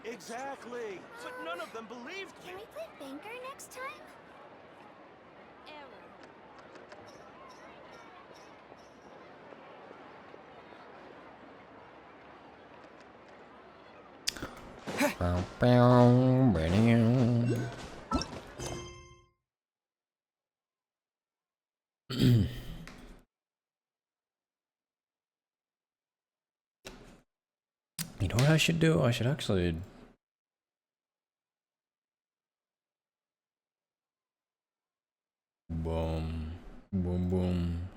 Exactly, but none of them believed me. Can we play banker next time? You know what I should do? I should actually... Boom. Boom, boom.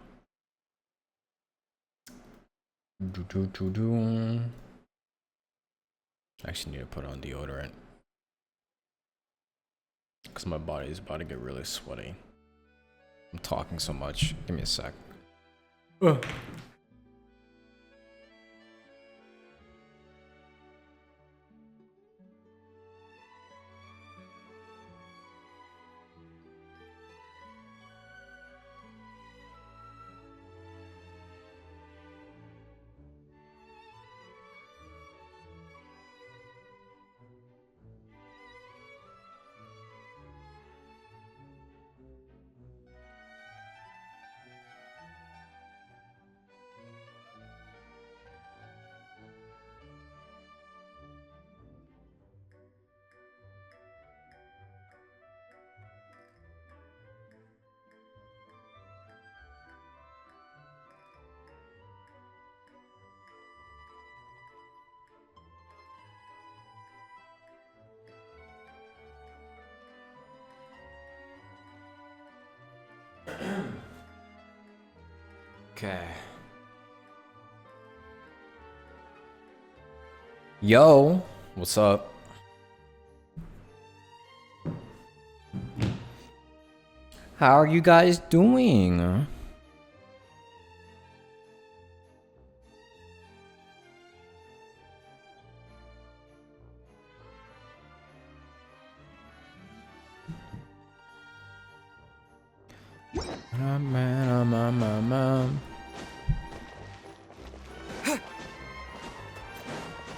Do. I actually need to put on deodorant. Because my body is about to get really sweaty. I'm talking so much. Give me a sec. Ugh. Okay. Yo, what's up? How are you guys doing?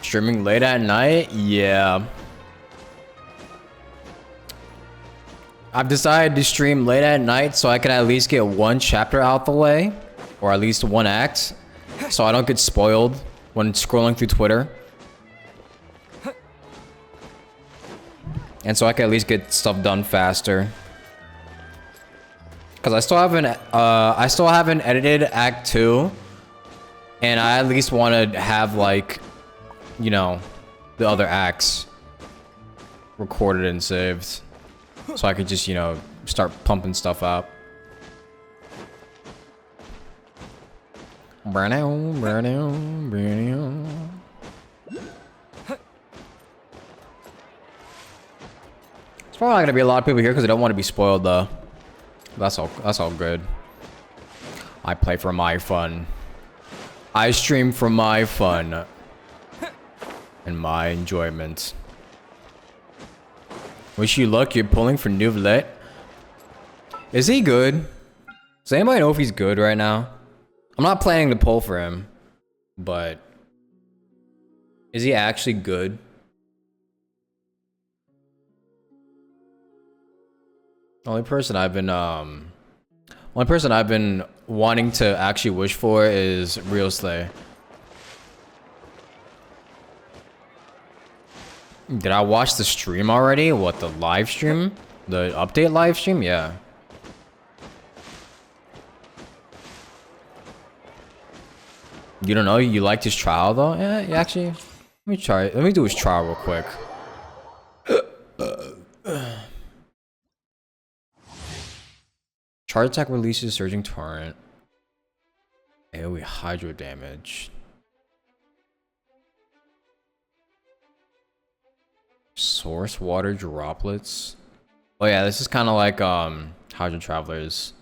Streaming late at night? Yeah. I've decided to stream late at night so I can at least get one chapter out the way. Or at least one act. So I don't get spoiled when scrolling through Twitter. And so I can at least get stuff done faster. Because I still haven't edited Act 2. And I at least want to have, like, you know, the other acts recorded and saved. So I could just, you know, start pumping stuff out. It's probably not gonna be a lot of people here because I don't want to be spoiled though. That's all good. I play for my fun. I stream for my fun. And my enjoyment. Wish you luck, you're pulling for Nouvlet. Is he good? Does anybody know if he's good right now? I'm not planning to pull for him. But... is he actually good? Only person I've been wanting to actually wish for is Real Slay. Did I watch the stream already? What, the live stream? The update live stream? Yeah. You don't know? You liked his trial though? Yeah, actually. Let me try it. Let me do his trial real quick. Charge attack releases surging torrent. AoE hydro damage. Source water droplets. Oh yeah, this is kind of like Hydro Travelers.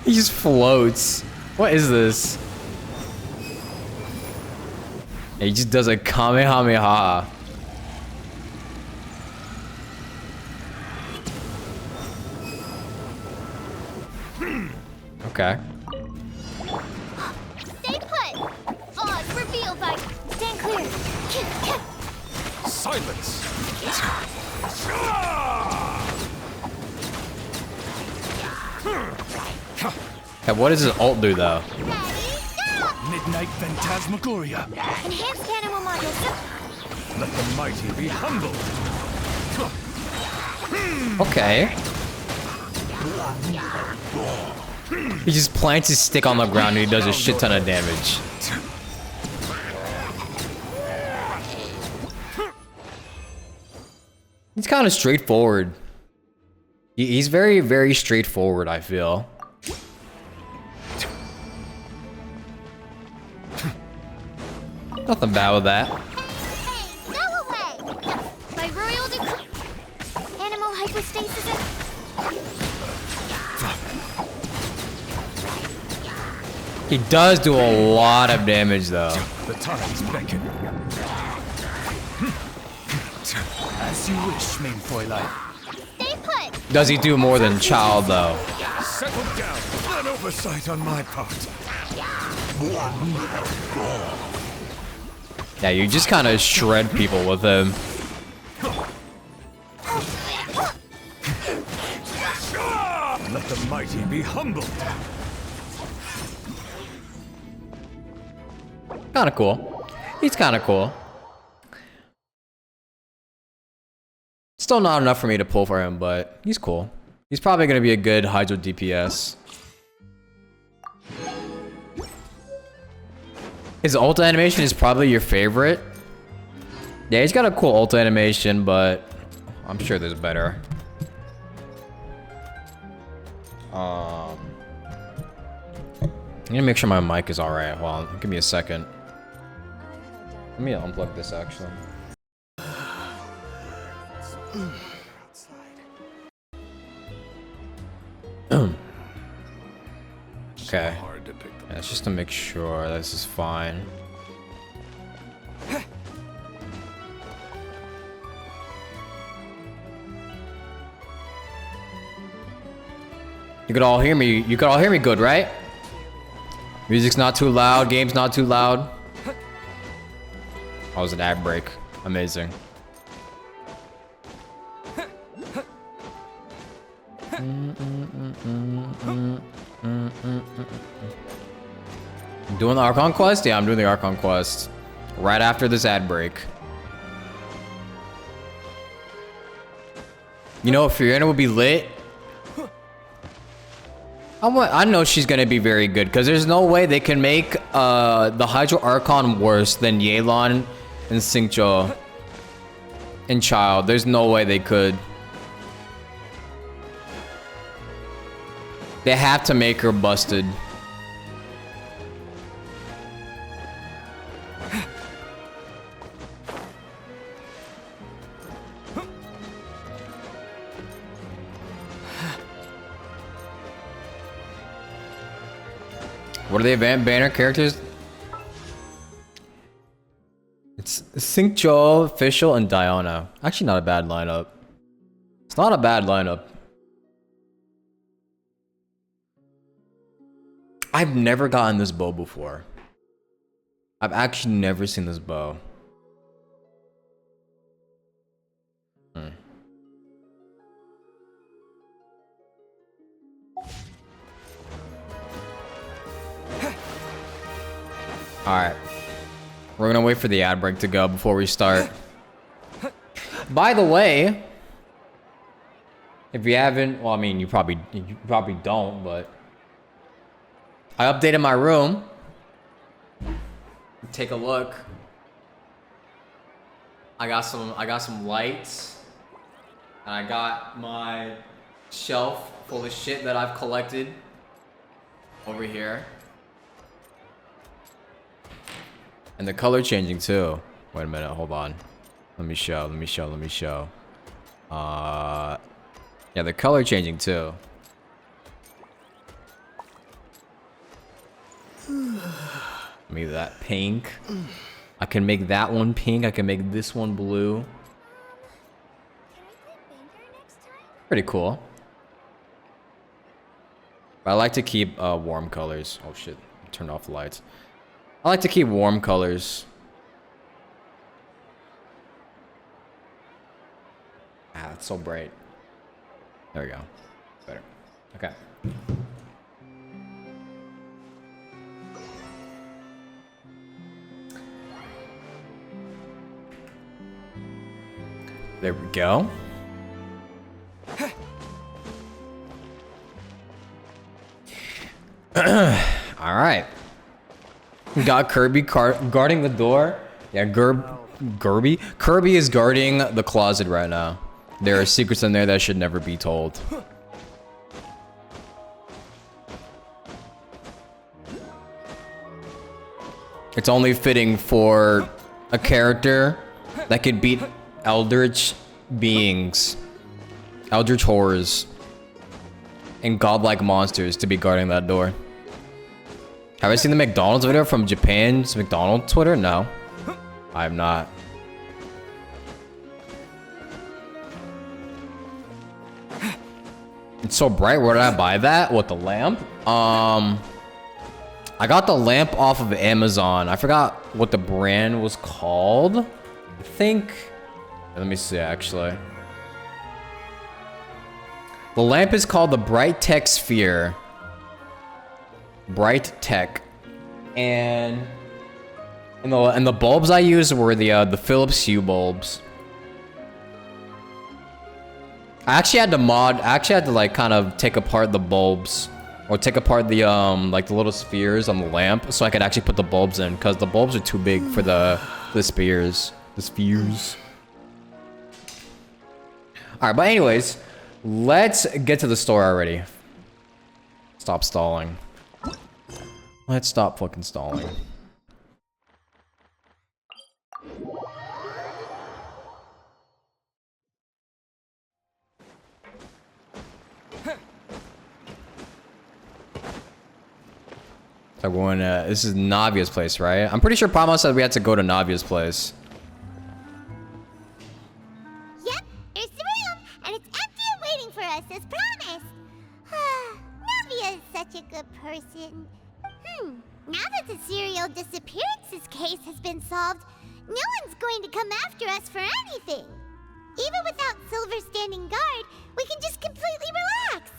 He just floats. What is this? He just does a Kamehameha. Okay. Stay put! Oz revealed by... Stand clear! Silence! Okay, what does his ult do though? Ready, go! Midnight Phantasmagoria. Enhanced animal modules. Let the mighty be humbled. Okay. He just plants his stick on the ground and he does a shit ton of damage. He's kind of straightforward. He's very, very straightforward, I feel. Nothing bad with that. Hey, go away! By royal decree... Animal hypostasis... He does do a lot of damage, though. The tides beckon. As you wish, main Fräulein. Stay put! Does he do more than Child, though? Settle down. An oversight on my part. Yeah, you just kind of shred people with him. Let the mighty be humbled. Kind of cool. He's kind of cool. Still not enough for me to pull for him, but he's cool. He's probably going to be a good Hydro DPS. His ult animation is probably your favorite. Yeah, he's got a cool ult animation, but I'm sure there's better. I'm gonna make sure my mic is alright. Hold on, give me a second. Let me unplug this actually. Okay. Yeah, it's just to make sure this is fine. You could all hear me. You could all hear me good, right? Music's not too loud. Game's not too loud. Oh, it was an ad break. Amazing. Doing the Archon quest? Yeah, I'm doing the Archon quest. Right after this ad break. You know, if Fiorina would be lit, I know she's gonna be very good, because there's no way they can make the Hydro Archon worse than Yelan and Xingqiu and Child. There's no way they could. They have to make her busted. What are the event banner characters? It's Xingqiu, Official, and Diana. Actually, not a bad lineup. It's not a bad lineup. I've never gotten this bow before. I've actually never seen this bow. Alright. We're gonna wait for the ad break to go before we start. By the way, if you haven't, well, I mean, you probably don't, but I updated my room. Take a look. I got some lights, and I got my shelf full of shit that I've collected over here. And the color changing too. Wait a minute, hold on. Let me show. Yeah, the color changing too. Maybe that pink. I can make that one pink. I can make this one blue. Can I play Banker next time? Pretty cool. But I like to keep warm colors. Oh shit, turned off the lights. I like to keep warm colors. Ah, it's so bright. There we go. Better. Okay. There we go. All right. We got Kirby guarding the door. Yeah, Kirby is guarding the closet right now. There are secrets in there that should never be told. It's only fitting for a character that could beat eldritch beings, eldritch horrors, and godlike monsters to be guarding that door. Have I seen the McDonald's video from Japan's McDonald's Twitter? No, I have not. It's so bright. Where did I buy that? What, the lamp? I got the lamp off of Amazon. I forgot what the brand was called. I think... Let me see, actually. The lamp is called the Bright Tech Sphere. Bright Tech. And the bulbs I used were the Philips Hue bulbs. I actually had to like kind of take apart the bulbs, or take apart the like the little spheres on the lamp, so I could actually put the bulbs in, because the bulbs are too big for the spheres. The spheres. All right, but anyways, let's get to the store already. Stop stalling. Let's stop fucking stalling. So we're going to, this is Navia's place, right? I'm pretty sure Paimon said we had to go to Navia's place. Yep, there's the room, and it's empty and waiting for us as promised. Navia is such a good person. Now that the serial disappearances case has been solved, no one's going to come after us for anything. Even without Silver standing guard, we can just completely relax.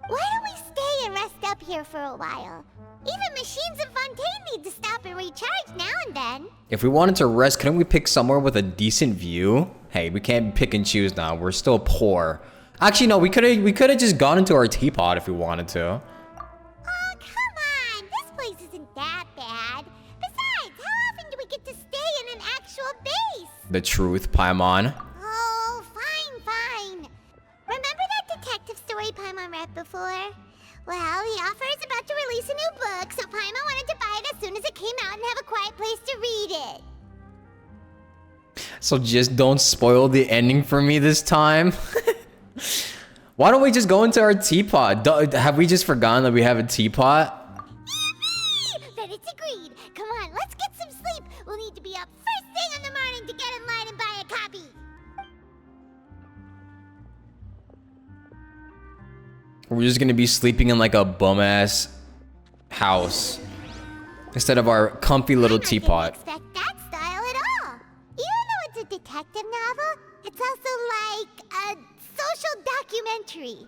Why don't we stay and rest up here for a while? Even machines in Fontaine need to stop and recharge now and then. If we wanted to rest, couldn't we pick somewhere with a decent view? Hey, we can't pick and choose now. We're still poor. Actually, no, we could have just gone into our teapot if we wanted to. Oh, come on. This place isn't that bad. Besides, how often do we get to stay in an actual base? The truth, Paimon. Oh, fine. Remember that detective story Paimon read before? Well, the author is about to release a new book, so Paimon wanted to buy it as soon as it came out and have a quiet place to read it. So just don't spoil the ending for me this time. Why don't we just go into our teapot? Have we just forgotten that we have a teapot? Yippee! Then it's agreed. Come on, let's get some sleep. We'll need to be up first thing in the morning to get in line and buy a copy. We're just gonna be sleeping in like a bum-ass house instead of our comfy little teapot. I didn't expect that style at all. Even though it's a detective novel, it's also like a social documentary.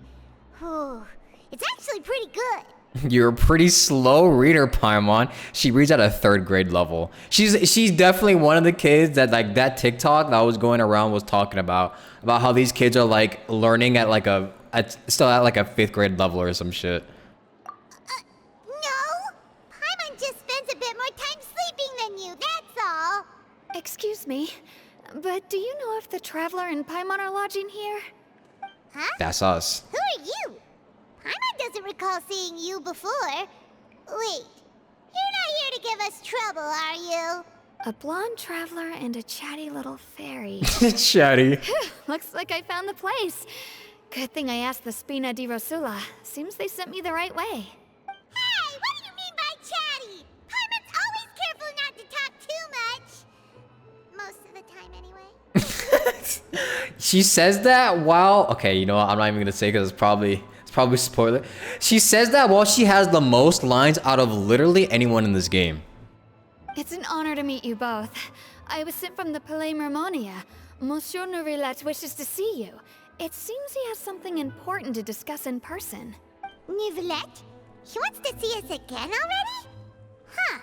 Whew. It's actually pretty good. You're a pretty slow reader, Paimon. She reads at a 3rd grade level. She's definitely one of the kids that, like, that TikTok that was going around was talking about how these kids are like learning at like still at like a 5th grade level or some shit. No. Paimon just spends a bit more time sleeping than you, that's all. Excuse me, but do you know if the Traveler and Paimon are lodging here? Huh? That's us. Who are you? Paimon doesn't recall seeing you before. Wait, you're not here to give us trouble, are you? A blonde traveler and a chatty little fairy. Chatty. Looks like I found the place. Good thing I asked the Spina di Rosula. Seems they sent me the right way. Hey, what do you mean by chatty? Paimon's always careful not to talk too much. Most of the time, anyway. She says that while... Okay, you know what? I'm not even gonna say because it's probably Probably spoiler. She says that while she has the most lines out of literally anyone in this game. It's an honor to meet you both. I was sent from the Palais Mermonia. Monsieur Nourilette wishes to see you. It seems he has something important to discuss in person. Nivelette? He wants to see us again already? Huh.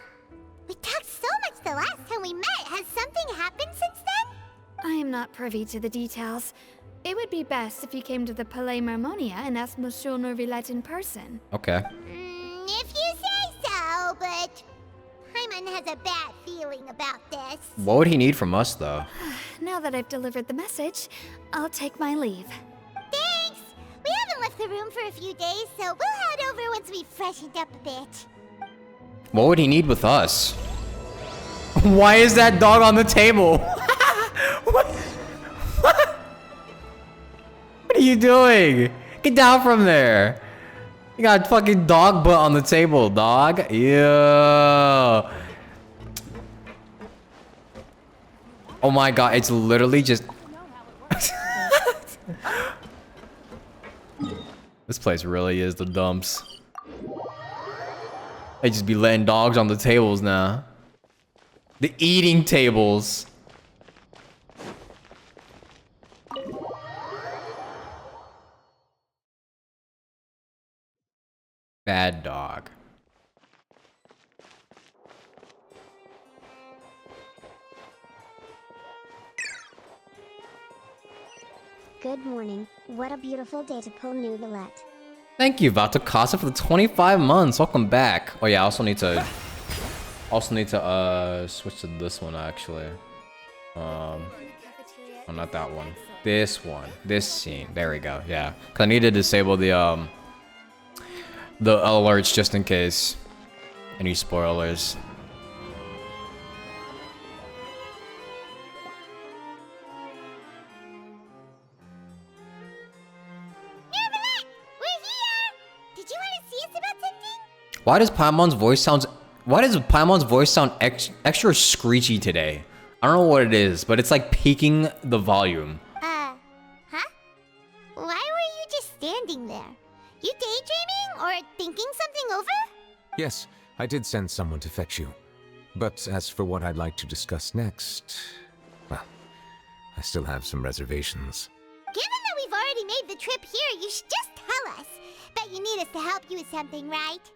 We talked so much the last time we met. Has something happened since then? I am not privy to the details. It would be best if you came to the Palais Mermonia and asked Monsieur Nourilette in person. Okay. If you say so, but Paimon has a bad feeling about this. What would he need from us, though? Now that I've delivered the message, I'll take my leave. Thanks! We haven't left the room for a few days, so we'll head over once we've freshened up a bit. What would he need with us? Why is that dog on the table? What? What are you doing? Get down from there. You got a fucking dog butt on the table, dog. Ew. Oh my god, it's literally just... This place really is the dumps. They just be letting dogs on the tables now. The eating tables. Bad dog. Good morning. What a beautiful day to pull Nourilette. Thank you, Vatakasa, for the 25 months. Welcome back. Oh yeah, I also need to switch to this one actually. Oh, not that one. This one. This scene. There we go. Yeah. 'Cause I need to disable the alerts just in case any spoilers. Why does Paimon's voice sound extra screechy today? I don't know what it is, but it's like peaking the volume. Huh? Why were you just standing there? You daydreaming or thinking something over? Yes, I did send someone to fetch you. But as for what I'd like to discuss next, well, I still have some reservations. Given that we've already made the trip here, you should just tell us. Bet you need us to help you with something, right?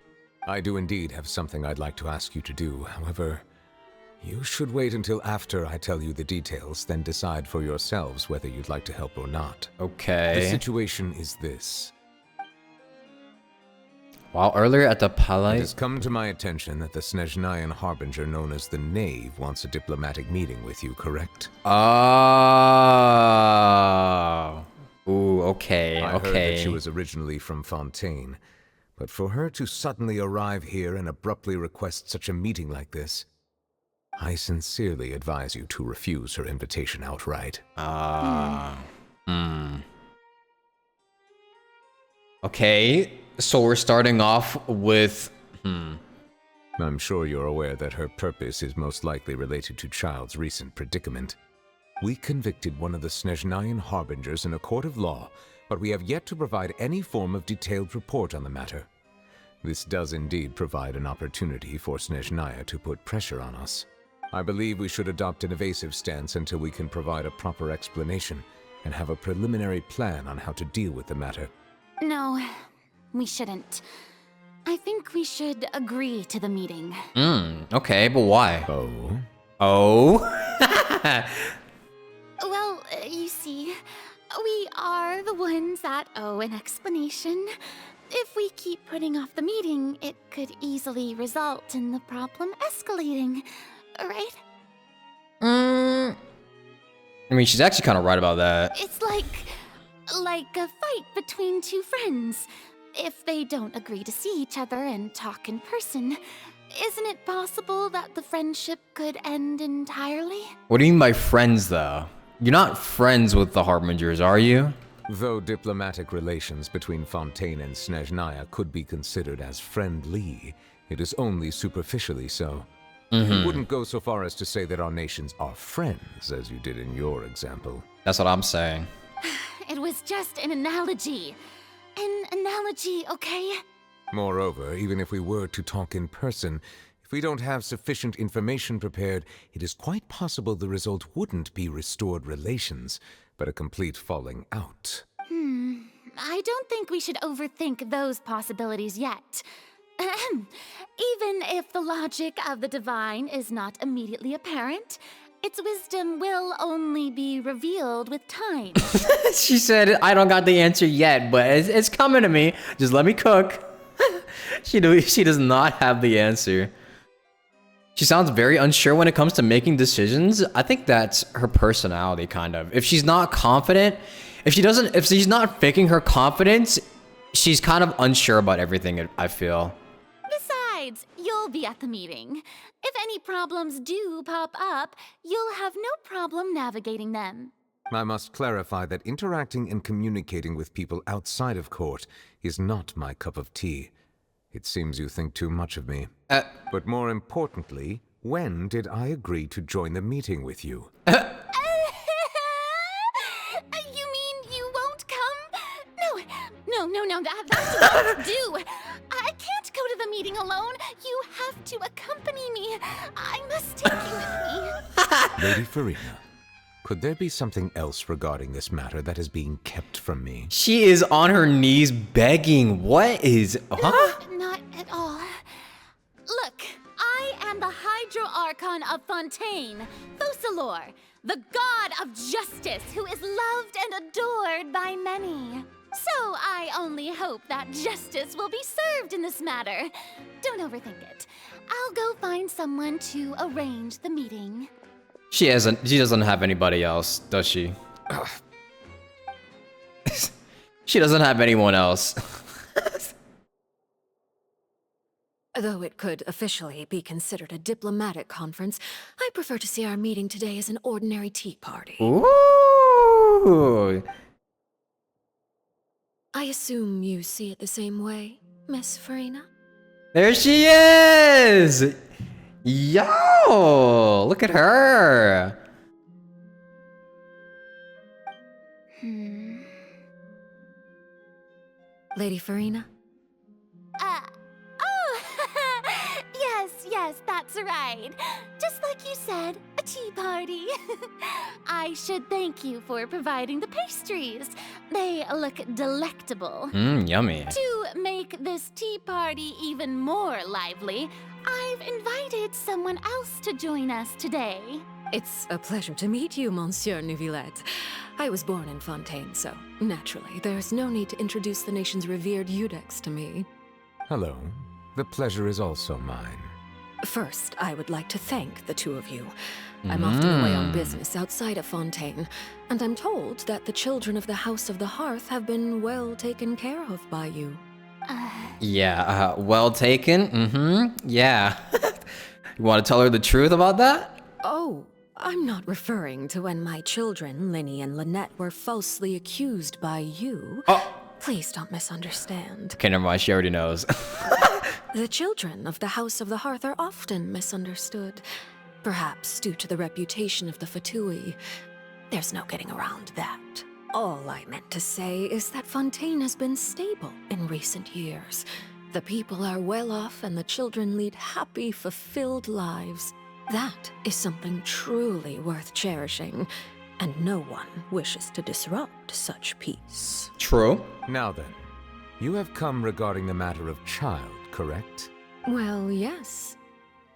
I do indeed have something I'd like to ask you to do. However, you should wait until after I tell you the details, then decide for yourselves whether you'd like to help or not. Okay. The situation is this. While earlier at the It Palais... has come to my attention that the Snezhnayan Harbinger known as the Knave wants a diplomatic meeting with you, correct? Oh. Ooh, okay, I heard okay. that she was originally from Fontaine, but for her to suddenly arrive here and abruptly request such a meeting like this, I sincerely advise you to refuse her invitation outright. Okay, so we're starting off with... I'm sure you're aware that her purpose is most likely related to Child's recent predicament. We convicted one of the Snezhnayan Harbingers in a court of law, but we have yet to provide any form of detailed report on the matter. This does indeed provide an opportunity for Snezhnaya to put pressure on us. I believe we should adopt an evasive stance until we can provide a proper explanation and have a preliminary plan on how to deal with the matter. No, we shouldn't. I think we should agree to the meeting. Okay, but why? Oh? Oh? Well, you see, we are the ones that owe an explanation. If we keep putting off the meeting, it could easily result in the problem escalating, right? I mean, she's actually kind of right about that. It's like a fight between two friends. If they don't agree to see each other and talk in person, isn't it possible that the friendship could end entirely? What do you mean by friends, though? You're not friends with the Harbingers, are you? Though diplomatic relations between Fontaine and Snezhnaya could be considered as friendly, it is only superficially so. I wouldn't go so far as to say that our nations are friends, as you did in your example. That's what I'm saying. It was just an analogy. an analogy, okay? Moreover, even if we were to talk in person, if we don't have sufficient information prepared, it is quite possible the result wouldn't be restored relations, but a complete falling out. I don't think we should overthink those possibilities yet. Even if the logic of the divine is not immediately apparent, its wisdom will only be revealed with time. She said, I don't got the answer yet, but it's coming to me. Just let me cook. She does not have the answer. She sounds very unsure when it comes to making decisions. I think that's her personality, kind of. If she's not confident, if she's not faking her confidence, she's kind of unsure about everything, I feel. Besides, you'll be at the meeting. If any problems do pop up, you'll have no problem navigating them. I must clarify that interacting and communicating with people outside of court is not my cup of tea. It seems you think too much of me. But more importantly, when did I agree to join the meeting with you? You mean you won't come? No, that's what to do. I can't go to the meeting alone. You have to accompany me. I must take you with me. Lady Farina, could there be something else regarding this matter that is being kept from me? She is on her knees begging. What is... Huh? No, not at all. Look, I am the Hydro Archon of Fontaine, Focalor, the god of justice who is loved and adored by many. So I only hope that justice will be served in this matter. Don't overthink it. I'll go find someone to arrange the meeting. She doesn't have anybody else, does she? She doesn't have anyone else. Though it could officially be considered a diplomatic conference, I prefer to see our meeting today as an ordinary tea party. Ooh. I assume you see it the same way, Miss Farina? There she is! Yo! Look at her! Lady Farina? Yes, that's right. Just like you said, a tea party. I should thank you for providing the pastries. They look delectable. Yummy. To make this tea party even more lively, I've invited someone else to join us today. It's a pleasure to meet you, Monsieur Neuvillette. I was born in Fontaine, so naturally, there's no need to introduce the nation's revered Eudex to me. Hello. The pleasure is also mine. First, I would like to thank the two of you. I'm often away on business outside of Fontaine, and I'm told that the children of the House of the Hearth have been well taken care of by you. Yeah, well taken. Yeah. You want to tell her the truth about that? Oh, I'm not referring to when my children, Linny and Lynette, were falsely accused by you. Oh. Please don't misunderstand. Okay, never mind. She already knows. The children of the House of the Hearth are often misunderstood, perhaps due to the reputation of the Fatui. There's no getting around that. All I meant to say is that Fontaine has been stable in recent years. The people are well off and the children lead happy, fulfilled lives. That is something truly worth cherishing, and no one wishes to disrupt such peace. True. Now then, you have come regarding the matter of child, correct? Well, yes.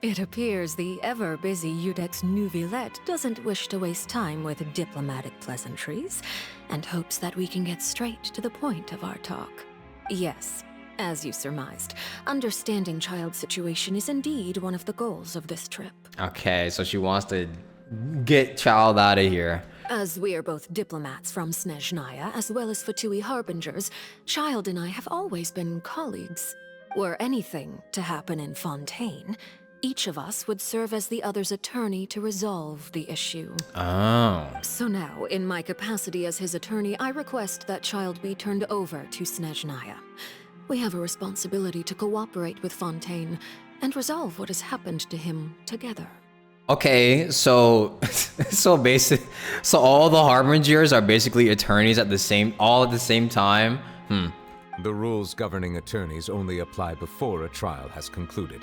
It appears the ever-busy Eudex Neuvillette doesn't wish to waste time with diplomatic pleasantries, and hopes that we can get straight to the point of our talk. Yes, as you surmised, understanding child's situation is indeed one of the goals of this trip. Okay, so she wants to get child out of here. As we are both diplomats from Snezhnaya, as well as Fatui harbingers, Child and I have always been colleagues. Were anything to happen in Fontaine, each of us would serve as the other's attorney to resolve the issue. Oh. So now, in my capacity as his attorney, I request that Child be turned over to Snezhnaya. We have a responsibility to cooperate with Fontaine and resolve what has happened to him together. Okay, so so all the harbingers are basically attorneys all at the same time. The rules governing attorneys only apply before a trial has concluded.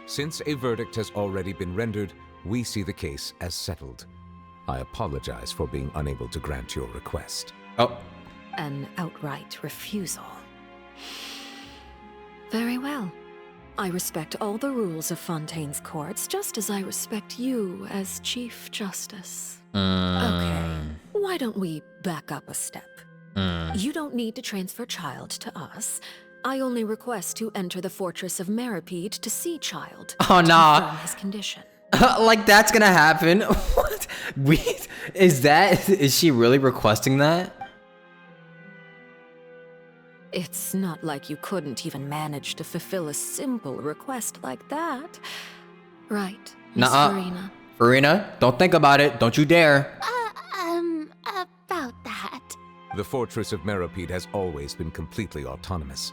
Since a verdict has already been rendered, we see the case as settled. I apologize for being unable to grant your request. Oh, An outright refusal. Very well. I respect all the rules of Fontaine's courts, just as I respect you as Chief Justice. Okay, why don't we back up a step? You don't need to transfer Child to us. I only request to enter the Fortress of Meripede to see Child. Oh, to nah. confirm his condition. like that's gonna happen? What? Wait, is she really requesting that? It's not like you couldn't even manage to fulfill a simple request like that. Right, Miss Nuh-uh. Farina? Farina, don't think about it. Don't you dare. About that. The Fortress of Meripede has always been completely autonomous.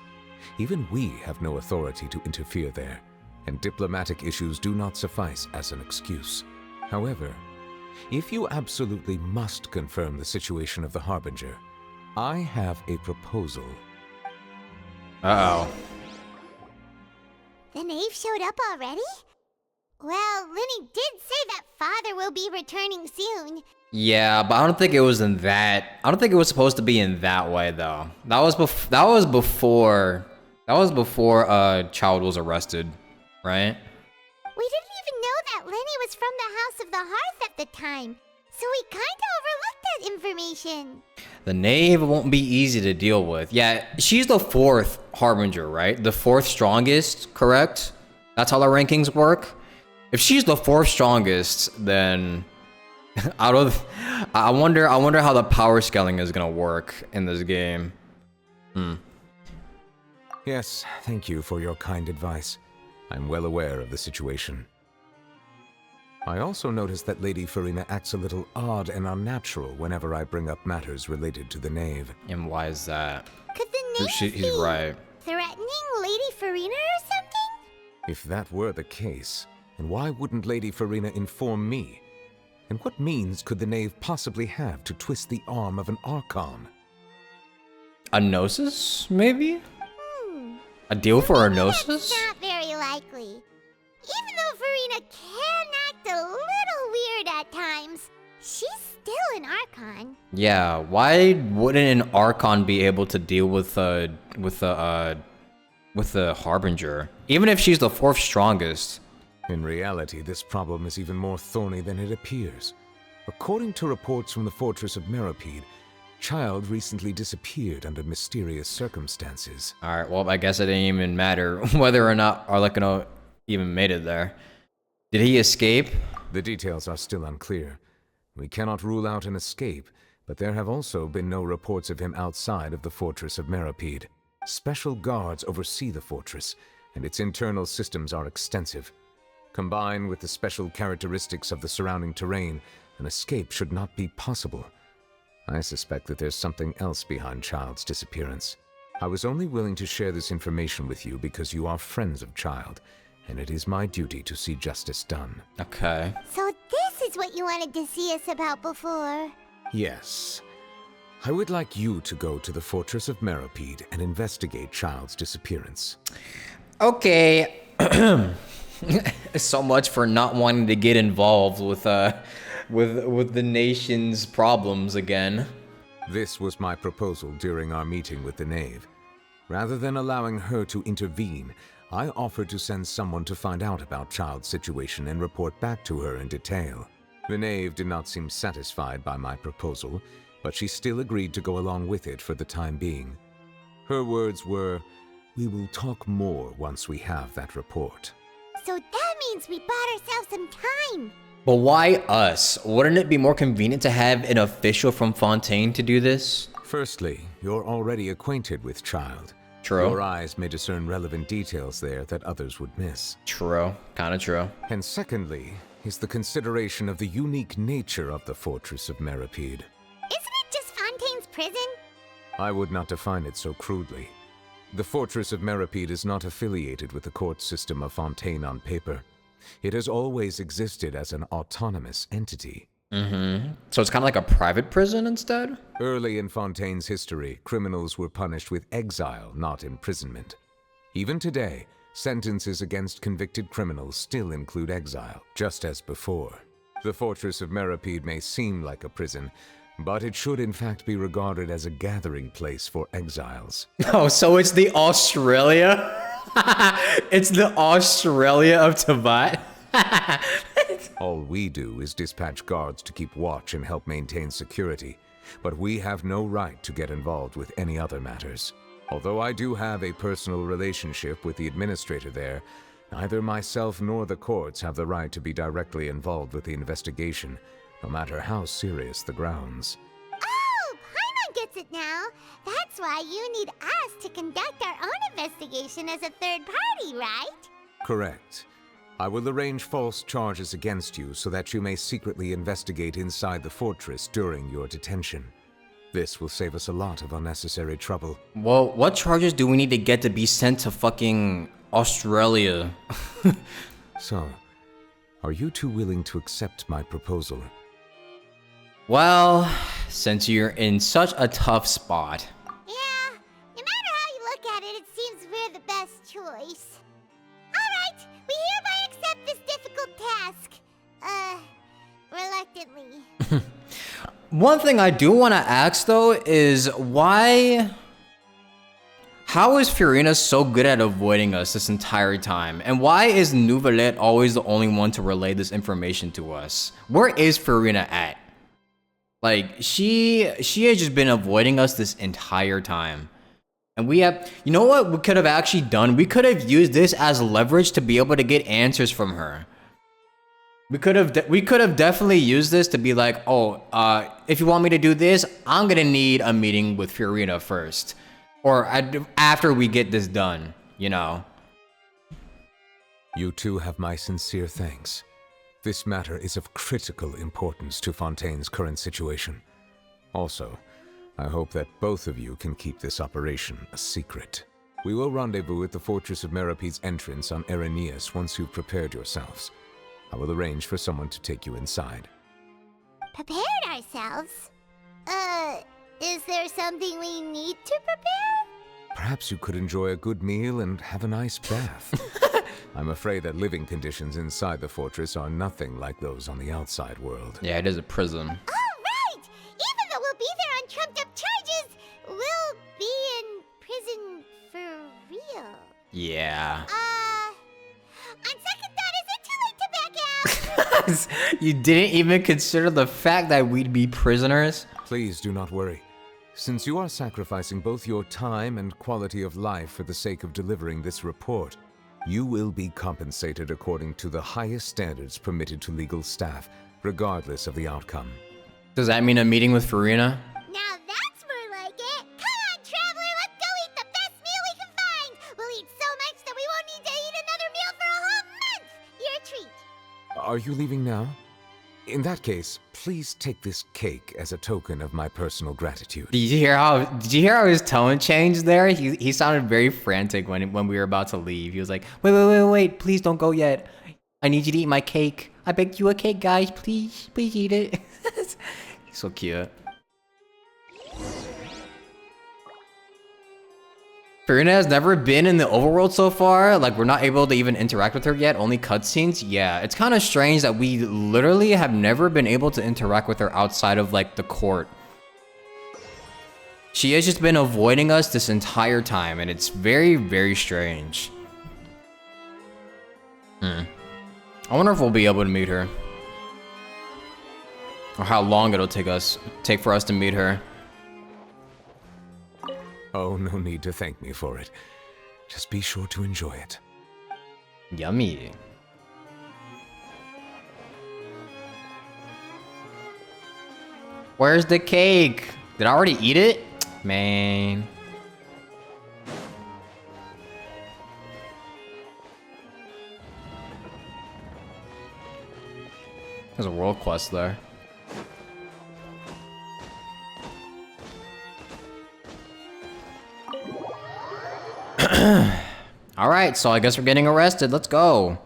Even we have no authority to interfere there, and diplomatic issues do not suffice as an excuse. However, if you absolutely must confirm the situation of the Harbinger, I have a proposal. Uh-oh. The knave showed up already? Well, Lenny did say that father will be returning soon. Yeah, but I don't think it was in that. I don't think it was supposed to be in that way, though. That was before Child was arrested, right? We didn't even know that Lenny was from the House of the Hearth at the time, so we kinda overlooked that information. The knave won't be easy to deal with. Yeah, she's the 4th Harbinger, right? The 4th strongest, correct? That's how the rankings work? If she's the 4th strongest, then I wonder how the power scaling is gonna work in this game. Yes, thank you for your kind advice. I'm well aware of the situation. I also noticed that Lady Farina acts a little odd and unnatural whenever I bring up matters related to the knave. And why is that? Could the knave He's be right. threatening Lady Farina or something? If that were the case, then why wouldn't Lady Farina inform me? And what means could the knave possibly have to twist the arm of an Archon? A Gnosis, maybe? A deal for a That's Gnosis? not very likely. Even though Farina can act a little weird at times, she's still an Archon. Yeah, why wouldn't an Archon be able to deal with the Harbinger? Even if she's the 4th strongest. In reality, this problem is even more thorny than it appears. According to reports from the Fortress of Meripede, Child recently disappeared under mysterious circumstances. Alright, well, I guess it didn't even matter whether or not Arlecchino even made it there. Did he escape? The details are still unclear. We cannot rule out an escape, but there have also been no reports of him outside of the Fortress of Meripede. Special guards oversee the fortress, and its internal systems are extensive. Combined with the special characteristics of the surrounding terrain, an escape should not be possible. I suspect that there's something else behind Child's disappearance. I was only willing to share this information with you because you are friends of Child, and it is my duty to see justice done. Okay. So this is what you wanted to see us about before. Yes. I would like you to go to the Fortress of Meripede and investigate Child's disappearance. Okay. So much for not wanting to get involved with the nation's problems again. This was my proposal during our meeting with the knave. Rather than allowing her to intervene, I offered to send someone to find out about Child's situation and report back to her in detail. The knave did not seem satisfied by my proposal, but she still agreed to go along with it for the time being. Her words were, "We will talk more once we have that report." So that means we bought ourselves some time. But why us? Wouldn't it be more convenient to have an official from Fontaine to do this? Firstly, you're already acquainted with Child. True. Your eyes may discern relevant details there that others would miss. True. Kinda true. And secondly, is the consideration of the unique nature of the Fortress of Meripede. Isn't it just Fontaine's prison? I would not define it so crudely. The Fortress of Meripede is not affiliated with the court system of Fontaine on paper. It has always existed as an autonomous entity. So it's kind of like a private prison instead? Early in Fontaine's history, criminals were punished with exile, not imprisonment. Even today, sentences against convicted criminals still include exile, just as before. The fortress of Meripede may seem like a prison, but it should in fact be regarded as a gathering place for exiles. Oh, so it's the Australia? It's the Australia of Tibet? All we do is dispatch guards to keep watch and help maintain security, but we have no right to get involved with any other matters. Although I do have a personal relationship with the administrator there, neither myself nor the courts have the right to be directly involved with the investigation, no matter how serious the grounds. Oh, Paimon gets it now. That's why you need us to conduct our own investigation as a third party, right? Correct. I will arrange false charges against you so that you may secretly investigate inside the fortress during your detention. This will save us a lot of unnecessary trouble. Well, what charges do we need to get to be sent to fucking Australia? So, are you two willing to accept my proposal? Well, since you're in such a tough spot. Yeah, no matter how you look at it, it seems we're the best choice. Alright, we hereby accept this difficult task. Reluctantly. One thing I do want to ask though is how is Fiorina so good at avoiding us this entire time? And why is Neuvillette always the only one to relay this information to us? Where is Fiorina at? Like, she has just been avoiding us this entire time. And we have, you know what we could have actually done? We could have used this as leverage to be able to get answers from her. We could have definitely used this to be like, oh, if you want me to do this, I'm gonna need a meeting with Fiorina first. Or after we get this done, you know. You two have my sincere thanks. This matter is of critical importance to Fontaine's current situation. Also, I hope that both of you can keep this operation a secret. We will rendezvous at the Fortress of Meripede's entrance on Erinius once you've prepared yourselves. I will arrange for someone to take you inside. Prepared ourselves? Is there something we need to prepare? Perhaps you could enjoy a good meal and have a nice bath. I'm afraid that living conditions inside the fortress are nothing like those on the outside world. Yeah, it is a prison. Oh, right! Even though we'll be there on trumped-up charges, we'll be in prison for real. Yeah. On second thought, is it too late to back out? You didn't even consider the fact that we'd be prisoners? Please do not worry. Since you are sacrificing both your time and quality of life for the sake of delivering this report, you will be compensated according to the highest standards permitted to legal staff, regardless of the outcome. Does that mean a meeting with Fiorina? Now that's more like it. Come on, traveler, let's go eat the best meal we can find. We'll eat so much that we won't need to eat another meal for a whole month. Your treat. Are you leaving now? In that case, please take this cake as a token of my personal gratitude. Did you hear how his tone changed there? He sounded very frantic when we were about to leave. He was like, wait, please don't go yet. I need you to eat my cake. I baked you a cake, guys. Please eat it. He's so cute. Fiorina has never been in the overworld so far. Like, we're not able to even interact with her yet, only cutscenes. Yeah, it's kind of strange that we literally have never been able to interact with her outside of, like, the court. She has just been avoiding us this entire time, and it's very, very strange. I wonder if we'll be able to meet her. Or how long it'll take for us to meet her. Oh, no need to thank me for it. Just be sure to enjoy it. Yummy. Where's the cake? Did I already eat it? Man. There's a world quest there. All right, so I guess we're getting arrested. Let's go.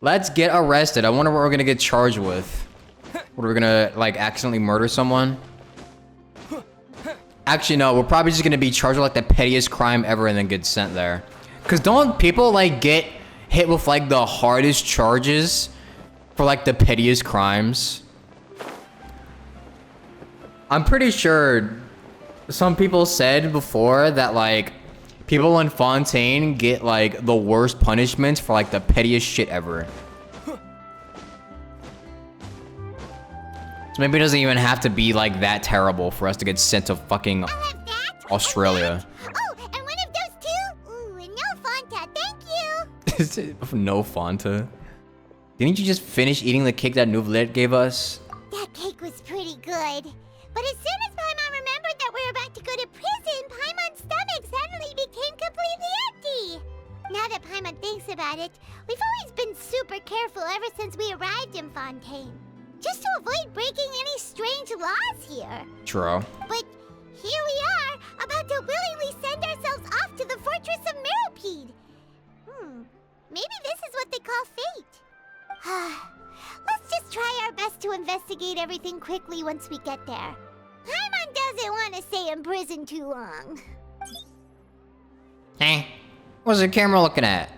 Let's get arrested. I wonder what we're gonna get charged with. What, we're gonna, like, accidentally murder someone? Actually, no. We're probably just gonna be charged with, like, the pettiest crime ever and then get sent there. Because don't people, like, get hit with, like, the hardest charges for, like, the pettiest crimes? I'm pretty sure some people said before that, like, people in Fontaine get, like, the worst punishments for, like, the pettiest shit ever. So maybe it doesn't even have to be, like, that terrible for us to get sent to fucking Australia. Oh, and one of those two? Ooh, and no Fanta, thank you! No Fanta. Didn't you just finish eating the cake that Nouvellette gave us? That cake was pretty good. But as soon as Paimon remembered that we were about to go to prison, Paimon's stomach suddenly became completely empty. Now that Paimon thinks about it, we've always been super careful ever since we arrived in Fontaine. Just to avoid breaking any strange laws here. True. But here we are, about to willingly send ourselves off to the fortress of Meropide. Maybe this is what they call fate. Let's just try our best to investigate everything quickly once we get there. Paimon doesn't want to stay in prison too long. Hey, what's the camera looking at?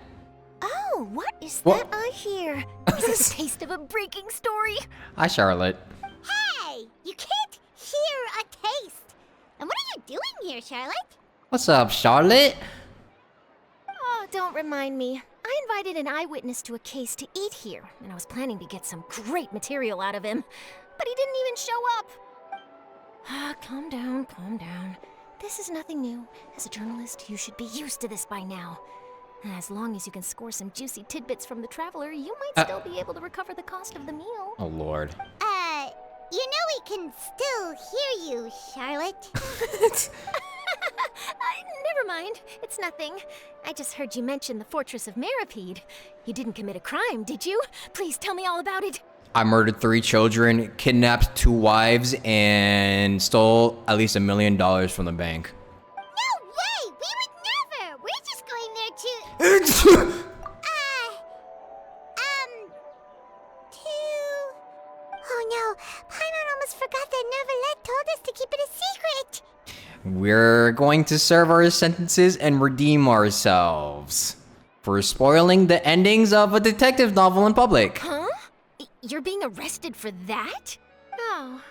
Oh, what is What? that I hear? Is this a taste of a breaking story? Hi, Charlotte. Hey, you can't hear a taste. And what are you doing here, Charlotte? What's up, Charlotte? Oh, don't remind me. I invited an eyewitness to a case to eat here, and I was planning to get some great material out of him. But he didn't even show up. Calm down, calm down. This is nothing new. As a journalist, you should be used to this by now. As long as you can score some juicy tidbits from the traveler, you might still be able to recover the cost of the meal. Oh, Lord. You know we can still hear you, Charlotte. Never mind. It's nothing. I just heard you mention the fortress of Meropide. You didn't commit a crime, did you? Please tell me all about it. I murdered 3 children, kidnapped 2 wives, and stole at least $1 million from the bank. No way! We would never! We're just going there to... Oh no, Paimon almost forgot that Nouvellette told us to keep it a secret! We're going to serve our sentences and redeem ourselves for spoiling the endings of a detective novel in public. Huh? You're being arrested for that? Oh.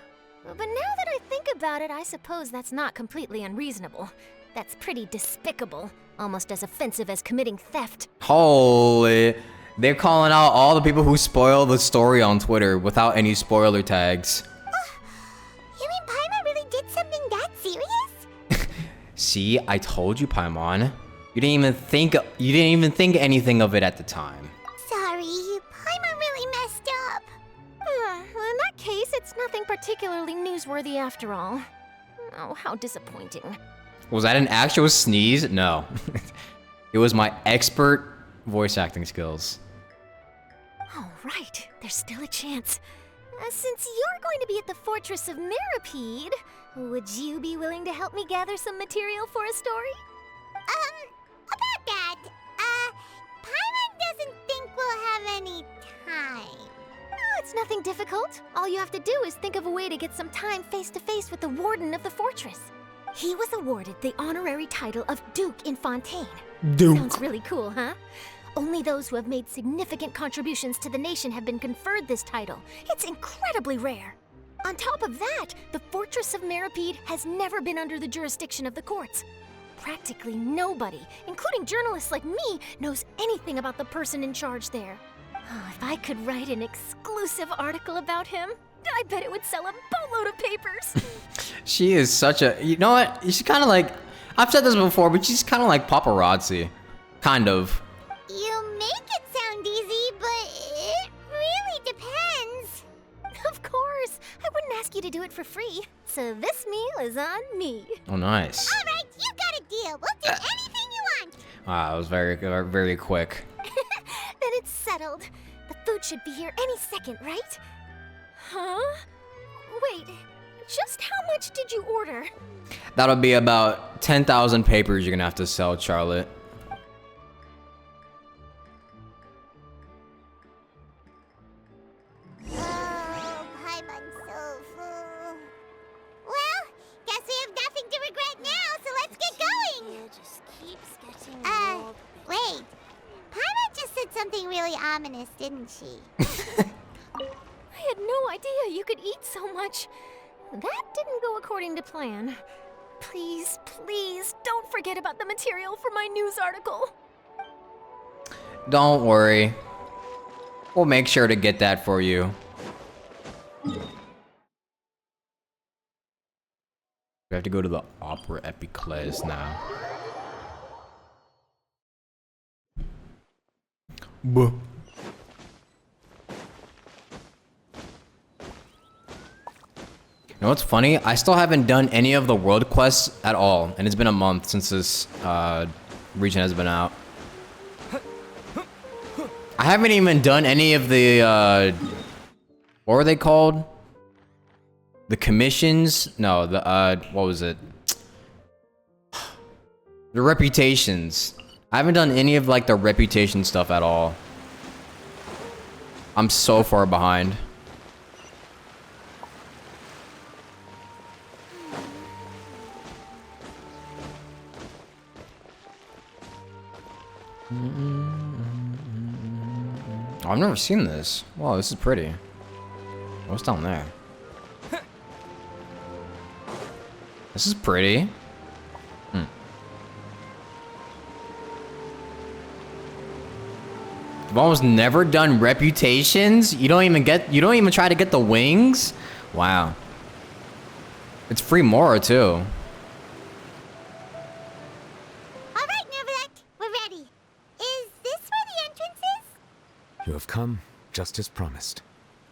But now that I think about it, I suppose that's not completely unreasonable. That's pretty despicable. Almost as offensive as committing theft. Holy. They're calling out all the people who spoil the story on Twitter without any spoiler tags. You mean Paimon really did something that serious? See, I told you, Paimon. You didn't even think anything of it at the time. Sorry, Paimon really messed up. Well, in that case, it's nothing particularly newsworthy after all. Oh, how disappointing. Was that an actual sneeze? No. It was my expert voice acting skills. All right, there's still a chance. Since you're going to be at the fortress of Meropide, would you be willing to help me gather some material for a story? About that, Paimon doesn't think we'll have any time. Oh, it's nothing difficult. All you have to do is think of a way to get some time face-to-face with the warden of the fortress. He was awarded the honorary title of Duke in Fontaine. Duke. Sounds really cool, huh? Only those who have made significant contributions to the nation have been conferred this title. It's incredibly rare. On top of that, the Fortress of Meropide has never been under the jurisdiction of the courts. Practically nobody, including journalists like me, knows anything about the person in charge there. Oh, if I could write an exclusive article about him, I bet it would sell a boatload of papers. She is such a... You know what? She's kind of like... I've said this before, but she's kind of like paparazzi. Kind of. You make it sound easy, but it really depends. Of course. I wouldn't ask you to do it for free. So this meal is on me. Oh, nice. All right, you got a deal. We'll do anything you want. Wow, that was very, very quick. Then it's settled. The food should be here any second, right? Huh? Wait, just how much did you order? That'll be about 10,000 papers you're gonna have to sell, Charlotte. really ominous, didn't she? I had no idea you could eat so much. That didn't go according to plan. Please, please, don't forget about the material for my news article. Don't worry. We'll make sure to get that for you. We have to go to the Opera Epiclese now. Buh. You know what's funny? I still haven't done any of the world quests at all, and it's been a month since this region has been out. I haven't even done any of the what were they called? The commissions? No, the what was it? The reputations. I haven't done any of like the reputation stuff at all. I'm so far behind. Oh, I've never seen this. Wow, this is pretty. What's down there? This is pretty. You've almost never done reputations? You don't even try to get the wings? Wow. It's free Mora too. Alright, Neverlect, we're ready. Is this where the entrance is? You have come, just as promised.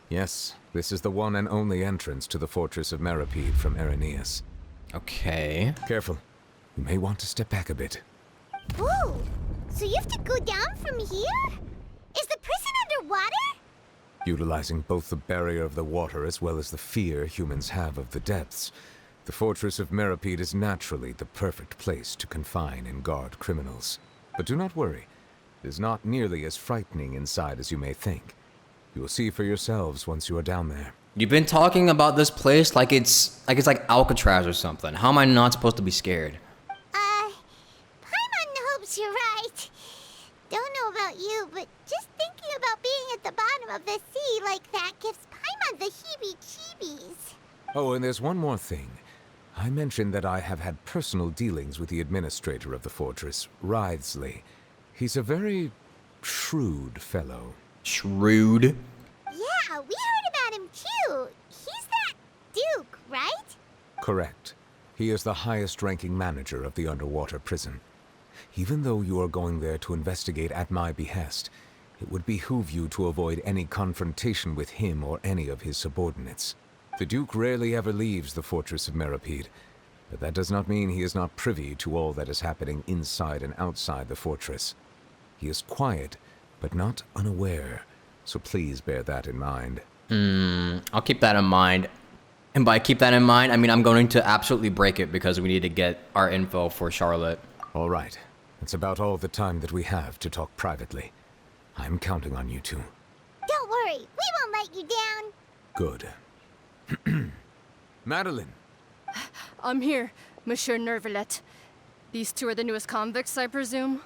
Yes, this is the one and only entrance to the fortress of Meripede from Irenaeus. Okay. Careful. You may want to step back a bit. Whoa! So you have to go down from here? Is the prison underwater? Utilizing both the barrier of the water as well as the fear humans have of the depths, the fortress of Meripede is naturally the perfect place to confine and guard criminals. But do not worry. It is not nearly as frightening inside as you may think. You will see for yourselves once you are down there. You've been talking about this place like it's like Alcatraz or something. How am I not supposed to be scared? Paimon hopes you're right. Don't know about you, but just thinking about being at the bottom of the sea like that gives Paimon the heebie-jeebies. Oh, and there's one more thing. I mentioned that I have had personal dealings with the administrator of the fortress, Writhsley. He's a very shrewd fellow. Shrewd? Yeah, we heard about him too. He's that Duke, right? Correct. He is the highest-ranking manager of the underwater prison. Even though you are going there to investigate at my behest, it would behoove you to avoid any confrontation with him or any of his subordinates. The Duke rarely ever leaves the fortress of Meripede, but that does not mean he is not privy to all that is happening inside and outside the fortress. He is quiet, but not unaware, so please bear that in mind. I'll keep that in mind. And by keep that in mind, I mean I'm going to absolutely break it because we need to get our info for Charlotte. All right. It's about all the time that we have to talk privately. I'm counting on you two. Don't worry, we won't let you down. Good. Madeline. I'm here, Monsieur Nervalet. These two are the newest convicts, I presume?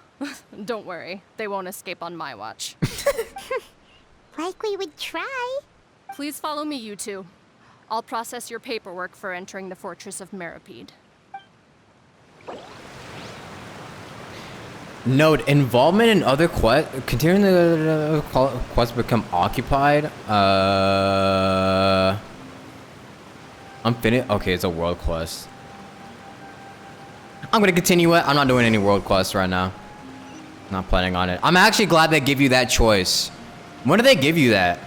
Don't worry, they won't escape on my watch. Like we would try. Please follow me, you two. I'll process your paperwork for entering the Fortress of Meripede. Note, involvement in other quests, continuing the quests become occupied. Unfinished. Okay, it's a world quest. I'm gonna continue it. I'm not doing any world quests right now. Not planning on it. I'm actually glad they give you that choice. When do they give you that?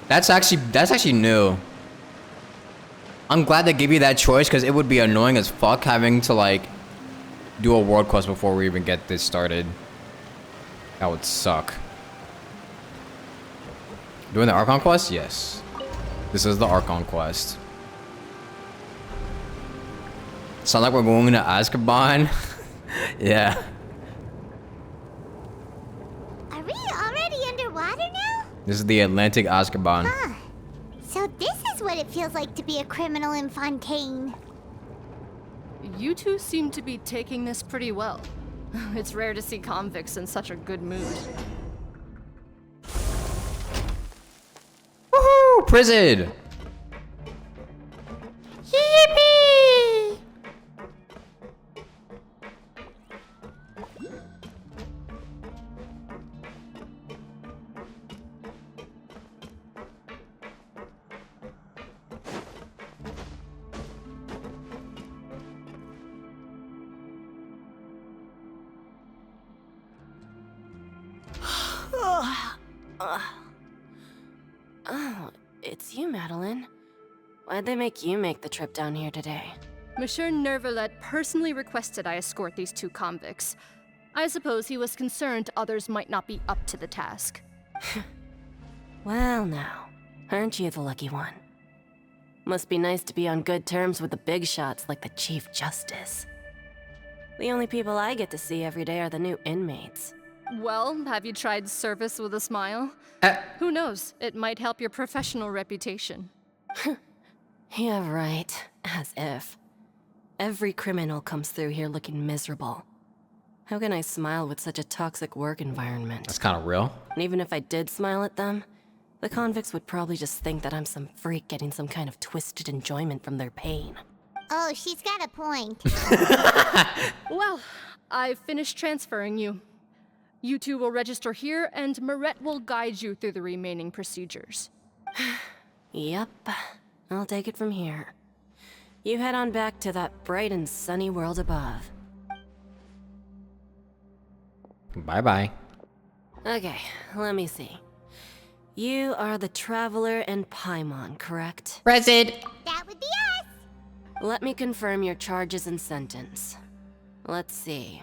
That's actually new. I'm glad they give you that choice because it would be annoying as fuck having to like do a world quest before we even get this started. That would suck. Doing the Archon quest? Yes. This is the Archon quest. Sound like we're going to Azkaban? Yeah. Are we already underwater now? This is the Atlantic Azkaban. Huh. So this is what it feels like to be a criminal in Fontaine. You two seem to be taking this pretty well. It's rare to see convicts in such a good mood. Woohoo! Prison! Yippee! Oh, it's you, Madeline. Why'd they make you make the trip down here today? Monsieur Nervalet personally requested I escort these 2 convicts. I suppose he was concerned others might not be up to the task. Well now, aren't you the lucky one? Must be nice to be on good terms with the big shots like the Chief Justice. The only people I get to see every day are the new inmates. Well, have you tried service with a smile? Who knows, it might help your professional reputation. Yeah, right. As if. Every criminal comes through here looking miserable. How can I smile with such a toxic work environment? That's kind of real. And even if I did smile at them, the convicts would probably just think that I'm some freak getting some kind of twisted enjoyment from their pain. Oh, she's got a point. Well, I've finished transferring you. You 2 will register here, and Marette will guide you through the remaining procedures. Yep, I'll take it from here. You head on back to that bright and sunny world above. Bye-bye. Okay, let me see. You are the Traveler and Paimon, correct? Present! That would be us. Let me confirm your charges and sentence. Let's see.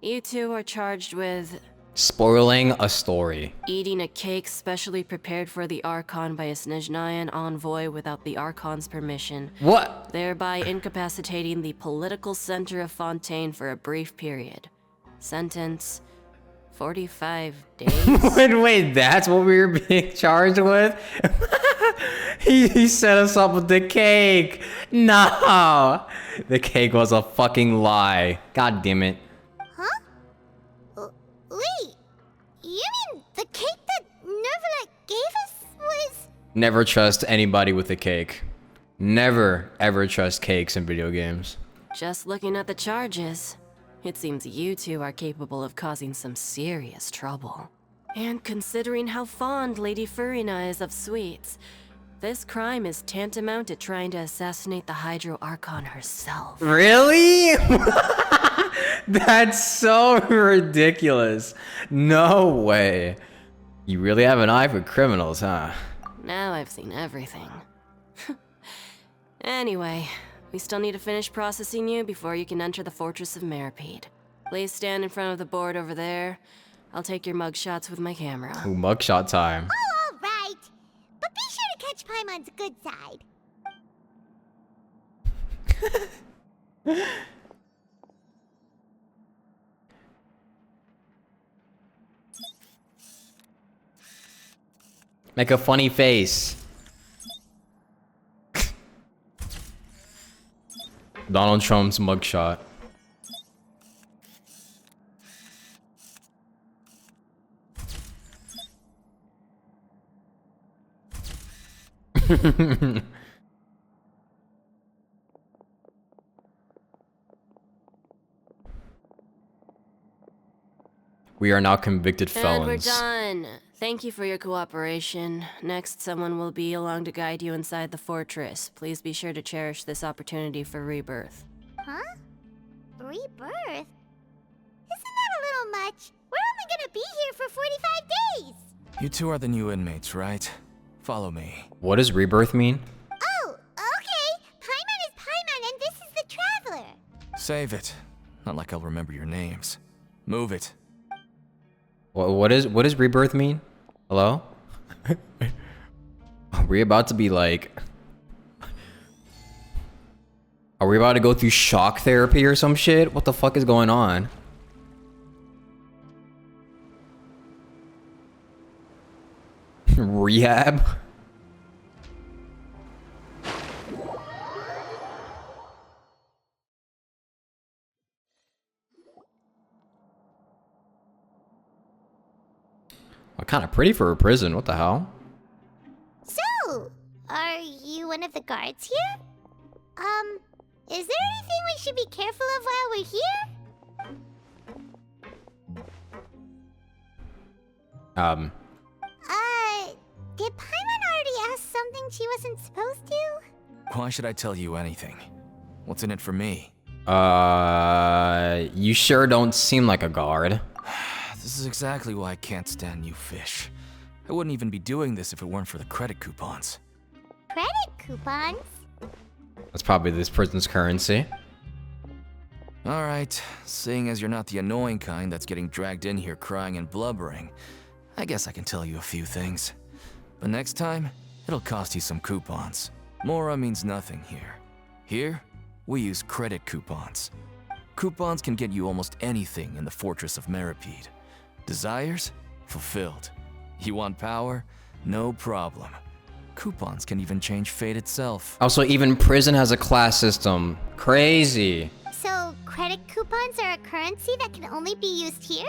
You 2 are charged with Spoiling a story. eating a cake specially prepared for the Archon by a Snezhnayan envoy without the Archon's permission, What? thereby incapacitating the political center of Fontaine for a brief period. Sentence, 45 days. wait, that's what we were being charged with? he set us up with the cake. No. The cake was a fucking lie. God damn it. Wait, you mean the cake that Nervalet gave us was... Never trust anybody with a cake. Never, ever trust cakes in video games. Just looking at the charges, it seems you 2 are capable of causing some serious trouble. And considering how fond Lady Furina is of sweets, this crime is tantamount to trying to assassinate the Hydro Archon herself. Really? That's so ridiculous. No way. You really have an eye for criminals, huh? Now I've seen everything. Anyway, we still need to finish processing you before you can enter the Fortress of Meripede. Please stand in front of the board over there. I'll take your mugshots with my camera. Ooh, mugshot time. Oh, all right. But be sure to catch Paimon's good side. Make a funny face. Donald Trump's mugshot. We are now convicted felons. And we're done. Thank you for your cooperation. Next, someone will be along to guide you inside the fortress. Please be sure to cherish this opportunity for rebirth. Huh? Rebirth? Isn't that a little much? We're only gonna be here for 45 days! You 2 are the new inmates, right? Follow me. What does rebirth mean? Oh, okay! Paimon is Paimon and this is the Traveler! Save it. Not like I'll remember your names. Move it. What does rebirth mean? Hello? Are we about to be like... Are we about to go through shock therapy or some shit? What the fuck is going on? Rehab? Kind of pretty for a prison. What the hell? So, are you one of the guards here? Is there anything we should be careful of while we're here? Did Paimon already ask something she wasn't supposed to? Why should I tell you anything? What's in it for me? You sure don't seem like a guard. This is exactly why I can't stand you fish. I wouldn't even be doing this if it weren't for the credit coupons. Credit coupons? That's probably this prison's currency. Alright, seeing as you're not the annoying kind that's getting dragged in here crying and blubbering, I guess I can tell you a few things. But next time, it'll cost you some coupons. Mora means nothing here. Here, we use credit coupons. Coupons can get you almost anything in the Fortress of Meripede. Desires? Fulfilled. You want power? No problem. Coupons can even change fate itself. Also, even prison has a class system. Crazy. So, credit coupons are a currency that can only be used here?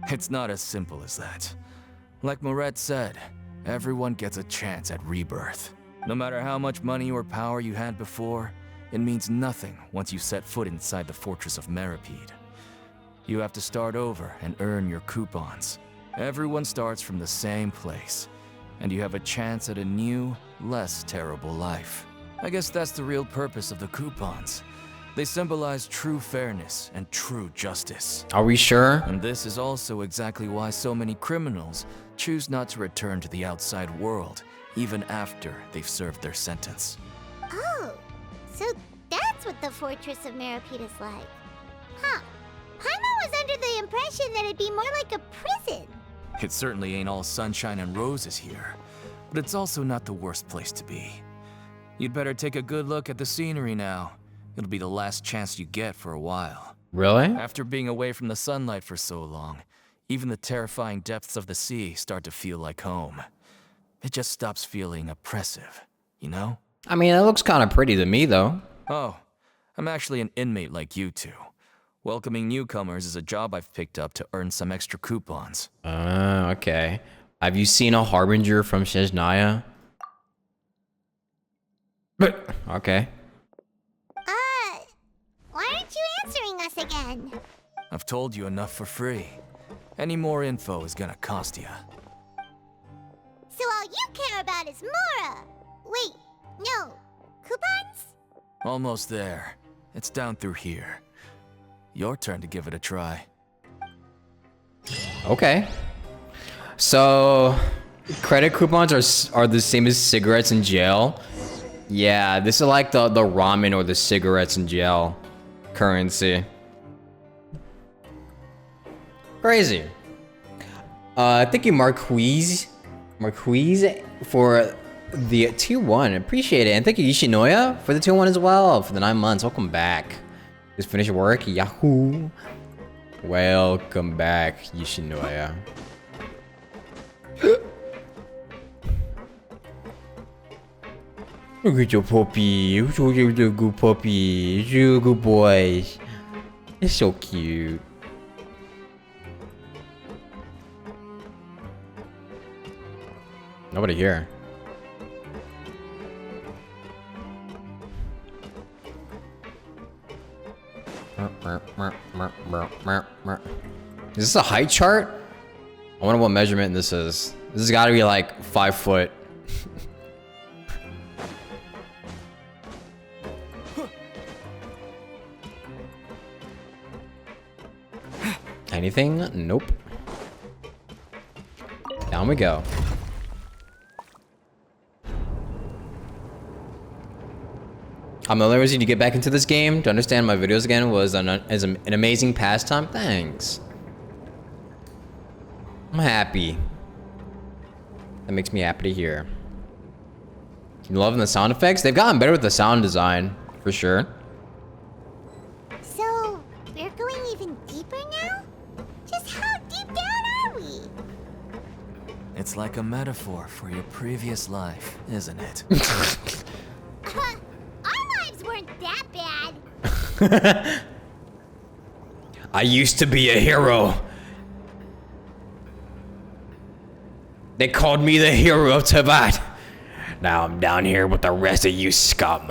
It's not as simple as that. Like Moret said, everyone gets a chance at rebirth. No matter how much money or power you had before, it means nothing once you set foot inside the Fortress of Meripede. You have to start over and earn your coupons. Everyone starts from the same place, and you have a chance at a new, less terrible life. I guess that's the real purpose of the coupons. They symbolize true fairness and true justice. Are we sure? And this is also exactly why so many criminals choose not to return to the outside world, even after they've served their sentence. Oh, so that's what the Fortress of Meripede is like. Huh. Paimon was under the impression that it'd be more like a prison. It certainly ain't all sunshine and roses here, but it's also not the worst place to be. You'd better take a good look at the scenery now. It'll be the last chance you get for a while. Really? After being away from the sunlight for so long, even the terrifying depths of the sea start to feel like home. It just stops feeling oppressive, you know? I mean, it looks kind of pretty to me, though. Oh, I'm actually an inmate like you two. Welcoming newcomers is a job I've picked up to earn some extra coupons. Okay. Have you seen a harbinger from Snezhnaya? Okay. Why aren't you answering us again? I've told you enough for free. Any more info is gonna cost you. So all you care about is Mora! Wait, no. Coupons? Almost there. It's down through here. Your turn to give it a try. Okay. So, credit coupons are the same as cigarettes in jail. Yeah, this is like the ramen or the cigarettes in jail currency. Crazy. Thank you, Marquise, for the tier 1. Appreciate it. And thank you, Ishinoya, for the tier 1 as well, for the 9 months. Welcome back. Just finished work. Yahoo. Welcome back, Ishinoya. Look at your puppy. You're a good puppy. You're a good boy. It's so cute. Nobody here. Is this a height chart? I wonder what measurement this is. This has got to be like 5 foot. Anything? Nope. Down we go. The only reason to get back into this game, to understand my videos again, was an amazing pastime. Thanks. I'm happy. That makes me happy to hear. You loving the sound effects? They've gotten better with the sound design, for sure. So, we're going even deeper now? Just how deep down are we? It's like a metaphor for your previous life, isn't it? Our lives weren't that bad. I used to be a hero. They called me the hero of Tibet. Now I'm down here with the rest of you scum.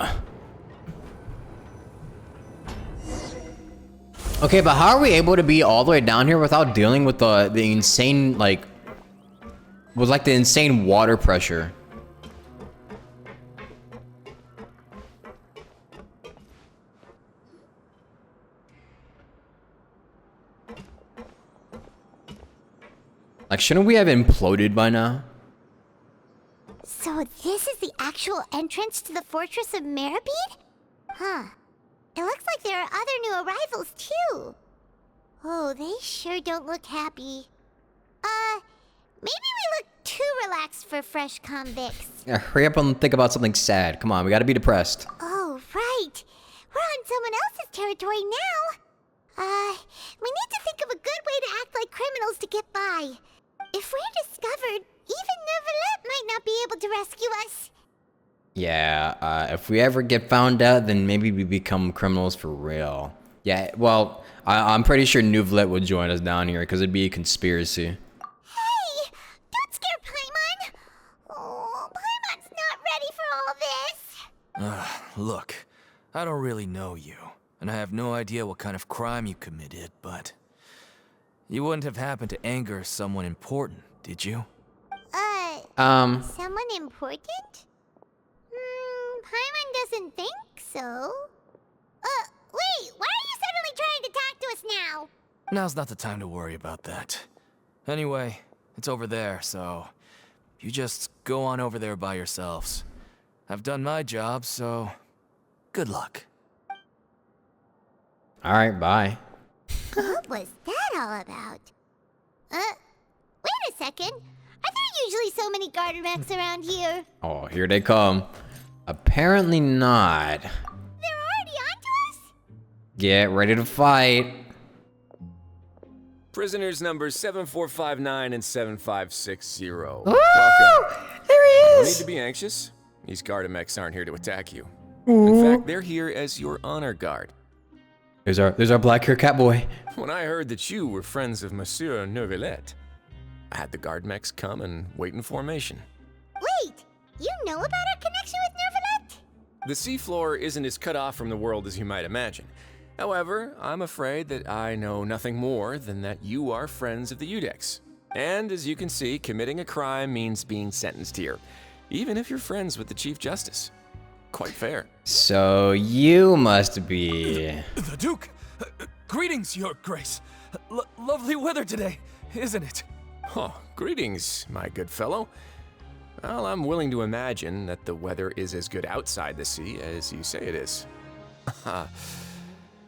Okay, but how are we able to be all the way down here without dealing with the insane, like, the insane water pressure? Like, shouldn't we have imploded by now? So this is the actual entrance to the Fortress of Meripede? Huh. It looks like there are other new arrivals, too. Oh, they sure don't look happy. Maybe we look too relaxed for fresh convicts. Yeah, hurry up and think about something sad. Come on, we gotta be depressed. Oh, right. We're on someone else's territory now. We need to think of a good way to act like criminals to get by. If we're discovered, even Neuvillette might not be able to rescue us. Yeah, if we ever get found out, then maybe we become criminals for real. Yeah, well, I'm pretty sure Neuvillette would join us down here, because it'd be a conspiracy. Hey! Don't scare Paimon! Oh, Paimon's not ready for all this! Look, I don't really know you, and I have no idea what kind of crime you committed, but... You wouldn't have happened to anger someone important, did you? Someone important? Paimon doesn't think so. Wait, why are you suddenly trying to talk to us now? Now's not the time to worry about that. Anyway, it's over there, so... You just go on over there by yourselves. I've done my job, so... Good luck. Alright, bye. What was that all about? Wait a second. Are there usually so many garter mechs around here? Oh, here they come. Apparently not. They're already onto us? Get ready to fight. Prisoners numbers 7459 and 7560. Ooh, Welcome. there he No is. need to be anxious. These Gardamex aren't here to attack you. In fact, they're here as your honor guard. There's our black hair cat boy. When I heard that you were friends of Monsieur Neuvillette, I had the Guardmex come and wait in formation. Wait, you know about our connection with Neuvillette? The seafloor isn't as cut off from the world as you might imagine. However, I'm afraid that I know nothing more than that you are friends of the Udex. And as you can see, committing a crime means being sentenced here, even if you're friends with the Chief Justice. Quite fair. So you must be... The Duke! Greetings, Your Grace. Lovely weather today, isn't it? Oh, greetings, my good fellow. Well, I'm willing to imagine that the weather is as good outside the sea as you say it is.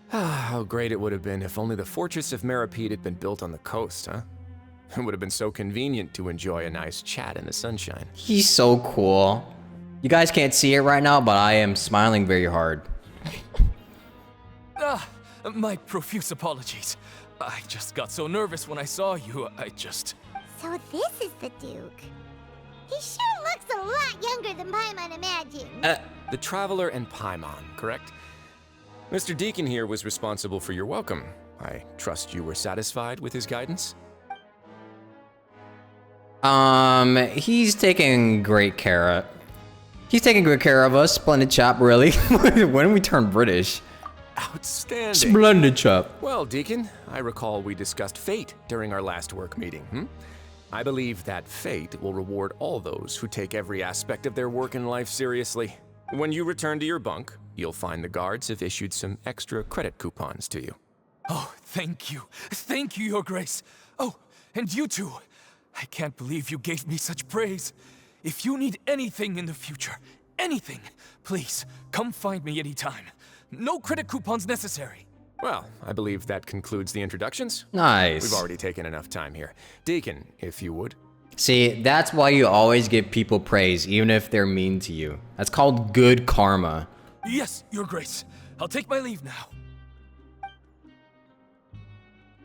How great it would have been if only the Fortress of Meripede had been built on the coast, huh? It would have been so convenient to enjoy a nice chat in the sunshine. He's so cool. You guys can't see it right now, but I am smiling very hard. My profuse apologies. I just got so nervous when I saw you, So this is the Duke. He sure looks a lot younger than Paimon imagined. The Traveler and Paimon, correct? Mr. Deacon here was responsible for your welcome. I trust you were satisfied with his guidance? He's taking great care of... He's taking good care of us. Splendid chop, really. When did we turn British? Outstanding. Splendid chop. Well, Deacon, I recall we discussed fate during our last work meeting, I believe that fate will reward all those who take every aspect of their work in life seriously. When you return to your bunk, you'll find the guards have issued some extra credit coupons to you. Oh, thank you. Thank you, Your Grace. Oh, and you too. I can't believe you gave me such praise. If you need anything in the future, anything, please, come find me anytime. No credit coupons necessary. Well, I believe that concludes the introductions. Nice. We've already taken enough time here. Deacon, if you would. See, that's why you always give people praise, even if they're mean to you. That's called good karma. Yes, Your Grace. I'll take my leave now.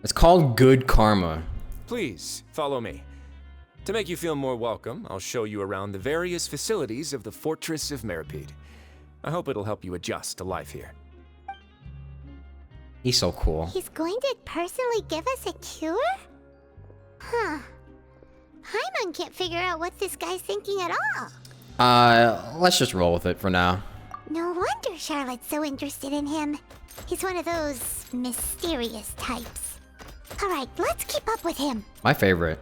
It's called good karma. Please, follow me. To make you feel more welcome, I'll show you around the various facilities of the Fortress of Meripede. I hope it'll help you adjust to life here. He's so cool. He's going to personally give us a cure? Huh. Paimon can't figure out what this guy's thinking at all. Let's just roll with it for now. No wonder Charlotte's so interested in him. He's one of those mysterious types. Alright, let's keep up with him. My favorite.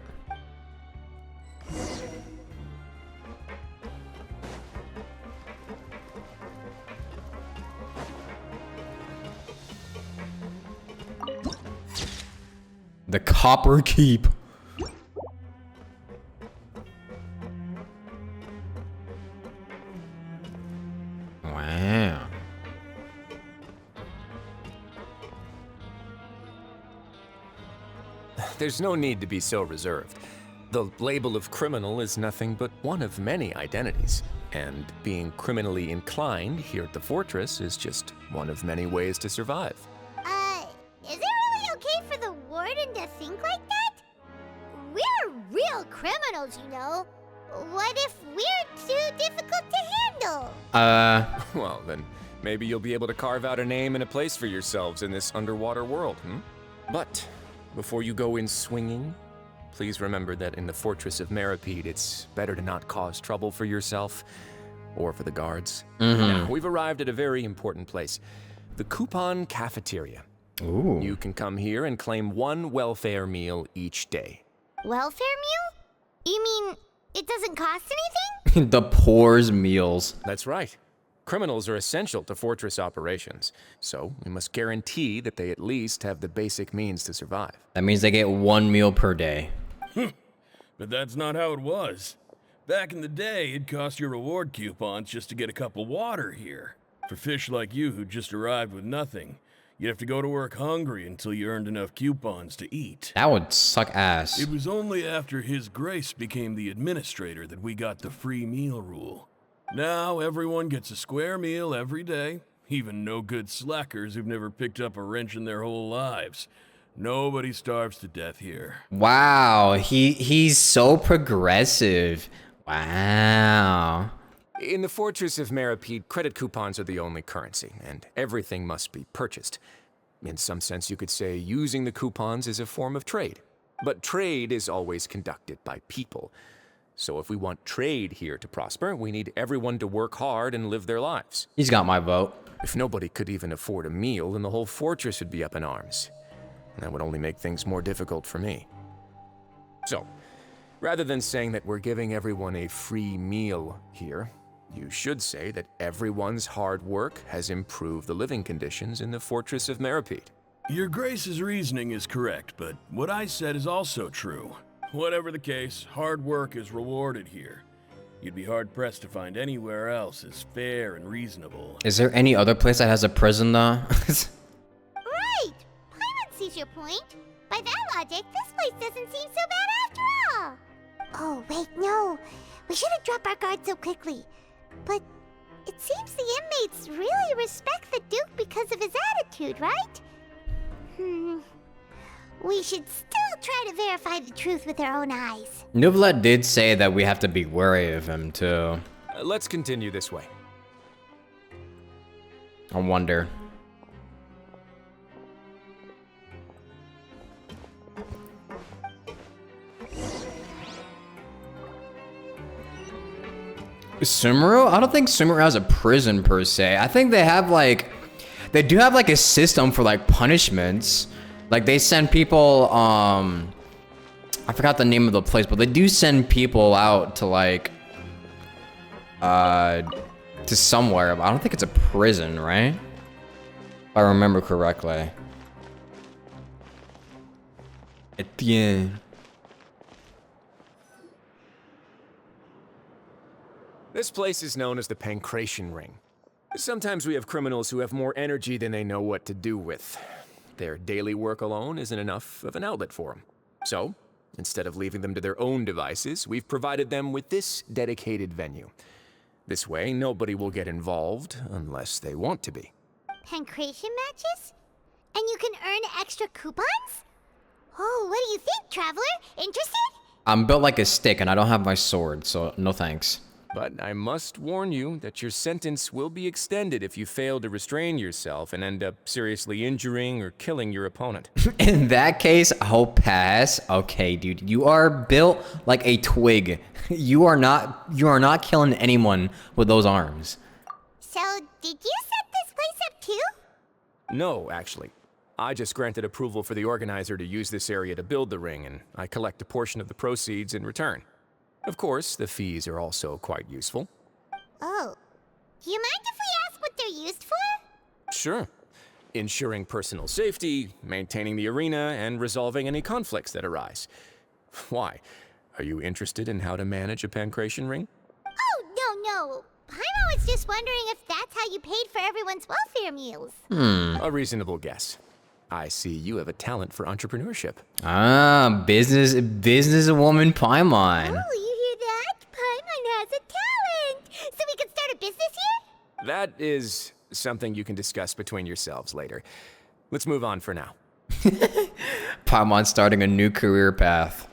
The Copper Keep. Wow. There's no need to be so reserved. The label of criminal is nothing but one of many identities, and being criminally inclined here at the fortress is just one of many ways to survive. Is it really okay for the warden to think like that? We're real criminals, you know. What if we're too difficult to handle? Well, then maybe you'll be able to carve out a name and a place for yourselves in this underwater world, But before you go in swinging, please remember that in the Fortress of Meripede, it's better to not cause trouble for yourself or for the guards. Now, we've arrived at a very important place, the Coupon Cafeteria. Ooh. You can come here and claim one welfare meal each day. Welfare meal? You mean it doesn't cost anything? The poor's meals. That's right. Criminals are essential to fortress operations, so we must guarantee that they at least have the basic means to survive. That means they get 1 meal per day. But that's not how it was. Back in the day, it cost your reward coupons just to get a cup of water here. For fish like you who just arrived with nothing, you'd have to go to work hungry until you earned enough coupons to eat. That would suck ass. It was only after His Grace became the administrator that we got the free meal rule. Now everyone gets a square meal every day, even no good slackers who've never picked up a wrench in their whole lives. Nobody starves to death here. Wow, he's so progressive. Wow. In the Fortress of Meripede, credit coupons are the only currency, and everything must be purchased. In some sense, you could say using the coupons is a form of trade. But trade is always conducted by people. So if we want trade here to prosper, we need everyone to work hard and live their lives. He's got my vote. If nobody could even afford a meal, then the whole fortress would be up in arms. That would only make things more difficult for me. So, rather than saying that we're giving everyone a free meal here, you should say that everyone's hard work has improved the living conditions in the Fortress of Meripede. Your Grace's reasoning is correct, but what I said is also true. Whatever the case, hard work is rewarded here. You'd be hard-pressed to find anywhere else as fair and reasonable. Is there any other place that has a prison, though? Right! Paimon sees your point. By that logic, this place doesn't seem so bad after all. Oh, wait, no. We shouldn't drop our guard so quickly. But it seems the inmates really respect the Duke because of his attitude, right? We should still try to verify the truth with our own eyes. Nouvellette did say that we have to be wary of him, too. Let's continue this way. I wonder. Sumeru? I don't think Sumeru has a prison per se. I think they have like, they do have like a system for like punishments. Like they send people, I forgot the name of the place, but they do send people out to like, to somewhere. I don't think it's a prison, right? If I remember correctly. Etienne. This place is known as the Pancration Ring. Sometimes we have criminals who have more energy than they know what to do with. Their daily work alone isn't enough of an outlet for them. So, instead of leaving them to their own devices, we've provided them with this dedicated venue. This way, nobody will get involved unless they want to be. Pancration matches? And you can earn extra coupons? Oh, what do you think, Traveler? Interested? I'm built like a stick and I don't have my sword, so no thanks. But I must warn you that your sentence will be extended if you fail to restrain yourself and end up seriously injuring or killing your opponent. In that case, I'll pass. Okay, dude, you are built like a twig. You are not killing anyone with those arms. So, did you set this place up too? No, actually. I just granted approval for the organizer to use this area to build the ring, and I collect a portion of the proceeds in return. Of course, the fees are also quite useful. Oh. Do you mind if we ask what they're used for? Sure. Ensuring personal safety, maintaining the arena, and resolving any conflicts that arise. Why? Are you interested in how to manage a pancration ring? Oh, no. Paimon was just wondering if that's how you paid for everyone's welfare meals. A reasonable guess. I see you have a talent for entrepreneurship. Ah, businesswoman Paimon. Oh, you hear that? Paimon has a talent! So we could start a business here? That is something you can discuss between yourselves later. Let's move on for now. Paimon starting a new career path.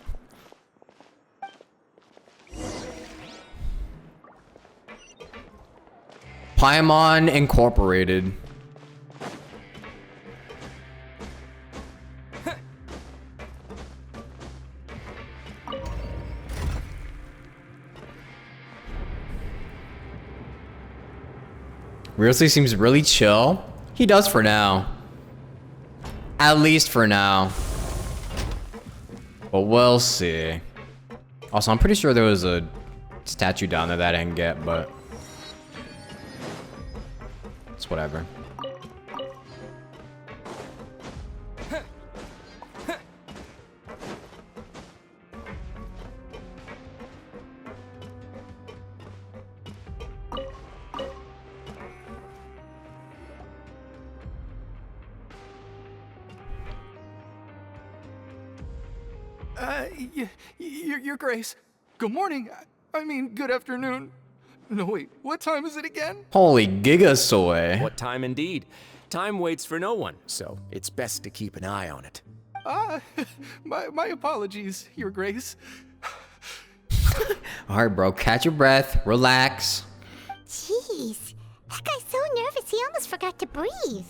Paimon Incorporated. Seriously seems really chill. He does for now. At least for now. But we'll see. Also, I'm pretty sure there was a statue down there that I didn't get, but it's whatever. Your Grace. Good morning. I mean, good afternoon. No, wait, what time is it again? Holy gigasoy. What time indeed? Time waits for no one, so it's best to keep an eye on it. My apologies, Your Grace. Alright, bro, catch your breath, relax. Jeez, that guy's so nervous he almost forgot to breathe.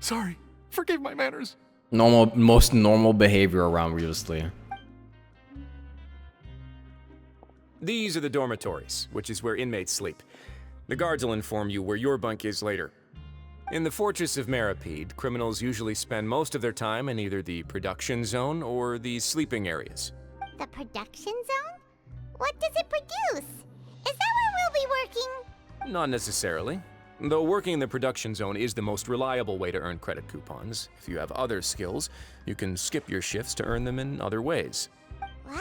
Sorry, forgive my manners. Most normal behavior around Riosley. These are the dormitories, which is where inmates sleep. The guards will inform you where your bunk is later. In the Fortress of Meripede, criminals usually spend most of their time in either the production zone or the sleeping areas. The production zone? What does it produce? Is that where we'll be working? Not necessarily. Though working in the production zone is the most reliable way to earn credit coupons. If you have other skills, you can skip your shifts to earn them in other ways. Wow.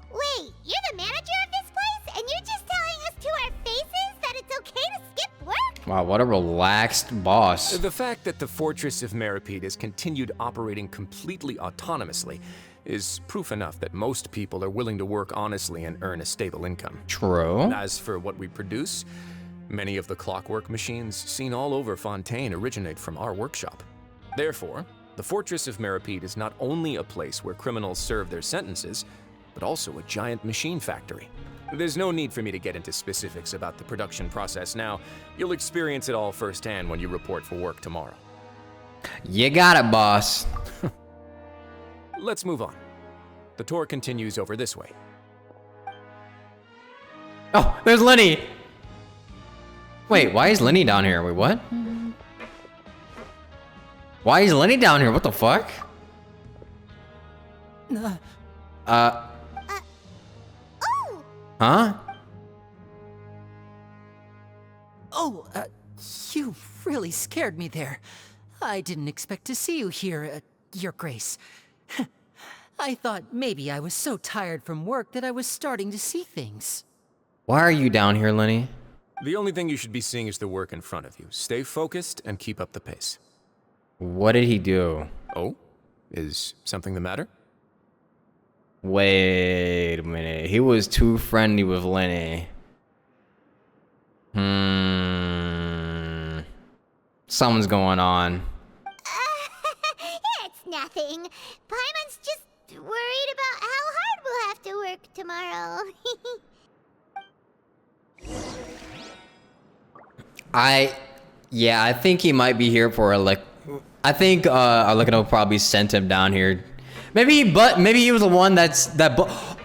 Wait, you're the manager of this place, and you're just telling us to our faces that it's okay to skip work? Wow, what a relaxed boss. The fact that the Fortress of Meripede has continued operating completely autonomously is proof enough that most people are willing to work honestly and earn a stable income. True. As for what we produce, many of the clockwork machines seen all over Fontaine originate from our workshop. Therefore, the Fortress of Meripede is not only a place where criminals serve their sentences, but also a giant machine factory. There's no need for me to get into specifics about the production process now. You'll experience it all firsthand when you report for work tomorrow. You got it, boss. Let's move on. The tour continues over this way. Oh, there's Lenny! Wait, why is Lenny down here? Wait, what? Why is Lenny down here? What the fuck? Oh! Huh? Oh, you really scared me there. I didn't expect to see you here, Your Grace. I thought maybe I was so tired from work that I was starting to see things. Why are you down here, Lenny? The only thing you should be seeing is the work in front of you. Stay focused and keep up the pace. What did he do? Oh? Is something the matter? Wait a minute. He was too friendly with Lenny. Something's going on. It's nothing. Paimon's just worried about how hard we'll have have to work tomorrow. Yeah, I think he might be here for I think Alicano probably sent him down here. Maybe he was the one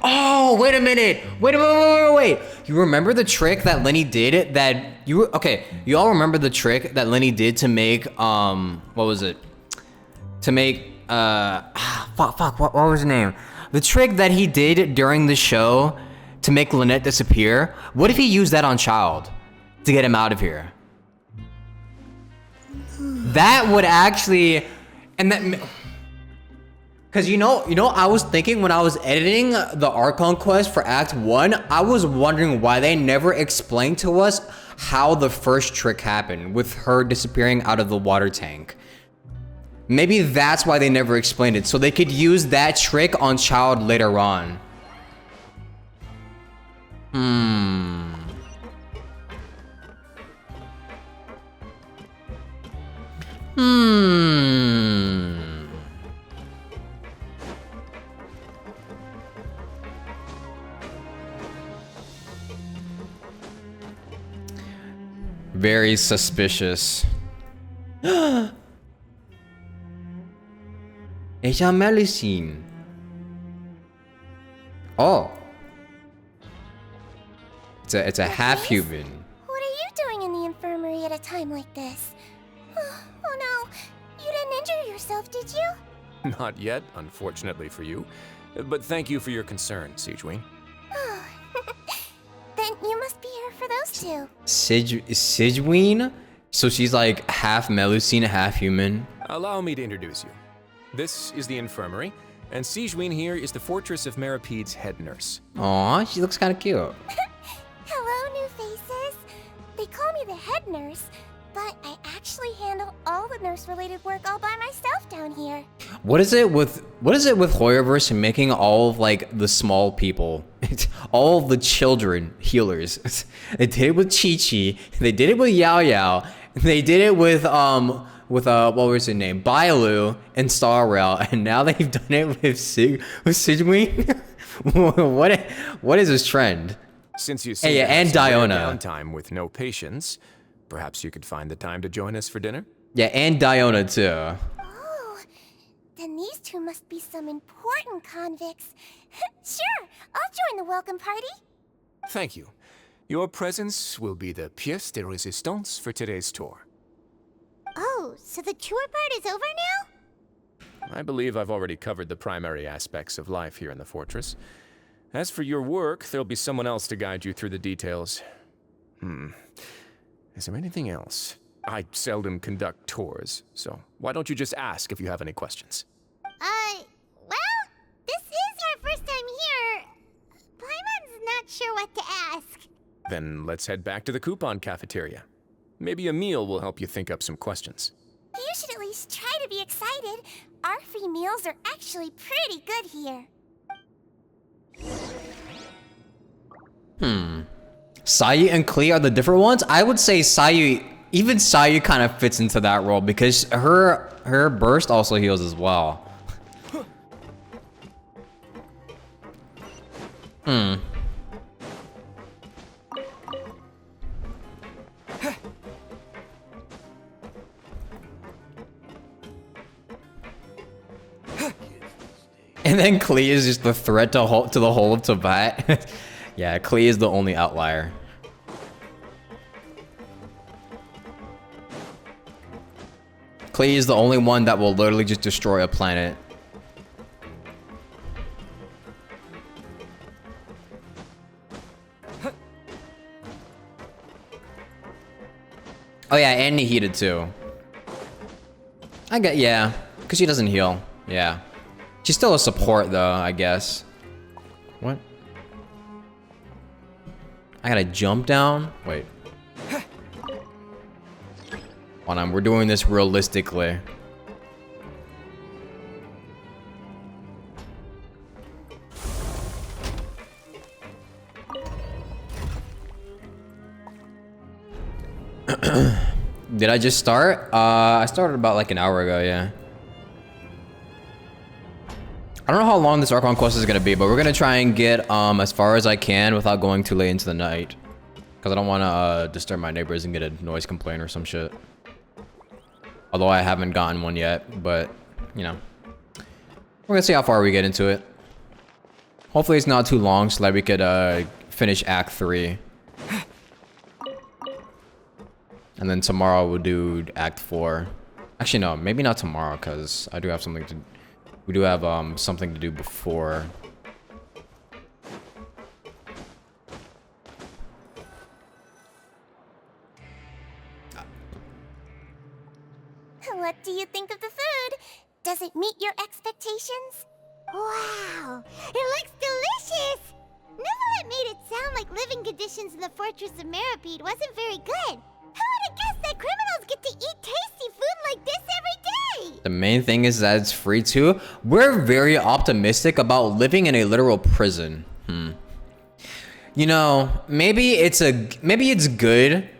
oh, wait a minute. Wait. You remember the trick that Lenny did you all remember the trick that Lenny did to make what was it? To make what was his name? The trick that he did during the show to make Lynette disappear. What if he used that on Child to get him out of here? That would actually, and that, because you know, I was thinking when I was editing the Archon quest for Act 1, I was wondering why they never explained to us how the first trick happened with her disappearing out of the water tank. Maybe that's why they never explained it, so they could use that trick on Child later on. Very suspicious. It's a Melusine. Oh. It's a half-human. What are you doing in the infirmary at a time like this? Oh no, you didn't injure yourself, did you? Not yet, unfortunately for you. But thank you for your concern, Sigewin. Then you must be here for those two. Sigewin? So she's like half Melusine, half human. Allow me to introduce you. This is the infirmary, and Sigewin here is the Fortress of Merapede's head nurse. Aw, she looks kind of cute. Hello, new faces. They call me the head nurse, but I actually handle all the nurse-related work all by myself down here. What is it with Hoyoverse and making all of like the small people, all of the children healers? They did it with Chi-Chi, they did it with Yao Yao, they did it with what was his name, Bailu and Star Rail, and now they've done it with Sigewin. What is this trend? Since you see and Diona downtime with no patients, perhaps you could find the time to join us for dinner? Yeah, and Diona too. Oh, then these two must be some important convicts. Sure, I'll join the welcome party. Thank you. Your presence will be the pièce de résistance for today's tour. Oh, so the tour part is over now? I believe I've already covered the primary aspects of life here in the fortress. As for your work, there'll be someone else to guide you through the details. Is there anything else? I seldom conduct tours, so why don't you just ask if you have any questions? Well, this is our first time here. Paimon's not sure what to ask. Then let's head back to the coupon cafeteria. Maybe a meal will help you think up some questions. You should at least try to be excited. Our free meals are actually pretty good here. Sayu and Klee are the different ones? I would say Sayu, even Sayu kind of fits into that role because her burst also heals as well. And then Klee is just the threat to the whole of Tibet. Yeah, Klee is the only outlier. Klee is the only one that will literally just destroy a planet. Oh yeah, and Nihida too. Yeah, because she doesn't heal. Yeah. She's still a support though, I guess. What? I gotta jump down? Wait. Hold on, we're doing this realistically. Did I just start? I started about like an hour ago, yeah. I don't know how long this Archon quest is gonna be, but we're gonna try and get as far as I can without going too late into the night. Because I don't want to disturb my neighbors and get a noise complaint or some shit. Although I haven't gotten one yet, but, you know. We're gonna see how far we get into it. Hopefully it's not too long so that we could finish Act 3. And then tomorrow we'll do Act 4. Actually, no, maybe not tomorrow, because I do have something to... We do have something to do before. What do you think of the food? Does it meet your expectations? Wow, it looks delicious! Neverlet made it sound like living conditions in the Fortress of Meripede wasn't very good. Who would have guessed that criminals get to eat tasty food like this every day? The main thing is that it's free too. We're very optimistic about living in a literal prison. You know, maybe it's good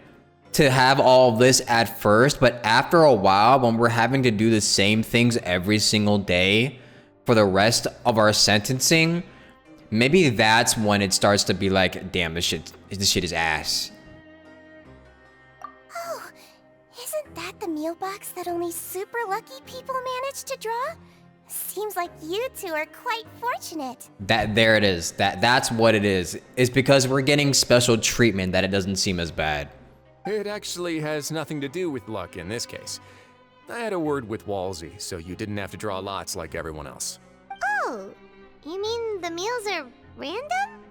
to have all this at first, but after a while, when we're having to do the same things every single day for the rest of our sentencing, maybe that's when it starts to be like, damn, this shit is ass. Oh, isn't that the meal box that only super lucky people manage to draw? Seems like you two are quite fortunate. There it is. That's what it is. It's because we're getting special treatment that it doesn't seem as bad. It actually has nothing to do with luck in this case. I had a word with Walsey, so you didn't have to draw lots like everyone else. Oh, you mean the meals are random?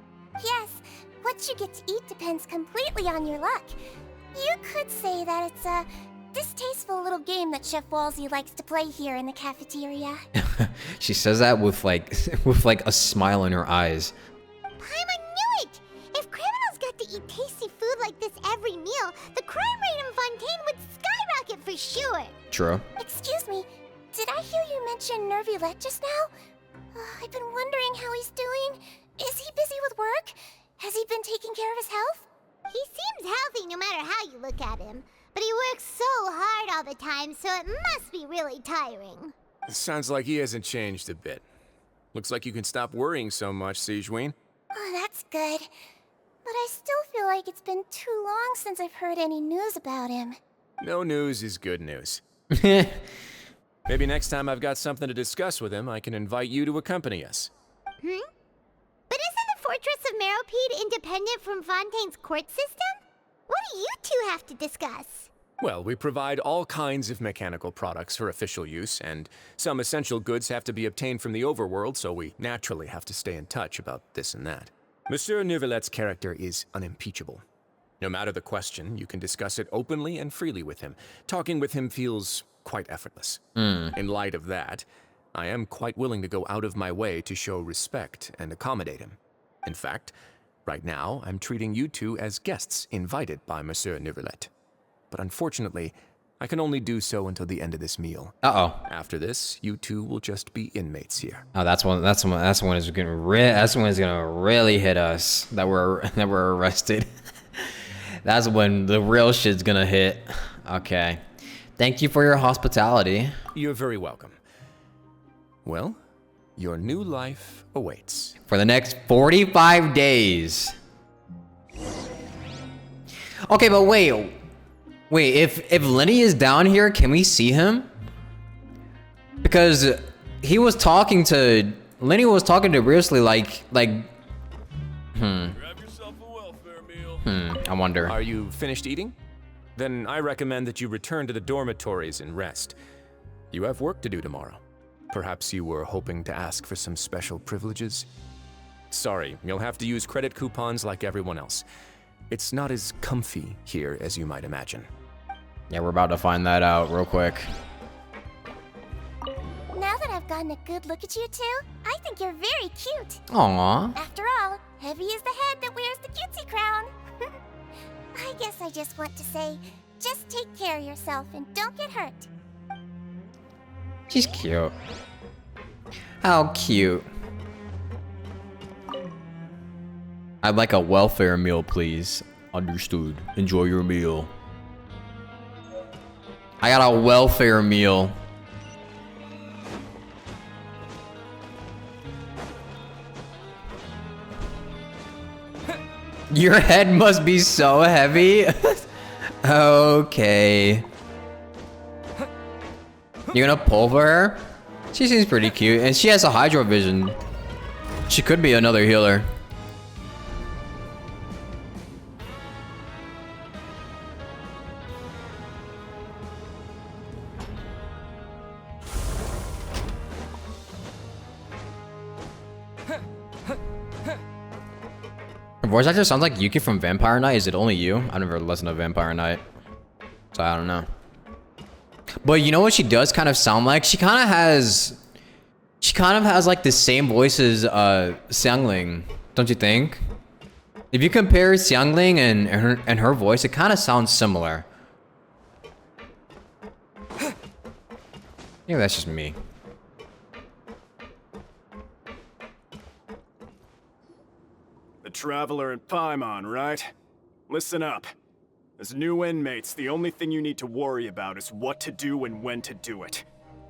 Yes, what you get to eat depends completely on your luck. You could say that it's a distasteful little game that Chef Walsey likes to play here in the cafeteria. She says that with like a smile in her eyes. Paimon knew it! If criminals got to eat tasty food like this every meal, the crime rate in Fontaine would skyrocket for sure. True. Excuse me, did I hear you mention Nervulet just now? I've been wondering how he's doing. Is he busy with work? Has he been taking care of his health? He seems healthy no matter how you look at him. But he works so hard all the time, so it must be really tiring. Sounds like he hasn't changed a bit. Looks like you can stop worrying so much, Sigewinne. Oh, that's good. But I still feel like it's been too long since I've heard any news about him. No news is good news. Maybe next time I've got something to discuss with him, I can invite you to accompany us. But isn't the Fortress of Meripede independent from Fontaine's court system? What do you two have to discuss? Well, we provide all kinds of mechanical products for official use, and some essential goods have to be obtained from the overworld, so we naturally have to stay in touch about this and that. Monsieur Nervulet's character is unimpeachable. No matter the question, you can discuss it openly and freely with him. Talking with him feels quite effortless. In light of that, I am quite willing to go out of my way to show respect and accommodate him. In fact, right now, I'm treating you two as guests invited by Monsieur Nervulet. But unfortunately, I can only do so until the end of this meal. After this, you two will just be inmates here. Oh, that's when it's gonna really hit us that we're arrested. That's when the real shit's gonna hit. Okay. Thank you for your hospitality. You're very welcome. Well, your new life awaits. For the next 45 days. Okay, but wait, if Lenny is down here, can we see him? Because Lenny was talking to Risley like Grab yourself a welfare meal. I wonder. Are you finished eating? Then I recommend that you return to the dormitories and rest. You have work to do tomorrow. Perhaps you were hoping to ask for some special privileges? Sorry, you'll have to use credit coupons like everyone else. It's not as comfy here as you might imagine. Yeah, we're about to find that out real quick. Now that I've gotten a good look at you two, I think you're very cute. Aww. After all, heavy is the head that wears the cutesy crown. I guess I just want to say, just take care of yourself and don't get hurt. She's cute. How cute. I'd like a welfare meal, please. Understood. Enjoy your meal. I got a welfare meal. Your head must be so heavy. Okay. You're gonna pull for her? She seems pretty cute, and she has a hydro vision. She could be another healer. Her voice actor sounds like Yuki from Vampire Knight. Is it only you? I've never listened to Vampire Knight, so I don't know. But you know what she does kind of sound like? She kind of has like the same voice as Xiangling, don't you think? If you compare Xiangling and her voice, it kind of sounds similar. Maybe that's just me. The Traveler and Paimon, right? Listen up. As new inmates, the only thing you need to worry about is what to do and when to do it.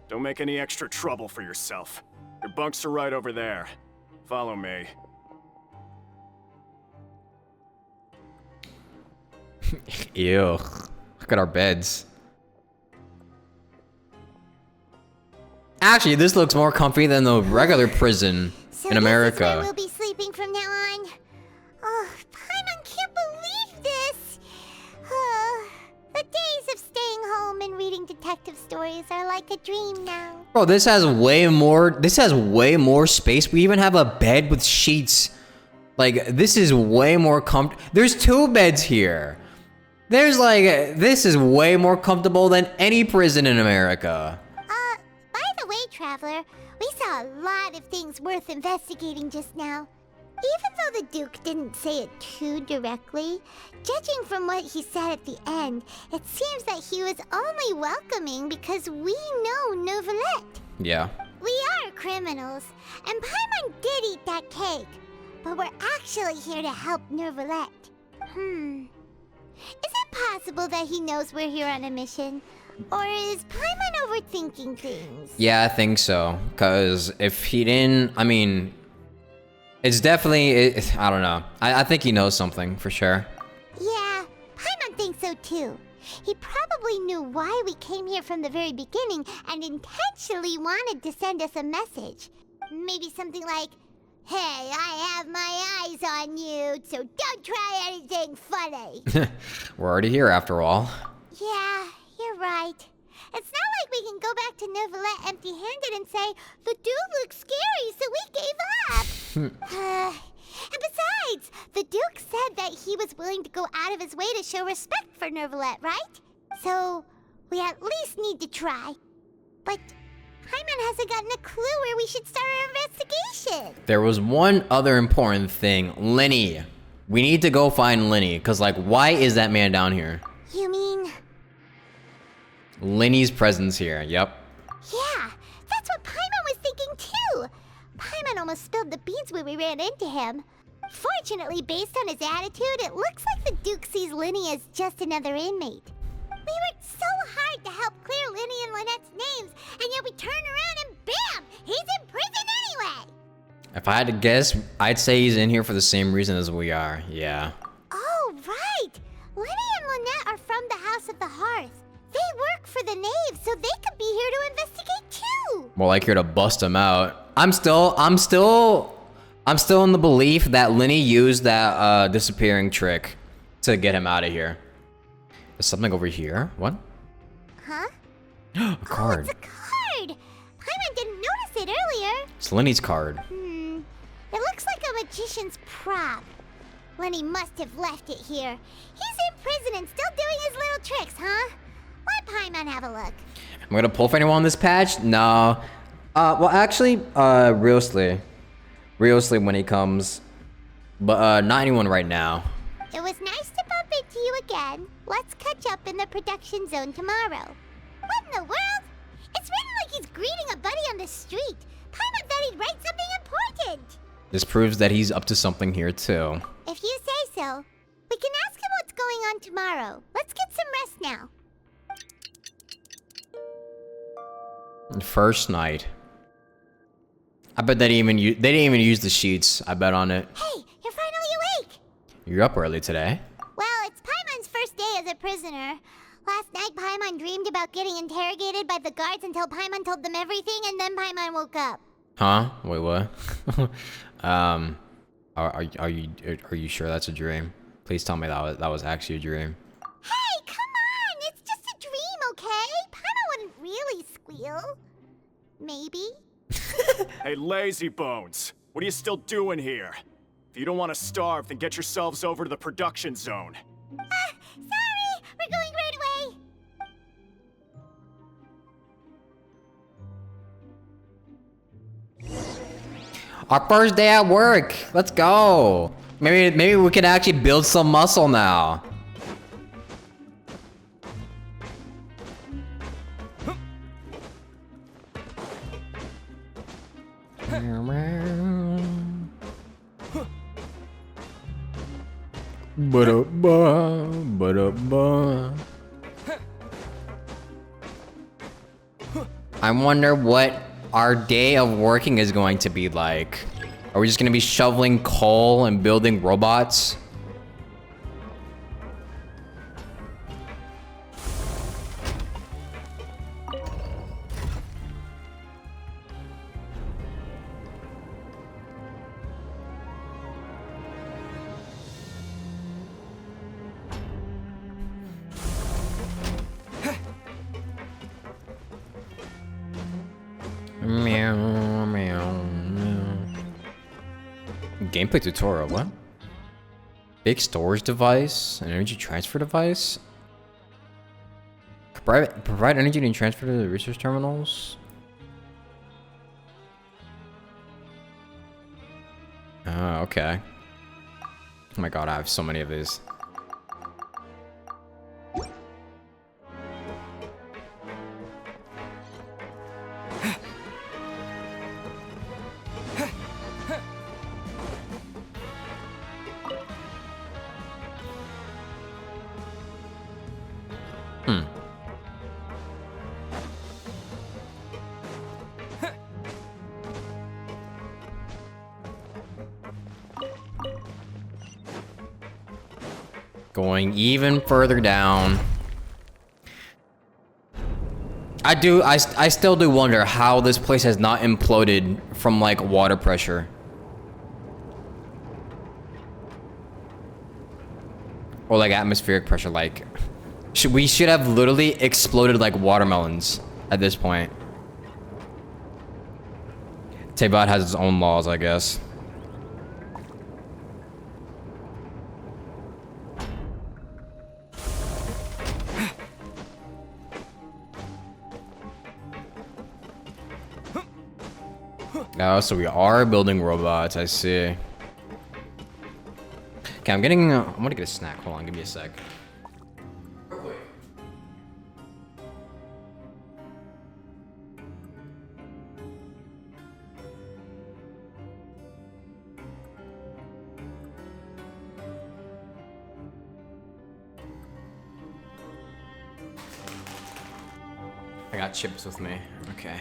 Don't make any extra trouble for yourself. Your bunks are right over there. Follow me. Ew. Look at our beds. Actually, this looks more comfy than the regular prison in America. This is where we'll be sleeping from now on. Oh, Paimon can't believe this. The days of staying home and reading detective stories are like a dream now. Bro, this has way more space. We even have a bed with sheets. Like, this is way more There's 2 beds here. This is way more comfortable than any prison in America. By the way, Traveler, we saw a lot of things worth investigating just now. Even though the Duke didn't say it too directly, judging from what he said at the end, it seems that he was only welcoming because we know Neuvillette. Yeah. We are criminals, and Paimon did eat that cake, but we're actually here to help Neuvillette. Is it possible that he knows we're here on a mission? Or is Paimon overthinking things? Yeah, I think so. Because if he didn't, I mean, it's definitely, I don't know. I think he knows something for sure. Yeah, Paimon thinks so too. He probably knew why we came here from the very beginning and intentionally wanted to send us a message. Maybe something like, hey, I have my eyes on you, so don't try anything funny. We're already here after all. Yeah, you're right. It's not like we can go back to Neuvillette empty-handed and say, the dude looks scary, so we gave up. And besides, the Duke said that he was willing to go out of his way to show respect for Neuvillette, right? So, we at least need to try. But Paimon hasn't gotten a clue where we should start our investigation. There was one other important thing. Lenny. We need to go find Lenny, because, like, why is that man down here? You mean... Lenny's presence here, yep. Yeah, that's what Paimon was thinking too. Paimon almost spilled the beans when we ran into him. Fortunately, based on his attitude, it looks like the Duke sees Lenny as just another inmate. We worked so hard to help clear Lenny and Lynette's names, and yet we turn around and bam! He's in prison anyway! If I had to guess, I'd say he's in here for the same reason as we are, yeah. Oh, right! Lenny and Lynette are from the House of the Hearth. They work for the Knave, so they could be here to investigate too! More like here to bust him out. I'm still in the belief that Lenny used that disappearing trick to get him out of here. There's something over here. What? Huh? A card. Oh, it's a card! Paimon didn't notice it earlier. It's Lenny's card. It looks like a magician's prop. Lenny must have left it here. He's in prison and still doing his little tricks, huh? Let Paimon have a look. I'm gonna pull for anyone on this patch? No. Well, actually, Riosly when he comes. But, not anyone right now. It was nice to bump into you again. Let's catch up in the production zone tomorrow. What in the world? It's written like he's greeting a buddy on the street. Paimon thought he'd write something important. This proves that he's up to something here, too. If you say so. We can ask him what's going on tomorrow. Let's get some rest now. First night. I bet they didn't even use the sheets. I bet on it. Hey, you're finally awake. You're up early today. Well, it's Paimon's first day as a prisoner. Last night, Paimon dreamed about getting interrogated by the guards until Paimon told them everything, and then Paimon woke up. Huh? Wait, what? Are you sure that's a dream? Please tell me that was actually a dream. Hey, come on! It's just a dream, okay? Paimon wouldn't really squeal. Maybe. Hey, lazy bones. What are you still doing here? If you don't want to starve, then get yourselves over to the production zone. Sorry! We're going right away! Our first day at work. Let's go. Maybe we can actually build some muscle now. I wonder what our day of working is going to be like. Are we just gonna be shoveling coal and building robots? Meow, meow, meow. Gameplay tutorial, what? Big storage device, an energy transfer device? Provide energy and transfer to the research terminals? Oh, okay. Oh my god, I have so many of these. Going even further down. I still do wonder how this place has not imploded from like water pressure. Or like atmospheric pressure, like we should have literally exploded like watermelons at this point. Teyvat has its own laws, I guess. Oh, so we are building robots, I see. Okay, I'm gonna get a snack. Hold on, give me a sec. I got chips with me. Okay.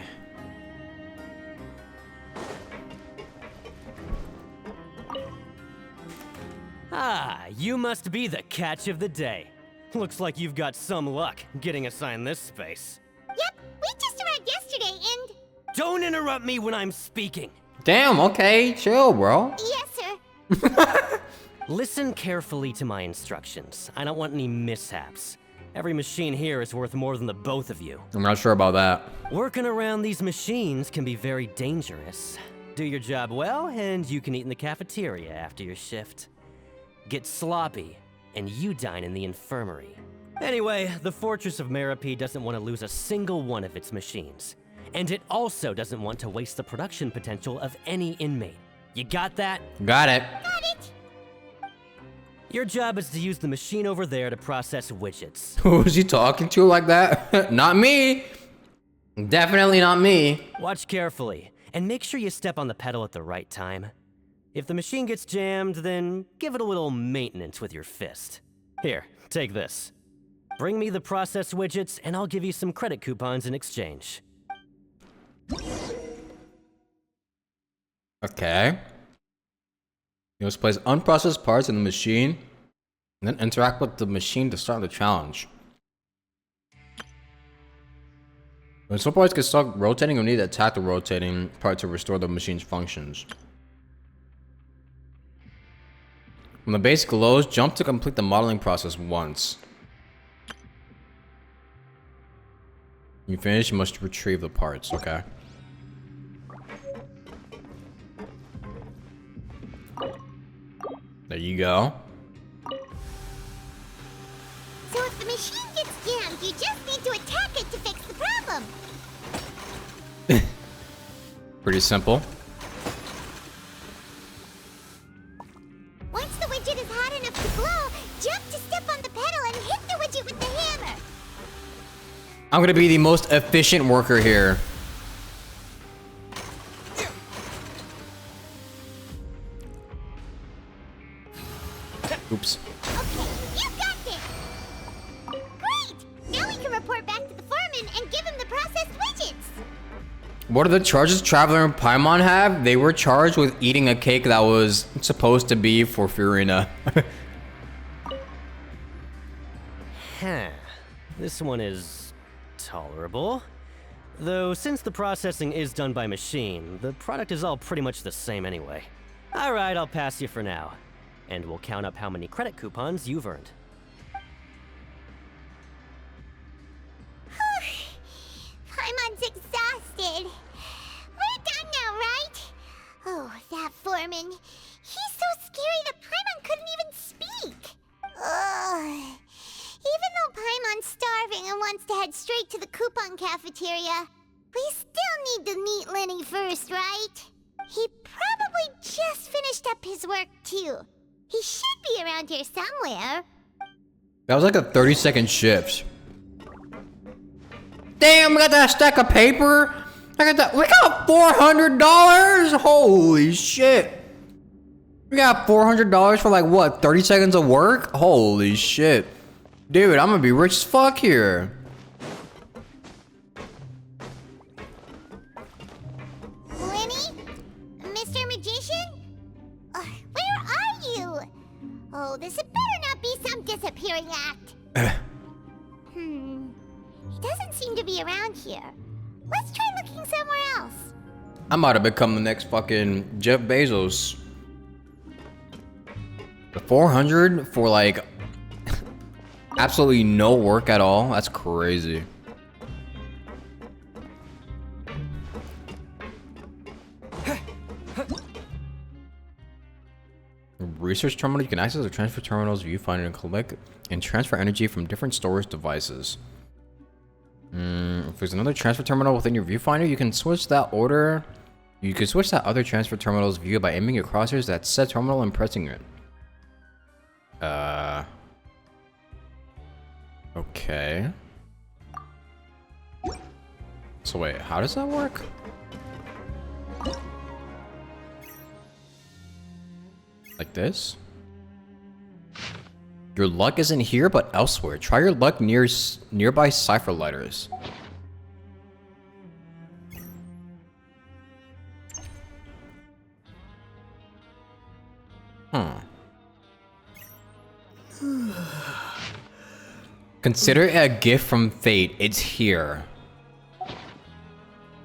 Ah, you must be the catch of the day. Looks like you've got some luck getting assigned this space. Yep, we just arrived yesterday and... Don't interrupt me when I'm speaking. Damn, okay, chill, bro. Yes, sir. Listen carefully to my instructions. I don't want any mishaps. Every machine here is worth more than the both of you. I'm not sure about that. Working around these machines can be very dangerous. Do your job well, and you can eat in the cafeteria after your shift. Get sloppy, and you dine in the infirmary. Anyway, the Fortress of Meripede doesn't want to lose a single one of its machines. And it also doesn't want to waste the production potential of any inmate. You got that? Got it. Got it. Your job is to use the machine over there to process widgets. Who's he talking to like that? Not me. Definitely not me. Watch carefully, and make sure you step on the pedal at the right time. If the machine gets jammed, then give it a little maintenance with your fist. Here, take this. Bring me the process widgets, and I'll give you some credit coupons in exchange. Okay. You must place unprocessed parts in the machine, and then interact with the machine to start the challenge. When some parts get stuck rotating, you need to attack the rotating part to restore the machine's functions. When the base glows, jump to complete the modeling process once. When you finish, you must retrieve the parts, okay? There you go. So if the machine gets jammed, you just need to attack it to fix the problem. Pretty simple. Once the widget is hot enough to glow, jump to step on the pedal and hit the widget with the hammer. I'm gonna be the most efficient worker here. Oops. Okay, you got this. Great! Now we can report back to the foreman and give him the processed widgets. What are the charges Traveler and Paimon have? They were charged with eating a cake that was supposed to be for Furina. Huh. This one is tolerable. Though since the processing is done by machine, the product is all pretty much the same anyway. Alright, I'll pass you for now. And we'll count up how many credit coupons you've earned. Paimon's exhausted. We're done now, right? Oh, that foreman. He's so scary that Paimon couldn't even speak. Ugh. Even though Paimon's starving and wants to head straight to the coupon cafeteria, we still need to meet Lenny first, right? He probably just finished up his work, too. He should be around here somewhere. That was like a 30-second shift. Damn, we got that stack of paper. I got that. We got $400. Holy shit. We got $400 for like what? 30 seconds of work? Holy shit. Dude, I'm gonna be rich as fuck here. Lenny? Mr. Magician? Where are you? Oh, this had better not be some disappearing act. He doesn't seem to be around here. Let's try looking somewhere else. I might have become the next fucking Jeff Bezos. The 400 for like absolutely no work at all. That's crazy. Research terminal. You can access the transfer terminal's viewfinder and collect and transfer energy from different storage devices. If there's another transfer terminal within your viewfinder, you can switch that order. You can switch that other transfer terminal's view by aiming your crosshairs at said terminal and pressing it. Okay. So wait, how does that work? Like this? Your luck isn't here, but elsewhere. Try your luck nearby cipher letters. Consider it a gift from fate. It's here.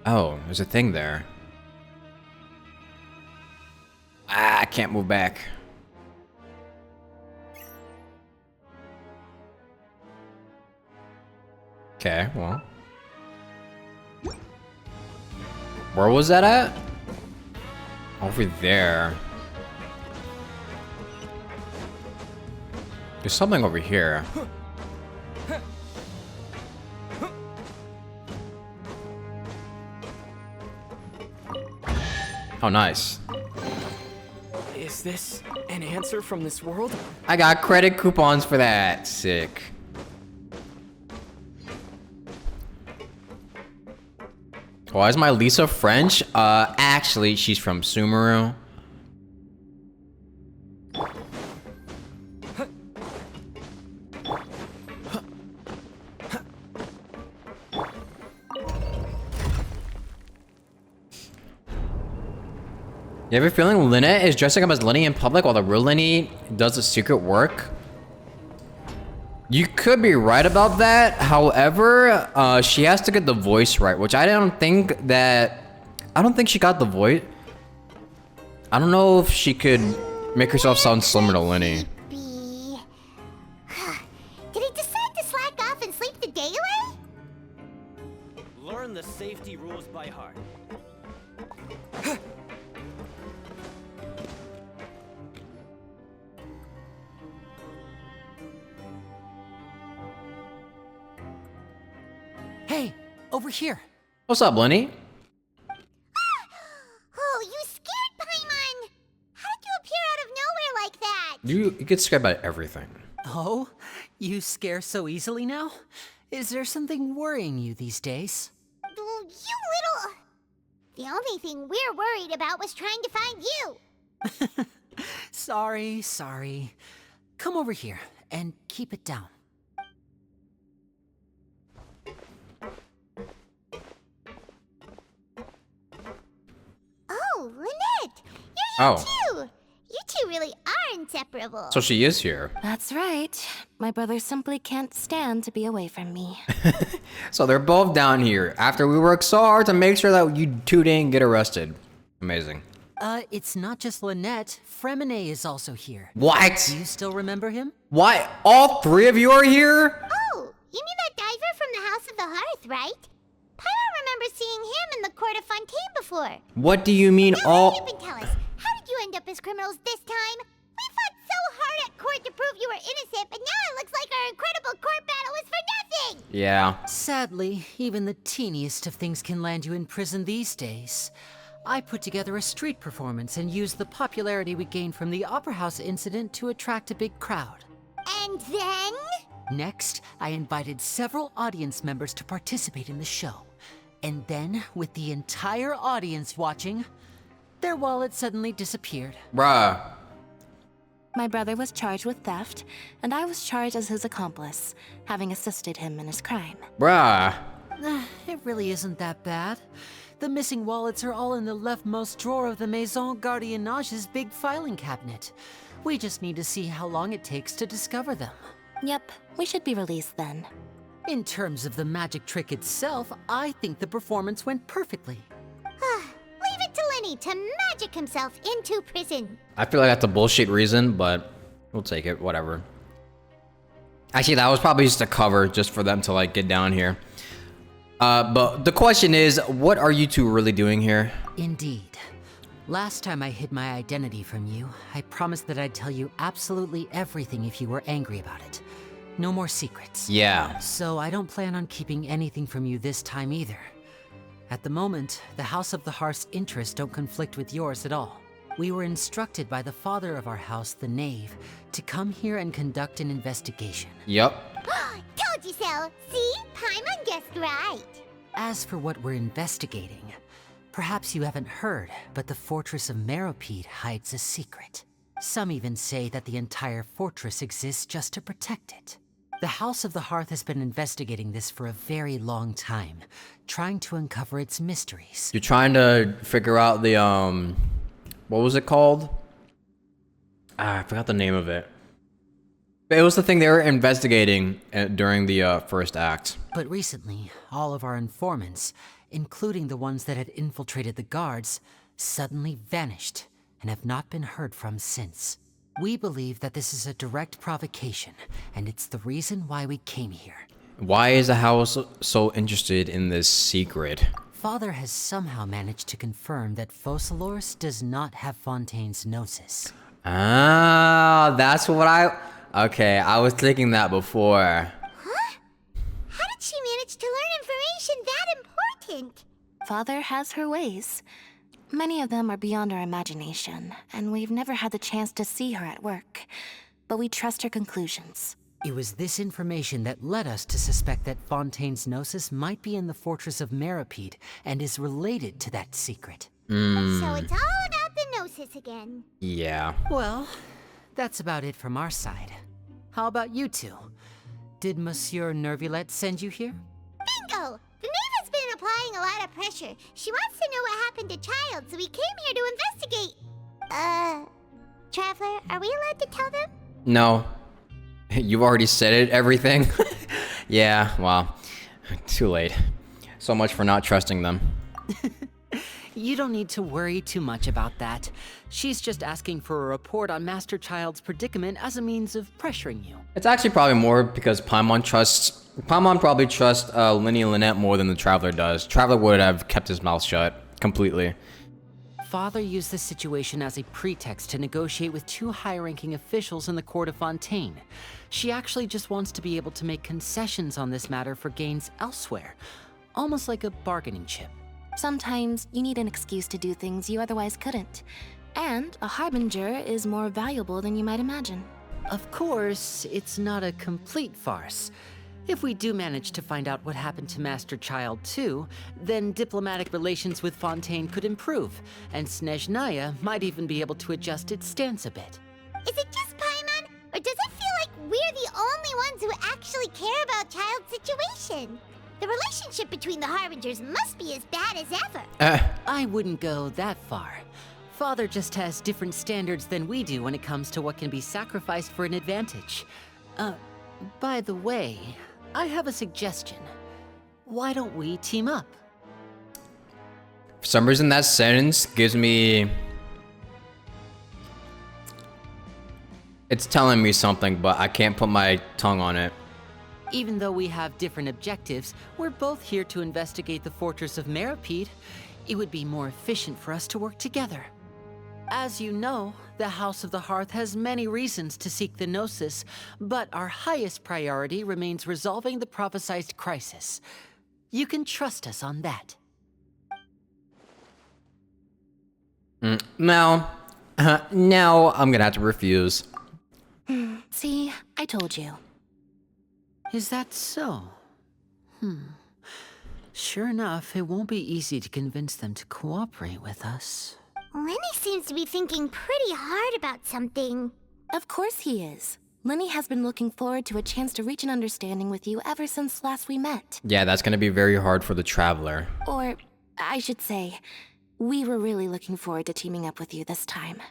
Oh, there's a thing there. Ah, I can't move back. Okay, well. Where was that at? Over there. There's something over here. Oh, nice. Is this an answer from this world? I got credit coupons for that. Sick. Why is my Lisa French? Actually, she's from Sumeru. You have a feeling Lynette is dressing up as Lenny in public while the real Lenny does the secret work? You could be right about that. However, she has to get the voice right, which I don't think she got the voice. I don't know if she could make herself sound similar to Lenny. Did he decide to slack off and sleep the day away? Learn the safety rules by heart. Hey, over here. What's up, Lenny? Oh, you scared Paimon! How did you appear out of nowhere like that? You get scared by everything. Oh, you scare so easily now? Is there something worrying you these days? You little... The only thing we're worried about was trying to find you. Sorry. Come over here and keep it down. Oh, Lynette! You're here Oh. too! You two really are inseparable. So she is here. That's right. My brother simply can't stand to be away from me. So they're both down here after we worked so hard to make sure that you two didn't get arrested. Amazing. It's not just Lynette. Fremine is also here. What? Do you still remember him? Why? All three of you are here? Oh, you mean that diver from the House of the Hearth, right? Paimon remembers seeing him in the court of Fontaine before. What do you mean all... You can tell us. How did you end up as criminals this time? We fought so hard at court to prove you were innocent, but now it looks like our incredible court battle was for nothing! Yeah. Sadly, even the teeniest of things can land you in prison these days. I put together a street performance and used the popularity we gained from the Opera House incident to attract a big crowd. And then? Next, I invited several audience members to participate in the show. And then, with the entire audience watching, their wallet suddenly disappeared. Bruh. My brother was charged with theft, and I was charged as his accomplice, having assisted him in his crime. Bruh. It really isn't that bad. The missing wallets are all in the leftmost drawer of the Maison Gardiennage's big filing cabinet. We just need to see how long it takes to discover them. Yep, we should be released then. In terms of the magic trick itself, I think the performance went perfectly. Leave it to Lenny to magic himself into prison. I feel like that's a bullshit reason, but we'll take it, whatever. Actually, that was probably just a cover just for them to like get down here. But the question is, what are you two really doing here? Indeed. Last time I hid my identity from you, I promised that I'd tell you absolutely everything if you were angry about it. No more secrets. Yeah. So I don't plan on keeping anything from you this time either. At the moment, the House of the Hearth's interests don't conflict with yours at all. We were instructed by the father of our house, the Knave, to come here and conduct an investigation. Yep. Told you so. See? Paimon guessed right. As for what we're investigating, perhaps you haven't heard, but the fortress of Meropide hides a secret. Some even say that the entire fortress exists just to protect it. The House of the Hearth has been investigating this for a very long time, trying to uncover its mysteries. You're trying to figure out the, what was it called? I forgot the name of it. It was the thing they were investigating during the first act. But recently, all of our informants, including the ones that had infiltrated the guards, suddenly vanished and have not been heard from since. We believe that this is a direct provocation, and it's the reason why we came here. Why is the house so interested in this secret? Father has somehow managed to confirm that Focalors does not have Fontaine's Gnosis. Ah, that's what Okay, I was thinking that before. Huh? How did she manage to learn information that important? Father has her ways. Many of them are beyond our imagination, and we've never had the chance to see her at work. But we trust her conclusions. It was this information that led us to suspect that Fontaine's Gnosis might be in the fortress of Meropide and is related to that secret. So it's all about the Gnosis again. Yeah. Well, that's about it from our side. How about you two? Did Monsieur Nervulette send you here? Bingo! The Knave has been an applying a lot of pressure. She wants to know what happened to Child, so we came here to investigate. Traveler, are we allowed to tell them? No. You've already said it, everything. Yeah, wow. Too late. So much for not trusting them. You don't need to worry too much about that. She's just asking for a report on Master Child's predicament as a means of pressuring you. It's actually probably more because Paimon probably trusts Lyney and Lynette more than the Traveler does. Traveler would have kept his mouth shut completely. Father used this situation as a pretext to negotiate with two high-ranking officials in the court of Fontaine. She actually just wants to be able to make concessions on this matter for gains elsewhere, almost like a bargaining chip. Sometimes you need an excuse to do things you otherwise couldn't. And a harbinger is more valuable than you might imagine. Of course, it's not a complete farce. If we do manage to find out what happened to Master Child too, then diplomatic relations with Fontaine could improve, and Snezhnaya might even be able to adjust its stance a bit. Is it just Paimon, or does it feel like we're the only ones who actually care about Child's situation? The relationship between the Harbingers must be as bad as ever. I wouldn't go that far. Father just has different standards than we do when it comes to what can be sacrificed for an advantage. By the way, I have a suggestion. Why don't we team up? For some reason, that sentence gives me... It's telling me something, but I can't put my tongue on it. Even though we have different objectives, we're both here to investigate the fortress of Meripede. It would be more efficient for us to work together. As you know, the House of the Hearth has many reasons to seek the Gnosis, but our highest priority remains resolving the prophesized crisis. You can trust us on that. No, I'm gonna have to refuse. See, I told you. Is that so? Sure enough, it won't be easy to convince them to cooperate with us. Lyney seems to be thinking pretty hard about something. Of course he is. Lyney has been looking forward to a chance to reach an understanding with you ever since last we met. Yeah, that's gonna be very hard for the Traveler. Or, I should say, we were really looking forward to teaming up with you this time.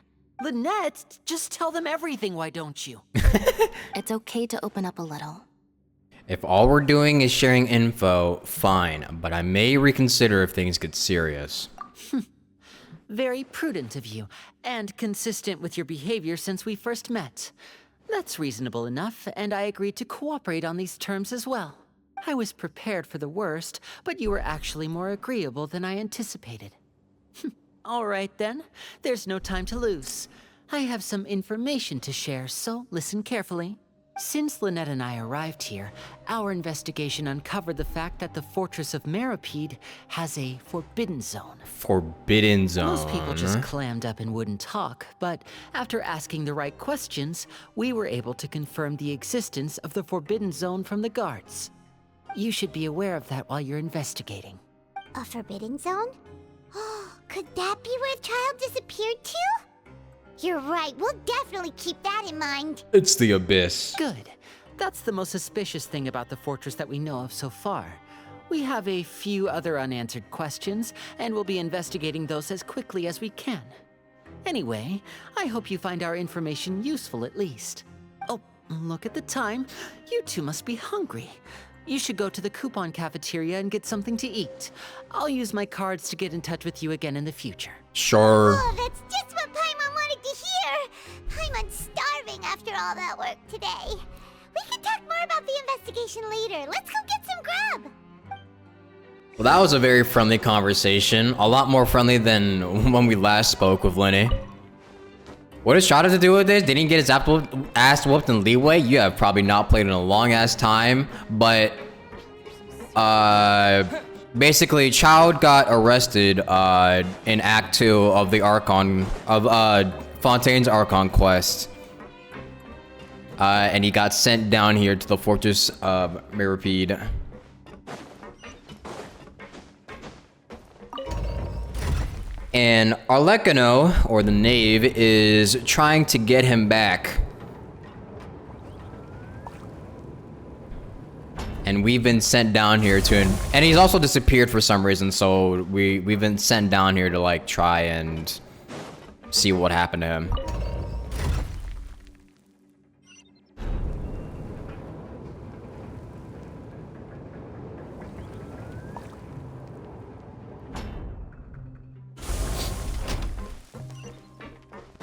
Lynette, just tell them everything, why don't you? It's okay to open up a little. If all we're doing is sharing info, fine, but I may reconsider if things get serious. Very prudent of you, and consistent with your behavior since we first met. That's reasonable enough, and I agreed to cooperate on these terms as well. I was prepared for the worst, but you were actually more agreeable than I anticipated. All right then, there's no time to lose. I have some information to share, so listen carefully. Since Lynette and I arrived here, our investigation uncovered the fact that the Fortress of Meripede has a forbidden zone. Forbidden zone? Most people just clammed up and wouldn't talk, but after asking the right questions, we were able to confirm the existence of the forbidden zone from the guards. You should be aware of that while you're investigating. A forbidden zone? Could that be where Child disappeared to? You're right, we'll definitely keep that in mind. It's the Abyss. Good. That's the most suspicious thing about the fortress that we know of so far. We have a few other unanswered questions, and we'll be investigating those as quickly as we can. Anyway, I hope you find our information useful at least. Oh, look at the time. You two must be hungry. You should go to the coupon cafeteria and get something to eat. I'll use my cards to get in touch with you again in the future. Sure. Oh, that's just what Paimon wanted to hear. Paimon's starving after all that work today. We can talk more about the investigation later. Let's go get some grub. Well, that was a very friendly conversation. A lot more friendly than when we last spoke with Lyney. What does Shada to do with this? Did he get his ass whooped in Leeway? You have probably not played in a long ass time, but basically Child got arrested in Act 2 of the Archon of Fontaine's Archon quest. And he got sent down here to the Fortress of Meripede. And Arlecano, or the Knave, is trying to get him back. And we've been sent down here to, and he's also disappeared for some reason, so we've been sent down here to like try and see what happened to him.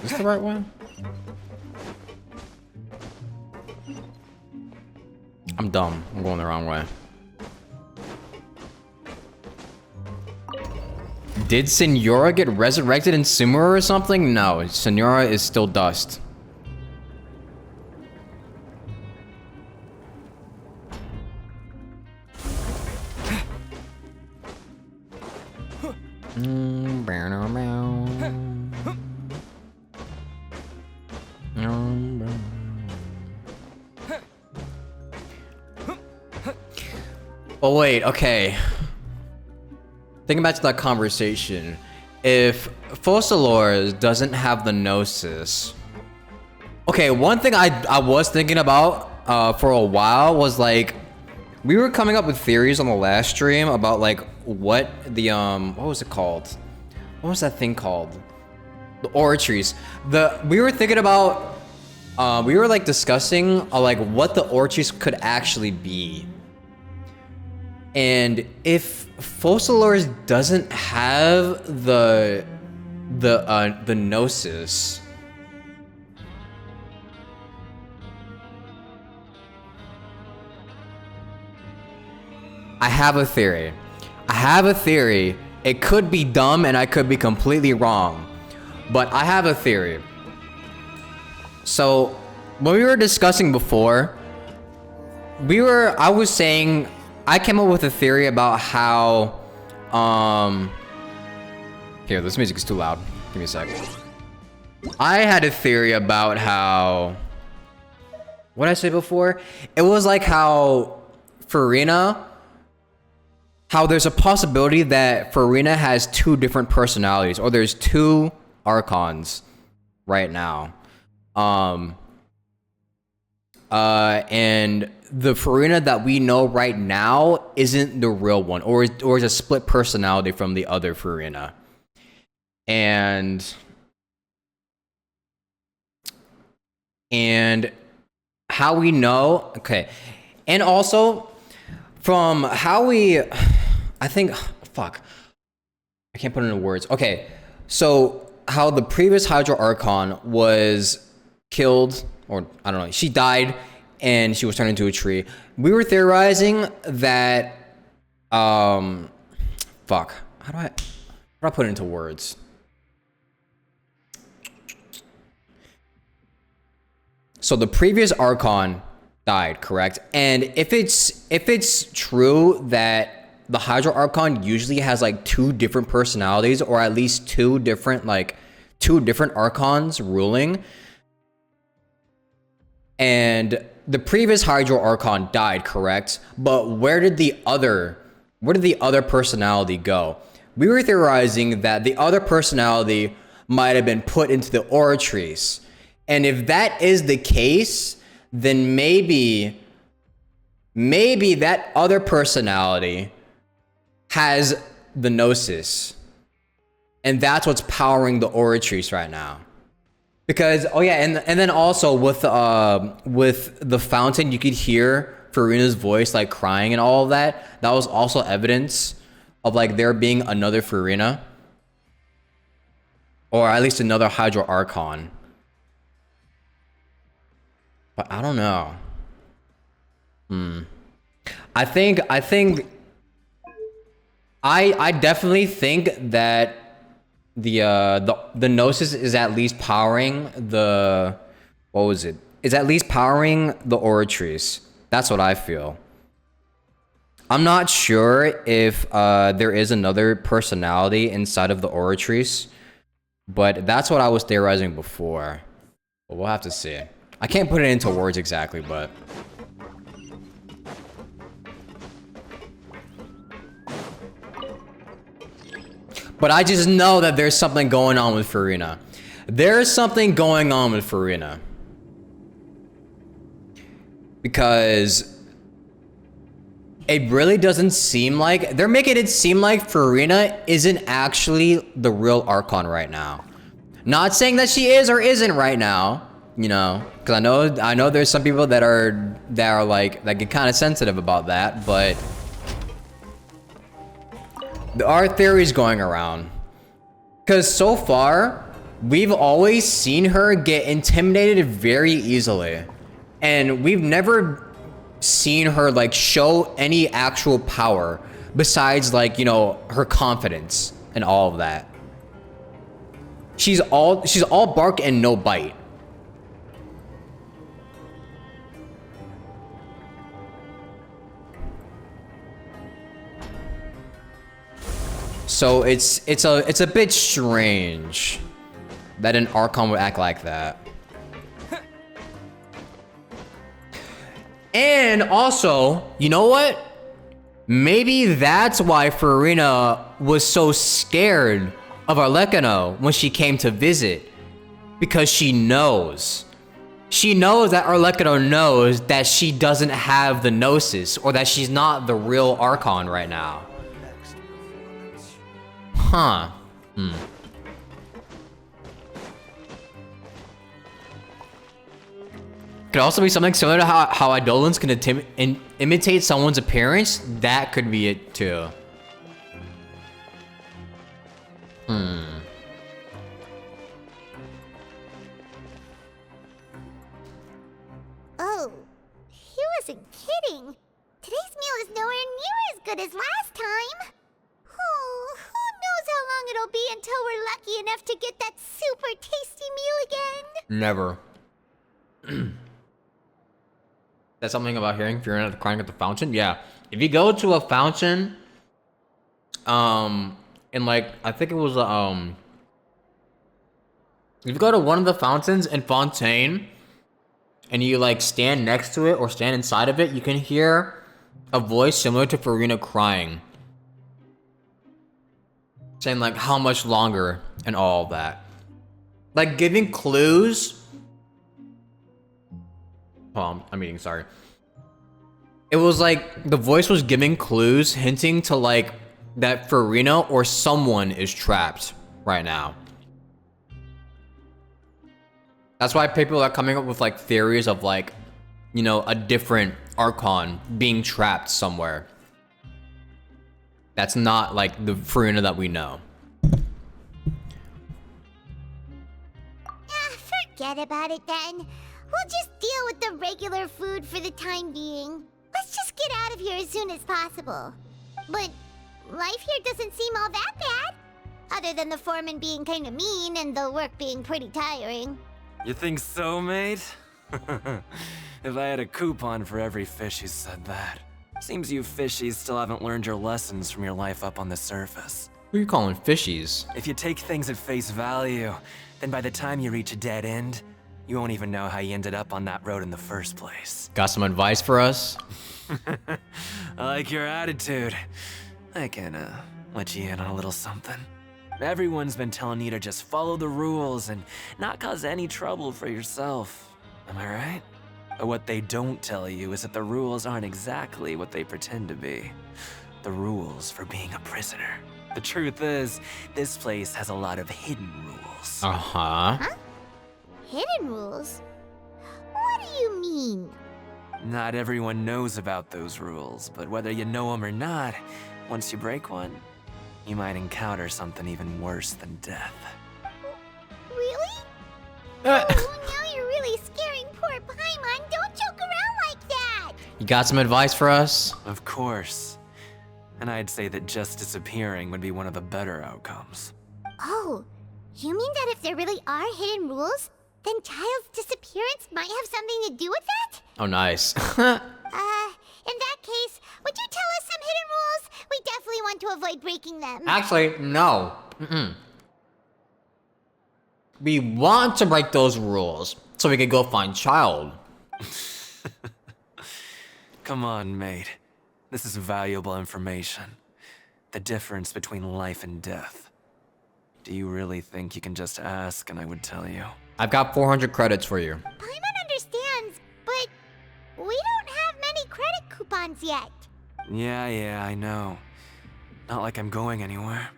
Is this the right one? I'm dumb. I'm going the wrong way. Did Senora get resurrected in Sumeru or something? No, Senora is still dust. Oh wait, okay. Thinking back to that conversation, if Focalors doesn't have the Gnosis, okay, one thing I was thinking about for a while was like, we were coming up with theories on the last stream about like what the what was it called? What was that thing called? The Oratories. We were thinking about we were like discussing like what the Oratories could actually be. And if Focalors doesn't have the Gnosis, I have a theory. It could be dumb and I could be completely wrong, but I have a theory. So when we were discussing before, I was saying, I came up with a theory about how, here, this music is too loud. Give me a sec. I had a theory about how, what did I say before? It was like how Furina, how there's a possibility that Furina has two different personalities, or there's two Archons right now. And the Furina that we know right now isn't the real one, or is a split personality from the other Furina. And how we know, okay. And also from how I think, fuck, I can't put it into words. Okay, so how the previous Hydro Archon was killed, or I don't know, she died and she was turned into a tree. We were theorizing that, fuck, how do I put it into words? So the previous Archon died, correct? And if it's true that the Hydro Archon usually has like two different personalities, or at least two different Archons ruling, and the previous Hydro Archon died, correct? But where did the other personality go? We were theorizing that the other personality might have been put into the Oratories. And if that is the case, then maybe that other personality has the Gnosis. And that's what's powering the Oratories right now. Because, oh yeah, and then also with the fountain, you could hear Furina's voice like crying and all of that. That was also evidence of like there being another Furina, or at least another Hydro Archon. But I don't know. I definitely think that the Gnosis is at least powering the, what was it? Is at least powering the Oratories. That's what I feel. I'm not sure if there is another personality inside of the Oratories, but that's what I was theorizing before. But we'll have to see. I can't put it into words exactly, but I just know that there's something going on with Furina. There's something going on with Furina. Because It really doesn't seem like they're making it seem like Furina isn't actually the real Archon right now. Not saying that she is or isn't right now, you know, because I know there's some people that get kind of sensitive about that, but there are theories going around. Because so far, we've always seen her get intimidated very easily, and we've never seen her like show any actual power besides like, you know, her confidence and all of that. She's all bark and no bite. So it's a bit strange that an Archon would act like that. And also, you know what? Maybe that's why Furina was so scared of Arlecchino when she came to visit. Because she knows. She knows that Arlecchino knows that she doesn't have the Gnosis, or that she's not the real Archon right now. Huh. Could also be something similar to how Eidolons can imitate someone's appearance. That could be it too. Oh, he wasn't kidding. Today's meal is nowhere near as good as last time. Oh, who knows how long it'll be until we're lucky enough to get that super tasty meal again? Never. That's something about hearing Furina crying at the fountain? Yeah. If you go to a fountain, in like, I think it was, if you go to one of the fountains in Fontaine, and you like stand next to it or stand inside of it, you can hear a voice similar to Furina crying. Saying like how much longer and all of that. Like giving clues. Oh, I'm eating, sorry. It was like the voice was giving clues hinting to like that Furina or someone is trapped right now. That's why people are coming up with like theories of like, you know, a different Archon being trapped somewhere. That's not like the Furina that we know. Forget about it then. We'll just deal with the regular food for the time being. Let's just get out of here as soon as possible. But life here doesn't seem all that bad. Other than the foreman being kind of mean and the work being pretty tiring. You think so, mate? If I had a coupon for every fish who said that. Seems you fishies still haven't learned your lessons from your life up on the surface. Who are you calling fishies? If you take things at face value, then by the time you reach a dead end, you won't even know how you ended up on that road in the first place. Got some advice for us? I like your attitude. I can, let you in on a little something. Everyone's been telling you to just follow the rules and not cause any trouble for yourself. Am I right? But what they don't tell you is that the rules aren't exactly what they pretend to be. The rules for being a prisoner. The truth is, this place has a lot of hidden rules. Uh-huh. Huh? Hidden rules? What do you mean? Not everyone knows about those rules, but whether you know them or not, once you break one, you might encounter something even worse than death. Really? Oh, now you're really scaring poor Paimon. Don't joke around like that! You got some advice for us? Of course. And I'd say that just disappearing would be one of the better outcomes. Oh, you mean that if there really are hidden rules, then Child's disappearance might have something to do with that? Oh, nice. In that case, would you tell us some hidden rules? We definitely want to avoid breaking them. Actually, no. We want to break those rules so we could go find Child. Come on, mate. This is valuable information. The difference between life and death. Do you really think you can just ask and I would tell you? I've got 400 credits for you. Paimon understands, but we don't have many credit coupons yet. Yeah, I know. Not like I'm going anywhere.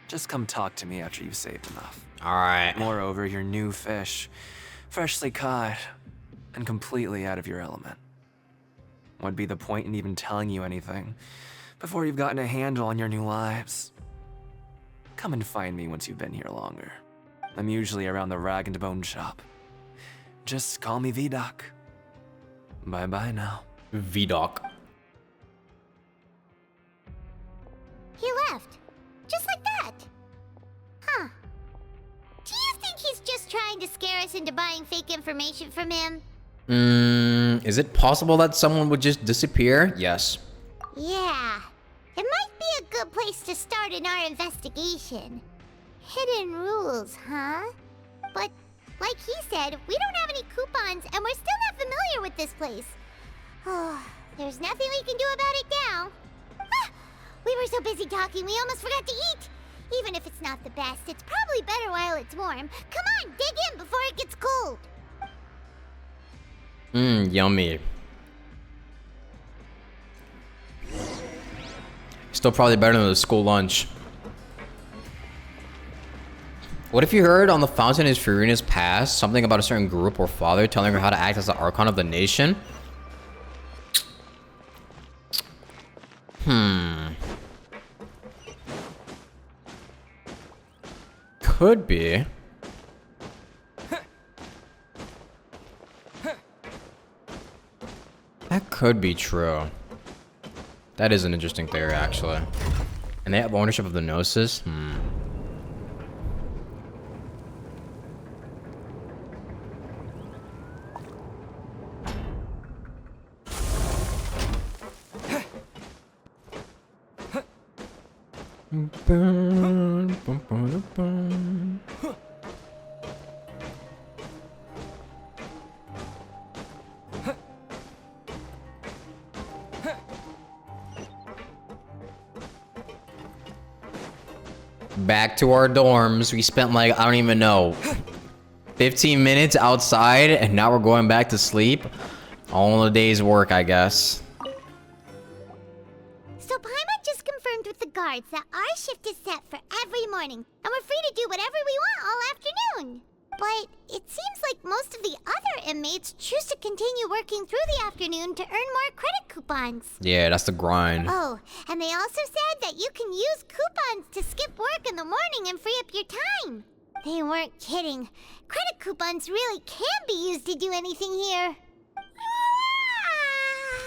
Just come talk to me after you've saved enough. Alright. Moreover, you're new fish, freshly caught, and completely out of your element. What'd be the point in even telling you anything before you've gotten a handle on your new lives? Come and find me once you've been here longer. I'm usually around the rag and bone shop. Just call me VDoc. Bye-bye now. VDoc. He left. Just like that. Huh. Do you think he's just trying to scare us into buying fake information from him? Is it possible that someone would just disappear? Yes. Yeah. It might be a good place to start in our investigation. Hidden rules, huh? But, like he said, we don't have any coupons and we're still not familiar with this place. Oh, there's nothing we can do about it now. Ah, we were so busy talking we almost forgot to eat. Even if it's not the best, it's probably better while it's warm. Come on, dig in before it gets cold. Yummy. Still probably better than the school lunch. What if you heard on the Fountain is Furina's past something about a certain group or father telling her how to act as the Archon of the nation? Could be. That could be true. That is an interesting theory, actually. And they have ownership of the Gnosis? Back to our dorms. We spent like, I don't even know, 15 minutes outside, and now we're going back to sleep. All in a day's work, I guess. So Paimon just confirmed with the guards that our shift is set for every morning, and we're free to do whatever we want all afternoon. But it seems like most of the other inmates choose to continue working through the afternoon to earn more credit coupons. Yeah, that's the grind. Oh, and they also said that you can use coupons to skip work in the morning and free up your time. They weren't kidding. Credit coupons really can be used to do anything here.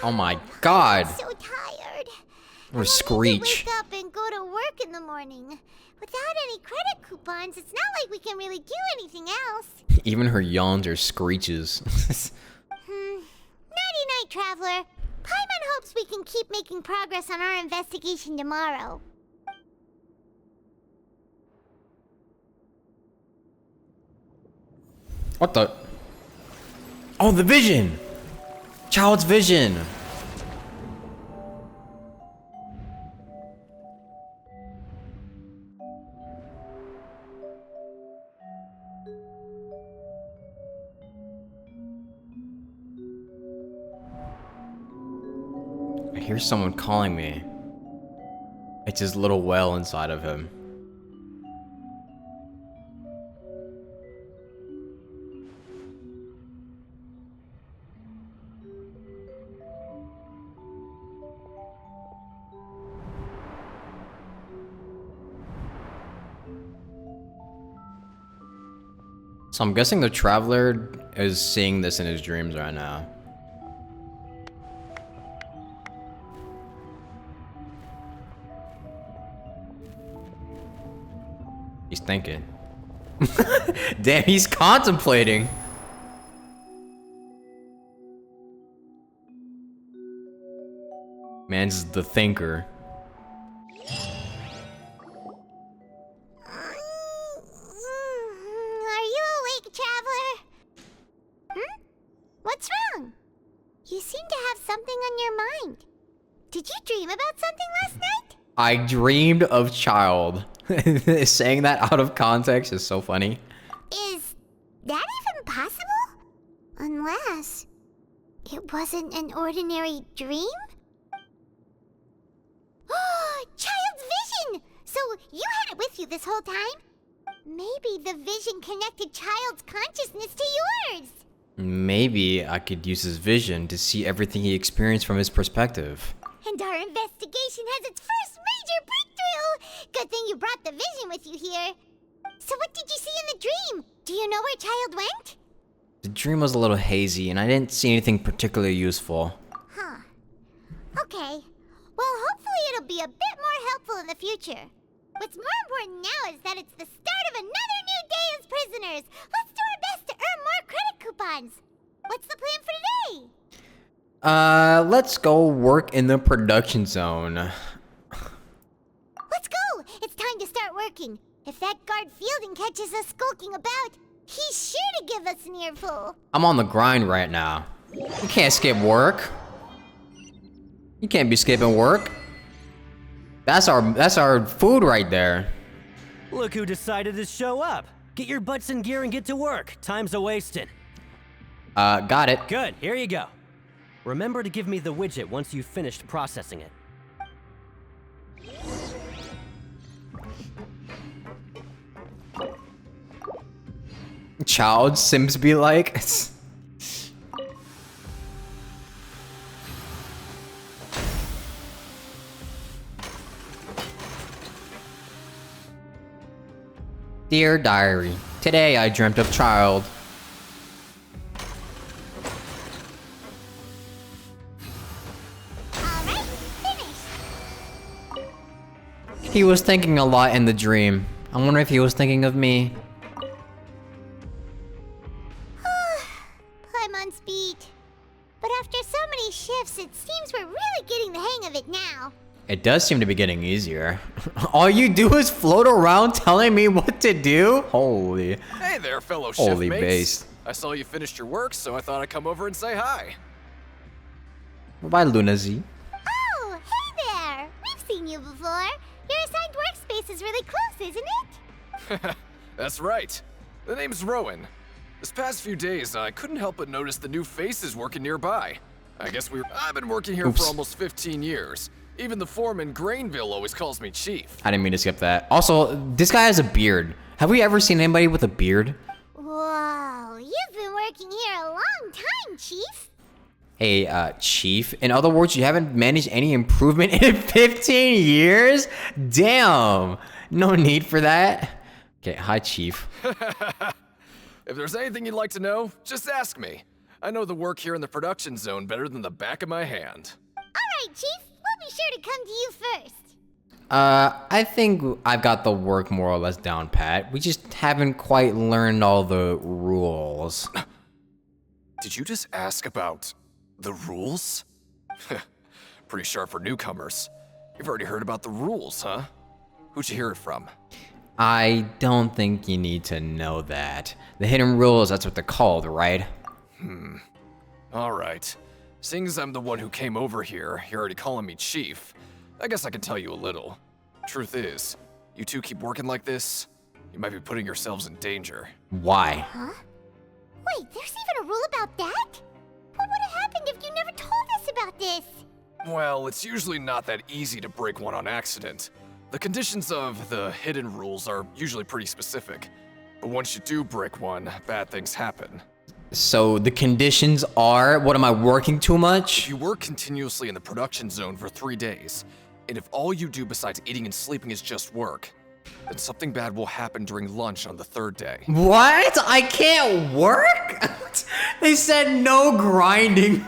Oh my god. I'm so tired. Or screech. Wake up and go to work in the morning. Without any credit coupons, it's not like we can really do anything else. Even her yawns are screeches. Nighty-night, Traveler. Paimon hopes we can keep making progress on our investigation tomorrow. What the? Oh, the vision! Child's vision! I hear someone calling me. It's his little well inside of him. So I'm guessing the Traveler is seeing this in his dreams right now. He's thinking. Damn, he's contemplating. Man's the thinker. Are you awake, Traveler? What's wrong? You seem to have something on your mind. Did you dream about something last night? I dreamed of child. Saying that out of context is so funny. Is that even possible? Unless it wasn't an ordinary dream? you had it with you this whole time? Maybe the vision connected Child's consciousness to yours. Maybe I could use his vision to see everything he experienced from his perspective. And our investigation has its first major breakthrough! Good thing you brought the vision with you here. So what did you see in the dream? Do you know where Child went? The dream was a little hazy, and I didn't see anything particularly useful. Huh. Okay. Well, hopefully it'll be a bit more helpful in the future. What's more important now is that it's the start of another new day as prisoners. Let's do our best to earn more credit coupons. What's the plan for today? Let's go work in the production zone. Let's go! It's time to start working. If that guard Fielding catches us skulking about, he's sure to give us an earful. I'm on the grind right now. You can't skip work. You can't be skipping work. That's our food right there. Look who decided to show up. Get your butts in gear and get to work. Time's a-wasting. Got it. Good, here you go. Remember to give me the widget once you've finished processing it. Child Sims be like. Dear Diary, today I dreamt of Child. Alright, finished. He was thinking a lot in the dream. I wonder if he was thinking of me. Paimon's beat. But after so many shifts, it seems we're really getting the hang of it now. It does seem to be getting easier. All you do is float around telling me what to do? Holy. Hey there, fellow Holy shift base. mates. I saw you finished your work, so I thought I'd come over and say hi. Bye, Luna Z. Oh, hey there! We've seen you before. Your assigned workspace is really close, isn't it? That's right. The name's Rowan. This past few days, I couldn't help but notice the new faces working nearby. I've been working here for almost 15 years. Even the foreman, Grainville, always calls me Chief. I didn't mean to skip that. Also, this guy has a beard. Have we ever seen anybody with a beard? Whoa, you've been working here a long time, Chief. Hey, Chief. In other words, you haven't managed any improvement in 15 years? Damn. No need for that. Okay, hi, Chief. If there's anything you'd like to know, just ask me. I know the work here in the production zone better than the back of my hand. Alright, Chief. We'll be sure to come to you first. I think I've got the work more or less down pat. We just haven't quite learned all the rules. Did you just ask about the rules? Pretty sharp for newcomers. You've already heard about the rules, huh? Who'd you hear it from? I don't think you need to know that. The hidden rules, that's what they're called, right? Alright. Seeing as I'm the one who came over here, you're already calling me Chief. I guess I can tell you a little. Truth is, you two keep working like this, you might be putting yourselves in danger. Why? Huh? Wait, there's even a rule about that? What would have happened if you never told us about this? Well, it's usually not that easy to break one on accident. The conditions of the hidden rules are usually pretty specific. But once you do break one, bad things happen. So the conditions are, what am I working too much? If you work continuously in the production zone for 3 days, and if all you do besides eating and sleeping is just work, then something bad will happen during lunch on the 3rd day. What? I can't work? They said no grinding.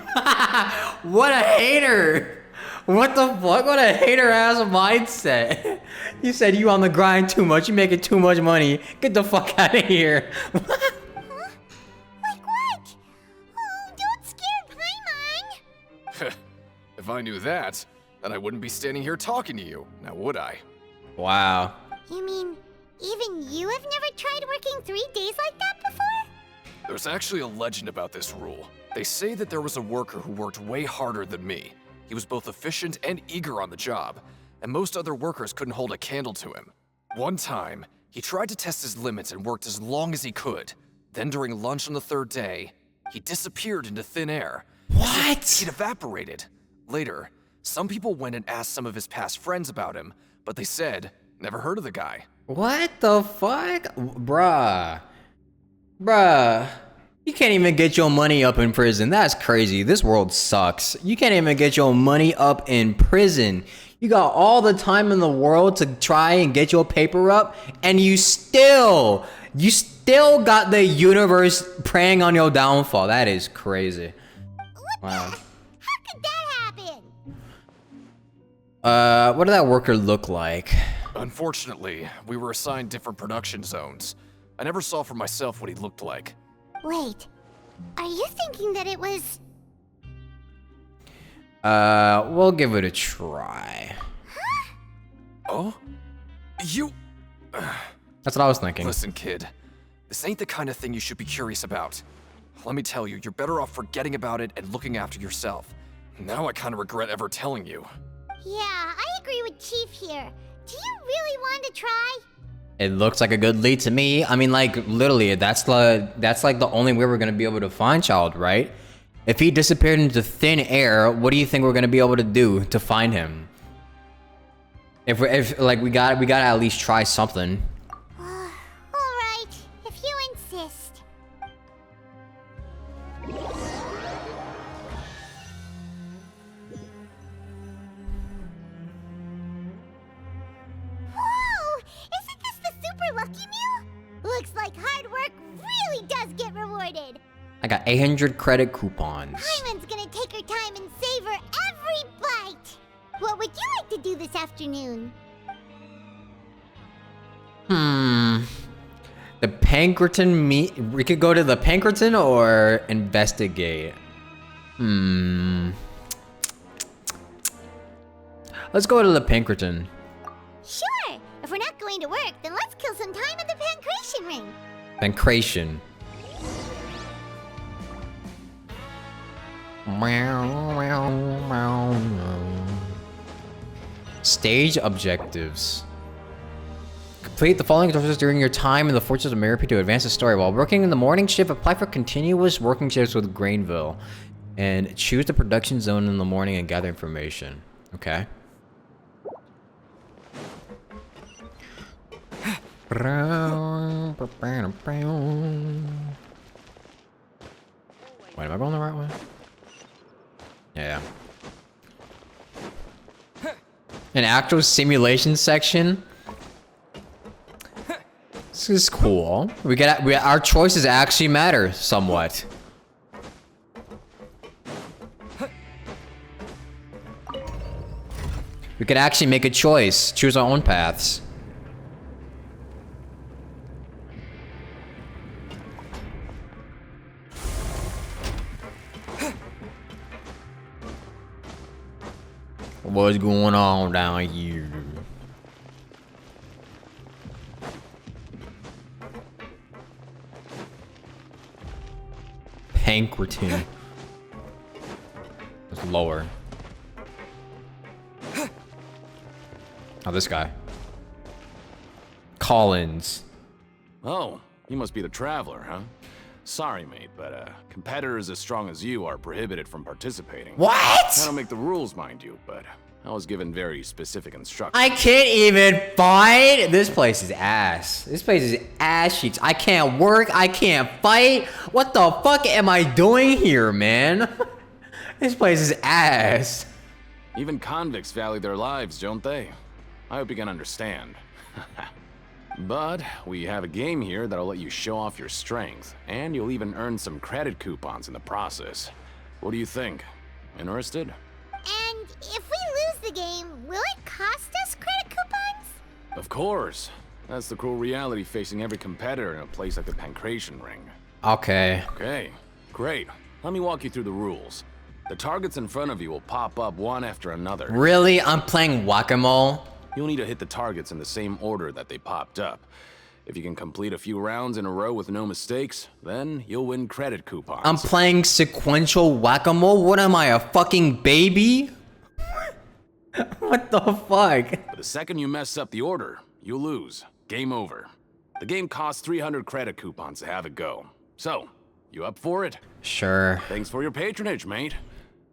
What a hater. What the fuck? What a hater-ass mindset. You said you on the grind too much, you making too much money. Get the fuck out of here. Like what? Oh, don't scare Paimon. If I knew that, then I wouldn't be standing here talking to you, now would I? Wow. You mean, even you have never tried working 3 days like that before? There's actually a legend about this rule. They say that there was a worker who worked way harder than me. He was both efficient and eager on the job, and most other workers couldn't hold a candle to him. One time, he tried to test his limits and worked as long as he could. Then during lunch on the 3rd day, he disappeared into thin air. What? He'd evaporated. Later, some people went and asked some of his past friends about him, but they said Never heard of the guy. What the fuck? Bruh. You can't even get your money up in prison. That's crazy. This world sucks. You can't even get your money up in prison. You got all the time in the world to try and get your paper up, and you still got the universe preying on your downfall. That is crazy. Wow. How could that happen? What did that worker look like? Unfortunately, we were assigned different production zones. I never saw for myself what he looked like. Wait, are you thinking that it was... We'll give it a try. Oh? You... That's what I was thinking. Listen, kid. This ain't the kind of thing you should be curious about. Let me tell you, you're better off forgetting about it and looking after yourself. Now I kind of regret ever telling you. Yeah, I agree with Chief here. Do you really want to try? It looks like a good lead to me. I mean, like, literally, that's like the only way we're gonna be able to find Child, right? If he disappeared into thin air, what do you think we're gonna be able to do to find him? If we gotta at least try something. Alright, if you insist. Whoa! Isn't this the super lucky meal? Looks like hard work really does get rewarded. I got 800 credit coupons. Hyman's gonna take her time and savor every bite. What would you like to do this afternoon? The Pinkerton meet. We could go to the Pinkerton or investigate. Let's go to the Pinkerton. Sure. If we're not going to work, then let's kill some time at the Pancration Ring. Pancration. Stage objectives. Complete the following objectives during your time in the Fortress of Meripy to advance the story. While working in the morning shift, apply for continuous working shifts with Grainville. And choose the production zone in the morning and gather information. Okay. Wait, am I going the right way? Yeah. An actual simulation section. This is cool. Our choices actually matter somewhat. We could actually make a choice, choose our own paths. What's going on down here? Pinkerton. It's lower. Oh, this guy. Collins. Oh, you must be the Traveler, huh? Sorry, mate, but competitors as strong as you are prohibited from participating. What? I don't make the rules, mind you, but I was given very specific instructions. I can't even fight. This place is ass. This place is ass cheeks. I can't work. I can't fight. What the fuck am I doing here, man? This place is ass. Even convicts value their lives, don't they? I hope you can understand. But we have a game here that'll let you show off your strength, and you'll even earn some credit coupons in the process. What do you think? Interested? And if we lose the game, will it cost us credit coupons? Of course. That's the cruel reality facing every competitor in a place like the Pancration Ring. Okay. Okay, great. Let me walk you through the rules. The targets in front of you will pop up one after another. Really? I'm playing whack-a-mole? You'll need to hit the targets in the same order that they popped up. If you can complete a few rounds in a row with no mistakes, then you'll win credit coupons. I'm playing sequential whack-a-mole? What am I, a fucking baby? What the fuck? But the second you mess up the order, you lose. Game over. The game costs 300 credit coupons to have it go. So, you up for it? Sure. Thanks for your patronage, mate.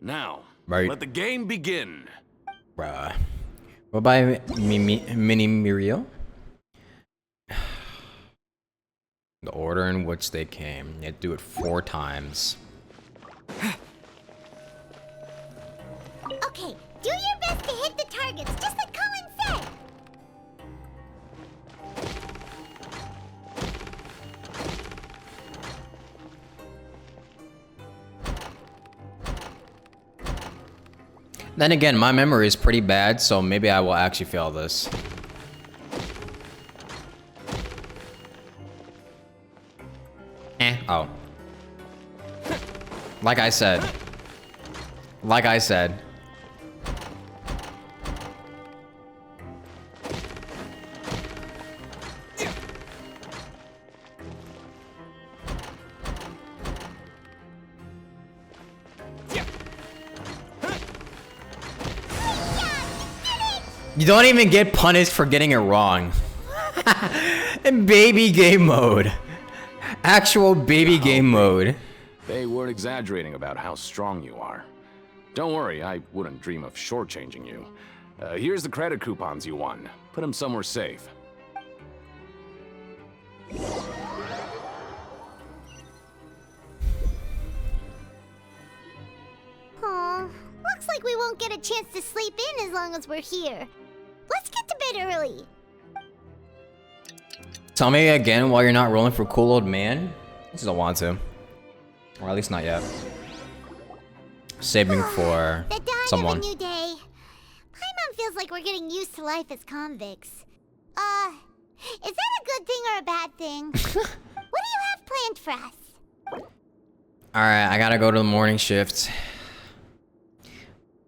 Now, Right. let the game begin. Bruh. What by Mini Muriel? The order in which they came. You had to do it 4 times. Okay, do your best to hit the targets, just like Colin said. Then again, my memory is pretty bad, so maybe I will actually fail this. Oh. Like I said. Like I said. You don't even get punished for getting it wrong. In baby game mode. Actual baby game mode. They weren't exaggerating about how strong you are. Don't worry, I wouldn't dream of shortchanging you. Here's the credit coupons you won. Put them somewhere safe. Aw, looks like we won't get a chance to sleep in as long as we're here. Let's get to bed early. Tell me again why you're not rolling for cool old man? I just don't want to. Or at least not yet. Saving for The dawn someone. of a new day. Paimon feels like we're getting used to life as convicts. Is that a good thing or a bad thing? What do you have planned for us? Alright, I gotta go to the morning shift.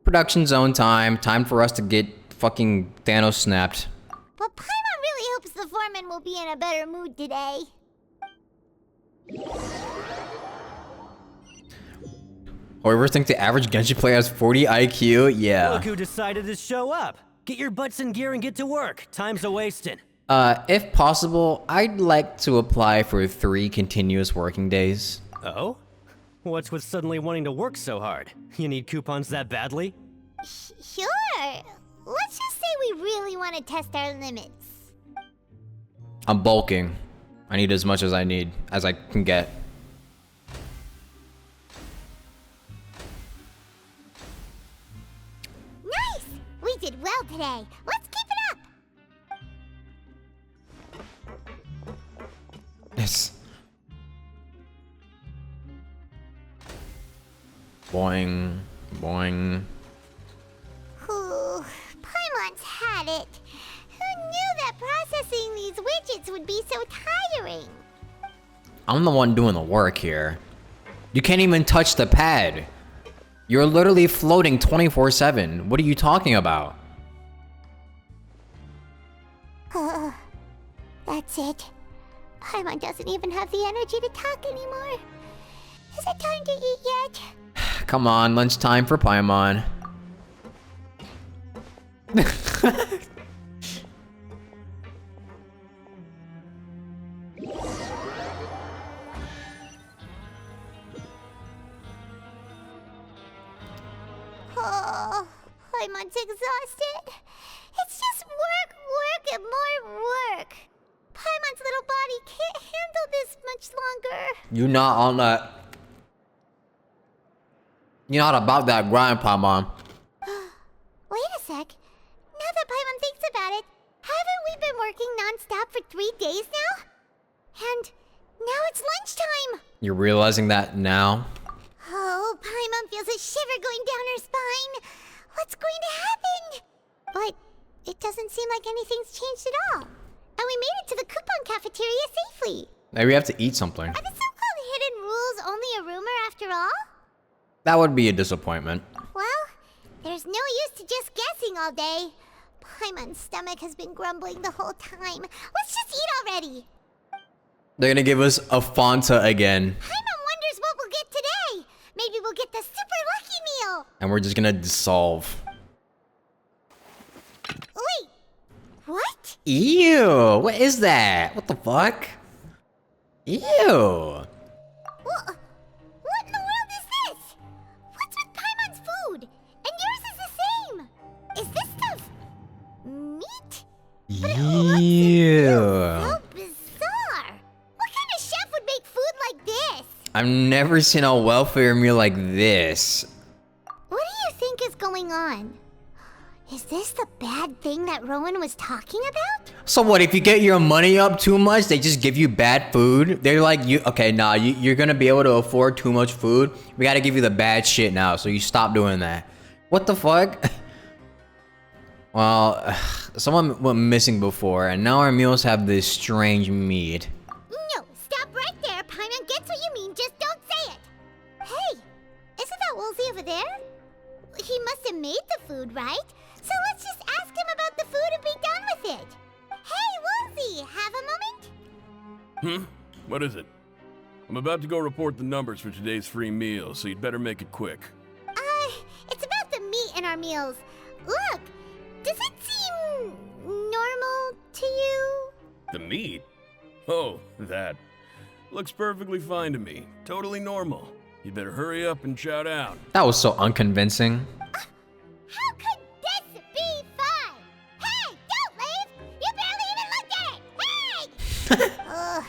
Production zone time. Time for us to get fucking Thanos snapped. But Paimon really hopes the foreman will be in a better mood today. Whoever think the average Genshin player has 40 IQ? Yeah. Look who decided to show up. Get your butts in gear and get to work. Time's a wasting. If possible, I'd like to apply for 3 continuous working days. Oh? What's with suddenly wanting to work so hard? You need coupons that badly? Sure. Let's just say we really want to test our limits. I'm bulking. I need as much as I can get. Nice! We did well today. Let's keep it up. Yes. Boing. Boing. Ooh, Paimon's had it. Who knew that processing these widgets would be so tiring? I'm the one doing the work here. You can't even touch the pad. You're literally floating 24/7. What are you talking about? That's it. Paimon doesn't even have the energy to talk anymore. Is it time to eat yet? Come on, lunchtime for Paimon. Oh, Paimon's exhausted. It's just work, work, and more work. Paimon's little body can't handle this much longer. You're not on that. You're not about that grind, Paimon. Wait a sec. Now that Paimon thinks about it, haven't we been working non-stop for 3 days now? And now it's lunchtime. You're realizing that now? Oh, Paimon feels a shiver going down her spine. What's going to happen? But it doesn't seem like anything's changed at all. And we made it to the coupon cafeteria safely. Maybe we have to eat something. Are the so-called hidden rules only a rumor after all? That would be a disappointment. Well, there's no use to just guessing all day. Paimon's stomach has been grumbling the whole time. Let's just eat already. They're gonna give us a Fanta again. Paimon wonders what we'll get today. Maybe we'll get the super lucky meal. And we're just gonna dissolve. Wait, what? Ew, what is that? What the fuck? Ew. What in the world is this? What's with Paimon's food? And yours is the same. Is this stuff So bizarre. What kind of chef would make food like this? I've never seen a welfare meal like this. What do you think is going on? Is this the bad thing that Rowan was talking about? So what, if you get your money up too much, they just give you bad food? They're like, you're gonna be able to afford too much food. We gotta give you the bad shit now, so you stop doing that. What the fuck? Well, someone went missing before, and now our meals have this strange meat. No, stop right there. Paimon gets what you mean, just don't say it. Hey, isn't that Woolsey over there? He must have made the food, right? So let's just ask him about the food and be done with it. Hey, Woolsey, have a moment? What is it? I'm about to go report the numbers for today's free meal, so you'd better make it quick. It's about the meat in our meals. Look, does it seem normal to you? The meat? Oh, that. Looks perfectly fine to me. Totally normal. You better hurry up and chow down. That was so unconvincing. How could this be fine? Hey, don't leave! You barely even looked at it! Hey! Ugh.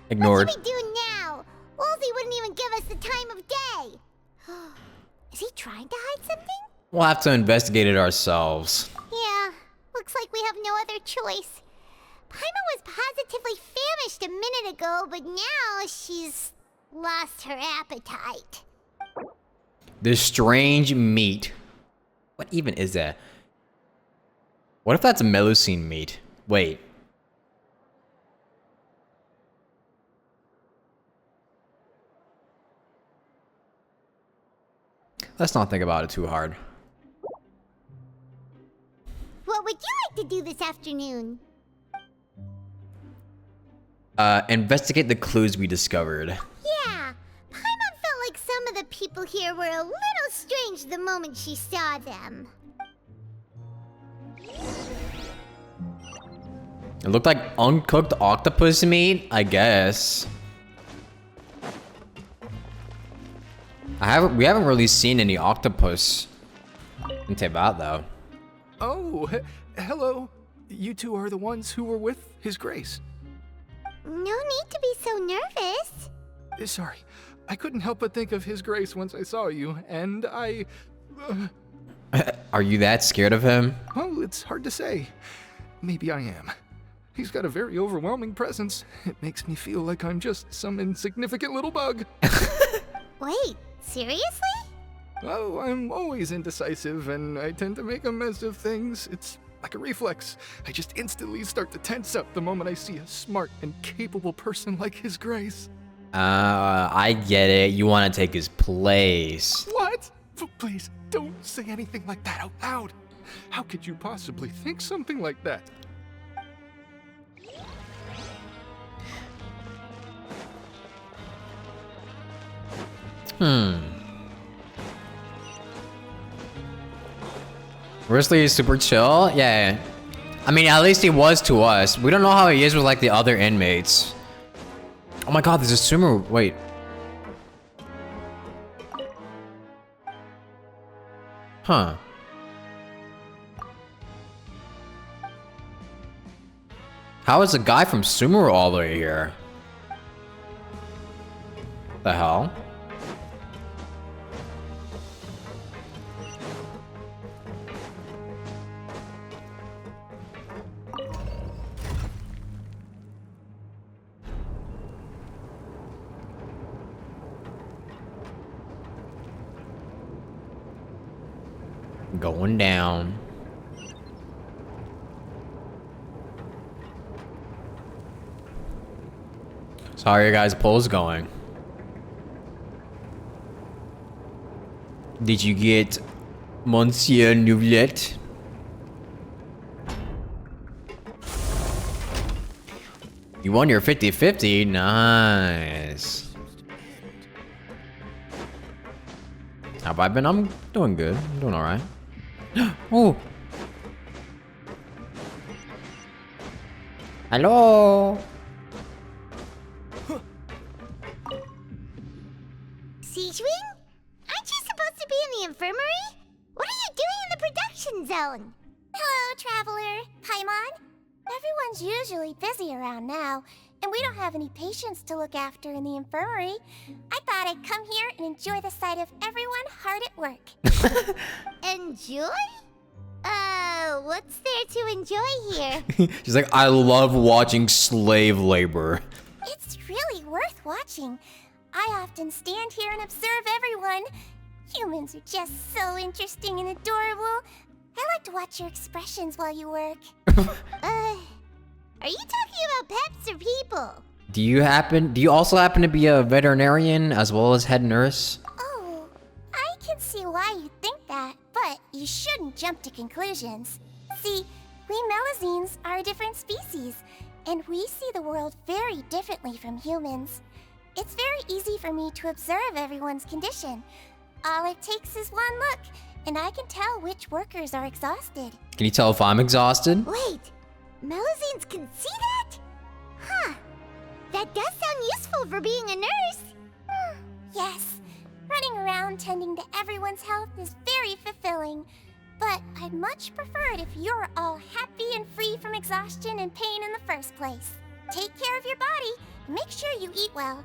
Ignored. What should we do now? Woolsey wouldn't even give us the time of day. Is he trying to hide something? We'll have to investigate it ourselves. Yeah, looks like we have no other choice. Paimon was positively famished a minute ago, but now she's lost her appetite. This strange meat. What even is that? What if that's Melusine meat? Wait. Let's not think about it too hard. What would you like to do this afternoon? Investigate the clues we discovered. Yeah, Paimon felt like some of the people here were a little strange the moment she saw them. It looked like uncooked octopus meat, I guess. We haven't really seen any octopus in Teyvat though. Oh, hello. You two are the ones who were with His Grace. No need to be so nervous. Sorry, I couldn't help but think of His Grace once I saw you, and I... Are you that scared of him? Well, it's hard to say. Maybe I am. He's got a very overwhelming presence. It makes me feel like I'm just some insignificant little bug. Wait, seriously? Oh, I'm always indecisive, and I tend to make a mess of things. It's like a reflex. I just instantly start to tense up the moment I see a smart and capable person like His Grace. I get it. You want to take his place. What? Please, don't say anything like that out loud. How could you possibly think something like that? Risley is super chill? Yeah. I mean, at least he was to us. We don't know how he is with like the other inmates. Oh my god, there's a sumo. Wait. Huh. How is a guy from Sumeru all the way here? The hell? Going down. So how are your guys' polls going? Did you get Monsieur Nouvlet? You won your 50-50? Nice. How have I been? I'm doing good. I'm doing alright. Oh! Hello! Siegewing? Aren't you supposed to be in the infirmary? What are you doing in the production zone? Hello, Traveler. Paimon? Everyone's usually busy around now, and we don't have any patients to look after in the infirmary. I thought I'd come here and enjoy the sight of everyone hard at work. Enjoy? What's there to enjoy here? She's like, I love watching slave labor. It's really worth watching. I often stand here and observe everyone. Humans are just so interesting and adorable. I like to watch your expressions while you work. Are you talking about pets or people? Do you also happen to be a veterinarian as well as head nurse? Oh, I can see why you think that, but you shouldn't jump to conclusions. See, we Melazines are a different species, and we see the world very differently from humans. It's very easy for me to observe everyone's condition. All it takes is one look, and I can tell which workers are exhausted. Can you tell if I'm exhausted? Wait, Melazines can see that? Huh. That does sound useful for being a nurse. Yes, running around tending to everyone's health is very fulfilling. But I'd much prefer it if you're all happy and free from exhaustion and pain in the first place. Take care of your body, and make sure you eat well.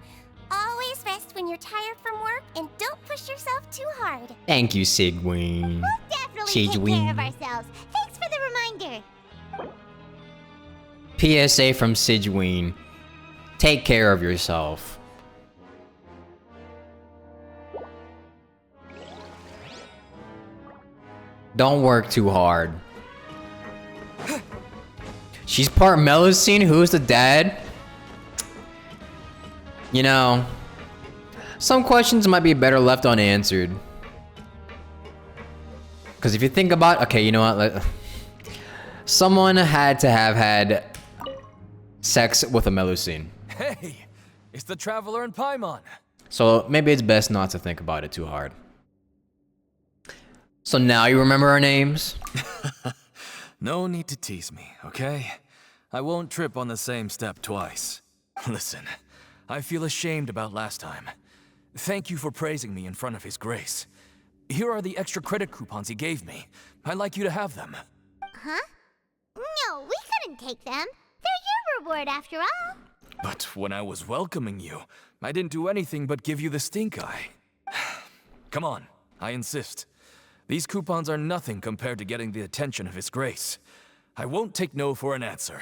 Always rest when you're tired from work, and don't push yourself too hard. Thank you, Sigween. We'll definitely take care of ourselves. Thanks for the reminder. PSA from Sigween. Take care of yourself. Don't work too hard. She's part Melusine. Who's the dad? You know, some questions might be better left unanswered. Because if you think about, okay, you know what? Someone had to have had sex with a Melusine. Hey, it's the Traveler and Paimon. So maybe it's best not to think about it too hard. So now you remember our names? No need to tease me, okay? I won't trip on the same step twice. Listen, I feel ashamed about last time. Thank you for praising me in front of His Grace. Here are the extra credit coupons he gave me. I'd like you to have them. Huh? No, we couldn't take them. They're your reward after all. But when I was welcoming you, I didn't do anything but give you the stink eye. Come on, I insist. These coupons are nothing compared to getting the attention of His Grace. I won't take no for an answer.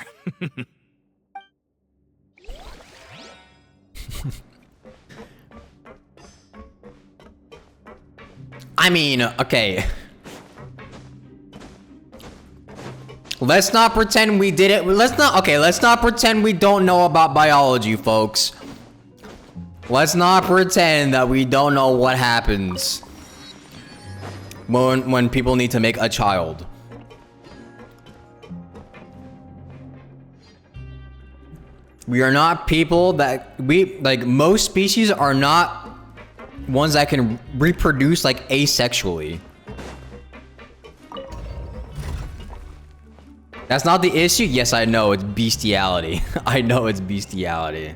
I mean, okay. Let's not pretend we did it. Let's not pretend we don't know about biology, folks. Let's not pretend that we don't know what happens when people need to make a child. We are not people that most species are not ones that can reproduce like asexually. That's not the issue. Yes, I know it's bestiality. I know it's bestiality.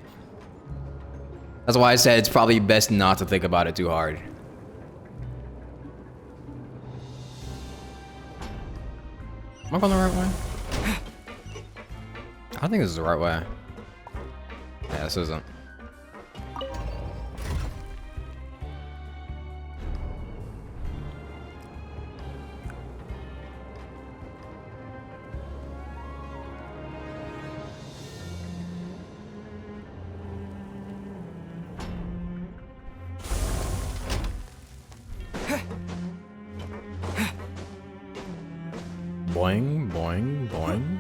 That's why I said it's probably best not to think about it too hard. Am I going the right way? I think this is the right way. Yeah, this isn't. Boing, boing, boing.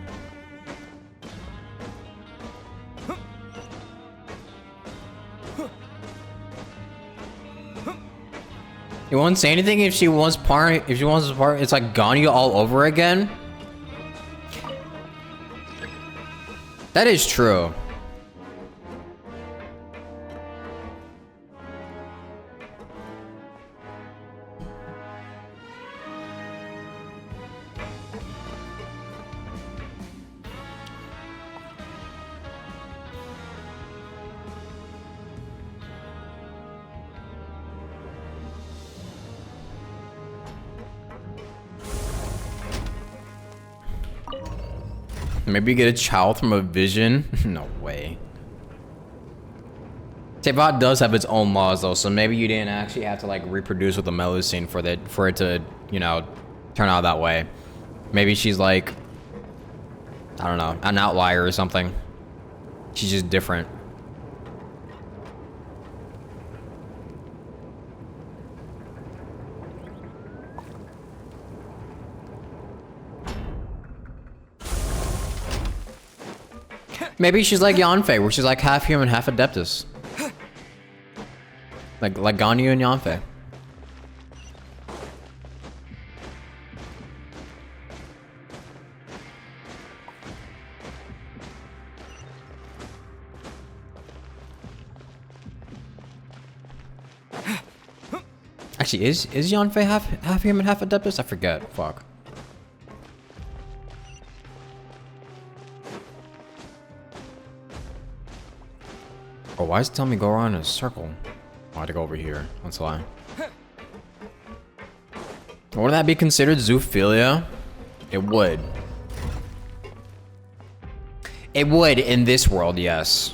You won't say anything if she wants part. If she wants part, it's like Ganya all over again. That is true. Maybe you get a child from a vision? No way. VOD does have its own laws though, so maybe you didn't actually have to like reproduce with the Melusine for it to, you know, turn out that way. Maybe she's like, I don't know, an outlier or something. She's just different. Maybe she's like Yanfei, where she's like half human, half Adeptus. Like Ganyu and Yanfei. Actually, is Yanfei half human, half Adeptus? I forget. Fuck. Oh, why is it telling me go around in a circle? I had to go over here. That's why. Would that be considered zoophilia? It would. It would in this world, yes.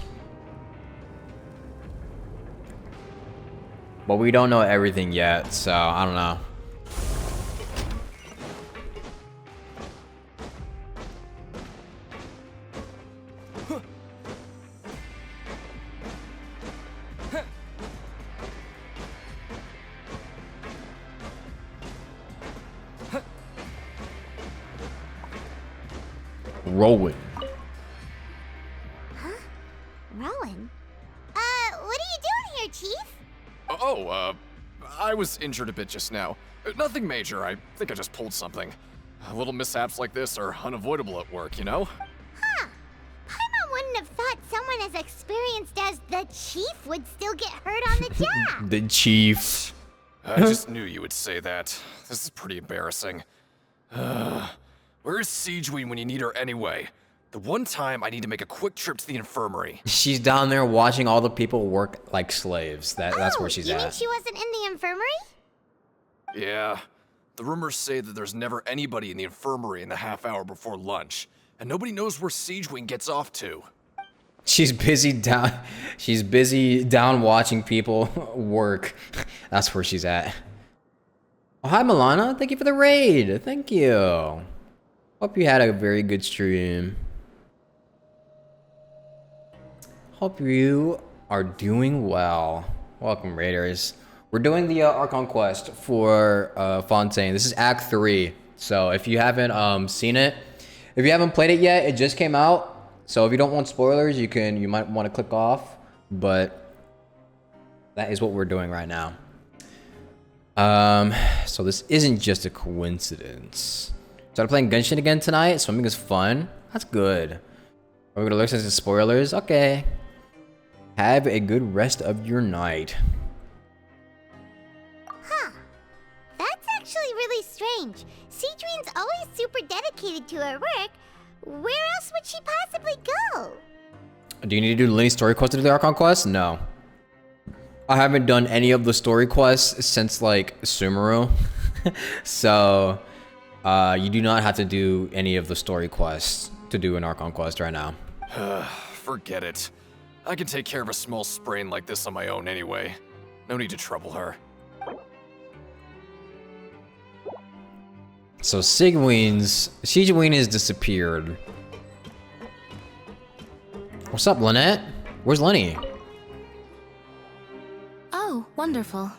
But we don't know everything yet, so I don't know. Rowan. Huh? Rowan? What are you doing here, Chief? Oh, I was injured a bit just now. Nothing major, I think I just pulled something. Little mishaps like this are unavoidable at work, you know? Huh. Paimon wouldn't have thought someone as experienced as the Chief would still get hurt on the job. The Chief. I just knew you would say that. This is pretty embarrassing. Where is Siegeween when you need her anyway? The one time I need to make a quick trip to the infirmary. She's down there watching all the people work like slaves. That's where she's you at. mean she wasn't in the infirmary? Yeah. The rumors say that there's never anybody in the infirmary in the half hour before lunch, and nobody knows where Siegeween gets off to. She's busy down. She's busy down watching people work. That's where she's at. Oh, hi Milana. Thank you for the raid. Thank you. Hope you had a very good stream. Hope you are doing well. Welcome, Raiders. We're doing the Archon quest for Fontaine. This is Act 3. So if you haven't seen it, if you haven't played it yet, it just came out. So if you don't want spoilers, you might want to click off. But that is what we're doing right now. So this isn't just a coincidence. Started playing Genshin again tonight. Swimming is fun. That's good. Are we gonna listen to spoilers? Okay. Have a good rest of your night. Huh. That's actually really strange. Siegeween's always super dedicated to her work. Where else would she possibly go? Do you need to do Lenny's story quest to do the Archon quest? No. I haven't done any of the story quests since like Sumeru. So you do not have to do any of the story quests to do an Archon quest right now. Forget it. I can take care of a small sprain like this on my own anyway. No need to trouble her. So Siegeween has disappeared. What's up, Lynette? Where's Lenny? Oh, wonderful.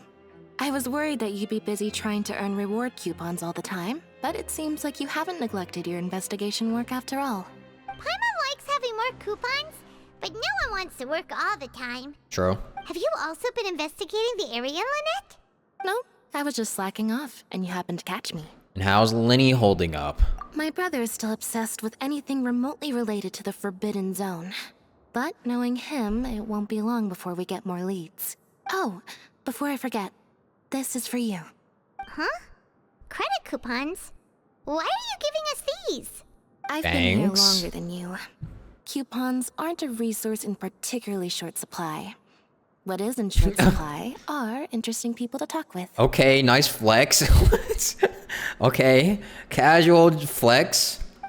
I was worried that you'd be busy trying to earn reward coupons all the time, but it seems like you haven't neglected your investigation work after all. Paimon likes having more coupons, but no one wants to work all the time. True. Have you also been investigating the area, Lynette? No, I was just slacking off, and you happened to catch me. And how's Lenny holding up? My brother is still obsessed with anything remotely related to the Forbidden Zone. But knowing him, it won't be long before we get more leads. Oh, before I forget, this is for you. Huh? Credit coupons? Why are you giving us these? I've been here longer than you. Coupons aren't a resource in particularly short supply. What is in short supply are interesting people to talk with. Okay, nice flex. Okay, casual flex. Aw,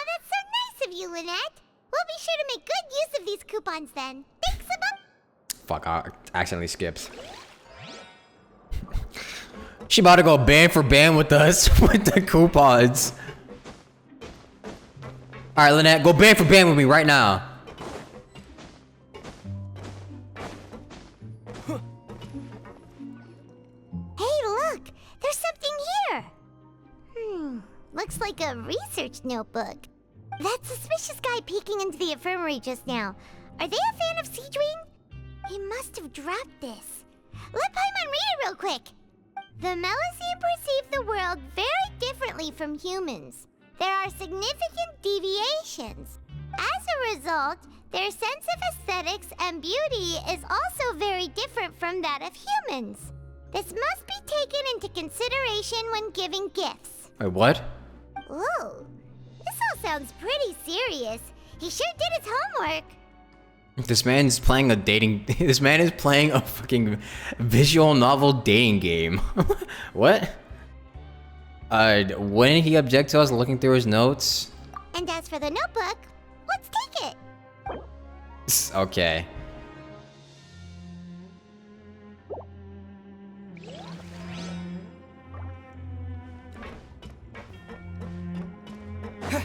that's so nice of you, sure to make good use of these coupons then. Thanks a bunch. Fuck, I accidentally skipped. She about to go band for band with us with the coupons. Alright, Lynette, go band for band with me right now. Hey, look! There's something here! Looks like a research notebook. That suspicious guy peeking into the infirmary just now. Are they a fan of Seedwing? He must have dropped this. Let Paimon read it real quick. The Melusine perceive the world very differently from humans. There are significant deviations. As a result, their sense of aesthetics and beauty is also very different from that of humans. This must be taken into consideration when giving gifts. Wait, what? Ooh, this all sounds pretty serious. He sure did his homework. This man is playing a dating. This man is playing a fucking visual novel dating game. What? Wouldn't he object to us looking through his notes? And as for the notebook, let's take it. Okay.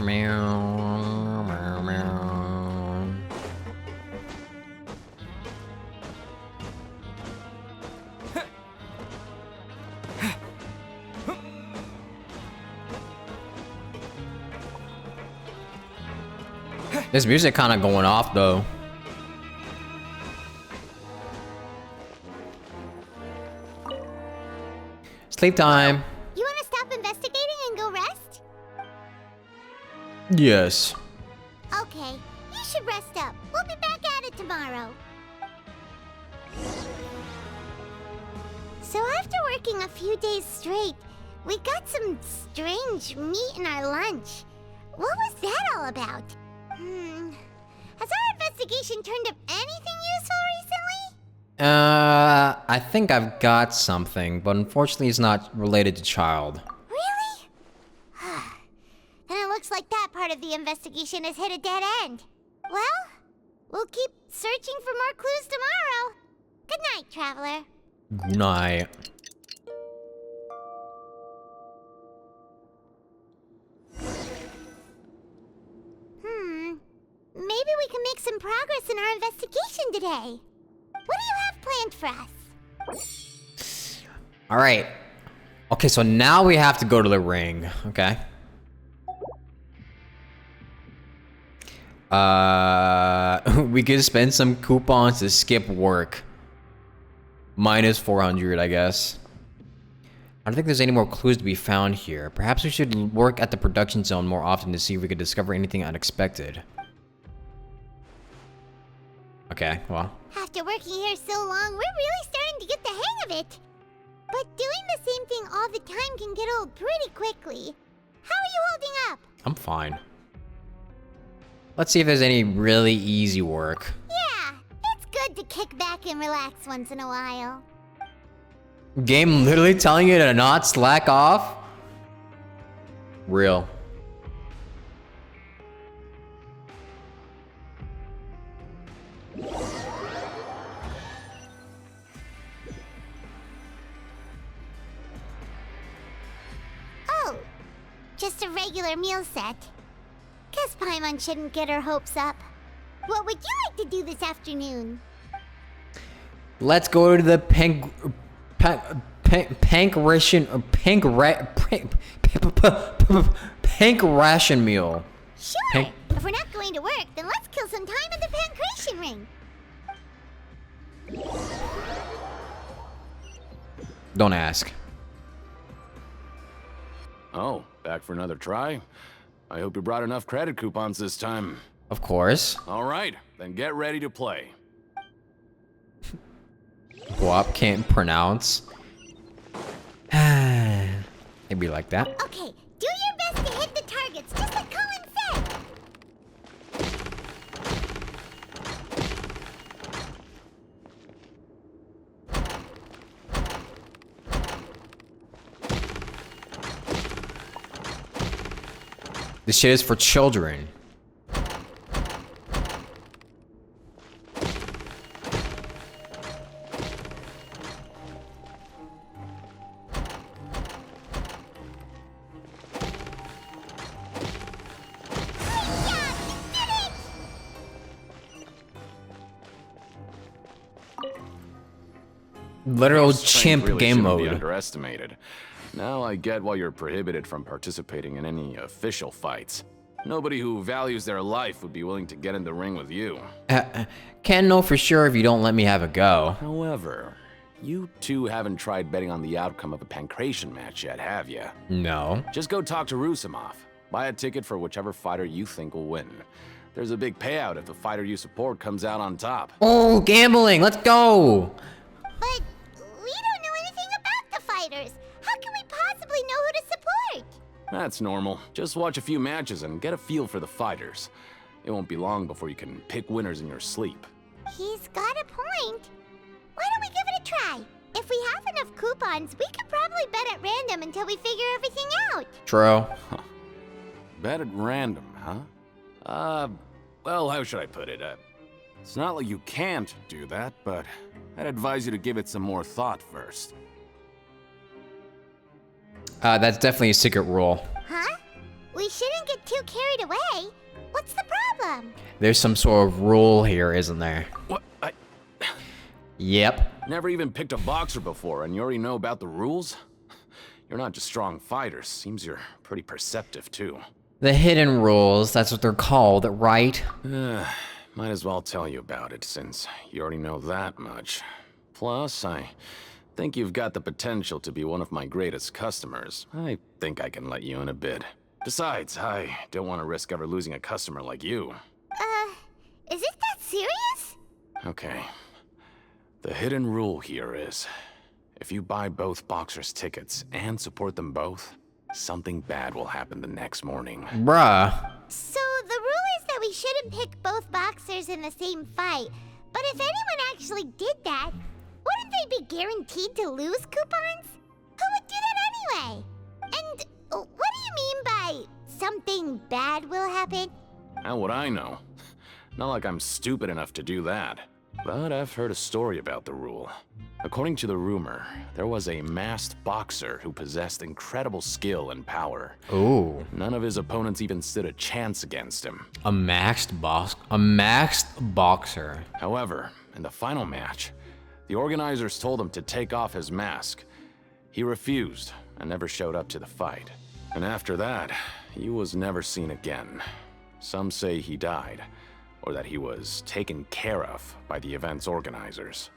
Meow, meow, meow. This music kind of going off though. Sleep time. You want to stop investigating and go rest? Yes. Okay, you should rest up. We'll be back at it tomorrow. So after working a few days straight, we got some strange meat in our lunch. What was that all about? Has our investigation turned up anything useful recently? I think I've got something, but unfortunately it's not related to child. Really? Then it looks like that part of the investigation has hit a dead end. Well, we'll keep searching for more clues tomorrow. Good night, Traveler. Good night. Maybe we can make some progress in our investigation today. What do you have planned for us? All right. Okay, so now we have to go to the ring. Okay. We could spend some coupons to skip work. Minus 400, I guess. I don't think there's any more clues to be found here. Perhaps we should work at the production zone more often to see if we could discover anything unexpected. Okay, well. After working here so long, we're really starting to get the hang of it. But doing the same thing all the time can get old pretty quickly. How are you holding up? I'm fine. Let's see if there's any really easy work. Yeah, it's good to kick back and relax once in a while. Game literally telling you to not slack off? Real. Oh, just a regular meal set. Guess Paimon shouldn't get her hopes up. What would you like to do this afternoon? Let's go to the pink ration meal. Sure. If we're not going to work, then let's kill some time at the pancration ring. Don't ask. Oh, back for another try? I hope you brought enough credit coupons this time. Of course. All right, then get ready to play. Bwaap can't pronounce. It'd be like that. Okay, do your best to hit the targets, just like Colin said. This shit is for children. Literal Your strength chimp really game shouldn't be mode. underestimated. Now I get why you're prohibited from participating in any official fights. Nobody who values their life would be willing to get in the ring with you. Can't know for sure if you don't let me have a go. However, you two haven't tried betting on the outcome of a pancration match yet, have you? No. Just go talk to Rusimov. Buy a ticket for whichever fighter you think will win. There's a big payout if the fighter you support comes out on top. Oh, gambling! Let's go! But we don't know anything about the fighters. How can we possibly know who to support? That's normal. Just watch a few matches and get a feel for the fighters. It won't be long before you can pick winners in your sleep. He's got a point. Why don't we give it a try? If we have enough coupons, we could probably bet at random until we figure everything out. True. Bet at random, huh? Well, how should I put it? It's not like you can't do that, but I'd advise you to give it some more thought first. That's definitely a secret rule. Huh? We shouldn't get too carried away. What's the problem? There's some sort of rule here, isn't there? What? Yep. Never even picked a boxer before, and you already know about the rules? You're not just strong fighters. Seems you're pretty perceptive, too. The hidden rules, that's what they're called, right? Might as well tell you about it, since you already know that much. Plus, I think you've got the potential to be one of my greatest customers. I think I can let you in a bit. Besides, I don't want to risk ever losing a customer like you. Is it that serious? Okay. The hidden rule here is, if you buy both boxers' tickets and support them both, something bad will happen the next morning. Bruh. So the rule is that we shouldn't pick both boxers in the same fight. But if anyone actually did that, wouldn't they be guaranteed to lose coupons? Who would do that anyway? And what do you mean by something bad will happen? How would I know? Not like I'm stupid enough to do that. But I've heard a story about the rule. According to the rumor, there was a masked boxer who possessed incredible skill and power. Ooh. None of his opponents even stood a chance against him. A masked boxer. However, in the final match, the organizers told him to take off his mask. He refused and never showed up to the fight. And after that, he was never seen again. Some say he died, or that he was taken care of by the event's organizers.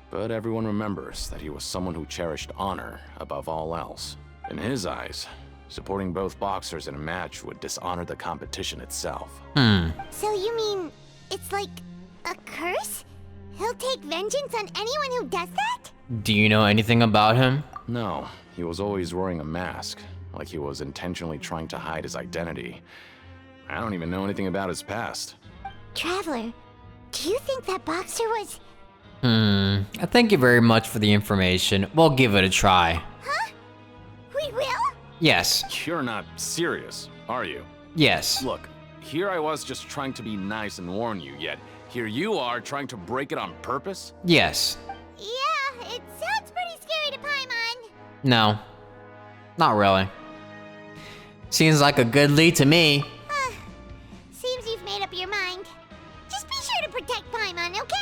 But everyone remembers that he was someone who cherished honor above all else. In his eyes, supporting both boxers in a match would dishonor the competition itself. So you mean it's like a curse? He'll take vengeance on anyone who does that? Do you know anything about him? No, he was always wearing a mask, like he was intentionally trying to hide his identity. I don't even know anything about his past. Traveler, do you think that boxer was... Thank you very much for the information. We'll give it a try. Huh? We will? Yes. You're not serious, are you? Yes. Look, here I was just trying to be nice and warn you, yet here you are trying to break it on purpose? Yes. Yeah, it sounds pretty scary to Paimon. No. Not really. Seems like a good lead to me. Seems you've made up your mind. Just be sure to protect Paimon, okay?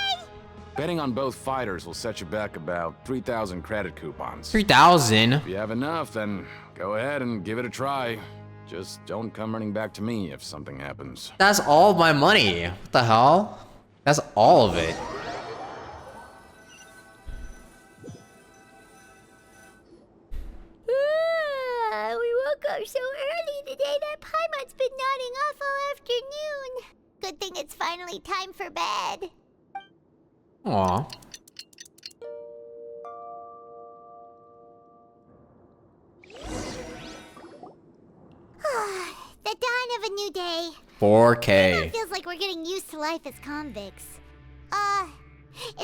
Betting on both fighters will set you back about 3,000 credit coupons. 3,000? If you have enough, then go ahead and give it a try. Just don't come running back to me if something happens. That's all of my money. What the hell? That's all of it. We woke up so early today that Paimon's been nodding off all afternoon. Good thing it's finally time for bed. Aw. The dawn of a new day. 4K. It feels like we're getting used to life as convicts. Is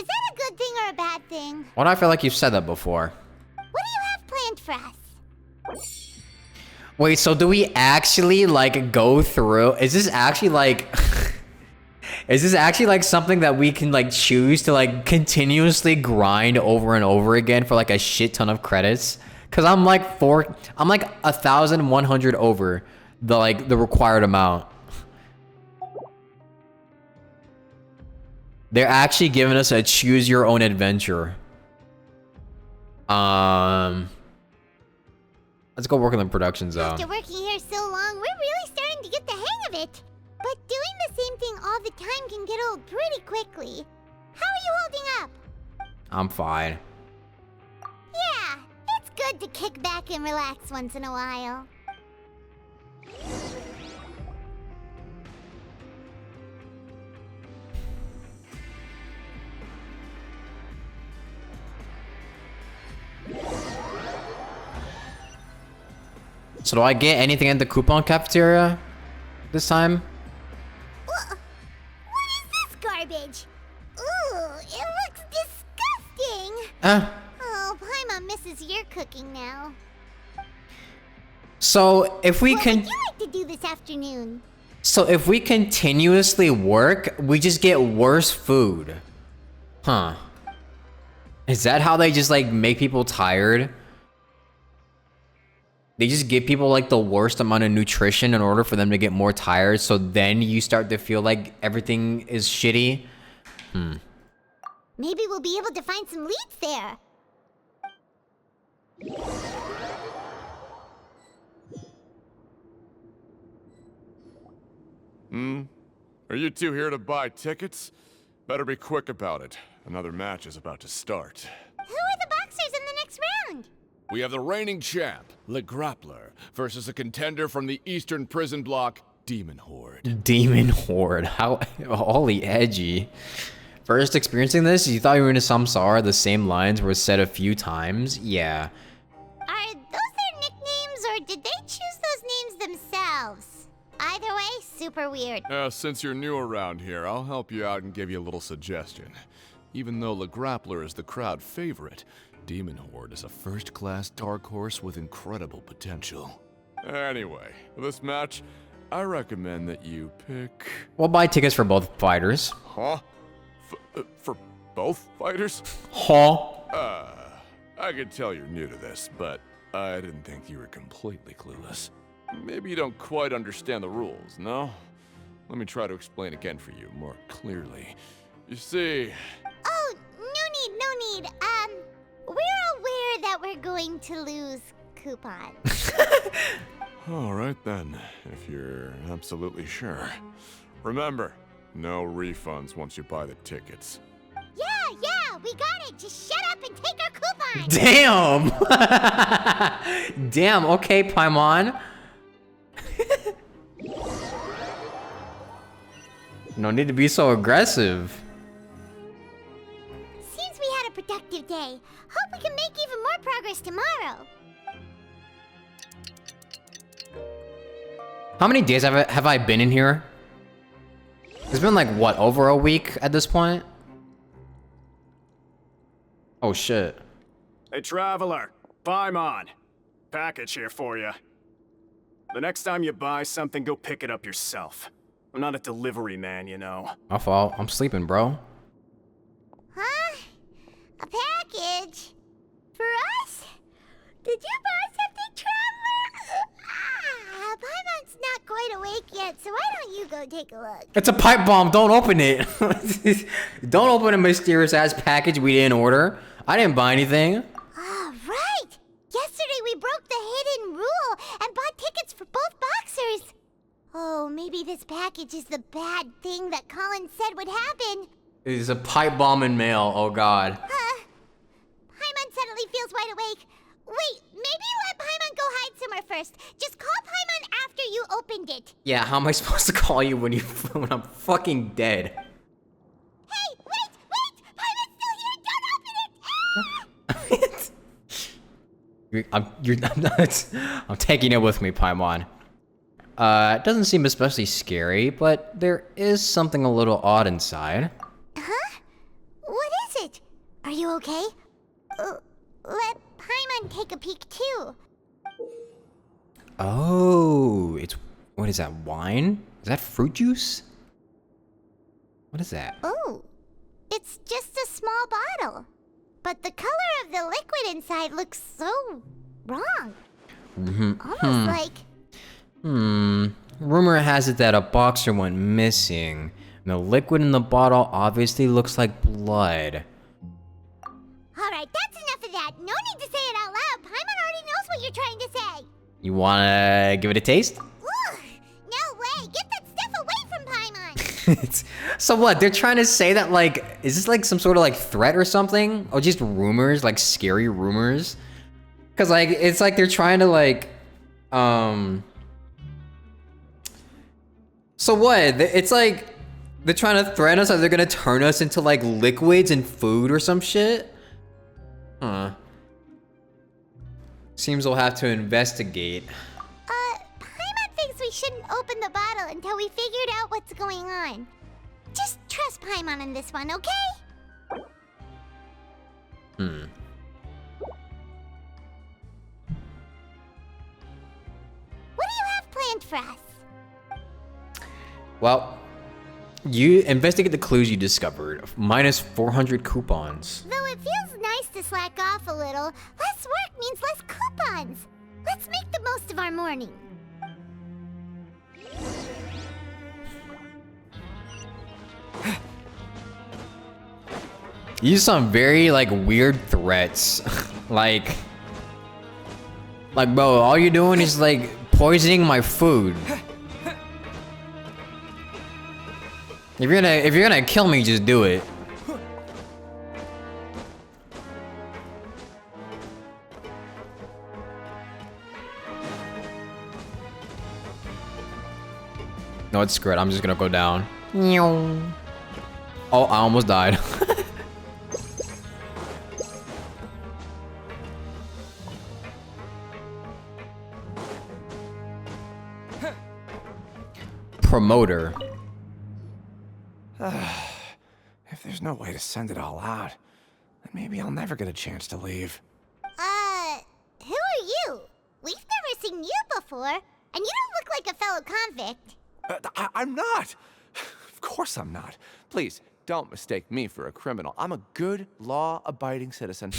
that a good thing or a bad thing? Why do I feel like you've said that before? What do you have planned for us? Wait, so do we actually, like, go through... Is this actually, like... Is this actually, like, something that we can, like, choose to, like, continuously grind over and over again for, like, a shit ton of credits? Because I'm, like, 1,100 over the, like, the required amount. They're actually giving us a choose your own adventure. Let's go work in the production zone. After working here so long, we're really starting to get the hang of it. But doing the same thing all the time can get old pretty quickly. How are you holding up? I'm fine. Yeah, it's good to kick back and relax once in a while. So do I get anything in the coupon cafeteria this time? What is this garbage? Ooh, it looks disgusting. Oh, Paimon misses your cooking now. So if we What can, would you like to do this afternoon? so if we continuously work, we just get worse food. Huh. Is that how they just like make people tired? They just give people like the worst amount of nutrition in order for them to get more tired, so then you start to feel like everything is shitty? Maybe we'll be able to find some leads there. Are you two here to buy tickets? Better be quick about it. Another match is about to start. Who are the boxers in the next round? We have the reigning champ, Le Grappler, versus a contender from the Eastern Prison Block, Demon Horde. Demon Horde. How holy edgy. First experiencing this, you thought you were in a Samsara, the same lines were said a few times? Yeah. Are those their nicknames, or did they choose those names themselves? Either way, super weird. Since you're new around here, I'll help you out and give you a little suggestion. Even though Le Grappler is the crowd favorite, Demon Horde is a first-class dark horse with incredible potential. Anyway, for this match, I recommend that you pick... We'll buy tickets for both fighters. Huh? For both fighters? Huh? I can tell you're new to this, but I didn't think you were completely clueless. Maybe you don't quite understand the rules, no? Let me try to explain again for you more clearly. You see... Oh, no need. We're aware that we're going to lose coupons. Alright then, if you're absolutely sure. Remember, no refunds once you buy the tickets. Yeah, we got it. Just shut up and take our coupons. Damn! Damn, okay, Paimon. No need to be so aggressive. Seems we had a productive day. Hope we can make even more progress tomorrow. How many days have I been in here? It's been like, what, over a week at this point? Oh shit. Hey, Traveler, Paimon. Package here for you. The next time you buy something, go pick it up yourself. I'm not a delivery man, you know. My fault. I'm sleeping, bro. Huh? A package? For us? Did you buy something, Traveler? Paimon's not quite awake yet, so why don't you go take a look? It's a pipe bomb. Don't open it. Don't open a mysterious ass package we didn't order. I didn't buy anything. Right! Yesterday we broke the hidden rule and bought tickets for both boxers. Oh, maybe this package is the bad thing that Colin said would happen. It's a pipe bomb in mail. Oh god. Paimon suddenly feels wide awake. Wait, maybe let Paimon go hide somewhere first. Just call Paimon after you opened it. Yeah, how am I supposed to call you when I'm fucking dead? Hey, wait! Paimon's still here! Don't open it! I'm taking it with me, Paimon. It doesn't seem especially scary, but there is something a little odd inside. Huh? What is it? Are you okay? Let Paimon take a peek too. Oh, what is that, wine? Is that fruit juice? What is that? Oh, it's just a small bottle. But the color of the liquid inside looks so wrong. Almost like... Rumor has it that a boxer went missing. And the liquid in the bottle obviously looks like blood. Alright, that's enough of that. No need You wanna give it a taste? Ugh, no way! Get that stuff away from Paimon! So what? They're trying to say that, like, is this like some sort of like threat or something? Or just rumors, like scary rumors? Cause like, it's like they're trying to like, so what? It's like, they're trying to threaten us that they're gonna turn us into like liquids and food or some shit? Huh. Seems we'll have to investigate. Paimon thinks we shouldn't open the bottle until we figured out what's going on. Just trust Paimon on this one, okay? Hmm. What do you have planned for us? Well, you investigate the clues you discovered. Minus 400 coupons. Though it feels nice to slack off a little, less work means less coupons. Let's make the most of our morning. Use some very like weird threats. like bro, all you're doing is like poisoning my food. If you're gonna kill me, just do it. No, it's screwed. I'm just gonna go down. Oh, I almost died. Promoter. If there's no way to send it all out, then maybe I'll never get a chance to leave. Who are you? We've never seen you before, and you don't look like a fellow convict. I'm not! Of course I'm not. Please, don't mistake me for a criminal. I'm a good, law-abiding citizen.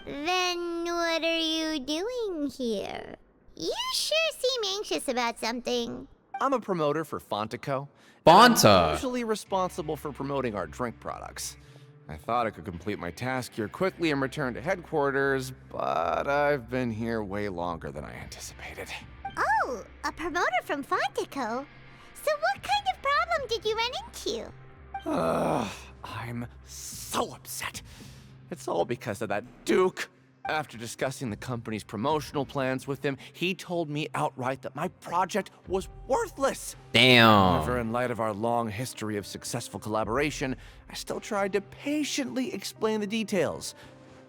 Then what are you doing here? You sure seem anxious about something. I'm a promoter for Fontaco. Fonta! I'm usually responsible for promoting our drink products. I thought I could complete my task here quickly and return to headquarters, but I've been here way longer than I anticipated. Oh, a promoter from Fontaco? So what kind of problem did you run into? I'm so upset. It's all because of that Duke. After discussing the company's promotional plans with him, he told me outright that my project was worthless. Damn. However, in light of our long history of successful collaboration, I still tried to patiently explain the details.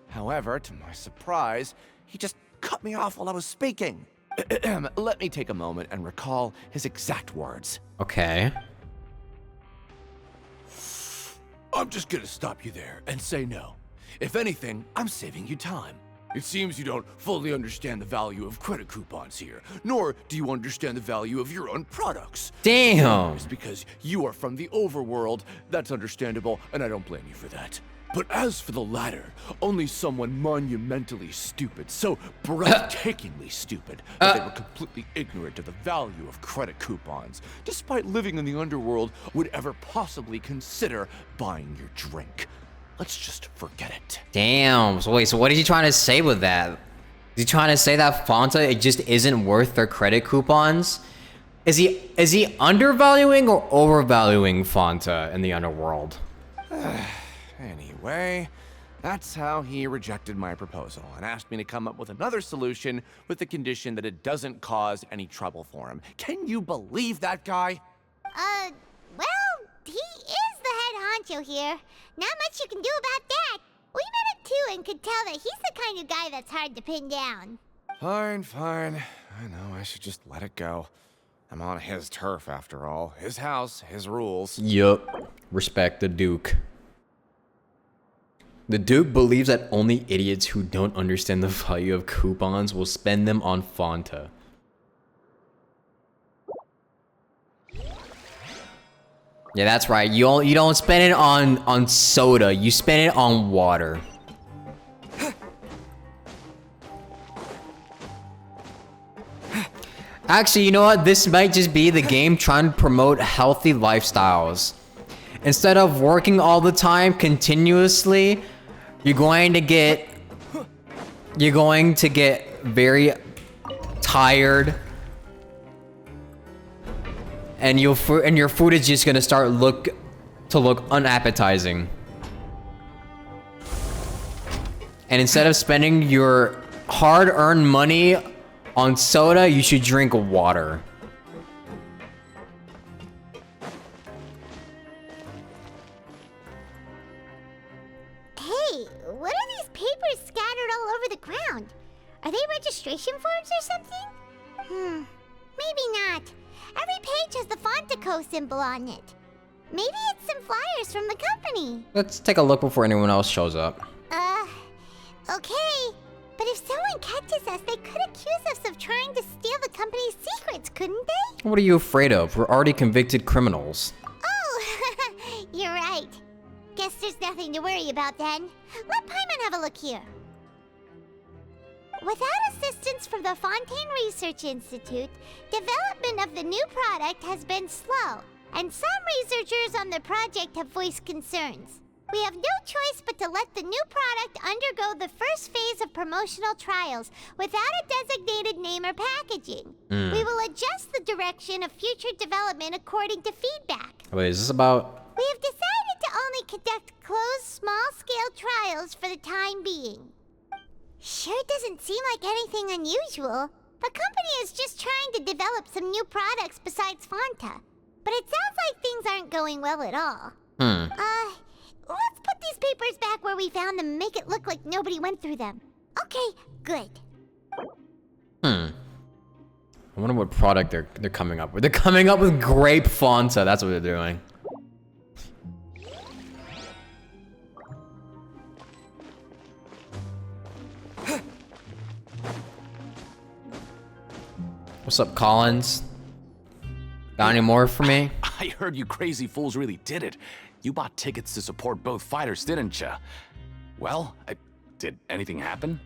However, to my surprise, he just cut me off while I was speaking. Let me take a moment and recall his exact words. Okay. I'm just gonna stop you there and say no. If anything, I'm saving you time. It seems you don't fully understand the value of credit coupons here, nor do you understand the value of your own products. Damn. It's because you are from the overworld. That's understandable, and I don't blame you for that. But as for the latter, only someone monumentally stupid, so breathtakingly stupid, that they were completely ignorant of the value of credit coupons, despite living in the underworld, would ever possibly consider buying your drink. Let's just forget it. Damn. So wait, so what is he trying to say with that? Is he trying to say that Fonta, it just isn't worth their credit coupons? Is he undervaluing or overvaluing Fonta in the underworld? Anyway, that's how he rejected my proposal and asked me to come up with another solution with the condition that it doesn't cause any trouble for him. Can you believe that guy? Well, he is the head honcho here. Not much you can do about that. We met him too and could tell that he's the kind of guy that's hard to pin down. Fine. I know I should just let it go. I'm on his turf after all. His house, his rules. Yup. Respect the Duke. The Duke believes that only idiots who don't understand the value of coupons will spend them on Fonta. Yeah, that's right. You don't spend it on soda. You spend it on water. Actually, you know what? This might just be the game trying to promote healthy lifestyles. Instead of working all the time continuously, you're going to get very tired, and your food is just gonna start look unappetizing. And instead of spending your hard-earned money on soda, you should drink water. Hey, what are these papers scattered all over the ground? Are they registration forms or something? Maybe not. Every page has the Fontaco symbol on it. Maybe it's some flyers from the company. Let's take a look before anyone else shows up. Okay. But if someone catches us, they could accuse us of trying to steal the company's secrets, couldn't they? What are you afraid of? We're already convicted criminals. Oh, you're right. Guess there's nothing to worry about then. Let Paimon have a look here. Without assistance from the Fontaine Research Institute, development of the new product has been slow, and some researchers on the project have voiced concerns. We have no choice but to let the new product undergo the first phase of promotional trials without a designated name or packaging. We will adjust the direction of future development according to feedback. Wait, is this about... We have decided to only conduct closed, small-scale trials for the time being. Sure doesn't seem like anything unusual. The company is just trying to develop some new products besides Fanta. But it sounds like things aren't going well at all. Let's put these papers back where we found them and make it look like nobody went through them. Okay, good. I wonder what product they're coming up with. They're coming up with grape Fanta. That's what they're doing. What's up, Collins? Got any more for me? I heard you crazy fools really did it. You bought tickets to support both fighters, didn't ya? Well, did anything happen?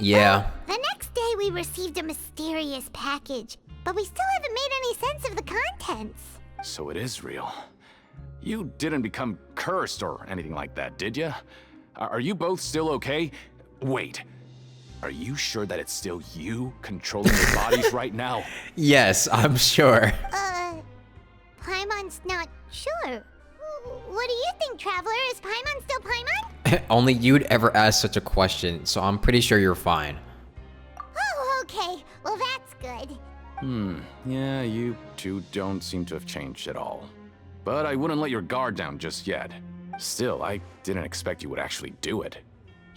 Yeah. The next day we received a mysterious package, but we still haven't made any sense of the contents. So it is real. You didn't become cursed or anything like that, did ya? Are you both still okay? Wait. Are you sure that it's still you controlling your bodies right now? Yes, I'm sure. Paimon's not sure. What do you think, Traveler? Is Paimon still Paimon? Only you'd ever ask such a question, so I'm pretty sure you're fine. Oh, okay. Well, that's good. Yeah, you two don't seem to have changed at all. But I wouldn't let your guard down just yet. Still, I didn't expect you would actually do it.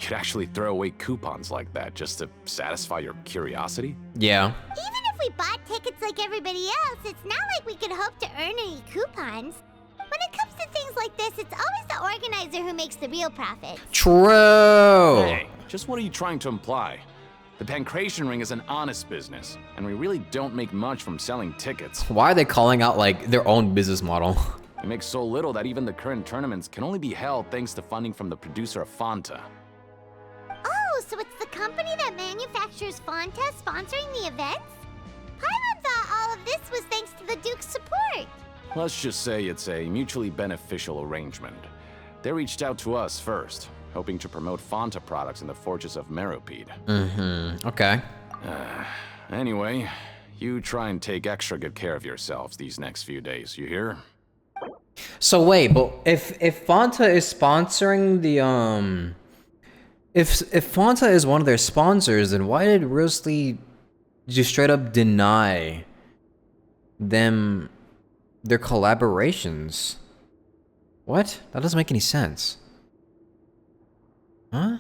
You'd actually throw away coupons like that just to satisfy your curiosity? Yeah. Even if we bought tickets like everybody else, it's not like we could hope to earn any coupons. When it comes to things like this, it's always the organizer who makes the real profit. True! Hey, just what are you trying to imply? The Pancration Ring is an honest business, and we really don't make much from selling tickets. Why are they calling out, like, their own business model? We make so little that even the current tournaments can only be held thanks to funding from the producer of Fanta. Oh, so it's the company that manufactures Fanta sponsoring the events? Paimon thought all of this was thanks to the Duke's support. Let's just say it's a mutually beneficial arrangement. They reached out to us first, hoping to promote Fanta products in the Fortress of Meropide. Okay. Anyway, you try and take extra good care of yourselves these next few days, you hear? So wait, but if Fanta is sponsoring the if Fanta is one of their sponsors, then why did Rosalie just straight up deny them their collaborations? What? That doesn't make any sense. Huh?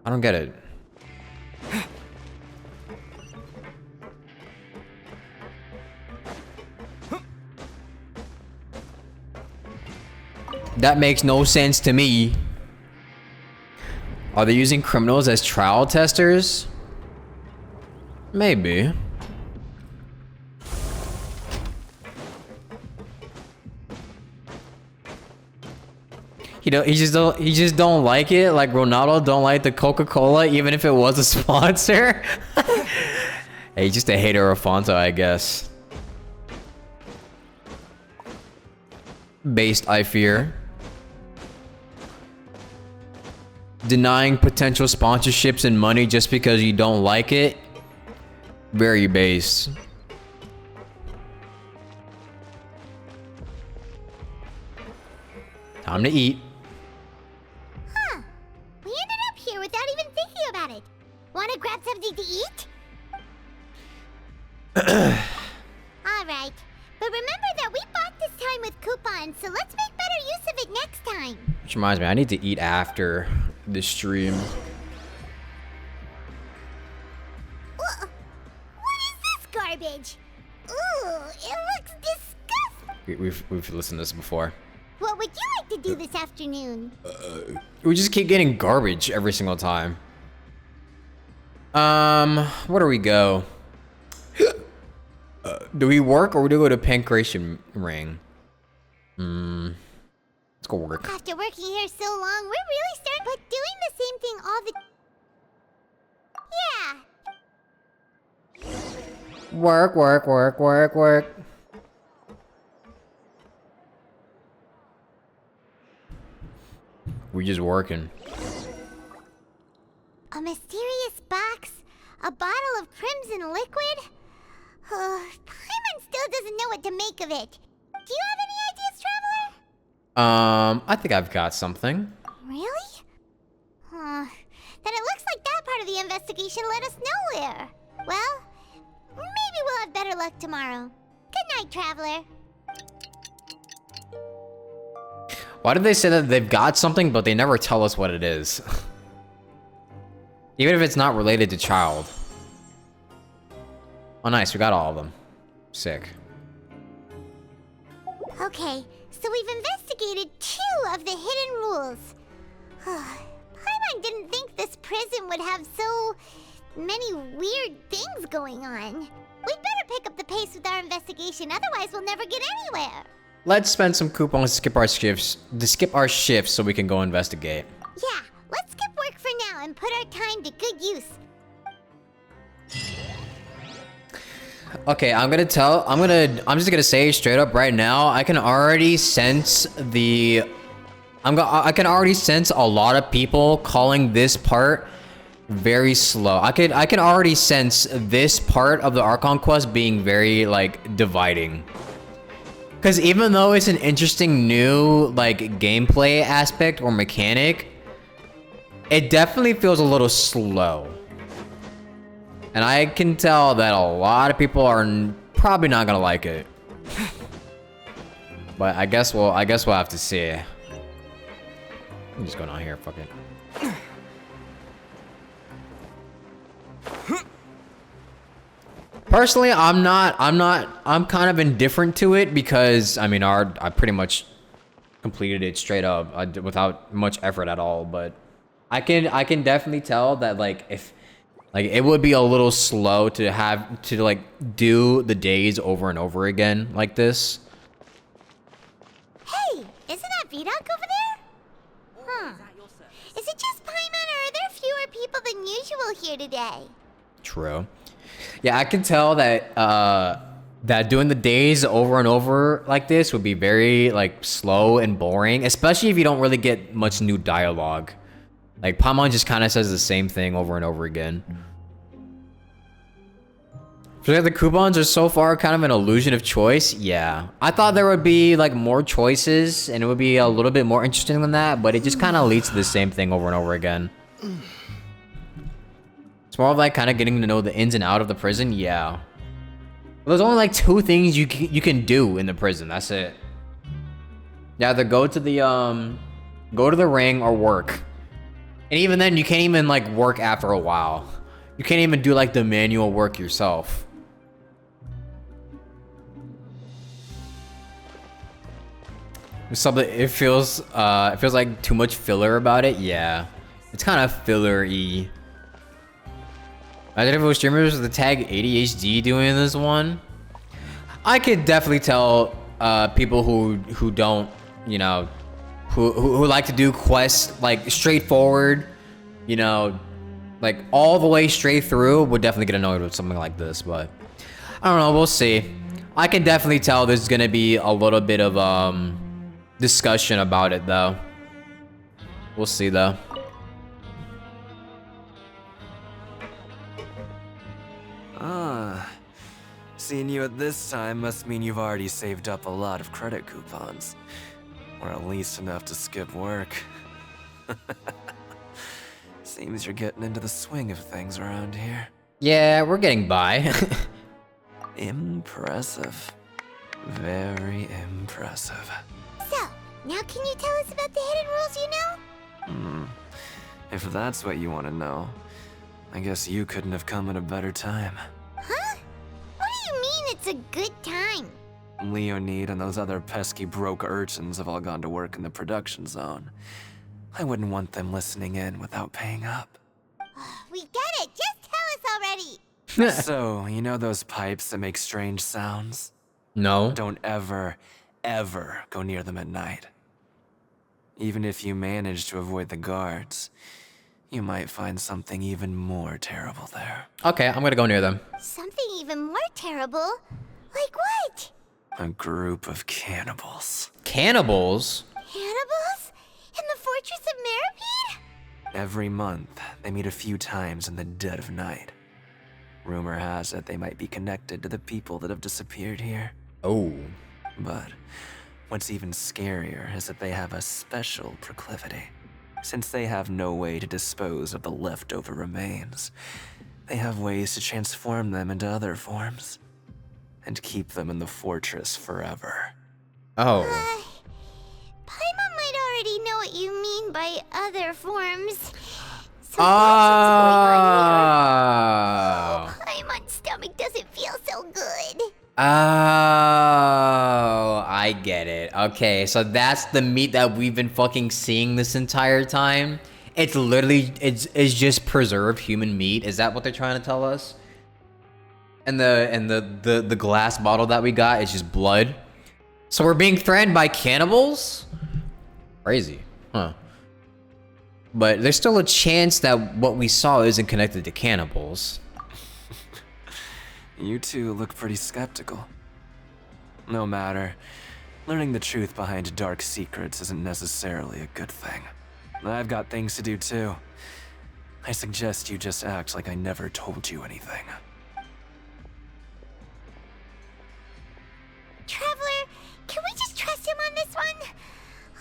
I don't get it. That makes no sense to me. Are they using criminals as trial testers? Maybe. He just don't like it, like Ronaldo don't like the Coca-Cola even if it was a sponsor. Hey, just a hater of Fanta, I guess. Based, I fear. denying potential sponsorships and money just because you don't like it. Very base. Time to eat. Huh. We ended up here without even thinking about it. Wanna grab something to eat? Alright. But remember that we bought this time with coupons, so let's make better use of it next time. Which reminds me, I need to eat after the stream. What is this garbage? Ooh, it looks disgusting. We've listened to this before. What would you like to do this afternoon? We just keep getting garbage every single time. Where do we go? Do we work or do we go to Pancration Ring? Let's go work. After working here so long, we're really starting but doing the same thing all the... Yeah. Work, work, work, work, work. We just working. A mysterious box? A bottle of crimson liquid? Paimon still doesn't know what to make of it. Do you have any ideas, Traveler? I think I've got something. Really? Then it looks like that part of the investigation led us nowhere. Well, maybe we'll have better luck tomorrow. Good night, Traveler. Why did they say that they've got something, but they never tell us what it is? Even if it's not related to child. Oh, nice. We got all of them. Sick. Okay, so we've investigated 2 of the hidden rules. Paimon didn't think this prison would have so many weird things going on. We'd better pick up the pace with our investigation, otherwise we'll never get anywhere. Let's spend some coupons to skip our shifts so we can go investigate. Yeah, let's skip work for now and put our time to good use. Okay, I'm just gonna say straight up right now, I can already sense a lot of people calling this part very slow. I can already sense this part of the Archon quest being very like dividing. Cause even though it's an interesting new like gameplay aspect or mechanic, it definitely feels a little slow. And I can tell that a lot of people are probably not gonna like it. But I guess we'll have to see. I'm just going on here, fuck it. Personally, I'm kind of indifferent to it because I mean I pretty much completed it straight up without much effort at all, but I can definitely tell that like if like it would be a little slow to have to like do the days over and over again like this. Hey, isn't that Vidocq over there? Is it just Paimon or are there fewer people than usual here today? True. Yeah, I can tell that that doing the days over and over like this would be very like slow and boring, especially if you don't really get much new dialogue. Like Paimon just kind of says the same thing over and over again. So the coupons are so far kind of an illusion of choice. Yeah, I thought there would be like more choices and it would be a little bit more interesting than that, but it just kind of leads to the same thing over and over again. It's more of like kind of getting to know the ins and out of the prison. Yeah. Well, there's only like 2 things you can do in the prison. That's it. You either go to the ring or work. And even then, you can't even like work after a while. You can't even do like the manual work yourself. Something it feels like too much filler about it. Yeah, it's kind of filler-y. Imagine if it was streamers with the tag ADHD doing this one. I could definitely tell people who don't, you know, who like to do quests like straightforward, you know, like all the way straight through would definitely get annoyed with something like this, but I don't know, we'll see. I can definitely tell there's gonna be a little bit of discussion about it though. We'll see though. Ah. Seeing you at this time must mean you've already saved up a lot of credit coupons. Or at least enough to skip work. Seems you're getting into the swing of things around here. Yeah, we're getting by. Impressive. Very impressive. So, now can you tell us about the hidden rules you know? If that's what you want to know, I guess you couldn't have come at a better time. Huh? What do you mean it's a good time? Leonid and those other pesky broke urchins have all gone to work in the production zone. I wouldn't want them listening in without paying up. We get it! Just tell us already! So, you know those pipes that make strange sounds? No. Don't ever, ever go near them at night. Even if you manage to avoid the guards, you might find something even more terrible there. Okay, I'm gonna go near them. Something even more terrible? Like what? A group of cannibals. Cannibals? Cannibals? In the Fortress of Meropide? Every month, they meet a few times in the dead of night. Rumor has it they might be connected to the people that have disappeared here. Oh. But what's even scarier is that they have a special proclivity. Since they have no way to dispose of the leftover remains, they have ways to transform them into other forms and keep them in the fortress forever. Oh. Paimon might already know what you mean by other forms. So Paimon's stomach doesn't feel so good. Oh, I get it. Okay, so that's the meat that we've been fucking seeing this entire time. It's literally, it's just preserved human meat. Is that what they're trying to tell us? And the glass bottle that we got is just blood. So we're being threatened by cannibals? Crazy, huh? But there's still a chance that what we saw isn't connected to cannibals. You two look pretty skeptical. No matter. Learning the truth behind dark secrets isn't necessarily a good thing. I've got things to do too. I suggest you just act like I never told you anything. Traveler, can we just trust him on this one?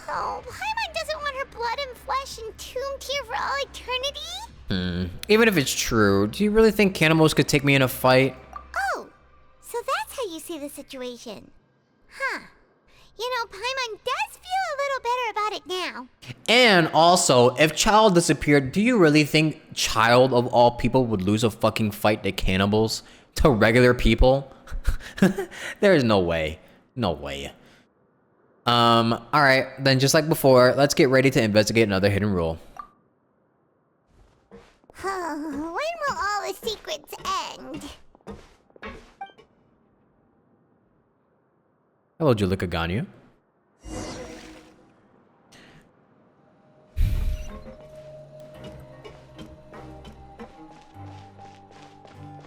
Oh, Paimon doesn't want her blood and flesh entombed here for all eternity? Even if it's true, do you really think cannibals could take me in a fight? Oh, so that's how you see the situation. Huh. You know, Paimon does feel a little better about it now. And also, if Child disappeared, do you really think Child of all people would lose a fucking fight to cannibals? To regular people? There's no way. No way. Alright, then just like before, let's get ready to investigate another hidden rule. When will all the secrets end? Hello, Julika Ganyu.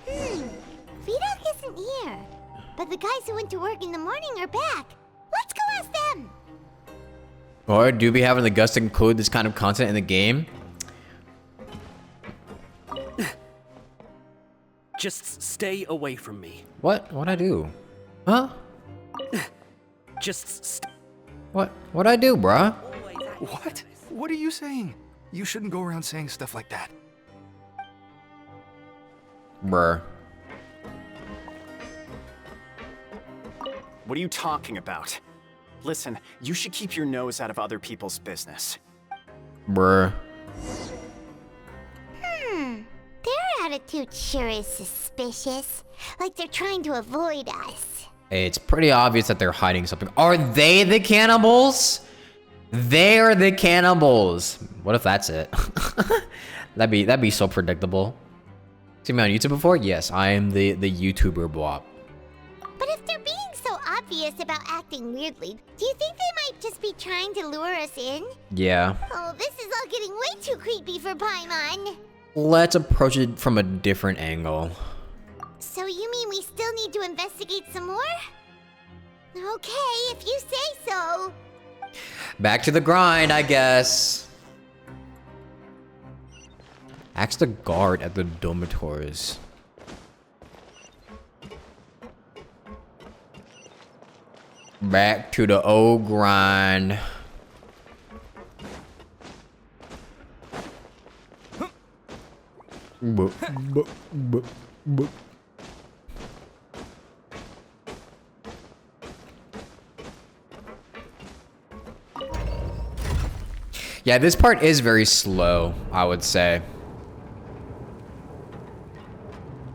Vidok isn't here. But the guys who went to work in the morning are back. Let's go ask them. Or do we have the guts to include this kind of content in the game? Just stay away from me. What? What'd I do? Huh? Just What'd I do, bruh? What? What are you saying? You shouldn't go around saying stuff like that. Bruh. What are you talking about? Listen, you should keep your nose out of other people's business. Bruh. Their attitude sure is suspicious. Like they're trying to avoid us. It's pretty obvious that they're hiding something. Are they the cannibals? They're the cannibals. What if that's it? that'd be so predictable. See me on YouTube before? Yes, I am the YouTuber bwaap. But if they're being so obvious about acting weirdly, do you think they might just be trying to lure us in? Yeah. Oh, this is all getting way too creepy for Paimon. Let's approach it from a different angle. So you mean we still need to investigate some more? Okay, if you say so. Back to the grind, I guess. Ask the guard at the dormitories. Back to the old grind. Yeah, this part is very slow, I would say.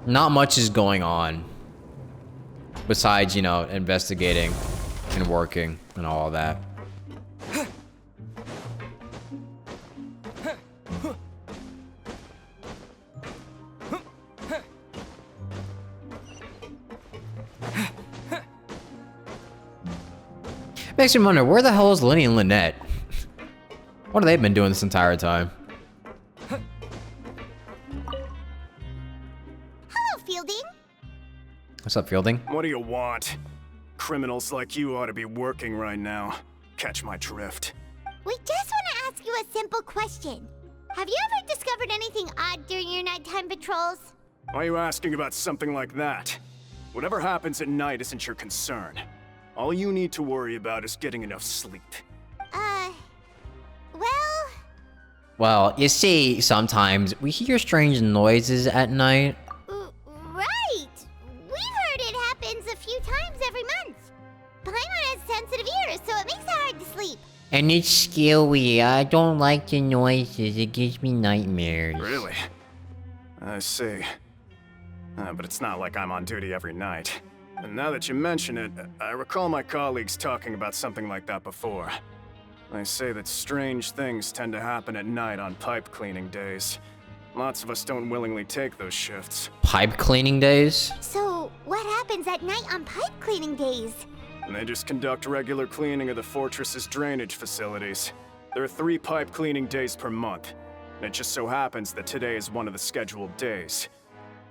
Not much is going on. Besides, you know, investigating and working and all of that. Makes me wonder, where the hell is Lenny and Lynette? What have they been doing this entire time? Hello, Fielding. What's up, Fielding? What do you want? Criminals like you ought to be working right now. Catch my drift. We just want to ask you a simple question. Have you ever discovered anything odd during your nighttime patrols? Why are you asking about something like that? Whatever happens at night isn't your concern. All you need to worry about is getting enough sleep. Well... Well, you see, sometimes we hear strange noises at night. Right! We've heard it happens a few times every month. Paimon has sensitive ears, so it makes it hard to sleep. And it's scary. I don't like the noises. It gives me nightmares. Really? I see. But it's not like I'm on duty every night. And now that you mention it, I recall my colleagues talking about something like that before. They say that strange things tend to happen at night on pipe cleaning days. Lots of us don't willingly take those shifts. Pipe cleaning days? So, what happens at night on pipe cleaning days? And they just conduct regular cleaning of the fortress's drainage facilities. There are 3 pipe cleaning days per month. And it just so happens that today is one of the scheduled days.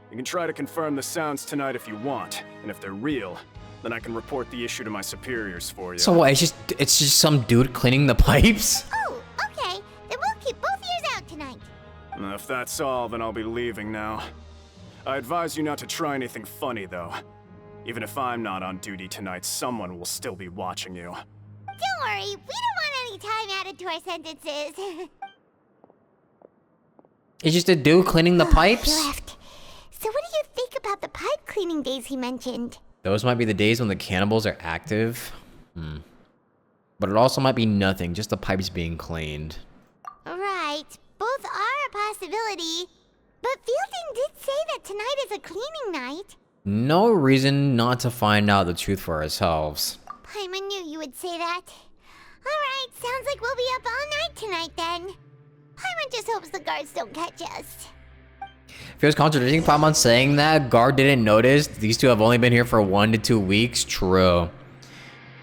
You can try to confirm the sounds tonight if you want, and if they're real, then I can report the issue to my superiors for you. So what, it's just some dude cleaning the pipes? Oh, okay. Then we'll keep both ears out tonight. If that's all, then I'll be leaving now. I advise you not to try anything funny, though. Even if I'm not on duty tonight, someone will still be watching you. Don't worry, we don't want any time added to our sentences. It's just a dude cleaning the pipes? He left. So what do you think about the pipe cleaning days he mentioned? Those might be the days when the cannibals are active. But it also might be nothing, just the pipes being cleaned. Right, both are a possibility. But Fielding did say that tonight is a cleaning night. No reason not to find out the truth for ourselves. Paimon knew you would say that. Alright, sounds like we'll be up all night tonight then. Paimon just hopes the guards don't catch us. Feels contradicting Paimon saying that. Guard didn't notice. These two have only been here for 1 to 2 weeks. True.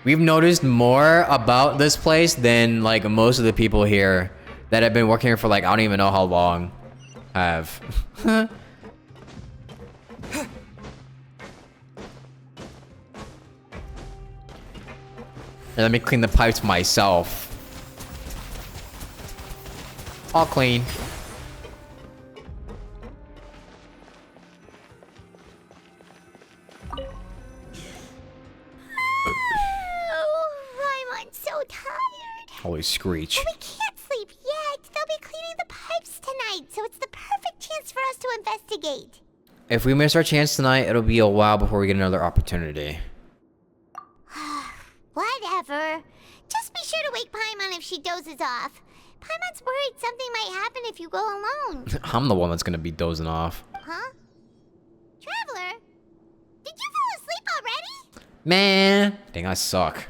We've noticed more about this place than like most of the people here that have been working here for like I don't even know how long have. And let me clean the pipes myself. All clean. Holy screech. But we can't sleep yet. They'll be cleaning the pipes tonight, so it's the perfect chance for us to investigate. If we miss our chance tonight, it'll be a while before we get another opportunity. Whatever. Just be sure to wake Paimon if she dozes off. Paimon's worried something might happen if you go alone. I'm the one that's gonna be dozing off. Huh? Traveler? Did you fall asleep already? Man! Dang, I suck.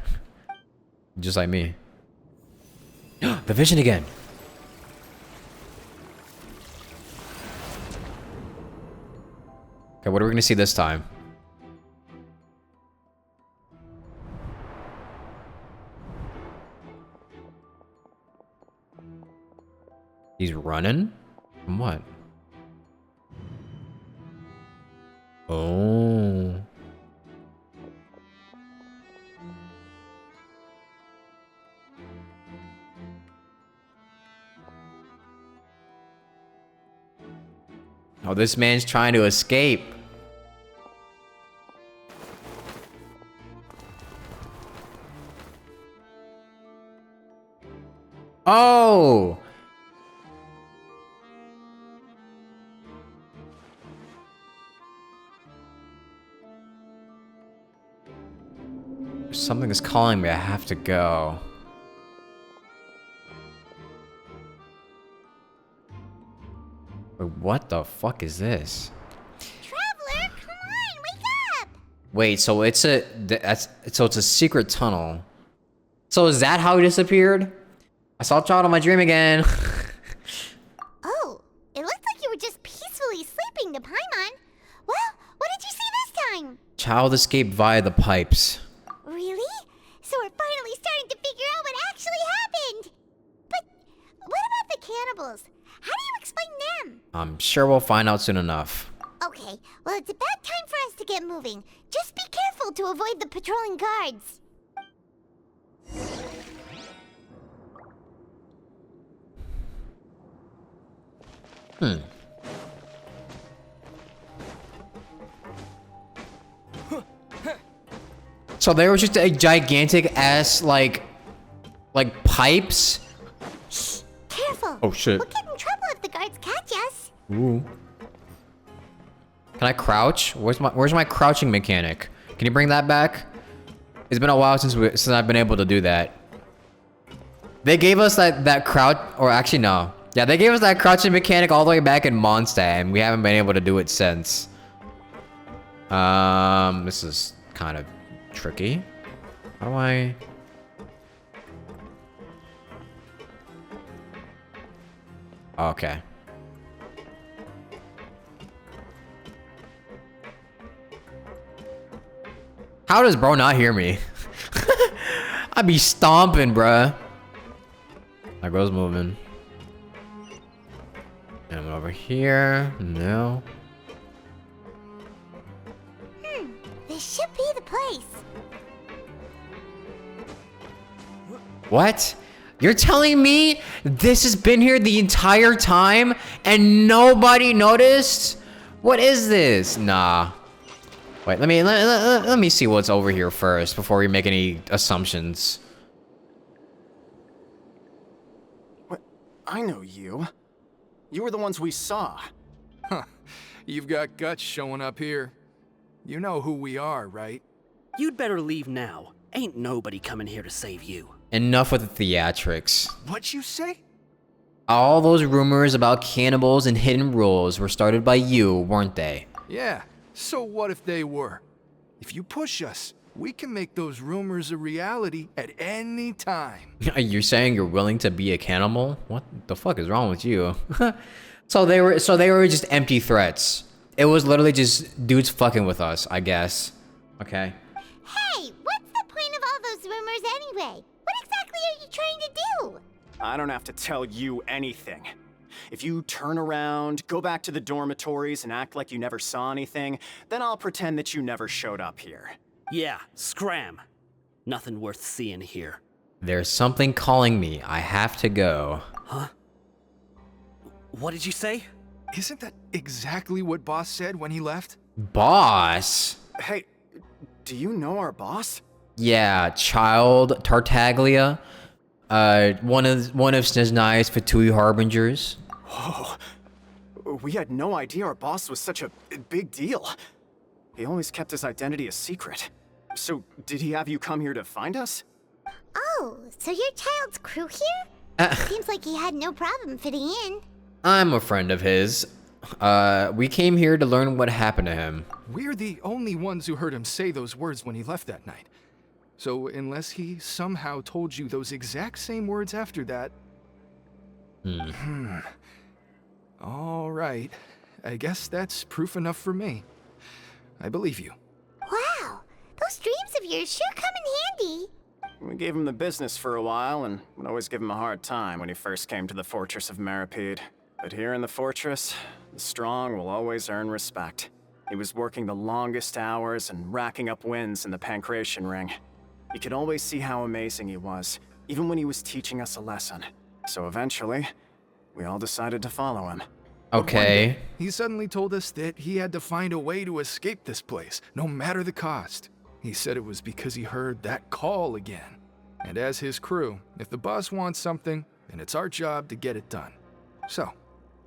Just like me. The vision again. Okay, what are we gonna see this time? He's running? From what? Oh. Oh, this man's trying to escape. Oh! Something is calling me. I have to go. Wait, what the fuck is this? Traveler, come on, wake up! Wait, so it's a so it's a secret tunnel. So is that how he disappeared? I saw a child in my dream again. Oh, it looked like you were just peacefully sleeping to Paimon. Well, what did you see this time? Child escaped via the pipes. Really? So we're finally starting to figure out what actually happened. But what about the cannibals? How do you explain them? I'm sure we'll find out soon enough. Okay, well, it's about time for us to get moving. Just be careful to avoid the patrolling guards. So there was just a gigantic ass like pipes. Careful. Oh shit. We'll get in trouble if the guards catch us. Ooh. Can I crouch? Where's my crouching mechanic? Can you bring that back? It's been a while since I've been able to do that. They gave us that crouch, or actually no. Yeah, they gave us that crouching mechanic all the way back in Mondstadt, and we haven't been able to do it since. This is kind of tricky. How do I... Okay. How does bro not hear me? I'd be stomping, bruh. My bro's moving. And I'm over here. No. This should be the place. What? You're telling me this has been here the entire time and nobody noticed? What is this? Nah. Wait, let me see what's over here first before we make any assumptions. What? I know you. You were the ones we saw. Huh. You've got guts showing up here. You know who we are, right? You'd better leave now. Ain't nobody coming here to save you. Enough with the theatrics. What'd you say? All those rumors about cannibals and hidden rules were started by you, weren't they? Yeah. So what if they were? If you push us, we can make those rumors a reality at any time. You're saying you're willing to be a cannibal? What the fuck is wrong with you? So they were just empty threats. It was literally just dudes fucking with us, I guess. Okay. Hey, what's the point of all those rumors anyway? What exactly are you trying to do? I don't have to tell you anything. If you turn around, go back to the dormitories and act like you never saw anything, then I'll pretend that you never showed up here. Yeah, scram. Nothing worth seeing here. There's something calling me. I have to go. Huh? What did you say? Isn't that exactly what Boss said when he left? Boss? Hey, do you know our boss? Yeah, Child Tartaglia. One of Snezhnai's Fatui Harbingers. Whoa. We had no idea our boss was such a big deal. He always kept his identity a secret. So, did he have you come here to find us? Oh, so you're Child's crew here? Seems like he had no problem fitting in. I'm a friend of his. We came here to learn what happened to him. We're the only ones who heard him say those words when he left that night. So unless he somehow told you those exact same words after that... All right. I guess that's proof enough for me. I believe you. Wow, those dreams of yours sure come in handy. We gave him the business for a while and would always give him a hard time when he first came to the fortress of Maripede. But here in the fortress, the strong will always earn respect. He was working the longest hours and racking up wins in the Pancration Ring. You could always see how amazing he was, even when he was teaching us a lesson. So eventually, we all decided to follow him. But one Okay. day, he suddenly told us that he had to find a way to escape this place, no matter the cost. He said it was because he heard that call again. And as his crew, if the boss wants something, then it's our job to get it done. So,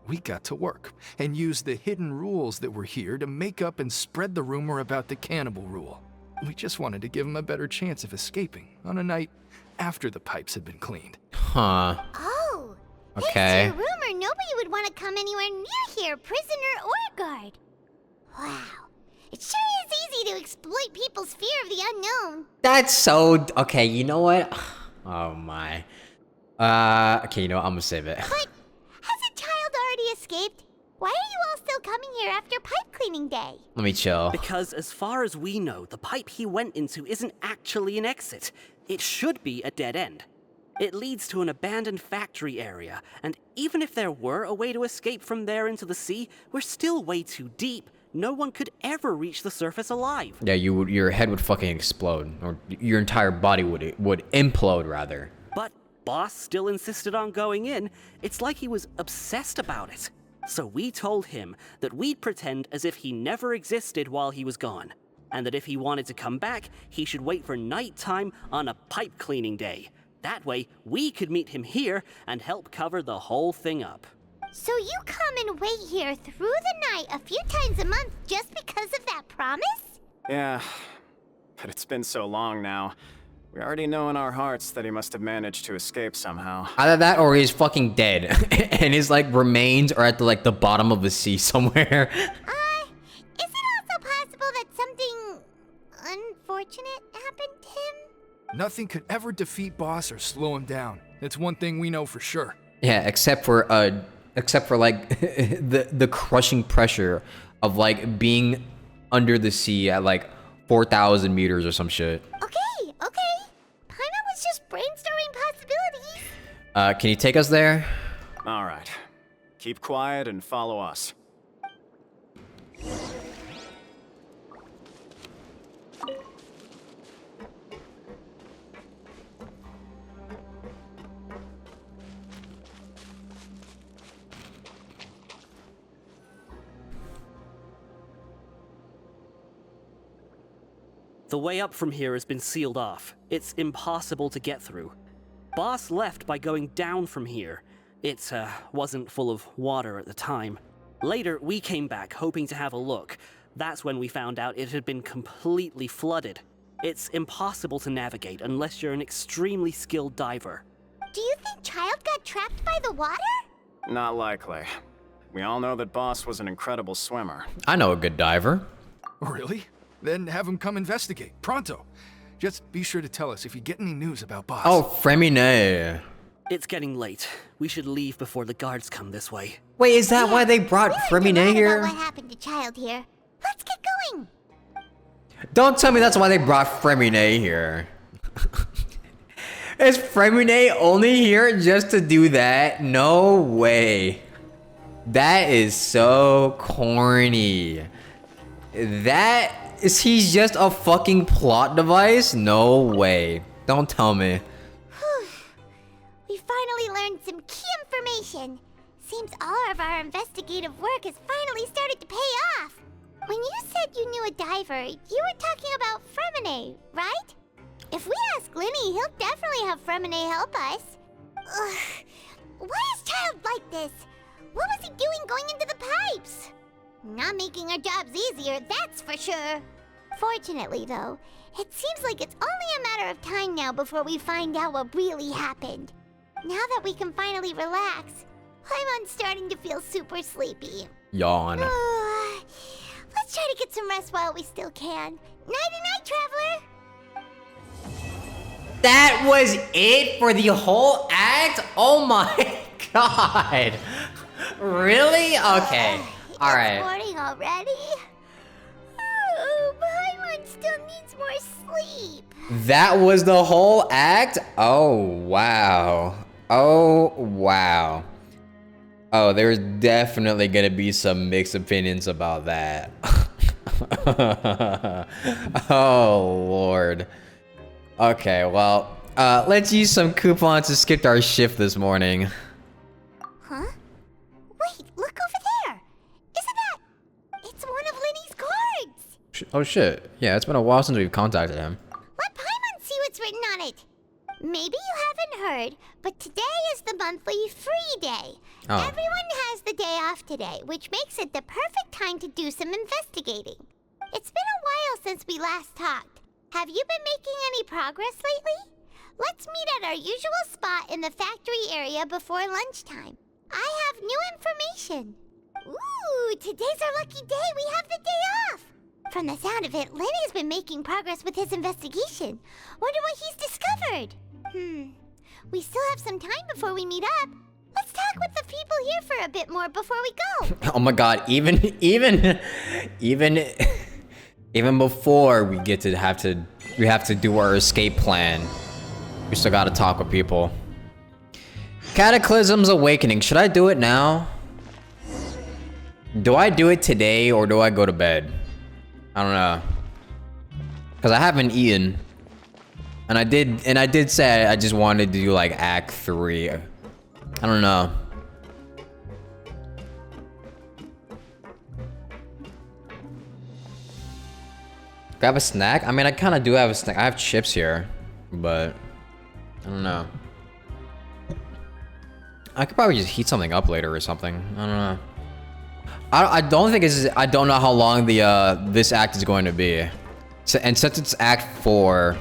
we got to work and used the hidden rules that were here to make up and spread the rumor about the cannibal rule. We just wanted to give him a better chance of escaping on a night after the pipes had been cleaned. Huh. Oh, Okay. thanks to your rumor, nobody would want to come anywhere near here, prisoner or guard. Wow, it sure is easy to exploit people's fear of the unknown. That's so... Okay, you know what? Oh my. Okay, you know what? I'm gonna save it. But has a child already escaped? Why are you all still coming here after pipe cleaning day? Let me chill. Because as far as we know, the pipe he went into isn't actually an exit. It should be a dead end. It leads to an abandoned factory area, and even if there were a way to escape from there into the sea, we're still way too deep. No one could ever reach the surface alive. Yeah, your head would fucking explode, or your entire body would implode rather. But Boss still insisted on going in. It's like he was obsessed about it. So we told him that we'd pretend as if he never existed while he was gone, and that if he wanted to come back, he should wait for nighttime on a pipe cleaning day. That way, we could meet him here and help cover the whole thing up. So you come and wait here through the night a few times a month just because of that promise? Yeah, but it's been so long now. We already know in our hearts that he must have managed to escape somehow. Either that or he's fucking dead, and his like remains are at the bottom of the sea somewhere. Is it also possible that something unfortunate happened to him? Nothing could ever defeat Boss or slow him down. That's one thing we know for sure. Yeah, except for like the crushing pressure of like being under the sea at like 4,000 meters or some shit. Okay. Paimon was just brainstorming possibilities. Can you take us there? All right. Keep quiet and follow us. The way up from here has been sealed off. It's impossible to get through. Boss left by going down from here. It wasn't full of water at the time. Later, we came back hoping to have a look. That's when we found out it had been completely flooded. It's impossible to navigate unless you're an extremely skilled diver. Do you think Child got trapped by the water? Not likely. We all know that Boss was an incredible swimmer. I know a good diver. Really? Then have him come investigate, pronto. Just be sure to tell us if you get any news about Boss. Oh, Fremine. It's getting late. We should leave before the guards come this way. Wait, is that why they brought Fremine here? What happened to Child here? Let's get going. Don't tell me that's why they brought Fremine here. Is Fremine only here just to do that? No way. That is so corny. Is he just a fucking plot device? No way. Don't tell me. We finally learned some key information. Seems all of our investigative work has finally started to pay off. When you said you knew a diver, you were talking about Fremine, right? If we ask Linny, he'll definitely have Fremine help us. Ugh. Why is Child like this? What was he doing going into the pipes? Not making our jobs easier, that's for sure. Fortunately, though, it seems like it's only a matter of time now before we find out what really happened. Now that we can finally relax, I'm starting to feel super sleepy. Yawn. Let's try to get some rest while we still can. Nighty-night, traveler! That was it for the whole act? Oh my god. Really? Okay. Alright. Morning already? Oh, Paimon still needs more sleep. That was the whole act? Oh, wow. Oh, wow. Oh, there's definitely gonna be some mixed opinions about that. Oh, Lord. Okay, well, let's use some coupons to skip our shift this morning. Huh? Wait, look over Oh shit. Yeah, it's been a while since we've contacted him. Let Paimon see what's written on it. Maybe you haven't heard, but today is the monthly free day. Oh. Everyone has the day off today, which makes it the perfect time to do some investigating. It's been a while since we last talked. Have you been making any progress lately? Let's meet at our usual spot in the factory area before lunchtime. I have new information. Ooh, today's our lucky day. We have the day off. From the sound of it, Lenny's been making progress with his investigation. Wonder what he's discovered. We still have some time before we meet up. Let's talk with the people here for a bit more before we go. Oh my god, even before we get to have to do our escape plan. We still gotta talk with people. Cataclysm's Awakening. Should I do it now? Do I do it today or do I go to bed? I don't know. Cause I haven't eaten. And I did say I just wanted to do like Act 3. I don't know. Do I have a snack? I mean, I kind of do have a snack. I have chips here, but I don't know. I could probably just heat something up later or something. I don't know. I don't think it's. I don't know how long the this act is going to be. So, and since it's Act 4,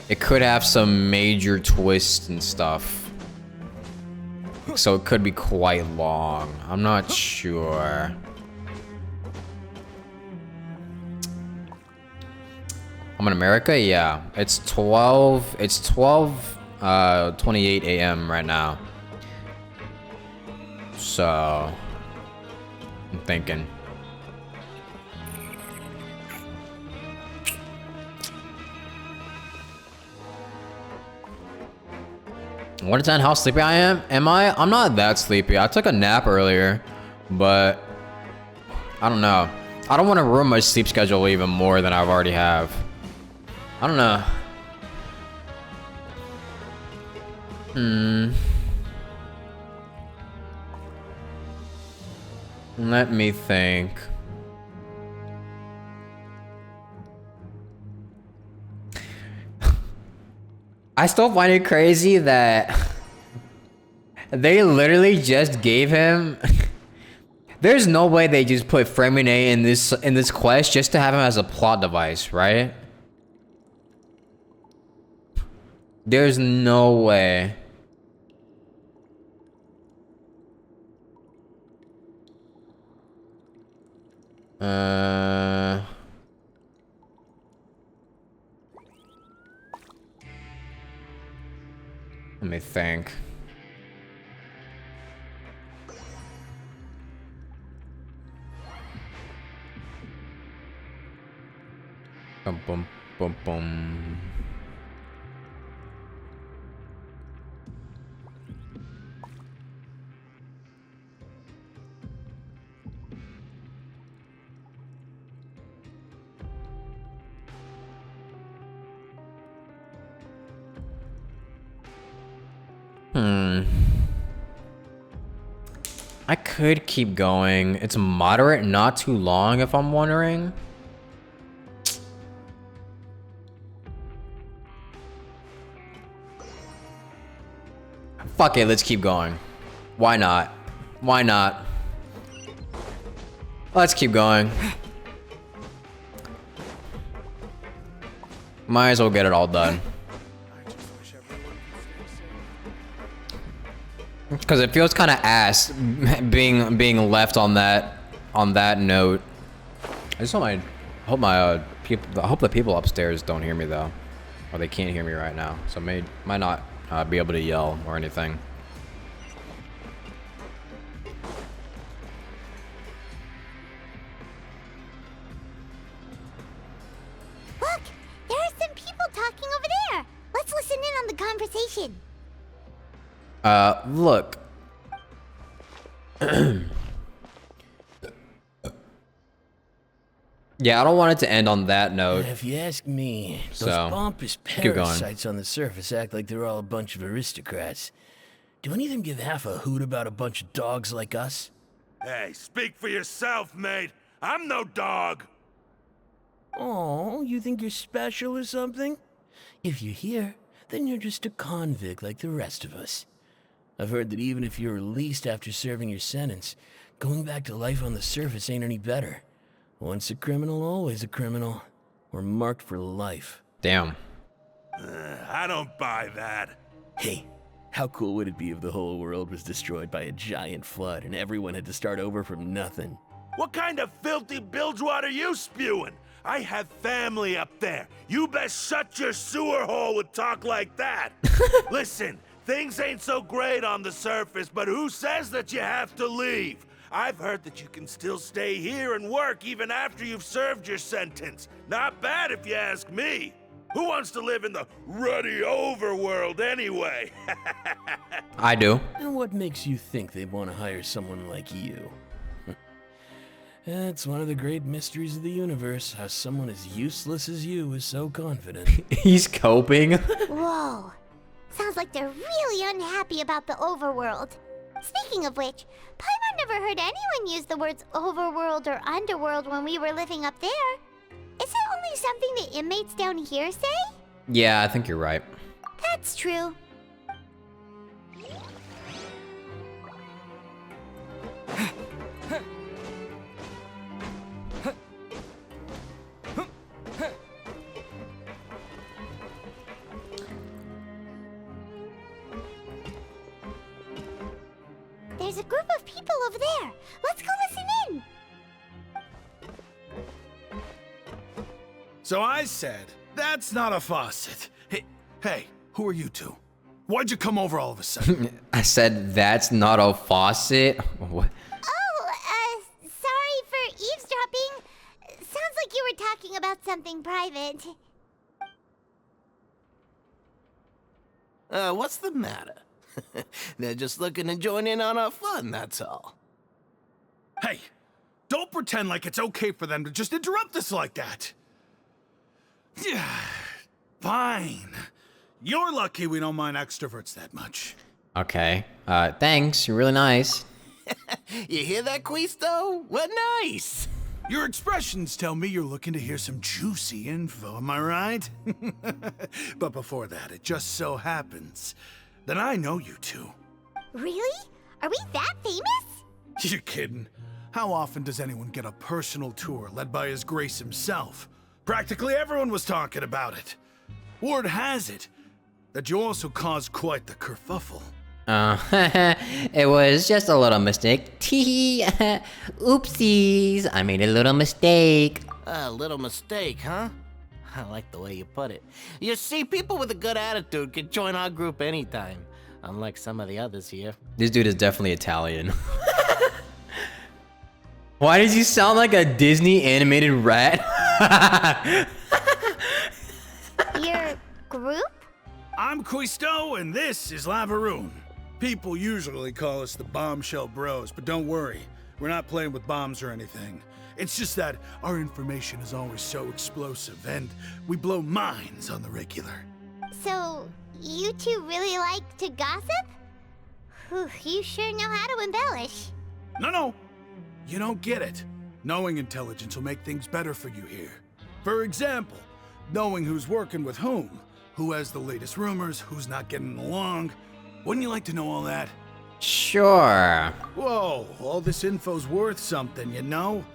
it could have some major twists and stuff. So it could be quite long. I'm not sure. I'm in America? Yeah. It's 12:28 a.m. right now. So I'm thinking. What is that? How sleepy I am? Am I? I'm not that sleepy. I took a nap earlier, but I don't know. I don't want to ruin my sleep schedule even more than I've already have. I don't know. Let me think. I still find it crazy that they literally just gave him. There's no way they just put Fremine in this quest just to have him as a plot device, right? There's no way. Let me think. Bum bum bum bum. I could keep going. It's moderate, not too long if I'm wondering. Fuck it, let's keep going. Why not? Why not? Let's keep going. Might as well get it all done. Because it feels kind of ass being left on that note. I just hope the people upstairs don't hear me though, or they can't hear me right now. So might not be able to yell or anything. Look, there are some people talking over there. Let's listen in on the conversation. Look. Yeah, I don't want it to end on that note. If you ask me, those pompous parasites on the surface act like they're all a bunch of aristocrats. Do any of them give half a hoot about a bunch of dogs like us? Hey, speak for yourself, mate. I'm no dog. Oh, you think you're special or something? If you're here, then you're just a convict like the rest of us. I've heard that even if you're released after serving your sentence, going back to life on the surface ain't any better. Once a criminal, always a criminal. We're marked for life. Damn. I don't buy that. Hey, how cool would it be if the whole world was destroyed by a giant flood and everyone had to start over from nothing? What kind of filthy bilgewater are you spewing? I have family up there. You best shut your sewer hole with talk like that. Listen, things ain't so great on the surface, but who says that you have to leave? I've heard that you can still stay here and work even after you've served your sentence. Not bad if you ask me. Who wants to live in the ruddy overworld anyway? I do. And what makes you think they want to hire someone like you? It's one of the great mysteries of the universe, how someone as useless as you is so confident. He's coping. Whoa. Sounds like they're really unhappy about the overworld. Speaking of which, Paimon never heard anyone use the words overworld or underworld when we were living up there. Is it only something the inmates down here say? Yeah, I think you're right. That's true. There's a group of people over there. Let's go listen in. So I said, that's not a faucet. Hey, who are you two? Why'd you come over all of a sudden? I said that's not a faucet. What? Oh, sorry for eavesdropping. Sounds like you were talking about something private. What's the matter? They're just looking to join in on our fun, that's all. Hey, don't pretend like it's okay for them to just interrupt us like that. Yeah, fine. You're lucky we don't mind extroverts that much. Okay. Thanks. You're really nice. You hear that, Quisto? What nice! Your expressions tell me you're looking to hear some juicy info, am I right? But before that, it just so happens that I know you two. Really? Are we that famous? You're kidding. How often does anyone get a personal tour led by His Grace himself? Practically everyone was talking about it. Word has it that you also caused quite the kerfuffle. It was just a little mistake. Tee. Oopsies. I made a little mistake. A little mistake, huh? I like the way you put it. You see, people with a good attitude can join our group anytime, unlike some of the others here. This dude is definitely Italian. Why does he sound like a Disney animated rat? Your group? I'm Quisto, and this is Lavaroon. People usually call us the Bombshell Bros, but don't worry. We're not playing with bombs or anything. It's just that our information is always so explosive, and we blow minds on the regular. So, you two really like to gossip? Whew, you sure know how to embellish. No. You don't get it. Knowing intelligence will make things better for you here. For example, knowing who's working with whom, who has the latest rumors, who's not getting along. Wouldn't you like to know all that? Sure. Whoa, all this info's worth something, you know?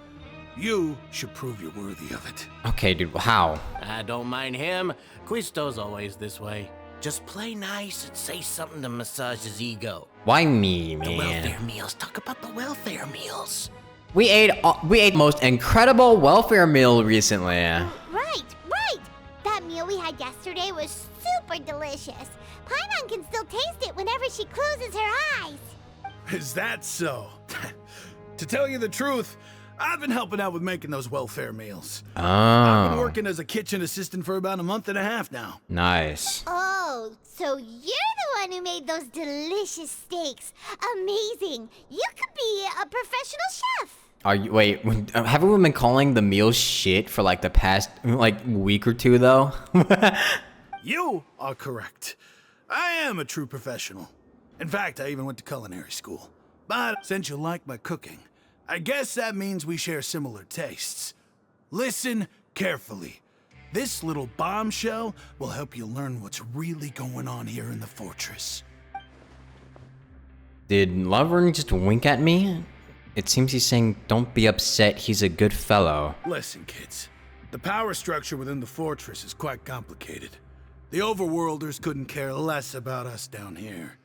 You should prove you're worthy of it. Okay, dude, how? I don't mind him. Quisto's always this way. Just play nice and say something to massage his ego. Why me, man? The welfare meals. Talk about the welfare meals. We ate most incredible welfare meal recently. Right. That meal we had yesterday was super delicious. Paimon can still taste it whenever she closes her eyes. Is that so? To tell you the truth, I've been helping out with making those welfare meals. Oh. I've been working as a kitchen assistant for about a month and a half now. Nice. Oh, so you're the one who made those delicious steaks. Amazing. You could be a professional chef. Are you, wait, haven't we been calling the meal shit for like the past week or two though? You are correct. I am a true professional. In fact, I even went to culinary school. But since you like my cooking, I guess that means we share similar tastes. Listen carefully. This little bombshell will help you learn what's really going on here in the fortress. Did Laverne just wink at me? It seems he's saying, don't be upset, he's a good fellow. Listen, kids. The power structure within the fortress is quite complicated. The overworlders couldn't care less about us down here.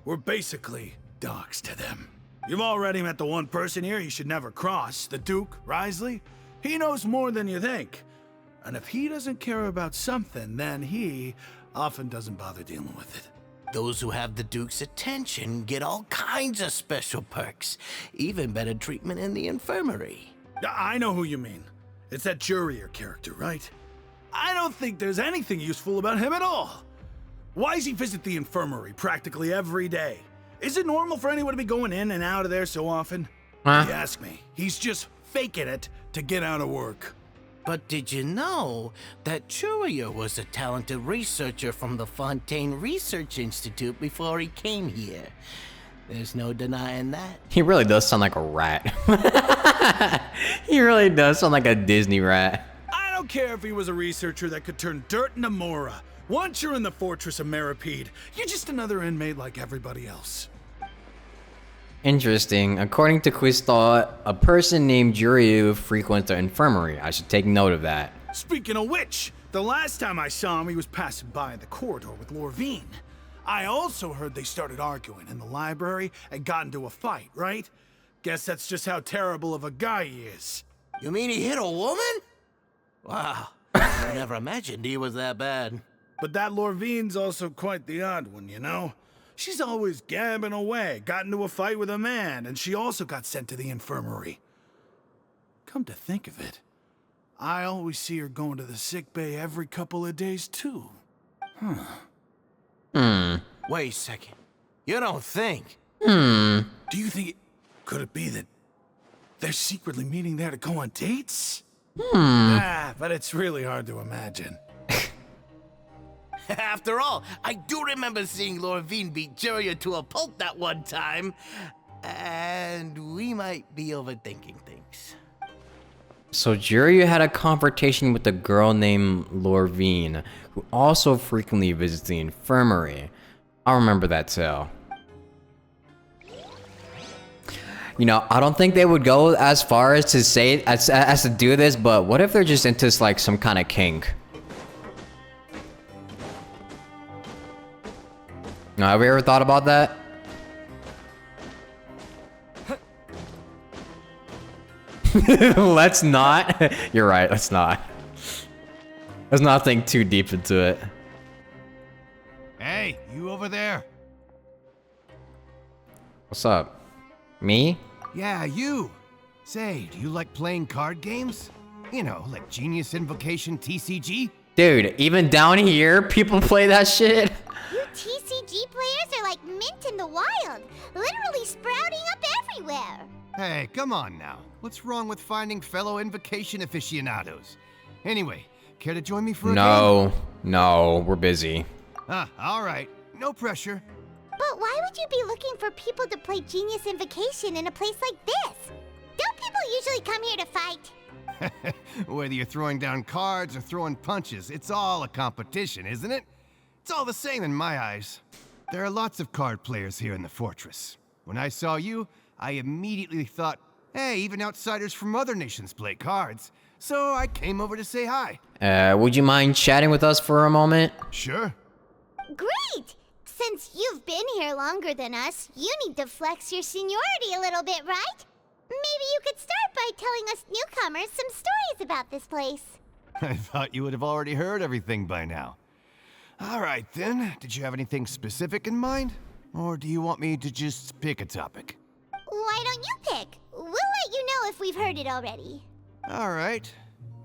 We're basically dogs to them. You've already met the one person here you should never cross, the Duke, Risley. He knows more than you think. And if he doesn't care about something, then he often doesn't bother dealing with it. Those who have the Duke's attention get all kinds of special perks, even better treatment in the infirmary. I know who you mean. It's that Jurier character, right? I don't think there's anything useful about him at all. Why does he visit the infirmary practically every day? Is it normal for anyone to be going in and out of there so often? Huh? You ask me. He's just faking it to get out of work. But did you know that Jurier was a talented researcher from the Fontaine Research Institute before he came here? There's no denying that. He really does sound like a rat. He really does sound like a Disney rat. I don't care if he was a researcher that could turn dirt into Mora. Once you're in the fortress of Meripede, you're just another inmate like everybody else. Interesting. According to Quizthought, a person named Juryu frequents the infirmary. I should take note of that. Speaking of which, the last time I saw him, he was passing by the corridor with Lorvine. I also heard they started arguing in the library and got into a fight, right? Guess that's just how terrible of a guy he is. You mean he hit a woman? Wow, I never imagined he was that bad. But that Lorvine's also quite the odd one, you know? She's always gabbing away, got into a fight with a man, and she also got sent to the infirmary. Come to think of it, I always see her going to the sick bay every couple of days, too. Wait a second. You don't think? Do you think could it be that they're secretly meeting there to go on dates? But it's really hard to imagine. After all, I do remember seeing Lorvine beat Jurier to a pulp that one time. And we might be overthinking things. So Juryu had a confrontation with a girl named Lorvine, who also frequently visits the infirmary. I remember that tale. You know, I don't think they would go as far as to say as to do this, but what if they're just into like some kind of kink? Now, have you ever thought about that? Let's not. You're right, let's not. Let's not think too deep into it. Hey, you over there. What's up? Me? Yeah, you. Say, do you like playing card games? You know, like Genius Invocation TCG? Dude, even down here, people play that shit? You TCG players are like mint in the wild, literally sprouting up everywhere. Hey, come on now. What's wrong with finding fellow Invocation aficionados? Anyway, care to join me for a game? No, we're busy. All right. No pressure. But why would you be looking for people to play Genius Invocation in a place like this? Don't people usually come here to fight? Whether you're throwing down cards or throwing punches, it's all a competition, isn't it? It's all the same in my eyes. There are lots of card players here in the fortress. When I saw you, I immediately thought, hey, even outsiders from other nations play cards. So I came over to say hi. Would you mind chatting with us for a moment? Sure. Great! Since you've been here longer than us, you need to flex your seniority a little bit, right? Maybe you could start by telling us newcomers some stories about this place. I thought you would have already heard everything by now. All right, then. Did you have anything specific in mind? Or do you want me to just pick a topic? Why don't you pick? We'll let you know if we've heard it already. All right.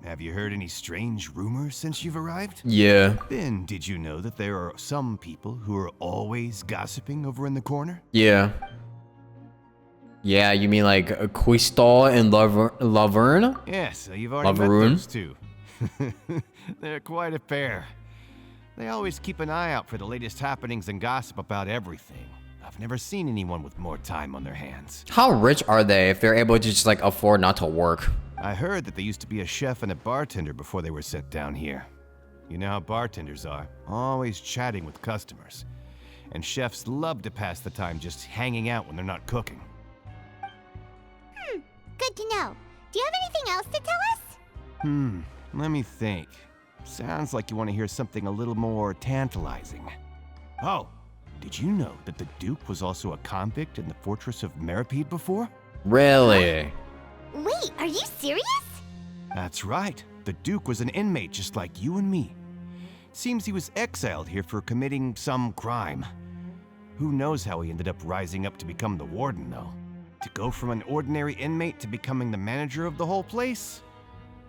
Have you heard any strange rumors since you've arrived? Yeah. Then, did you know that there are some people who are always gossiping over in the corner? Yeah. Yeah, you mean like Quistal and Laverne? Yes, so you've already met those two. They're quite a pair. They always keep an eye out for the latest happenings and gossip about everything. A I've never seen anyone with more time on their hands. How rich are they if they're able to just like afford not to work? I heard that they used to be a chef and a bartender before they were sent down here. You know how bartenders are, always chatting with customers. And chefs love to pass the time just hanging out when they're not cooking. Good to know. Do you have anything else to tell us? Let me think. Sounds like you want to hear something a little more tantalizing. Oh, did you know that the Duke was also a convict in the fortress of Meripede before? Really? Wait, are you serious? That's right. The Duke was an inmate just like you and me. Seems he was exiled here for committing some crime. Who knows how he ended up rising up to become the warden, though? To go from an ordinary inmate to becoming the manager of the whole place?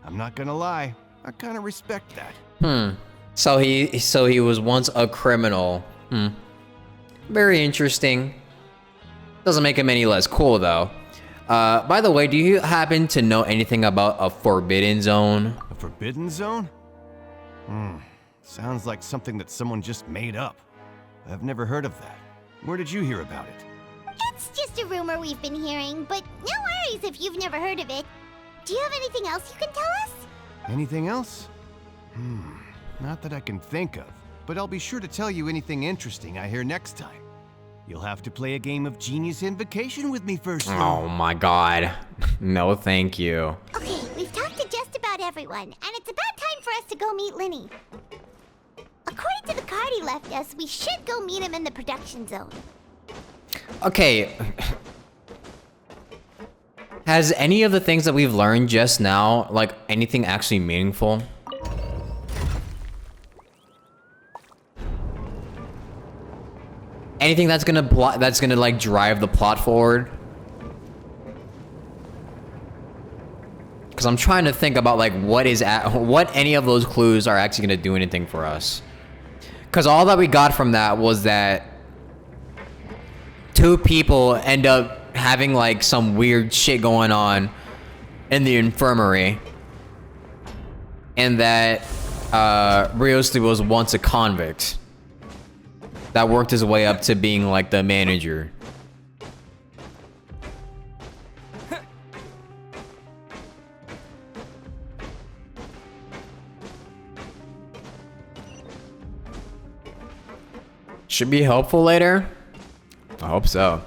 I'm not gonna lie, I kinda respect that. So he was once a criminal. Very interesting. Doesn't make him any less cool though. By the way, do you happen to know anything about a forbidden zone? A forbidden zone? Sounds like something that someone just made up. I've never heard of that. Where did you hear about it? It's just a rumor we've been hearing, but no worries if you've never heard of it. Do you have anything else you can tell us? Anything else? Not that I can think of, but I'll be sure to tell you anything interesting I hear next time. You'll have to play a game of Genius Invocation with me first. Oh my god. No, thank you. Okay, we've talked to just about everyone, and it's about time for us to go meet Linny. According to the card he left us, we should go meet him in the production zone. Okay. Has any of the things that we've learned just now, like, anything actually meaningful? Anything that's gonna like drive the plot forward? Because I'm trying to think about like what any of those clues are actually gonna do anything for us. Because all that we got from that was that two people end up having like some weird shit going on in the infirmary, and that Ryosuke was once a convict that worked his way up to being like the manager. Should be helpful later. I hope so.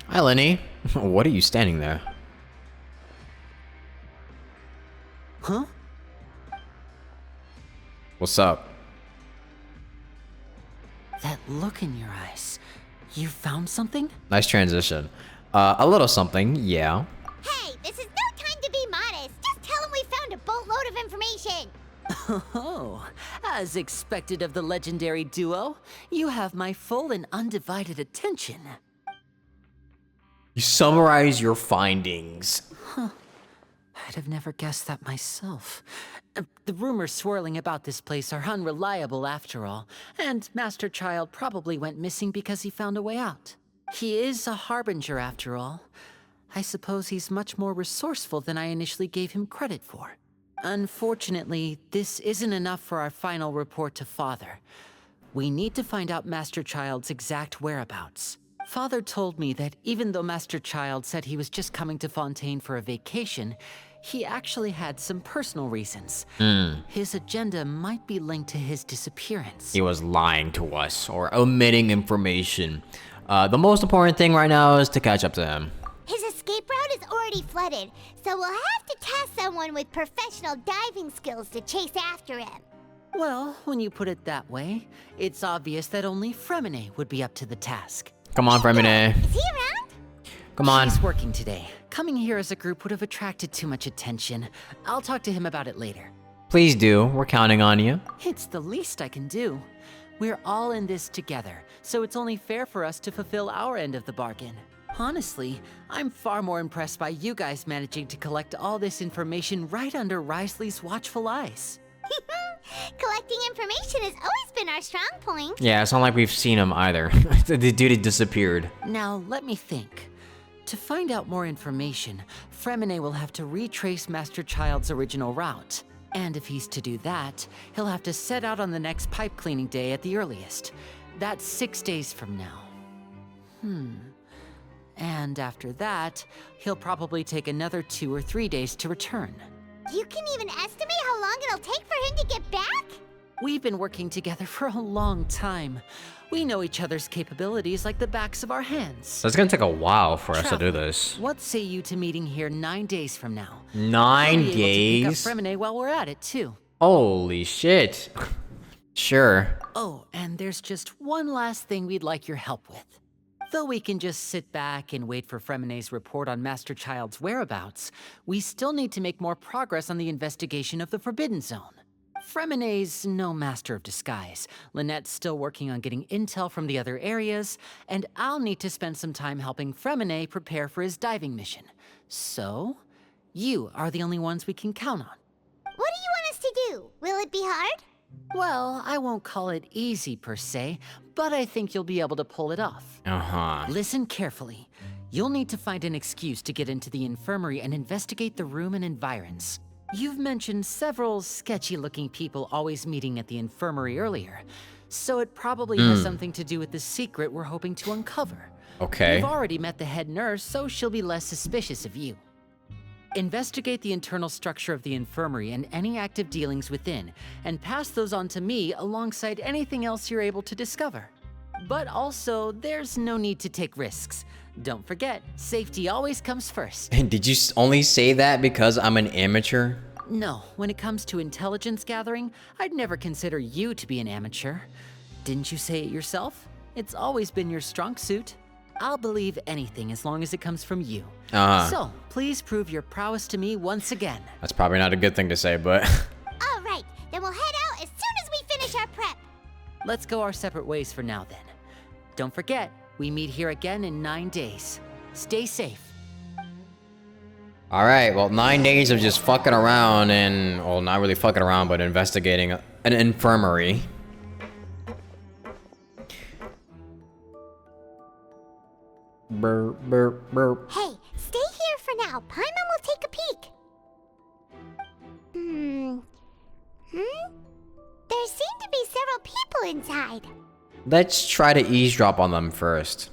Hi, Lenny. What are you standing there? Huh? What's up? That look in your eyes. You found something? Nice transition. A little something, yeah. Hey, this is no time to be modest. Just tell him we found a boatload of information. Oh, as expected of the legendary duo, you have my full and undivided attention. You summarize your findings. Huh. I'd have never guessed that myself. The rumors swirling about this place are unreliable after all, and Master Child probably went missing because he found a way out. He is a harbinger after all. I suppose he's much more resourceful than I initially gave him credit for. Unfortunately, this isn't enough for our final report to Father. We need to find out Master Child's exact whereabouts. Father told me that even though Master Child said he was just coming to Fontaine for a vacation, he actually had some personal reasons. His agenda might be linked to his disappearance. He was lying to us or omitting information. The most important thing right now is to catch up to him. His escape route is already flooded, so we'll have to task someone with professional diving skills to chase after him. Well, when you put it that way, it's obvious that only Fremine would be up to the task. Come on, Fremine. Is he around? Come on. He's working today. Coming here as a group would have attracted too much attention. I'll talk to him about it later. Please do. We're counting on you. It's the least I can do. We're all in this together, so it's only fair for us to fulfill our end of the bargain. Honestly, I'm far more impressed by you guys managing to collect all this information right under Risley's watchful eyes. Collecting information has always been our strong point. Yeah, it's not like we've seen him either. The dude had disappeared. Now, let me think. To find out more information, Fremine will have to retrace Master Child's original route. And if he's to do that, he'll have to set out on the next pipe cleaning day at the earliest. That's 6 days from now. And after that, he'll probably take another 2 or 3 days to return. You can even estimate how long it'll take for him to get back? We've been working together for a long time. We know each other's capabilities like the backs of our hands. So it's gonna take a while for us to do this. What say you to meeting here 9 days from now? 9 We'll be able to pick up days? Fremine while we're at it, too. Holy shit. Sure. Oh, and there's just one last thing we'd like your help with. Though we can just sit back and wait for Fremine's report on Master Child's whereabouts, we still need to make more progress on the investigation of the Forbidden Zone. Fremine's no master of disguise. Lynette's still working on getting intel from the other areas, and I'll need to spend some time helping Fremine prepare for his diving mission. So, you are the only ones we can count on. What do you want us to do? Will it be hard? Well, I won't call it easy per se, but I think you'll be able to pull it off. Listen carefully. You'll need to find an excuse to get into the infirmary and investigate the room and environs. You've mentioned several sketchy-looking people always meeting at the infirmary earlier, so it probably has something to do with the secret we're hoping to uncover. Okay. You've already met the head nurse, so she'll be less suspicious of you. Investigate the internal structure of the infirmary and any active dealings within, and pass those on to me alongside anything else you're able to discover. But also, there's no need to take risks. Don't forget, safety always comes first. And did you only say that because I'm an amateur? No, when it comes to intelligence gathering, I'd never consider you to be an amateur. Didn't you say it yourself? It's always been your strong suit. I'll believe anything as long as it comes from you. So, please prove your prowess to me once again. That's probably not a good thing to say, but... All right, then we'll head out as soon as we finish our prep. Let's go our separate ways for now then. Don't forget, we meet here again in 9 days. Stay safe. Alright, well, 9 days of just fucking around and... Well, not really fucking around, but investigating an infirmary. Burp, burp, burp. Hey, stay here for now. Paimon will take a peek. There seem to be several people inside. Let's try to eavesdrop on them first.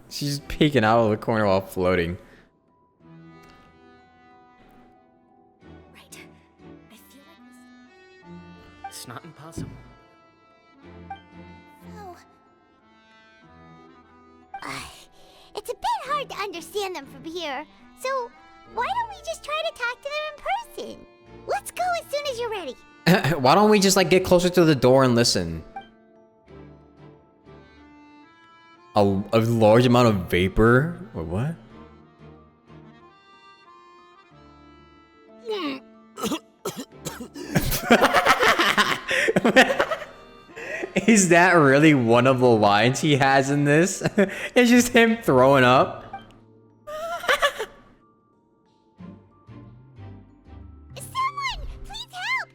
She's peeking out of the corner while floating. Right. I feel like it's not impossible. Oh. It's a bit hard to understand them from here, so why don't we just try to talk to them in person? Let's go as soon as you're ready. Why don't we just like get closer to the door and listen? A large amount of vapor? Wait, what? Is that really one of the lines he has in this? It's just him throwing up. Someone, please help!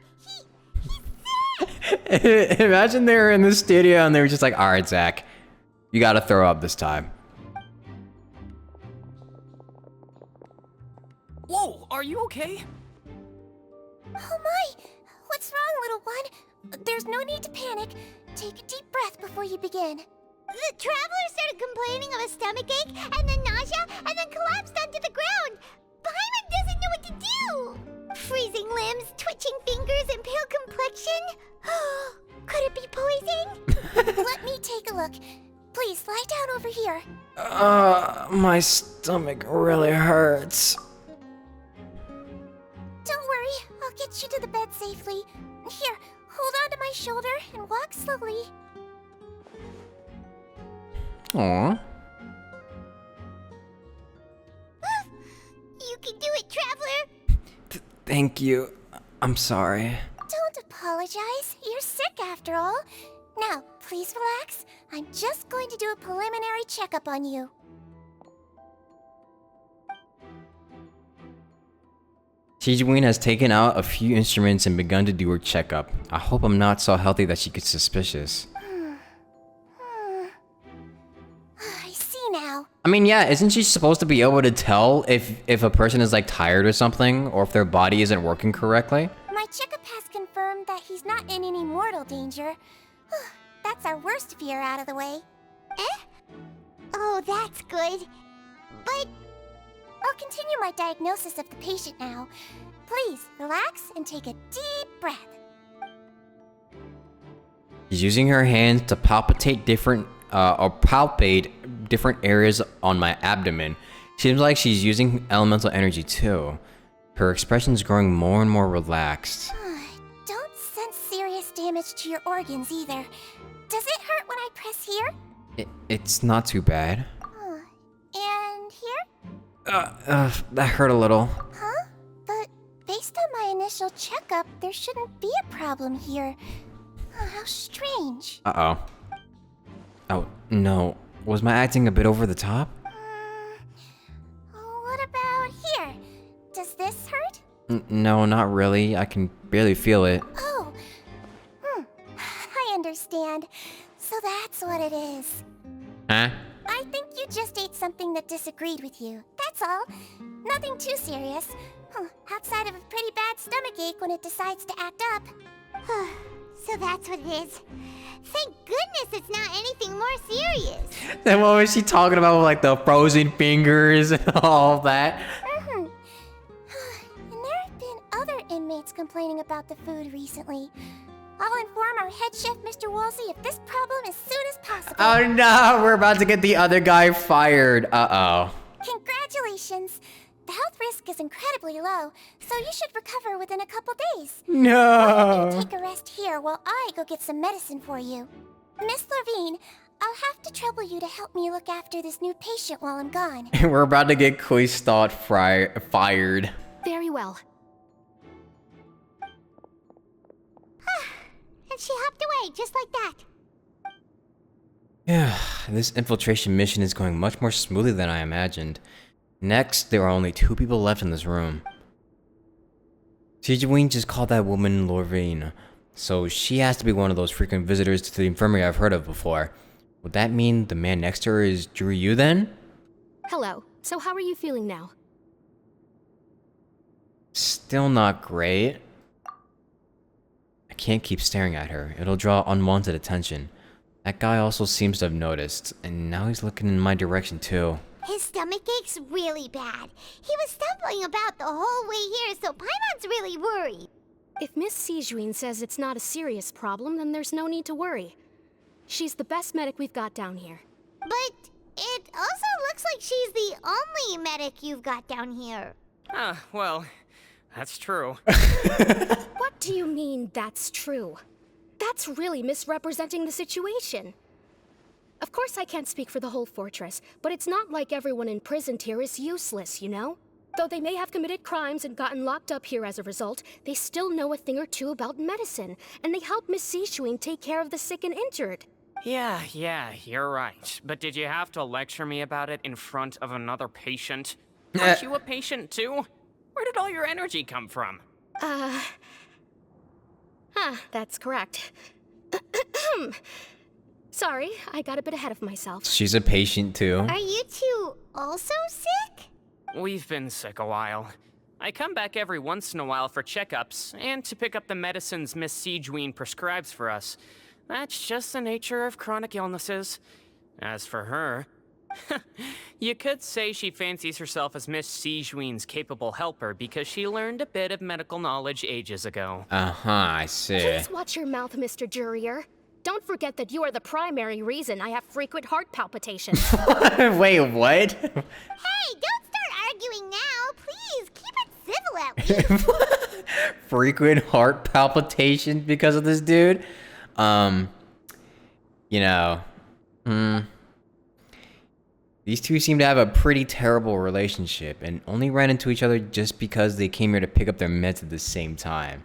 He's sick! Imagine they were in the studio and they were just like, all right, Zach, you gotta throw up this time. Whoa, are you okay? Oh my! What's wrong, little one? There's no need to panic. Take a deep breath before you begin. The traveler started complaining of a stomachache, and then nausea, and then collapsed onto the ground. Paimon doesn't know what to do. Freezing limbs, twitching fingers, and pale complexion. Could it be poison? Let me take a look. Please, lie down over here. My stomach really hurts. Don't worry, I'll get you to the bed safely. Here, hold on to my shoulder and walk slowly. Aww. You can do it, traveler. Thank you. I'm sorry. Don't apologize. apologize. You're sick after all. Now, please relax. I'm just going to do a preliminary checkup on you. Tijuin has taken out a few instruments and begun to do her checkup. I hope I'm not so healthy that she gets suspicious. I see now. I mean, yeah, isn't she supposed to be able to tell if a person is like tired or something, or if their body isn't working correctly? My checkup has confirmed that he's not in any mortal danger. That's our worst fear out of the way. Eh? Oh, that's good. But I'll continue my diagnosis of the patient now. Please, relax and take a deep breath. She's using her hands to palpate different areas on my abdomen. Seems like she's using elemental energy too. Her expression's growing more and more relaxed. Don't sense serious damage to your organs either. Does it hurt when I press here? It's not too bad. And here? That hurt a little. Huh? But based on my initial checkup, there shouldn't be a problem here. How strange. Uh-oh. Oh, no. Was my acting a bit over the top? What about here? Does this hurt? No, not really. I can barely feel it. Oh. I understand. So that's what it is. Huh? I think you just ate something that disagreed with you. That's all. Nothing too serious. Outside of a pretty bad stomachache when it decides to act up. So that's what it is. Thank goodness it's not anything more serious. Then what was she talking about with like the frozen fingers and all that? And there have been other inmates complaining about the food recently. I'll inform our head chef, Mr. Woolsey, of this problem as soon as possible. Oh no, we're about to get the other guy fired. Uh-oh. Congratulations. The health risk is incredibly low, so you should recover within a couple days. No. I'll have you take a rest here while I go get some medicine for you. Miss Levine, I'll have to trouble you to help me look after this new patient while I'm gone. We're about to get Kuistot fired. Very well. And she hopped away just like that. Yeah, this infiltration mission is going much more smoothly than I imagined. Next, there are only 2 people left in this room. Tijuin just called that woman Lorraine, so she has to be one of those frequent visitors to the infirmary I've heard of before. Would that mean the man next to her is Juryu then? Hello. So how are you feeling now? Still not great. I can't keep staring at her. It'll draw unwanted attention. That guy also seems to have noticed, and now he's looking in my direction too. His stomach ache's really bad. He was stumbling about the whole way here, so Paimon's really worried. If Miss Sijuin says it's not a serious problem, then there's no need to worry. She's the best medic we've got down here. But it also looks like she's the only medic you've got down here. Well, that's true. What do you mean, that's true? That's really misrepresenting the situation. Of course I can't speak for the whole fortress, but it's not like everyone imprisoned here is useless, you know? Though they may have committed crimes and gotten locked up here as a result, they still know a thing or two about medicine, and they help Miss Sishuing take care of the sick and injured. Yeah, you're right. But did you have to lecture me about it in front of another patient? Aren't you a patient too? Where did all your energy come from? That's correct. Sorry, I got a bit ahead of myself. She's a patient too. Are you two also sick? We've been sick a while. I come back every once in a while for checkups, and to pick up the medicines Miss Sijuin prescribes for us. That's just the nature of chronic illnesses. As for her, you could say she fancies herself as Miss Sijuin's capable helper because she learned a bit of medical knowledge ages ago. I see. Please watch your mouth, Mr. Jurier. Don't forget that you are the primary reason I have frequent heart palpitations. Wait, what? Hey, don't start arguing now. Please, keep it civil at least. Frequent heart palpitations because of this dude? You know, these two seem to have a pretty terrible relationship and only ran into each other just because they came here to pick up their meds at the same time.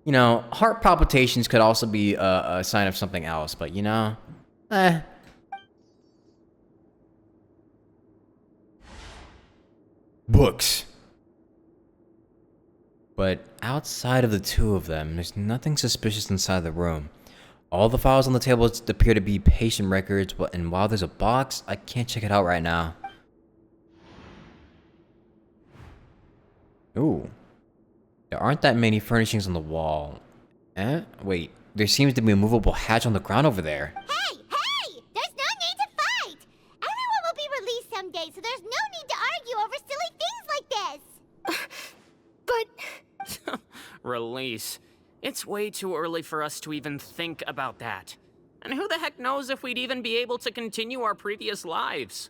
You know, heart palpitations could also be a sign of something else, but you know, Books. But outside of the two of them, there's nothing suspicious inside the room. All the files on the table appear to be patient records, and while there's a box, I can't check it out right now. Ooh. There aren't that many furnishings on the wall. Wait. There seems to be a movable hatch on the ground over there. Hey! Hey! There's no need to fight! Everyone will be released someday, so there's no need to argue over silly things like this! But... Release. It's way too early for us to even think about that. And who the heck knows if we'd even be able to continue our previous lives?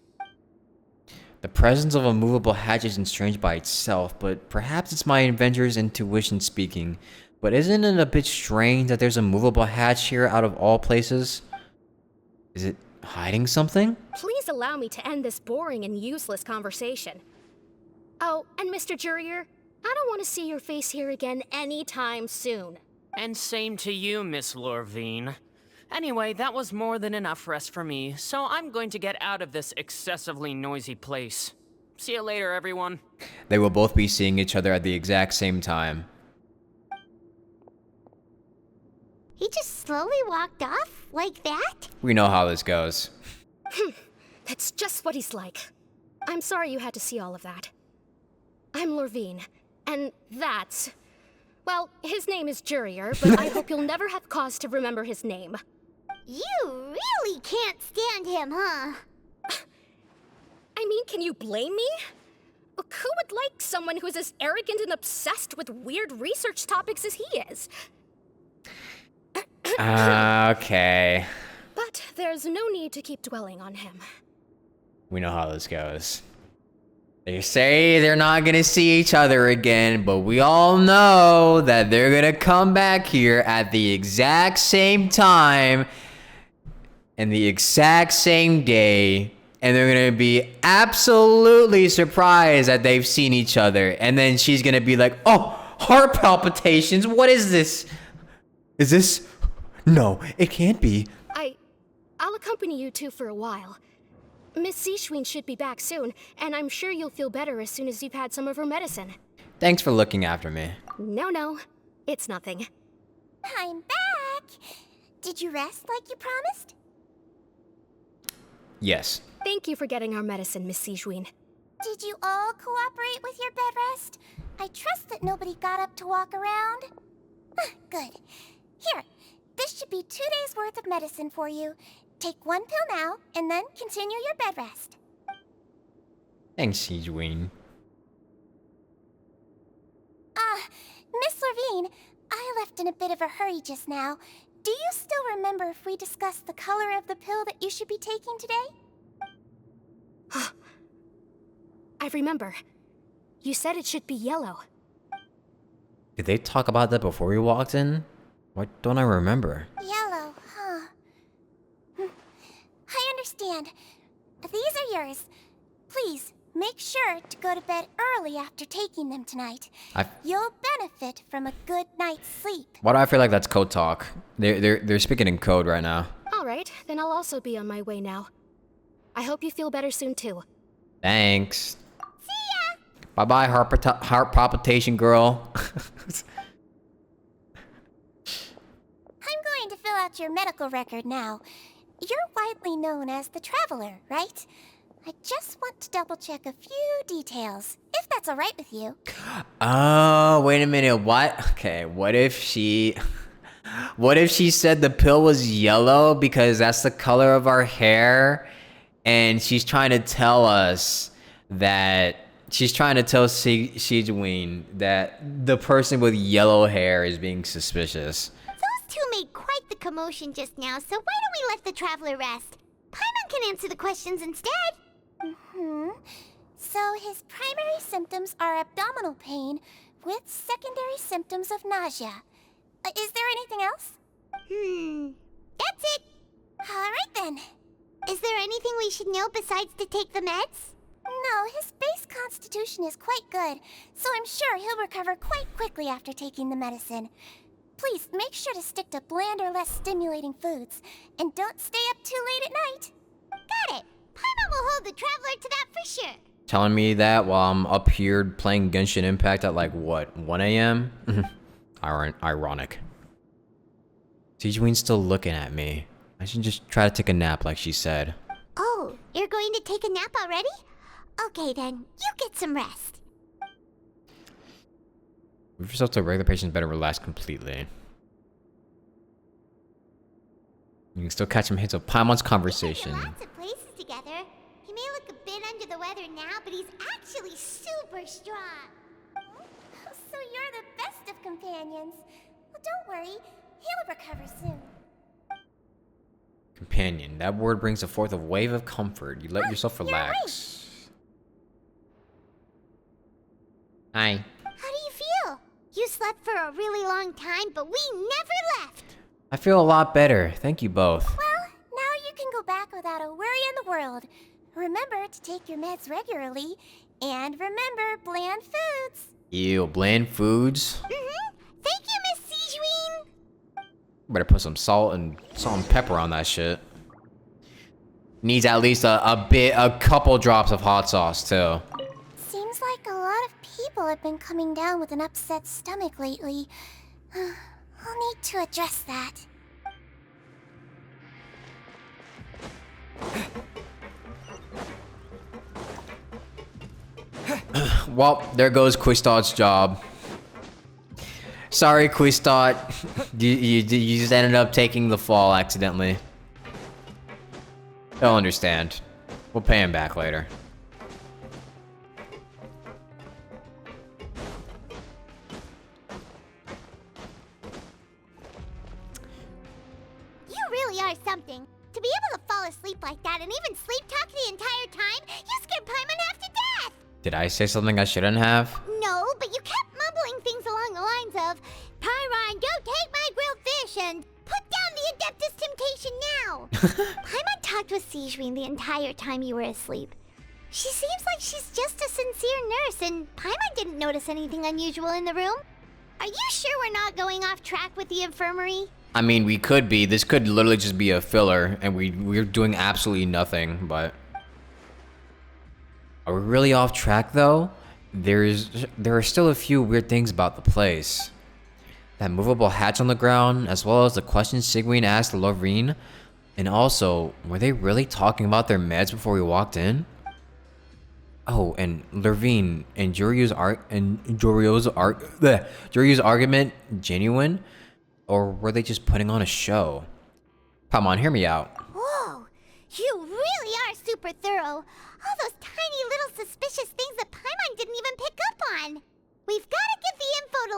The presence of a movable hatch isn't strange by itself, but perhaps it's my inventor's intuition speaking. But isn't it a bit strange that there's a movable hatch here out of all places? Is it hiding something? Please allow me to end this boring and useless conversation. Oh, and Mr. Jurier, I don't want to see your face here again anytime soon. And same to you, Miss Lorvine. Anyway, that was more than enough rest for me, so I'm going to get out of this excessively noisy place. See you later, everyone. They will both be seeing each other at the exact same time. He just slowly walked off like that? We know how this goes. That's just what he's like. I'm sorry you had to see all of that. I'm Lorvine, and that's... Well, his name is Jurier, but I hope you'll never have cause to remember his name. You really can't stand him, huh? I mean, can you blame me? Who would like someone who is as arrogant and obsessed with weird research topics as he is? Okay. But there's no need to keep dwelling on him. We know how this goes. They say they're not gonna see each other again, but we all know that they're gonna come back here at the exact same time and the exact same day, and they're gonna be absolutely surprised that they've seen each other. And then she's gonna be like, "Oh, heart palpitations, what is this? Is this? No, it can't be." I'll accompany you two for a while. Miss Seashween should be back soon, and I'm sure you'll feel better as soon as you've had some of her medicine. Thanks for looking after me. No, it's nothing. I'm back! Did you rest like you promised? Yes. Thank you for getting our medicine, Miss Seashween. Did you all cooperate with your bed rest? I trust that nobody got up to walk around. Good. Here, this should be 2 days' worth of medicine for you. Take 1 pill now, and then continue your bed rest. Thanks, Seashween. Miss Lorvine, I left in a bit of a hurry just now. Do you still remember if we discussed the color of the pill that you should be taking today? I remember. You said it should be yellow. Did they talk about that before we walked in? Why don't I remember? Yellow, huh? I understand. These are yours. Please, make sure to go to bed early after taking them tonight. You'll benefit from a good night's sleep. Why do I feel like that's code talk? They're speaking in code right now. All right, then I'll also be on my way now. I hope you feel better soon too. Thanks. See ya! Bye-bye, heart palpitation girl. I'm going to fill out your medical record now. You're widely known as the Traveler, right? I just want to double-check a few details, if that's all right with you. Oh, wait a minute. What? Okay, what if she said the pill was yellow because that's the color of our hair, and she's trying to tell us that Seejween that the person with yellow hair is being suspicious. Those two made quite the commotion just now, so why don't we let the Traveler rest? Paimon can answer the questions instead. So his primary symptoms are abdominal pain with secondary symptoms of nausea. Is there anything else? That's it. All right then. Is there anything we should know besides to take the meds? No, his base constitution is quite good, so I'm sure he'll recover quite quickly after taking the medicine. Please make sure to stick to bland or less stimulating foods. And don't stay up too late at night. Got it. Paimon will hold the traveler to that for sure. Telling me that while I'm up here playing Genshin Impact at like, what, 1 a.m.? Ironic. Sijuin's still looking at me. I should just try to take a nap like she said. Oh, you're going to take a nap already? Okay then, you get some rest. Move yourself to a regular patient's bed and relax completely. You can still catch some hints of Paimon's conversation. Lots of places together. He may look a bit under the weather now, but he's actually super strong. So you're the best of companions. Well, don't worry, he'll recover soon. Companion. That word brings forth a wave of comfort. You let yourself relax. Hi. How do you feel? You slept for a really long time, but we never left. I feel a lot better. Thank you both. Well, now you can go back without a worry in the world. Remember to take your meds regularly, and remember bland foods. Ew, bland foods? Thank you, Miss Sijuin. Better put some salt and pepper on that shit. Needs at least a couple drops of hot sauce too. Seems like a lot of people have been coming down with an upset stomach lately. I'll need to address that. Well, there goes Quistad's job. Sorry, Quistad. You just ended up taking the fall accidentally. They'll understand. We'll pay him back later. You really are something. To be able to fall asleep like that and even sleep talk the entire time, you scared Paimon half to death! Did I say something I shouldn't have? No, but you kept mumbling things along the lines of, Pyron, don't take my grilled fish, and put down the Adeptus Temptation now! Paimon talked with Sijuin the entire time you were asleep. She seems like she's just a sincere nurse, and Paimon didn't notice anything unusual in the room. Are you sure we're not going off track with the infirmary? I mean, we could be. This could literally just be a filler, and we're doing absolutely nothing, but... Are we really off track, though? There are still a few weird things about the place. That movable hatch on the ground, as well as the questions Sigwin asked Loreen. And also, were they really talking about their meds before we walked in? Oh, and Loreen and Joryu's argument genuine? Or were they just putting on a show? Come on, hear me out. Whoa, you really are super thorough. All those tiny little suspicious things that Paimon didn't even pick up on. We've got to give the info to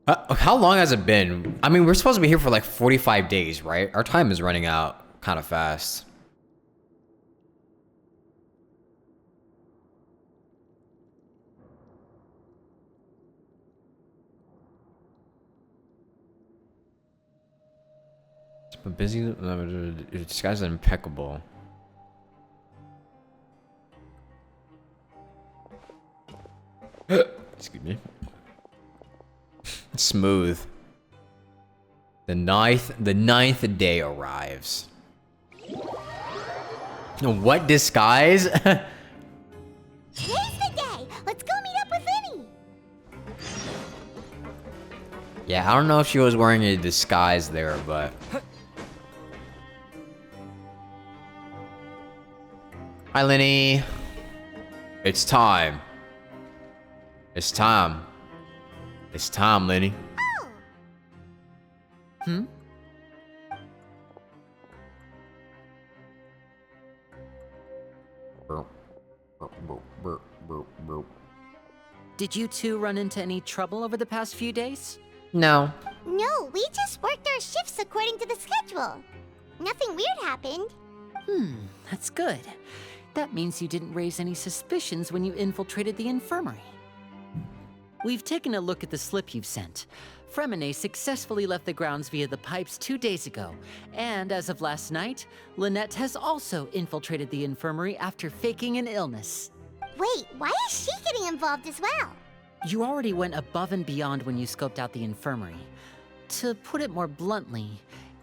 Linny. How long has it been? I mean, we're supposed to be here for like 45 days, right? Our time is running out kind of fast. But busy, disguise is impeccable. Excuse me. Smooth. The ninth day arrives. What disguise? Today's the day. Let's go meet up with Linny. Yeah, I don't know if she was wearing a disguise there, but... Hi, Linny. It's time. It's time. It's time, Linny. Hmm? Did you two run into any trouble over the past few days? No. No, we just worked our shifts according to the schedule. Nothing weird happened. That's good. That means you didn't raise any suspicions when you infiltrated the infirmary. We've taken a look at the slip you've sent. Fremine successfully left the grounds via the pipes 2 days ago, and as of last night, Lynette has also infiltrated the infirmary after faking an illness. Wait, why is she getting involved as well? You already went above and beyond when you scoped out the infirmary. To put it more bluntly,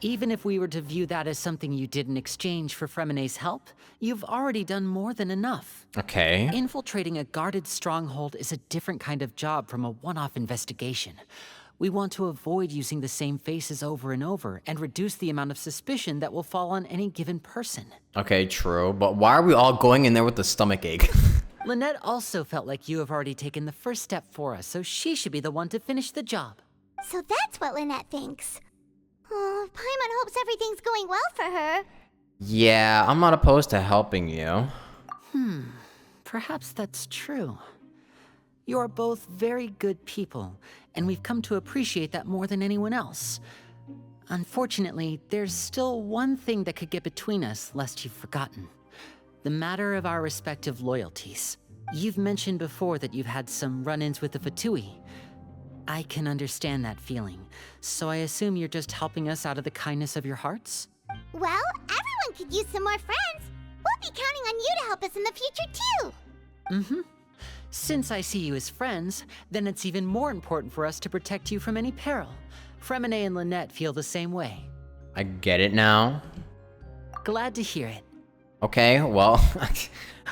even if we were to view that as something you did in exchange for Fremene's help, you've already done more than enough. Okay. Infiltrating a guarded stronghold is a different kind of job from a one-off investigation. We want to avoid using the same faces over and over and reduce the amount of suspicion that will fall on any given person. Okay, true. But why are we all going in there with the stomach ache? Lynette also felt like you have already taken the first step for us, so she should be the one to finish the job. So that's what Lynette thinks. Oh, Paimon hopes everything's going well for her. Yeah, I'm not opposed to helping you. Perhaps that's true. You're both very good people, and we've come to appreciate that more than anyone else. Unfortunately, there's still one thing that could get between us, lest you've forgotten. The matter of our respective loyalties. You've mentioned before that you've had some run-ins with the Fatui. I can understand that feeling, so I assume you're just helping us out of the kindness of your hearts? Well, everyone could use some more friends. We'll be counting on you to help us in the future, too. Since I see you as friends, then it's even more important for us to protect you from any peril. Fremene and Lynette feel the same way. I get it now. Glad to hear it. Okay, well,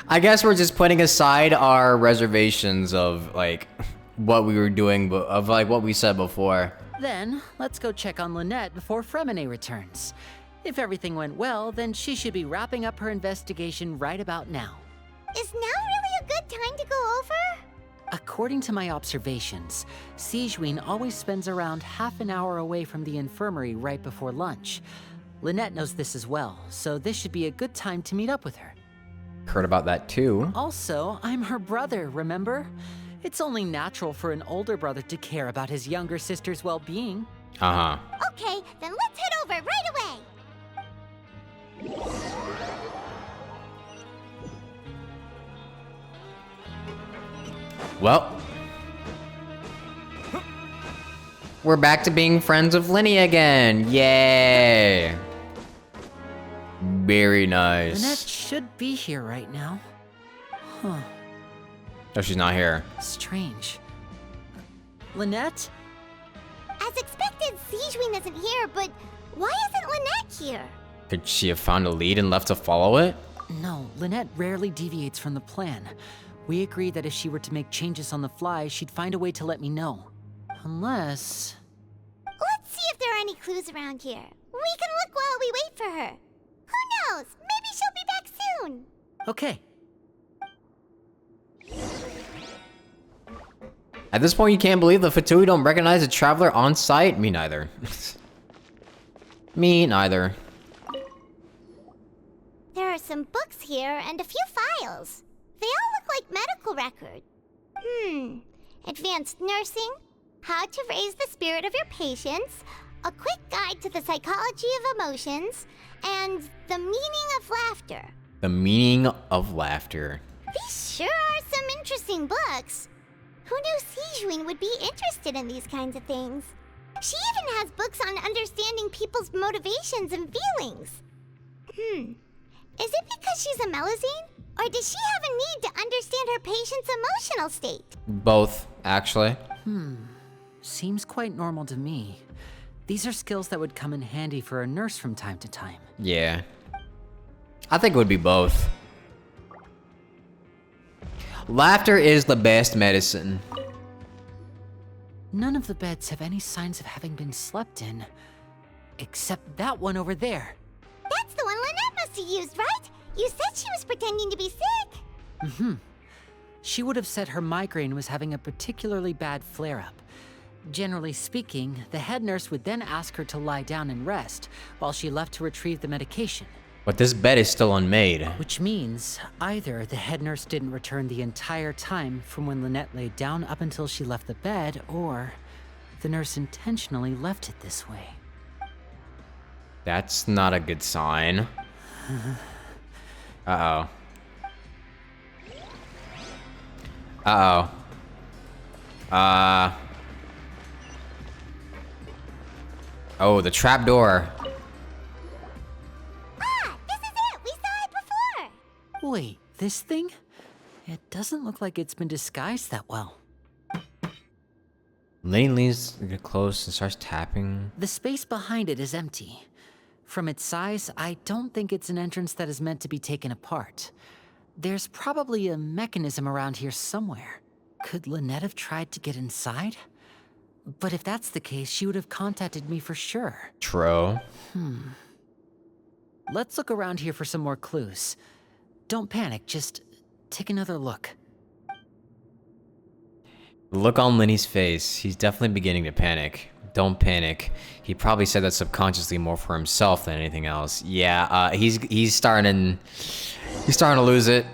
I guess we're just putting aside our reservations of, like, what we were doing, of, like, what we said before. Then, let's go check on Lynette before Fremene returns. If everything went well, then she should be wrapping up her investigation right about now. Is now really a good time to go over? According to my observations, Sigewinne always spends around half an hour away from the infirmary right before lunch. Lynette knows this as well, so this should be a good time to meet up with her. Heard about that too. Also, I'm her brother, remember? It's only natural for an older brother to care about his younger sister's well-being. Uh-huh. Okay, then let's head over right away. Well, we're back to being friends of Linny again. Yay! Very nice. Lynette should be here right now. Huh. Oh, she's not here. Strange. Lynette? As expected, Sigewinne isn't here, but why isn't Lynette here? Could she have found a lead and left to follow it? No, Lynette rarely deviates from the plan. We agreed that if she were to make changes on the fly, she'd find a way to let me know. Unless... Let's see if there are any clues around here. We can look while we wait for her. Who knows? Maybe she'll be back soon. Okay. At this point, you can't believe the Fatui don't recognize a traveler on site? Me neither. Me neither. There are some books here and a few files. They all look like medical records. Advanced nursing, how to raise the spirit of your patients, a quick guide to the psychology of emotions, and the meaning of laughter. The meaning of laughter. These sure are some interesting books. Who knew Sigewinne would be interested in these kinds of things? She even has books on understanding people's motivations and feelings. Is it because she's a Melusine? Or does she have a need to understand her patient's emotional state? Both, actually. Seems quite normal to me. These are skills that would come in handy for a nurse from time to time. Yeah. I think it would be both. Laughter is the best medicine. None of the beds have any signs of having been slept in. Except that one over there. That's the one Lynette must have used, right? You said she was pretending to be sick. She would have said her migraine was having a particularly bad flare-up. Generally speaking, the head nurse would then ask her to lie down and rest, while she left to retrieve the medication. But this bed is still unmade. Which means, either the head nurse didn't return the entire time from when Lynette lay down up until she left the bed, or the nurse intentionally left it this way. That's not a good sign. Uh-oh. Uh-oh. Oh, the trapdoor. Ah, this is it! We saw it before! Wait, this thing? It doesn't look like it's been disguised that well. Lenny leans close and starts tapping. The space behind it is empty. From its size, I don't think it's an entrance that is meant to be taken apart. There's probably a mechanism around here somewhere. Could Lynette have tried to get inside? But if that's the case, she would have contacted me for sure. True. Let's look around here for some more clues. Don't panic, just take another look. The look on Lenny's face, he's definitely beginning to panic. Don't panic. He probably said that subconsciously more for himself than anything else. Yeah, he's starting to lose it.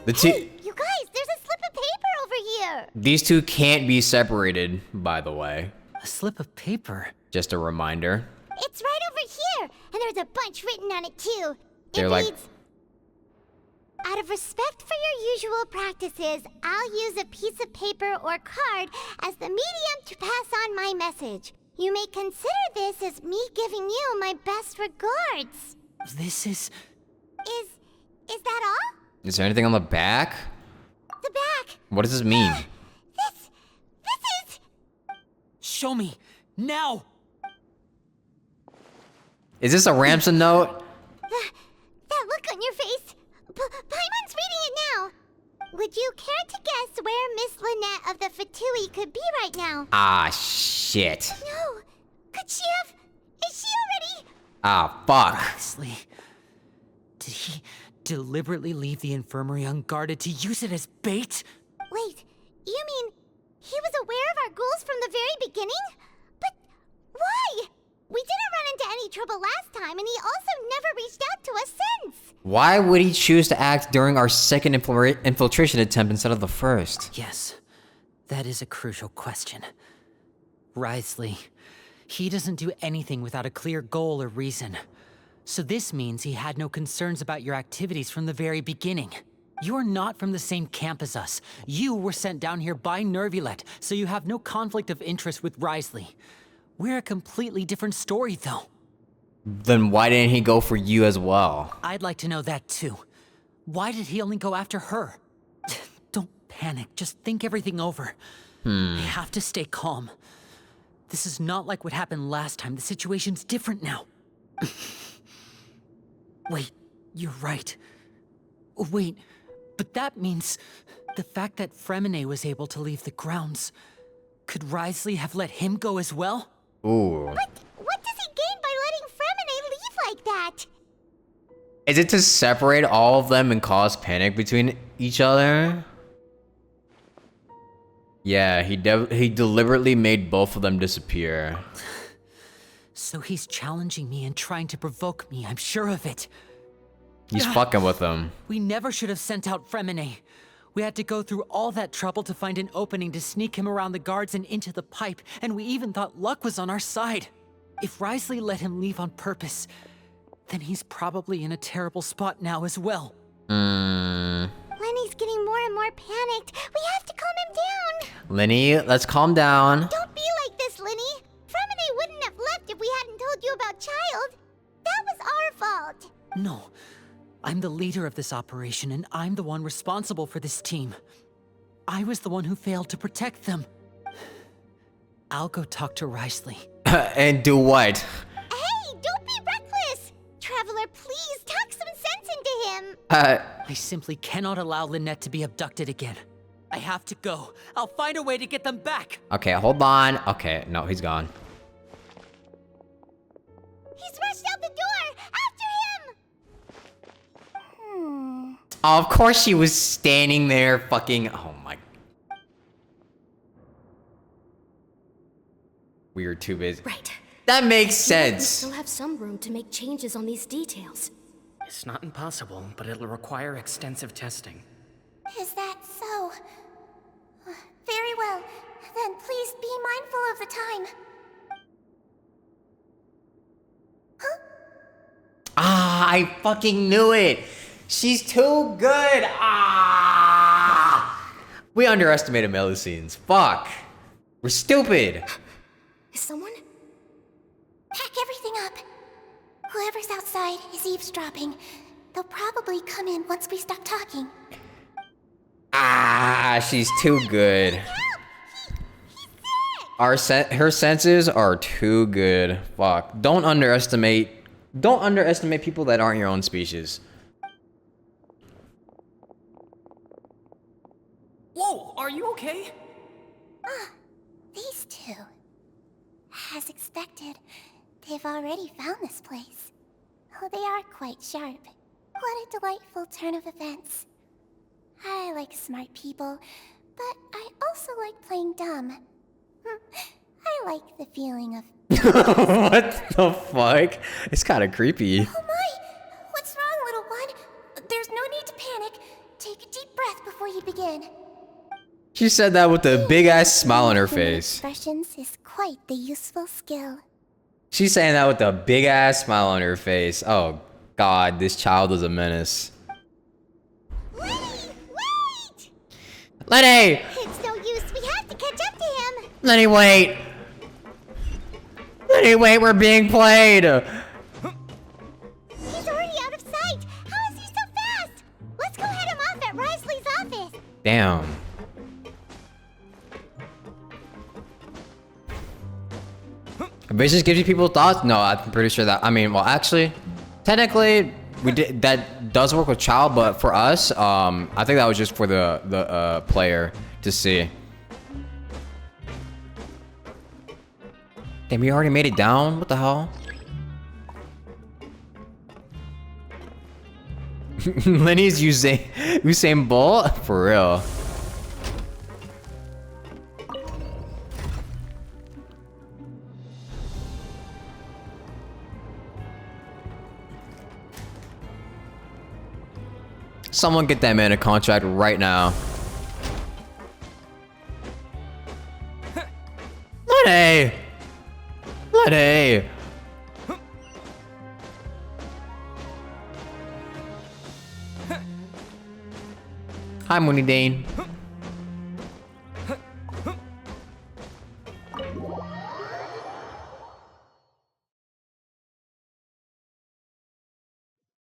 Hey, you guys, there's a slip of paper over here. These two can't be separated, by the way. A slip of paper? Just a reminder. It's right over here, and there's a bunch written on it too. They're it like, reads, out of respect for your usual practices, I'll use a piece of paper or card as the medium to pass on my message. You may consider this as me giving you my best regards. This is... Is that all? is there anything on the back? The back. What does this mean? This is... Show me, now! Is this a ransom note? That look on your face. Paimon's reading it now. Would you care to guess where Miss Lynette of the Fatui could be right now? Ah, shit. No. Could she have... Is she already... Ah, fuck. Honestly, did he deliberately leave the infirmary unguarded to use it as bait? Wait, you mean he was aware of our goals from the very beginning? But why? We didn't run into any trouble last time, and he also never reached out to us since. Why would he choose to act during our second infiltration attempt instead of the first? Yes, that is a crucial question. Wriothesley, he doesn't do anything without a clear goal or reason. So this means he had no concerns about your activities from the very beginning. You're not from the same camp as us. You were sent down here by Nervulet, so you have no conflict of interest with Wriothesley. We're a completely different story, though. Then why didn't he go for you as well? I'd like to know that, too. Why did he only go after her? Don't panic, just think everything over. You have to stay calm. This is not like what happened last time. The situation's different now. Wait, you're right. Wait, but that means the fact that Fremine was able to leave the grounds. Could Wriothesley have let him go as well? Ooh. But what does he gain by letting Fremine leave like that? Is it to separate all of them and cause panic between each other? Yeah, he deliberately made both of them disappear. So he's challenging me and trying to provoke me, I'm sure of it. He's fucking with them. We never should have sent out Fremine. We had to go through all that trouble to find an opening to sneak him around the guards and into the pipe, and we even thought luck was on our side. If Wriothesley let him leave on purpose, then he's probably in a terrible spot now as well. Lenny's getting more and more panicked. We have to calm him down. Lenny, let's calm down. Don't be like this, Lenny. Fremine wouldn't have left if we hadn't told you about Child. That was our fault. No. I'm the leader of this operation, and I'm the one responsible for this team. I was the one who failed to protect them. I'll go talk to Wriothesley. And do what? Hey, don't be reckless! Traveler, please talk some sense into him. I simply cannot allow Lynette to be abducted again. I have to go. I'll find a way to get them back. Okay, hold on. Okay, no, he's gone. He's rushed out the door! After him! Oh, of course she was standing there fucking... Oh my... We were too busy. Right. That makes We sense. still have some room to make changes on these details. It's not impossible, but it'll require extensive testing. Is that so? Very well. Then please be mindful of the time. Huh? Ah, I fucking knew it. She's too good. Ah! We underestimated Melusines. Fuck. We're stupid. Is someone? Pack everything up. Whoever's outside is eavesdropping. They'll probably come in once we stop talking. Ah, she's too good. Her senses are too good. Fuck. Don't underestimate people that aren't your own species. Whoa, are you okay? Ah, these two. As expected, they've already found this place. Oh, they are quite sharp. What a delightful turn of events. I like smart people, but I also like playing dumb. I like the feeling of... What the fuck? It's kind of creepy. Oh my! What's wrong, little one? There's no need to panic. Take a deep breath before you begin. She said that with a big ass smile on her Human face. Expressions is quite the useful skill. She's saying that with a big ass smile on her face. Oh god, this child is a menace. Wait! Lenny! It's no use. We have to catch up to him. Lenny, wait! Lenny, wait, we're being played! He's already out of sight. How is he so fast? Let's go head him off at Risley's office. Damn. Visions gives you people thoughts? No, I'm pretty sure that. I mean, well, actually, technically, we did that does work with child, but for us, I think that was just for the player to see. Damn, we already made it down. What the hell? Lenny's Usain Bolt for real. Someone get that man a contract right now. Lenny! Lenny! Hi, Mooney Dane.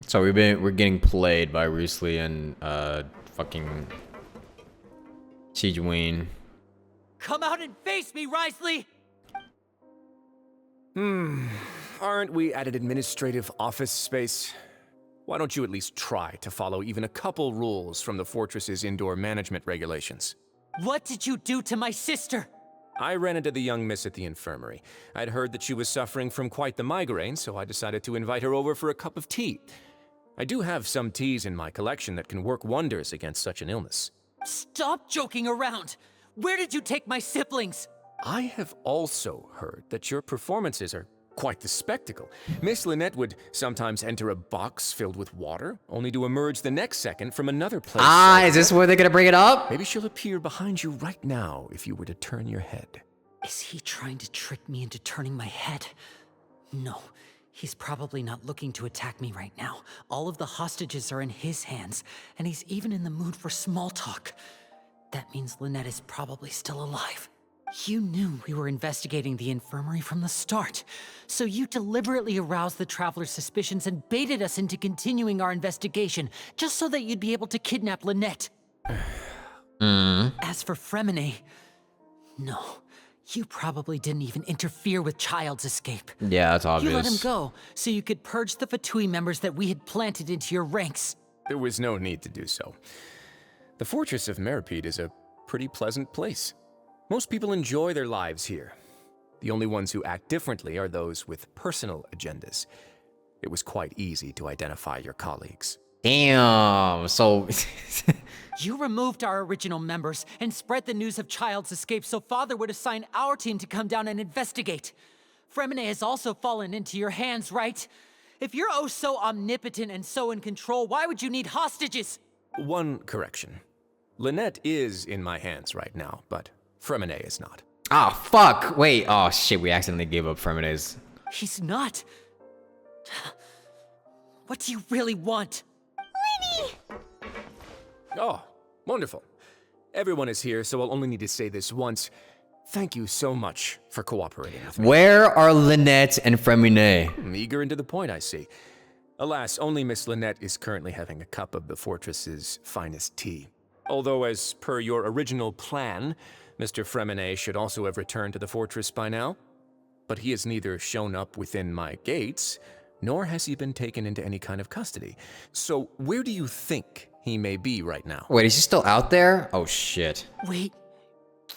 So we're getting played by Risley and fucking Siegeween. Come out and face me, Risley! Aren't we at an administrative office space? Why don't you at least try to follow even a couple rules from the fortress's indoor management regulations? What did you do to my sister? I ran into the young miss at the infirmary. I'd heard that she was suffering from quite the migraine, so I decided to invite her over for a cup of tea. I do have some teas in my collection that can work wonders against such an illness. Stop joking around! Where did you take my siblings? I have also heard that your performances are quite the spectacle. Miss Lynette would sometimes enter a box filled with water, only to emerge the next second from another place. Ah, is this where they're gonna bring it up? Maybe she'll appear behind you right now if you were to turn your head. Is he trying to trick me into turning my head? No, he's probably not looking to attack me right now. All of the hostages are in his hands, and he's even in the mood for small talk. That means Lynette is probably still alive. You knew we were investigating the infirmary from the start, so you deliberately aroused the Traveler's suspicions and baited us into continuing our investigation, just so that you'd be able to kidnap Lynette. As for Fremine, no, you probably didn't even interfere with Child's escape. Yeah, that's obvious. You let him go, so you could purge the Fatui members that we had planted into your ranks. There was no need to do so. The Fortress of Meripede is a pretty pleasant place. Most people enjoy their lives here. The only ones who act differently are those with personal agendas. It was quite easy to identify your colleagues. Damn, so... You removed our original members and spread the news of Child's escape so Father would assign our team to come down and investigate. Fremine has also fallen into your hands, right? If you're oh so omnipotent and so in control, why would you need hostages? One correction. Lynette is in my hands right now, but Fremine is not. Ah, fuck! Wait, oh shit, we accidentally gave up Fremine's. He's not. What do you really want? Lenny! Oh, wonderful. Everyone is here, so I'll only need to say this once. Thank you so much for cooperating with me. Where are Lynette and Fremine? Eager and to the point, I see. Alas, only Miss Lynette is currently having a cup of the fortress's finest tea. Although, as per your original plan, Mr. Fremenet should also have returned to the fortress by now. But he has neither shown up within my gates, nor has he been taken into any kind of custody. So where do you think he may be right now? Wait, is he still out there? Oh, shit. Wait,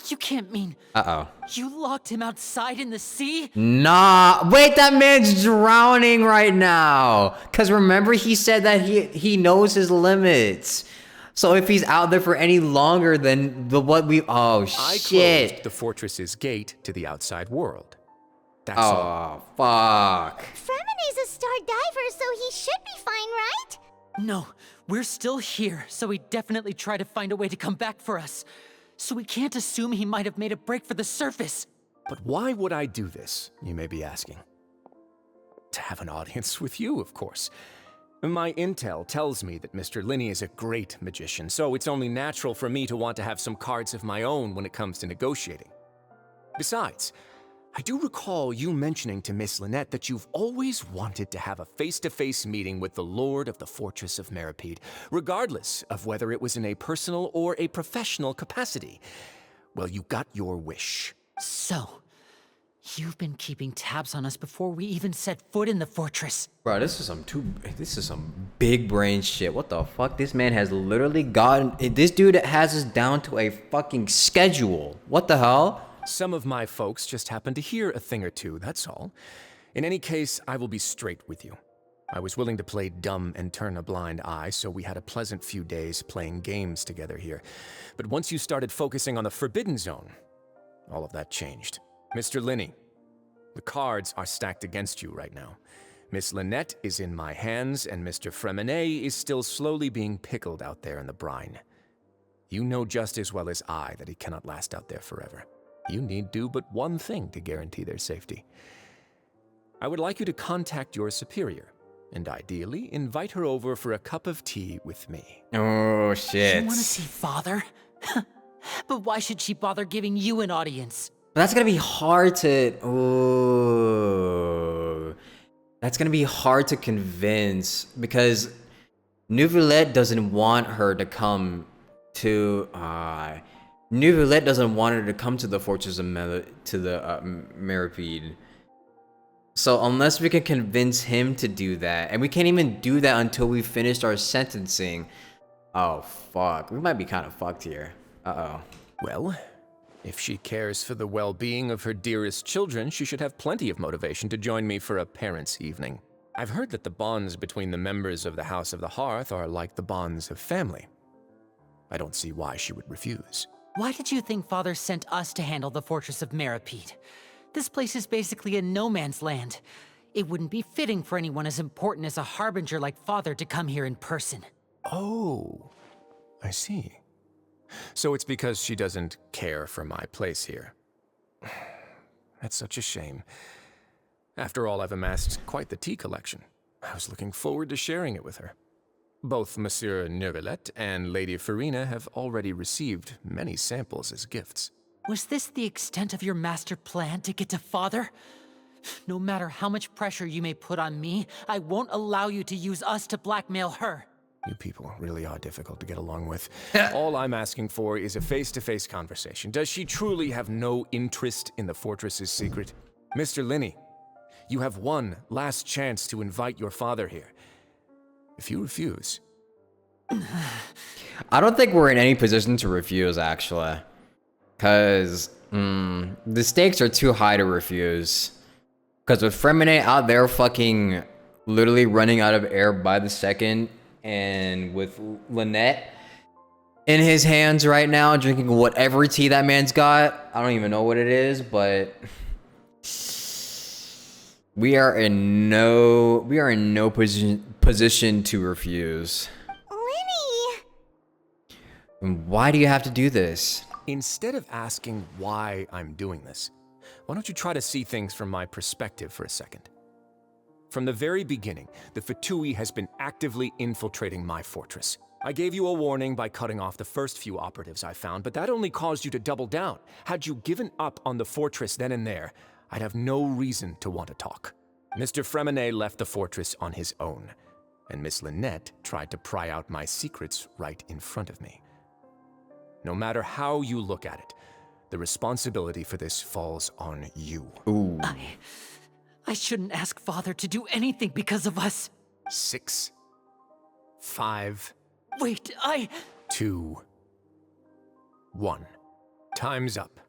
you can't mean... Uh-oh. You locked him outside in the sea? Nah, wait, that man's drowning right now. Because remember, he said that he knows his limits. So if he's out there for any longer than oh, I shit. closed the fortress's gate to the outside world. That's Oh, all. fuck. Fremenet's a star diver, so he should be fine, right? No, we're still here, so he definitely tried to find a way to come back for us. So we can't assume he might have made a break for the surface. But why would I do this, you may be asking? To have an audience with you, of course. My intel tells me that Mr. Linney is a great magician, so it's only natural for me to want to have some cards of my own when it comes to negotiating. Besides, I do recall you mentioning to Miss Lynette that you've always wanted to have a face-to-face meeting with the Lord of the Fortress of Meripede, regardless of whether it was in a personal or a professional capacity. Well, you got your wish. So, you've been keeping tabs on us before we even set foot in the fortress. Bro, this is some big brain shit. What the fuck? This man has literally gotten... This dude has us down to a fucking schedule. What the hell? Some of my folks just happened to hear a thing or two, that's all. In any case, I will be straight with you. I was willing to play dumb and turn a blind eye, so we had a pleasant few days playing games together here. But once you started focusing on the Forbidden Zone, all of that changed. Mr. Linney, the cards are stacked against you right now. Miss Lynette is in my hands, and Mr. Fremenet is still slowly being pickled out there in the brine. You know just as well as I that he cannot last out there forever. You need do but one thing to guarantee their safety. I would like you to contact your superior, and ideally invite her over for a cup of tea with me. Oh, shit. You want to see Father? But why should she bother giving you an audience? That's gonna be hard to... Ooh. That's gonna be hard to convince, because Neuvillette doesn't want her to come to... Neuvillette doesn't want her to come to the Fortress of Meripede. So unless we can convince him to do that, and we can't even do that until we finished our sentencing. Oh, fuck. We might be kind of fucked here. Uh-oh. Well, if she cares for the well-being of her dearest children, she should have plenty of motivation to join me for a parents' evening. I've heard that the bonds between the members of the House of the Hearth are like the bonds of family. I don't see why she would refuse. Why did you think Father sent us to handle the Fortress of Meripede? This place is basically a no-man's land. It wouldn't be fitting for anyone as important as a harbinger like Father to come here in person. Oh, I see. So it's because she doesn't care for my place here. That's such a shame. After all, I've amassed quite the tea collection. I was looking forward to sharing it with her. Both Monsieur Neuvillette and Lady Farina have already received many samples as gifts. Was this the extent of your master plan to get to Father? No matter how much pressure you may put on me, I won't allow you to use us to blackmail her. You people really are difficult to get along with. All I'm asking for is a face-to-face conversation. Does she truly have no interest in the fortress's secret? Mr. Linney, you have one last chance to invite your father here. If you refuse... I don't think we're in any position to refuse, actually. Because the stakes are too high to refuse. Because with Fremenet out there fucking literally running out of air by the second, and with Lynette in his hands right now drinking whatever tea that man's got. I don't even know what it is, but we are in no position to refuse. Linney! And why do you have to do this? Instead of asking why I'm doing this, why don't you try to see things from my perspective for a second? From the very beginning, the Fatui has been actively infiltrating my fortress. I gave you a warning by cutting off the first few operatives I found, but that only caused you to double down. Had you given up on the fortress then and there, I'd have no reason to want to talk. Mr. Fremenet left the fortress on his own. and Miss Lynette tried to pry out my secrets right in front of me. No matter how you look at it, the responsibility for this falls on you. Ooh. I shouldn't ask Father to do anything because of us. 6, 5, Wait, 2, 1. Time's up.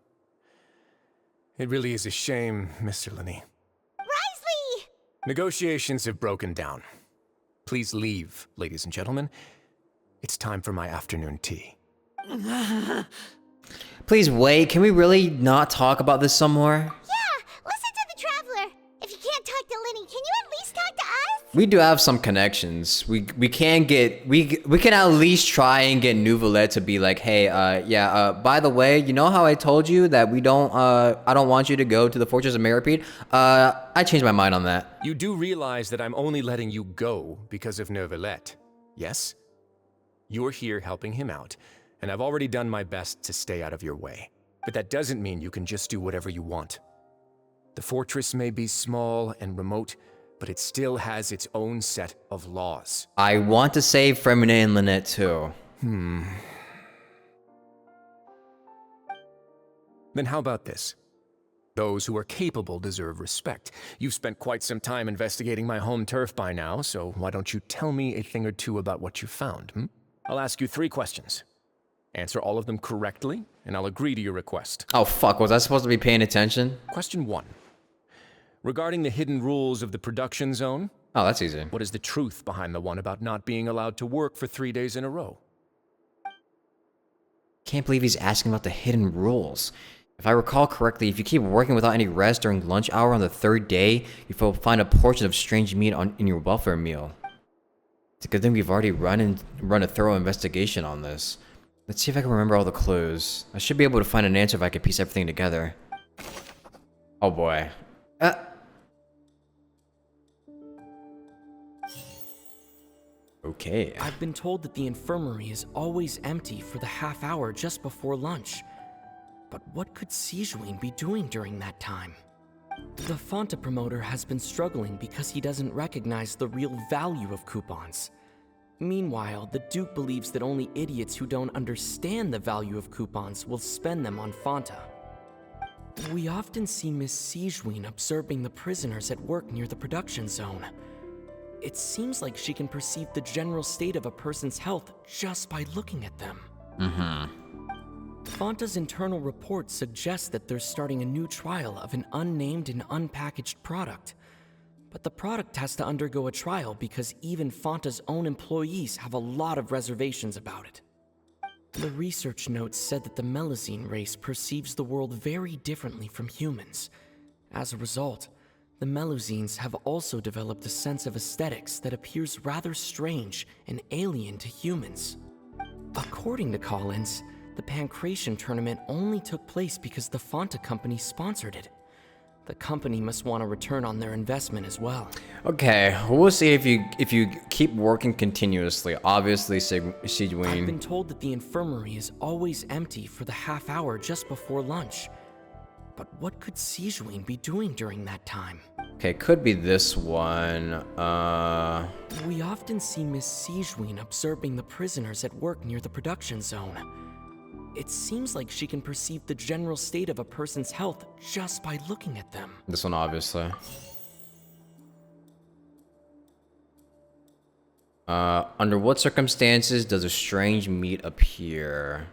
It really is a shame, Mr. Linney. Risley! Negotiations have broken down. Please leave, ladies and gentlemen. It's time for my afternoon tea. Please wait. Can we really not talk about this some more? Yeah, listen to the Traveler. If you can't talk to Lenny, can you at least talk to us? We do have some connections. We can at least try and get Nouvelet to be like, hey, by the way, you know how I told you that I don't want you to go to the Fortress of Meripede? I changed my mind on that. You do realize that I'm only letting you go because of Nouvelet, yes? You're here helping him out, and I've already done my best to stay out of your way. But that doesn't mean you can just do whatever you want. The fortress may be small and remote, but it still has its own set of laws. I want to save Fremine and Lynette too. Then how about this? Those who are capable deserve respect. You've spent quite some time investigating my home turf by now, so why don't you tell me a thing or two about what you found, I'll ask you 3 questions. Answer all of them correctly, and I'll agree to your request. Oh fuck, was I supposed to be paying attention? Question 1. Regarding the hidden rules of the production zone. Oh, that's easy. What is the truth behind the one about not being allowed to work for 3 days in a row? Can't believe he's asking about the hidden rules. If I recall correctly, if you keep working without any rest during lunch hour on the 3rd day, you will find a portion of strange meat in your welfare meal. It's a good thing we've already run a thorough investigation on this. Let's see if I can remember all the clues. I should be able to find an answer if I can piece everything together. Oh boy. Okay. I've been told that the infirmary is always empty for the half hour just before lunch. But what could Sijuin be doing during that time? The Fonta promoter has been struggling because he doesn't recognize the real value of coupons. Meanwhile, the Duke believes that only idiots who don't understand the value of coupons will spend them on Fonta. We often see Miss Sijuin observing the prisoners at work near the production zone. It seems like she can perceive the general state of a person's health just by looking at them. Fonta's internal report suggests that they're starting a new trial of an unnamed and unpackaged product. But the product has to undergo a trial because even Fonta's own employees have a lot of reservations about it. The research notes said that the Melazine race perceives the world very differently from humans. As a result, the Melazines have also developed a sense of aesthetics that appears rather strange and alien to humans. According to Collins, the Pancration tournament only took place because the Fonta company sponsored it. The company must want a return on their investment as well. Okay, we'll see if you keep working continuously. Obviously, Sijuin. I've been told that the infirmary is always empty for the half hour just before lunch. But what could Sijuin be doing during that time? Okay, could be this one. We often see Miss Sijuin observing the prisoners at work near the production zone. It seems like she can perceive the general state of a person's health just by looking at them. This one, obviously. Under what circumstances does a strange meat appear?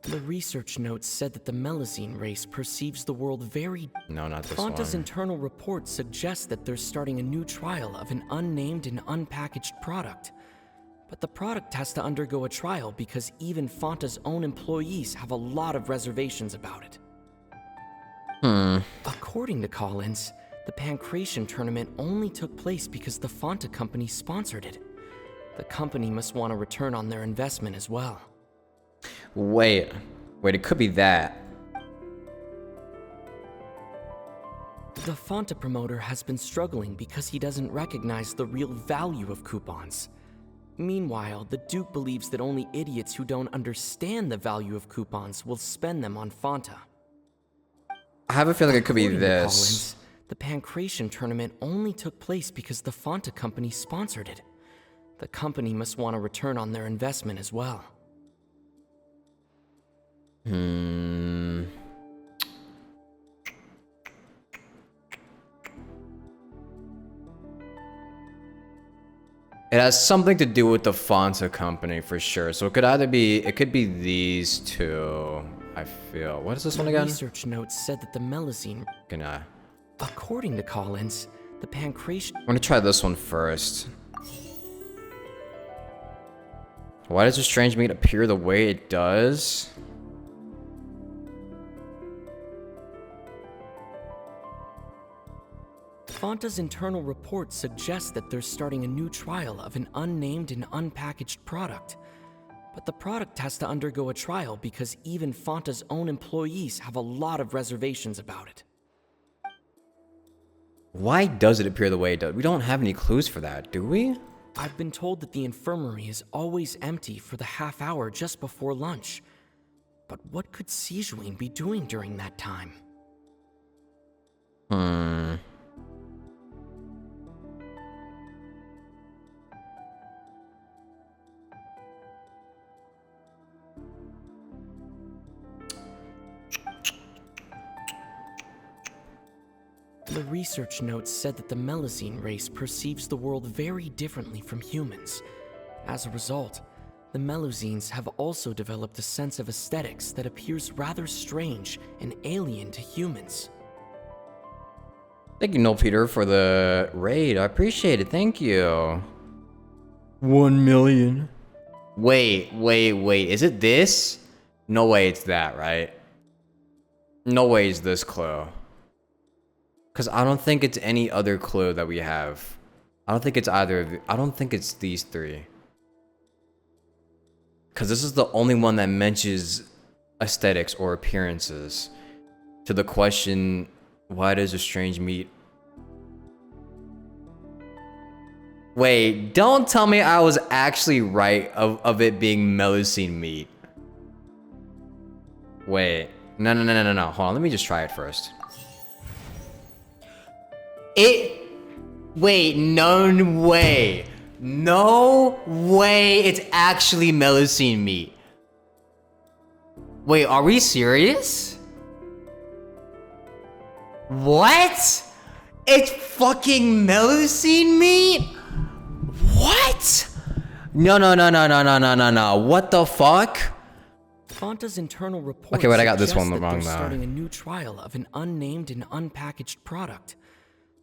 The research notes said that the Melazine race perceives the world very... No, not this Fonta's one. internal report suggests that they're starting a new trial of an unnamed and unpackaged product. But the product has to undergo a trial because even Fonta's own employees have a lot of reservations about it. According to Collins, the Pancration tournament only took place because the Fonta company sponsored it. The company must want a return on their investment as well. Wait, it could be that. The Fonta promoter has been struggling because he doesn't recognize the real value of coupons. Meanwhile, the Duke believes that only idiots who don't understand the value of coupons will spend them on Fonta. I have a feeling it could be According to this. Collins, the Pancration tournament only took place because the Fonta company sponsored it. The company must want a return on their investment as well. It has something to do with the Fonta company for sure. So it could either be, it could be these two, I feel. What is this one The again? research notes said that the Melazine... Gonna... According to Collins, the Pancration... I'm gonna try this one first. Why does the strange meat appear the way it does? Fonta's internal report suggests that they're starting a new trial of an unnamed and unpackaged product. But the product has to undergo a trial because even Fonta's own employees have a lot of reservations about it. Why does it appear the way it does? We don't have any clues for that, do we? I've been told that the infirmary is always empty for the half hour just before lunch. But what could Sijuin be doing during that time? The research notes said that the Melazine race perceives the world very differently from humans. As a result, the Melazines have also developed a sense of aesthetics that appears rather strange and alien to humans. Thank you, Noel Peter, for the raid. I appreciate it. Thank you. 1 million. Wait. Is it this? No way it's that, right? No way it's this clue. Because I don't think it's any other clue that we have. I don't think it's either of I don't think it's these three. Because this is the only one that mentions aesthetics or appearances. To the question, why does a strange meat... Wait, don't tell me I was actually right of it being Melazine meat. Wait, no. Hold on, let me just try it first. Wait, no way. No way it's actually Melazine meat. Wait, are we serious? What? It's fucking Melazine meat? What? No. What the fuck? Fonta's internal report Okay, wait, I got this suggests one that wrong they're now. starting a new trial of an unnamed and unpackaged product.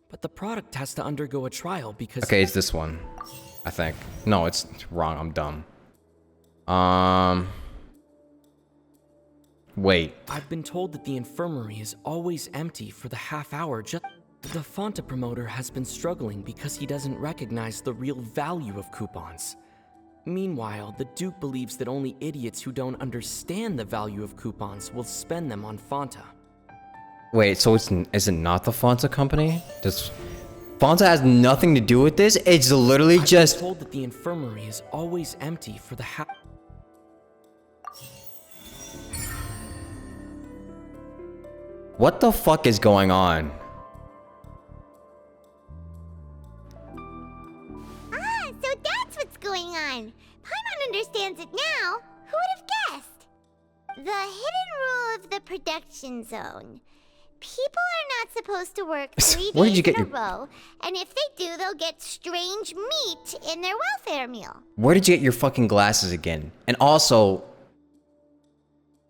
But the product has to undergo a trial because... Okay, it's this one, I think. No, it's wrong. I'm dumb. Wait. I've been told that the infirmary is always empty for the half hour just... The Fonta promoter has been struggling because he doesn't recognize the real value of coupons. Meanwhile, the Duke believes that only idiots who don't understand the value of coupons will spend them on Fonta. Wait, so is it not the Fonta company? Fonta has nothing to do with this? It's literally just... I've been told that the infirmary is always empty for the What the fuck is going on? Ah, so that's what's going on. Paimon understands it now. Who would have guessed? The hidden rule of the production zone. People are not supposed to work 3 Where did days you get in a your- row, and if they do, they'll get strange meat in their welfare meal. Where did you get your fucking glasses again? And also...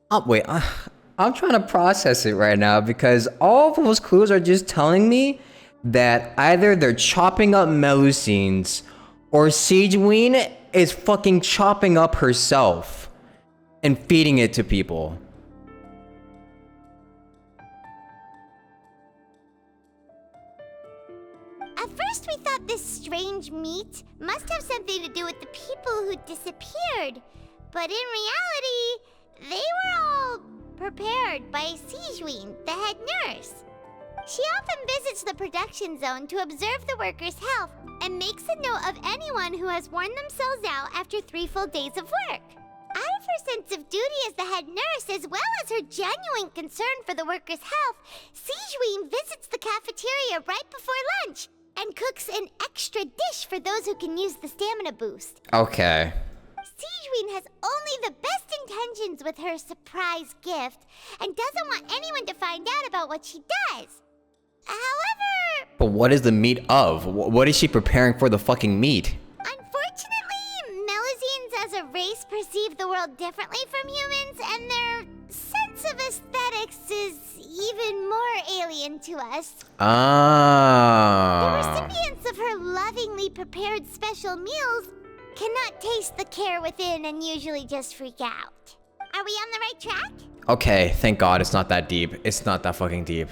Oh, wait, I'm trying to process it right now because all of those clues are just telling me that either they're chopping up Melazines or Sijuin is fucking chopping up herself and feeding it to people. At first, we thought this strange meat must have something to do with the people who disappeared. But in reality, they were all prepared by Sijuin, the head nurse. She often visits the production zone to observe the workers' health and makes a note of anyone who has worn themselves out after 3 full days of work. Out of her sense of duty as the head nurse, as well as her genuine concern for the workers' health, Sigeween visits the cafeteria right before lunch and cooks an extra dish for those who can use the stamina boost. Okay. Sigeween has only the best intentions with her surprise gift and doesn't want anyone to find out about what she does. However... But what is the meat of? What is she preparing for the fucking meat? Unfortunately, Melusines as a race perceive the world differently from humans, and their sense of aesthetics is even more alien to us. Ah. The recipients of her lovingly prepared special meals cannot taste the care within and usually just freak out. Are we on the right track? Okay, thank God it's not that deep. It's not that fucking deep.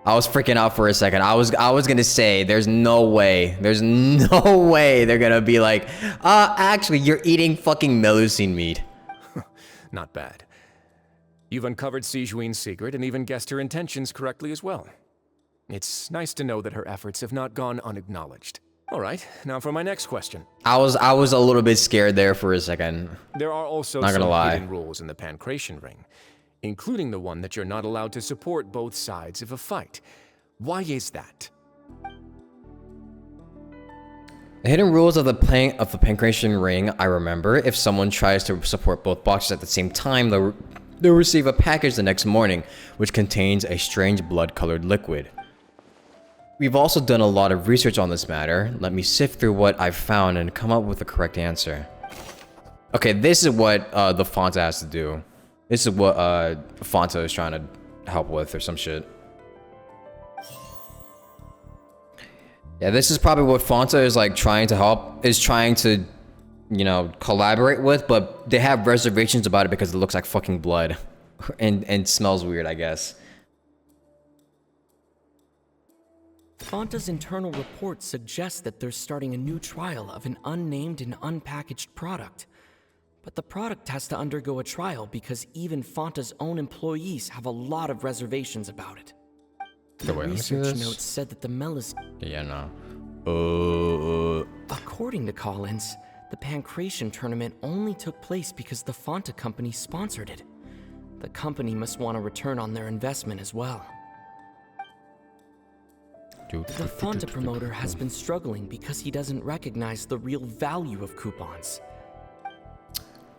I was freaking out for a second. I was gonna say, there's no way they're gonna be like, actually, you're eating fucking Melusine meat. Not bad. You've uncovered Sigeween's secret and even guessed her intentions correctly as well. It's nice to know that her efforts have not gone unacknowledged. All right, now for my next question. I was a little bit scared there for a second. There are also Not gonna some lie. hidden rules in the Pancration Ring, including the one that you're not allowed to support both sides of a fight. Why is that? The hidden rules of the Pancration Ring, I remember. If someone tries to support both boxes at the same time, they'll receive a package the next morning, which contains a strange blood-colored liquid. We've also done a lot of research on this matter. Let me sift through what I've found and come up with the correct answer. Okay, this is what the Fonta has to do. This is what Fonta is trying to help with or some shit. Yeah, this is probably what Fonta is like trying to, you know, collaborate with, but they have reservations about it because it looks like fucking blood and smells weird, I guess. Fonta's internal reports suggest that they're starting a new trial of an unnamed and unpackaged product. But the product has to undergo a trial because even Fonta's own employees have a lot of reservations about it. The wait, let me see research this. notes said that the Melis... Yeah, no. According to Collins, the Pancration tournament only took place because the Fonta company sponsored it. The company must want a return on their investment as well. The Fonta promoter has been struggling because he doesn't recognize the real value of coupons.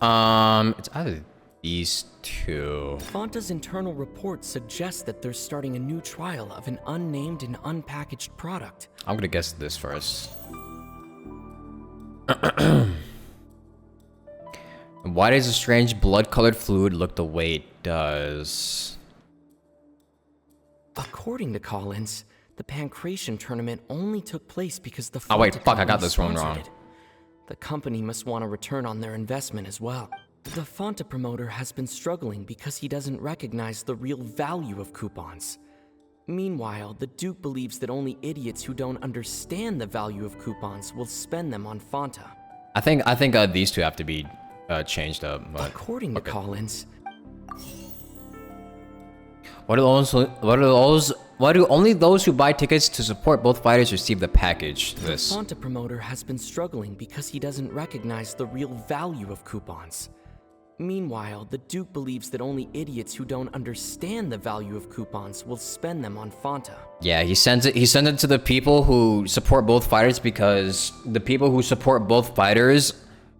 It's either these two. Fonta's internal reports suggest that they're starting a new trial of an unnamed and unpackaged product. I'm gonna guess this first. Why does a strange blood-colored fluid look the way it does? According to Collins, the Pancration tournament only took place because the Oh wait, Fonta fuck, I got company this one sponsored wrong. it. The company must want a return on their investment as well. The Fonta promoter has been struggling because he doesn't recognize the real value of coupons. Meanwhile, the Duke believes that only idiots who don't understand the value of coupons will spend them on Fonta. I think these two have to be changed up. But According to Collins, why do only those who buy tickets to support both fighters receive the package? the This. Fonta promoter has been struggling because he doesn't recognize the real value of coupons. Meanwhile, the Duke believes that only idiots who don't understand the value of coupons will spend them on Fonta. Yeah, he sends it to the people who support both fighters because the people who support both fighters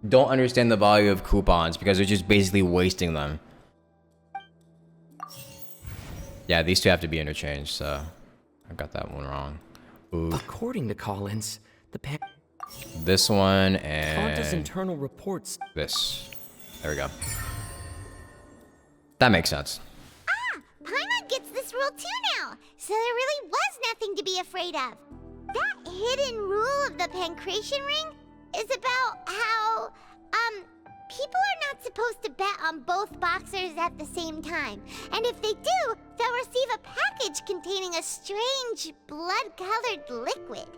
don't understand the value of coupons because they're just basically wasting them. Yeah, these two have to be interchanged, so I got that one wrong. Ooh. According to Collins, This one Fonta's and internal reports. this. There we go. That makes sense. Paimon gets this rule too now, so there really was nothing to be afraid of. That hidden rule of the Pancration Ring is about how, people are not supposed to bet on both boxers at the same time. And if they do, they'll receive a package containing a strange blood-colored liquid.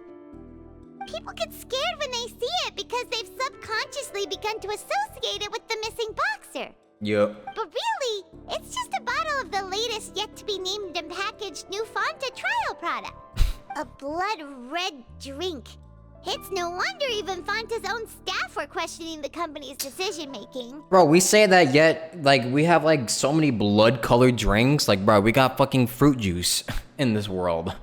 People get scared when they see it because they've subconsciously begun to associate it with the missing boxer. Yep. But really, it's just a bottle of the latest yet-to-be-named and packaged new Fonta trial product. A blood-red drink. It's no wonder even Fonta's own staff were questioning the company's decision-making. Bro, we say that yet, like, we have, like, so many blood-colored drinks. Like, bro, we got fucking fruit juice in this world.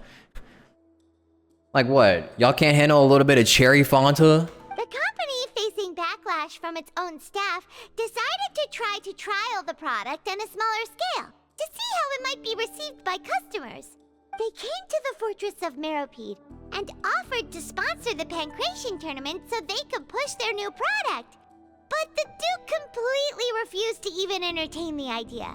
Like, what? Y'all can't handle a little bit of cherry Fanta? The company, facing backlash from its own staff, decided to try to trial the product on a smaller scale to see how it might be received by customers. They came to the fortress of Meropede and offered to sponsor the Pancration tournament so they could push their new product. But the Duke completely refused to even entertain the idea.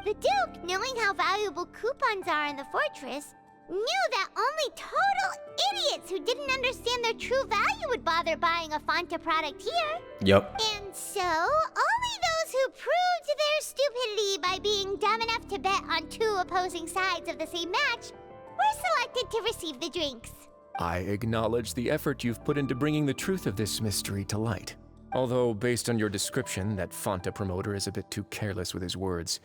The Duke, knowing how valuable coupons are in the fortress, knew that only total idiots who didn't understand their true value would bother buying a Fanta product here. Yep. And so, only those who proved their stupidity by being dumb enough to bet on two opposing sides of the same match were selected to receive the drinks. I acknowledge the effort you've put into bringing the truth of this mystery to light. Although, based on your description, that Fanta promoter is a bit too careless with his words,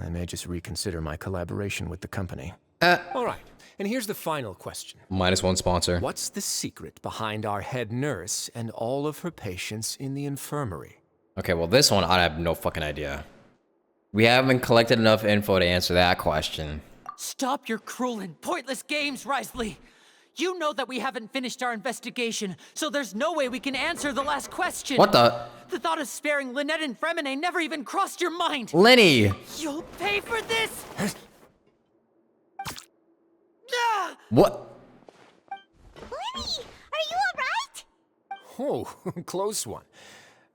I may just reconsider my collaboration with the company. All right, and here's the final question. -1 sponsor. What's the secret behind our head nurse and all of her patients in the infirmary? Okay, well, this one, I have no fucking idea. We haven't collected enough info to answer that question. Stop your cruel and pointless games, Risley! You know that we haven't finished our investigation, so there's no way we can answer the last question. What the? The thought of sparing Lynette and Fremine never even crossed your mind. Lenny! You'll pay for this! What? Lenny, are you alright? Oh, close one.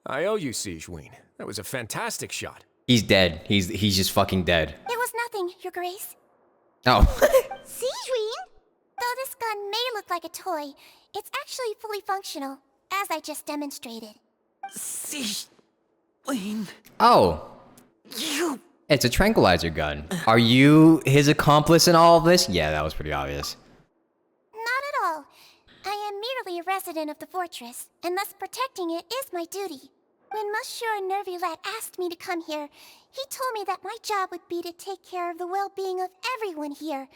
I owe you, Sigewinne. That was a fantastic shot. He's dead. He's just fucking dead. It was nothing, Your Grace. Oh. Sigewinne? Though this gun may look like a toy, it's actually fully functional, as I just demonstrated. Sigewinne. Oh. You. It's a tranquilizer gun. Are you his accomplice in all of this? Yeah, that was pretty obvious. Not at all. I am merely a resident of the fortress, and thus protecting it is my duty. When Monsieur Nervulet asked me to come here, he told me that my job would be to take care of the well-being of everyone here.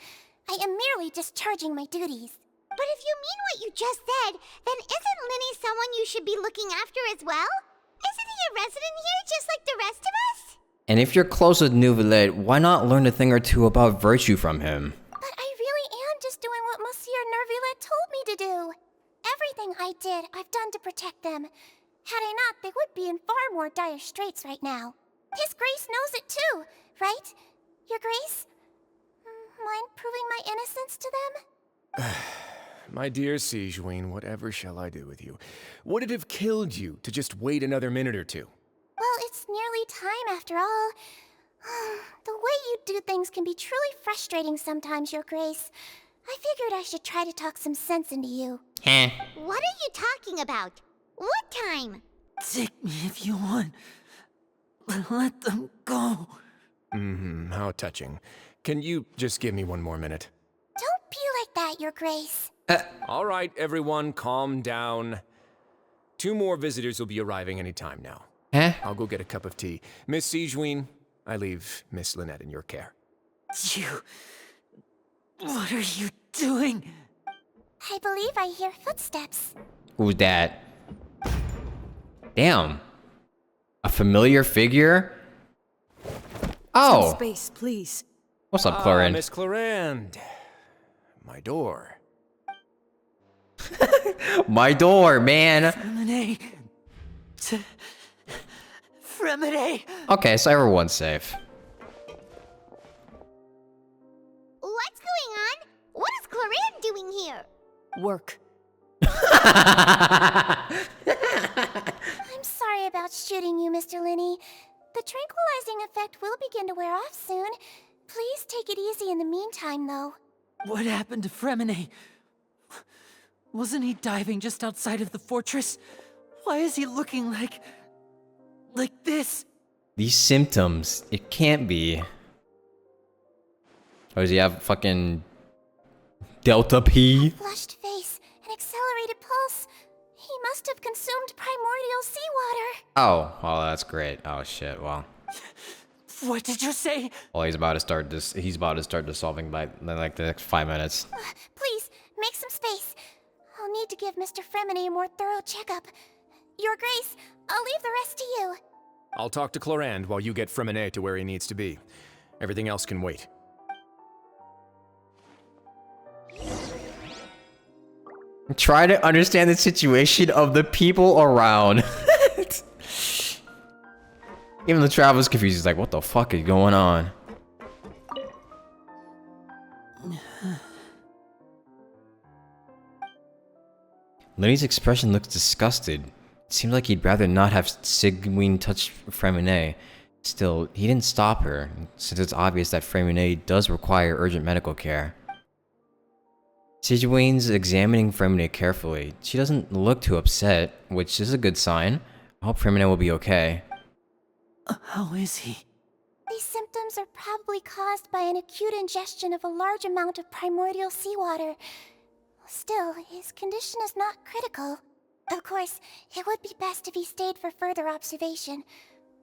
I am merely discharging my duties. But if you mean what you just said, then isn't Linny someone you should be looking after as well? Isn't he a resident here just like the rest of us? And if you're close with Nervulet, why not learn a thing or two about virtue from him? But I really am just doing what Monsieur Nervulet told me to do. Everything I did, I've done to protect them. Had I not, they would be in far more dire straits right now. His Grace knows it too, right? Your Grace? Mind proving my innocence to them? My dear Sigewinne, whatever shall I do with you? Would it have killed you to just wait another minute or two? Well, it's nearly time after all. The way you do things can be truly frustrating sometimes, Your Grace. I figured I should try to talk some sense into you. Heh. What are you talking about? What time? Take me if you want. Let them go. How touching. Can you just give me one more minute? Don't be like that, Your Grace. All right, everyone, calm down. 2 more visitors will be arriving any time now. I'll go get a cup of tea. Miss Sigewinne, I leave Miss Lynette in your care. You... What are you doing? I believe I hear footsteps. Who's that? Damn. A familiar figure? Oh. Some space, please. What's up, Clarend? Miss Clarend. My door. My door, man. Fremine. Fremine. Okay, so everyone's safe. What's going on? What is Clarend doing here? Work. I'm sorry about shooting you, Mr. Linney. The tranquilizing effect will begin to wear off soon. Please take it easy in the meantime, though. What happened to Fremine? Wasn't he diving just outside of the fortress? Why is he looking like this? These symptoms, it can't be. Oh, does he have fucking Delta P? Flushed face, an accelerated pulse. He must have consumed primordial seawater. Oh, well, that's great. Oh shit, well. What did you say? Well, he's about to start dissolving by like the next 5 minutes. Please, make some space. I'll I'll need to give Mr. Fremine a more thorough checkup. Your Grace, I'll leave the rest to you. I'll talk to Clorand while you get Fremine to where he needs to be. Everything else can wait. Try to understand the situation of the people around. Even the traveler's confused. He's like, what the fuck is going on? Lenny's expression looks disgusted. It seems like he'd rather not have Sigewinne touch Fremine. Still, he didn't stop her, since it's obvious that Fremine does require urgent medical care. Sigewinne's examining Fremine carefully. She doesn't look too upset, which is a good sign. I hope Fremine will be okay. How is he? These symptoms are probably caused by an acute ingestion of a large amount of primordial seawater. Still, his condition is not critical. Of course, it would be best if he stayed for further observation.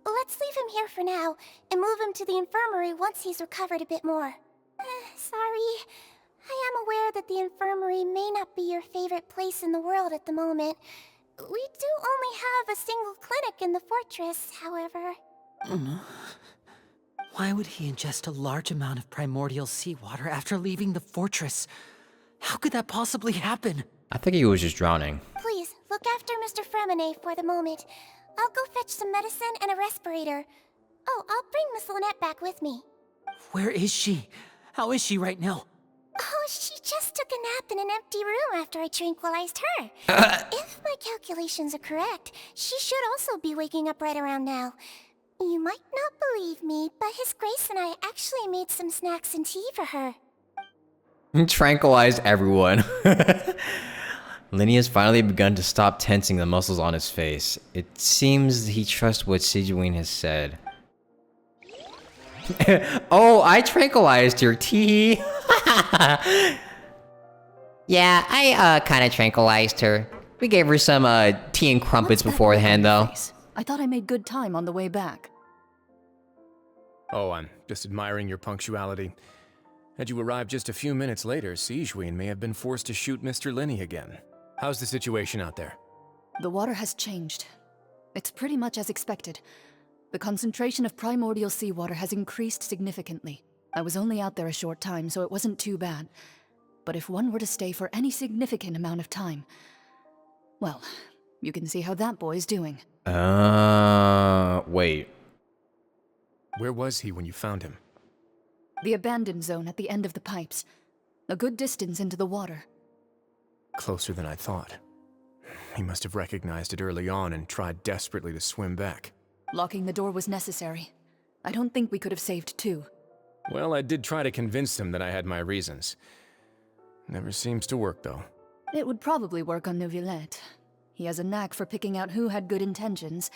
Let's leave him here for now, and move him to the infirmary once he's recovered a bit more. Sorry. I am aware that the infirmary may not be your favorite place in the world at the moment. We do only have a single clinic in the fortress, however. Why would he ingest a large amount of primordial seawater after leaving the fortress? How could that possibly happen? I think he was just drowning. Please, look after Mr. Fremine for the moment. I'll go fetch some medicine and a respirator. Oh, I'll bring Miss Lynette back with me. Where is she? How is she right now? Oh, she just took a nap in an empty room after I tranquilized her. If my calculations are correct, she should also be waking up right around now. You might not believe me, but His Grace and I actually made some snacks and tea for her. Tranquilized everyone. Lenny has finally begun to stop tensing the muscles on his face. It seems he trusts what Sigewinne has said. Oh, I tranquilized your tea. Yeah, I kinda tranquilized her. We gave her some tea and crumpets beforehand though. I thought I made good time on the way back. Oh, I'm just admiring your punctuality. Had you arrived just a few minutes later, Sigewinne may have been forced to shoot Mr. Lenny again. How's the situation out there? The water has changed. It's pretty much as expected. The concentration of primordial seawater has increased significantly. I was only out there a short time, so it wasn't too bad. But if one were to stay for any significant amount of time, well, you can see how that boy's doing. Wait. Where was he when you found him? The abandoned zone at the end of the pipes. A good distance into the water. Closer than I thought. He must have recognized it early on and tried desperately to swim back. Locking the door was necessary. I don't think we could have saved two. Well, I did try to convince him that I had my reasons. Never seems to work, though. It would probably work on Neuvillette. He has a knack for picking out who had good intentions,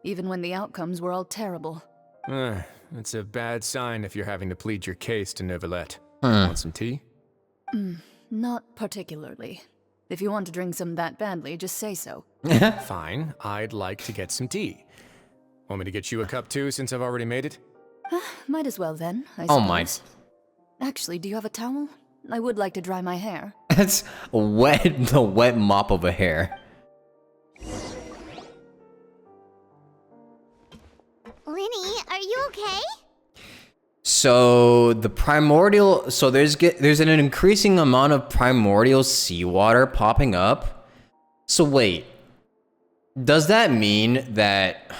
even when the outcomes were all terrible. It's a bad sign if you're having to plead your case to Neuvillette. Hmm. Want some tea? Not particularly. If you want to drink some that badly, just say so. Fine, I'd like to get some tea. Want me to get you a cup too, since I've already made it? Might as well then, I suppose. Oh my. Actually, do you have a towel? I would like to dry my hair. That's the wet mop of a hair. Lenny, are you okay? So the primordial, so there's an increasing amount of primordial seawater popping up. So wait, does that mean that?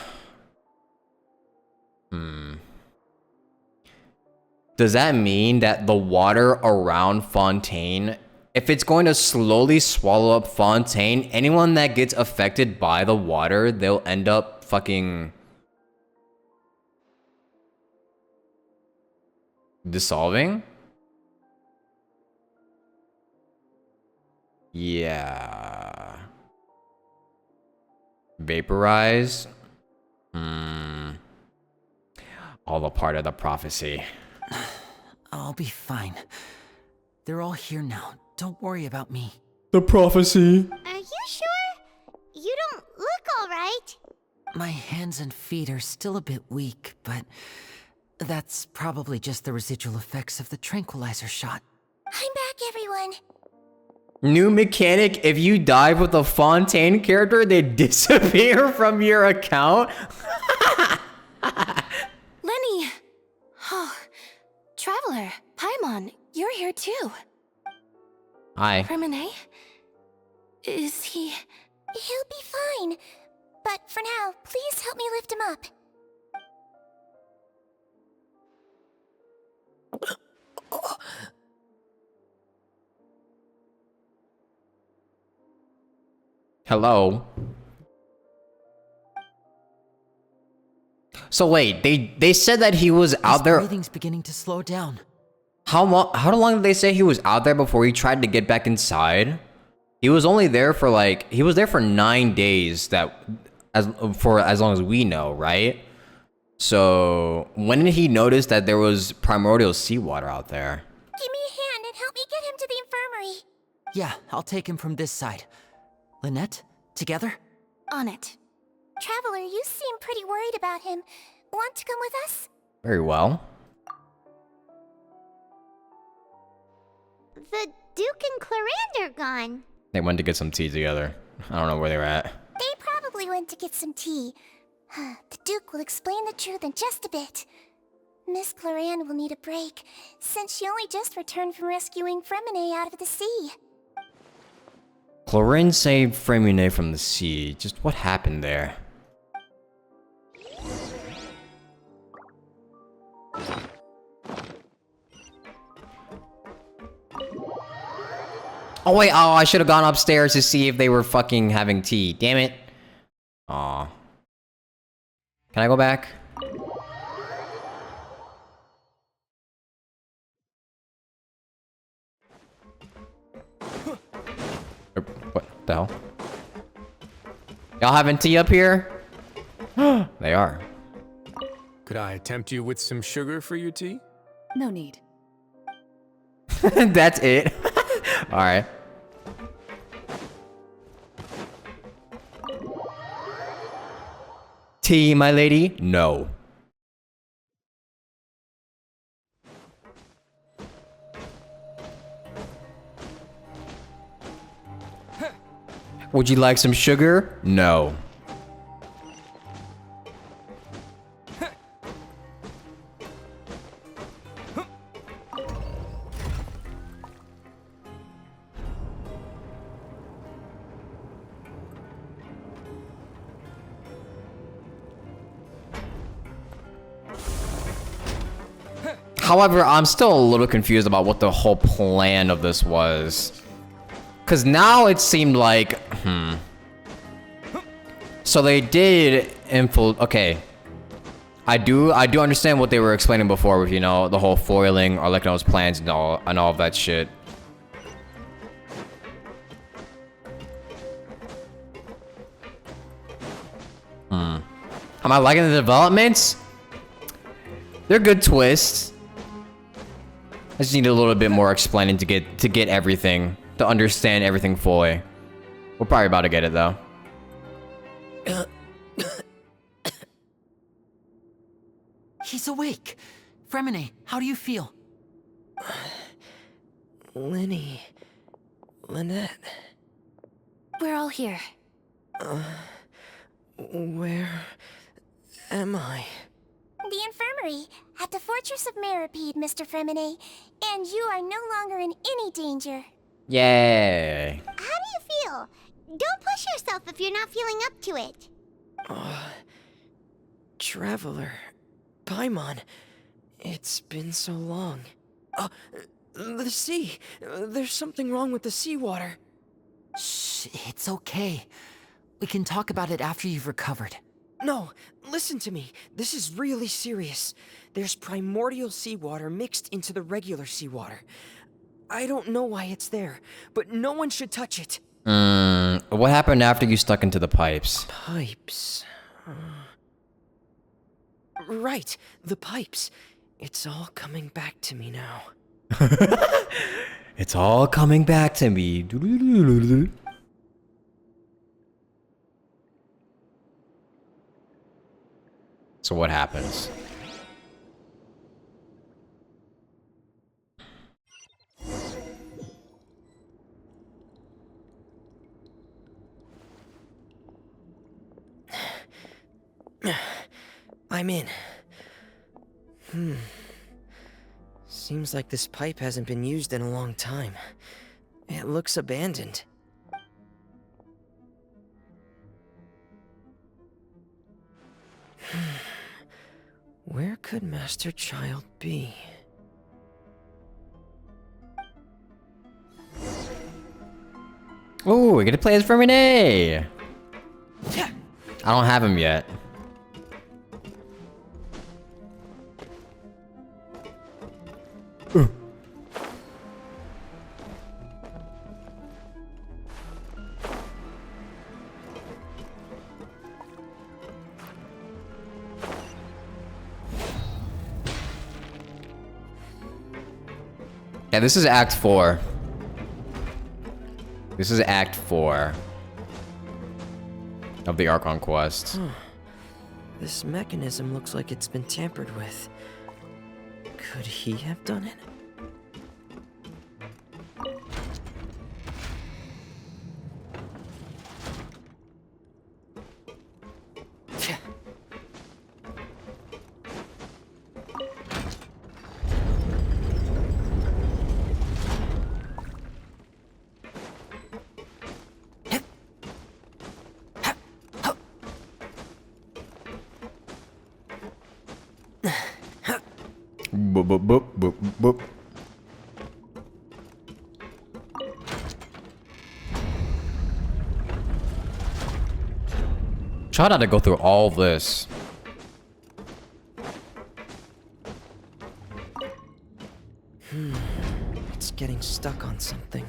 Does that mean that the water around Fontaine, if it's going to slowly swallow up Fontaine, anyone that gets affected by the water, they'll end up fucking dissolving? Yeah. Vaporize? All a part of the prophecy. I'll be fine. They're all here now. Don't worry about me. The prophecy. Are you sure? You don't look alright. My hands and feet are still a bit weak, but that's probably just the residual effects of the tranquilizer shot. I'm back, everyone. New mechanic, if you dive with a Fontaine character, they disappear from your account. Lenny! Oh, Traveler, Paimon, you're here too. Hi. Hermione? Is he... He'll be fine. But for now, please help me lift him up. Hello. So wait, they said that he was out there. His breathing's beginning to slow down. How long did they say he was out there before he tried to get back inside? He was only there for like, he was there for 9 days, that as long as we know, right? So when did he notice that there was primordial seawater out there? Give me a hand and help me get him to the infirmary. Yeah, I'll take him from this side. Lynette, together? On it. Traveler, you seem pretty worried about him. Want to come with us? Very well. The Duke and Clarande are gone. They went to get some tea together. I don't know where they were at. They probably went to get some tea. The Duke will explain the truth in just a bit. Miss Clarande will need a break, since she only just returned from rescuing Fremine out of the sea. Clarande saved Fremine from the sea. Just what happened there? Oh wait, oh, I should have gone upstairs to see if they were fucking having tea. Damn it. Aw. Can I go back? What the hell? Y'all having tea up here? They are. Could I tempt you with some sugar for your tea? No need. That's it. Alright. Tea, my lady? No. Would you like some sugar? No. However, I'm still a little confused about what the whole plan of this was. Cause now it seemed like, So they did okay. I do understand what they were explaining before with, you know, the whole foiling Arlecchino's plans and all of that shit. Am I liking the developments? They're good twists. I just need a little bit more explaining to get everything, to understand everything fully. We're probably about to get it though. He's awake. Fremine, how do you feel? Lenny. Lynette. We're all here. Where am I? The infirmary, at the Fortress of Meripede, Mr. Fremine. And you are no longer in any danger. Yay. How do you feel? Don't push yourself if you're not feeling up to it. Traveler. Paimon. It's been so long. The sea. There's something wrong with the seawater. Shh, it's okay. We can talk about it after you've recovered. No, listen to me. This is really serious. There's primordial seawater mixed into the regular seawater. I don't know why it's there, but no one should touch it. What happened after you stuck into the pipes? Pipes. Right, the pipes. It's all coming back to me now. It's all coming back to me. So what happens? I'm in. Seems like this pipe hasn't been used in a long time. It looks abandoned. Where could Master Child be? Ooh, we get to play as Fermine! I don't have him yet. Yeah, this is Act 4. This is Act 4 of the Archon quest. This mechanism looks like it's been tampered with. Could he have done it? Boop, boop, boop, boop, boop. Try not to go through all this. It's getting stuck on something.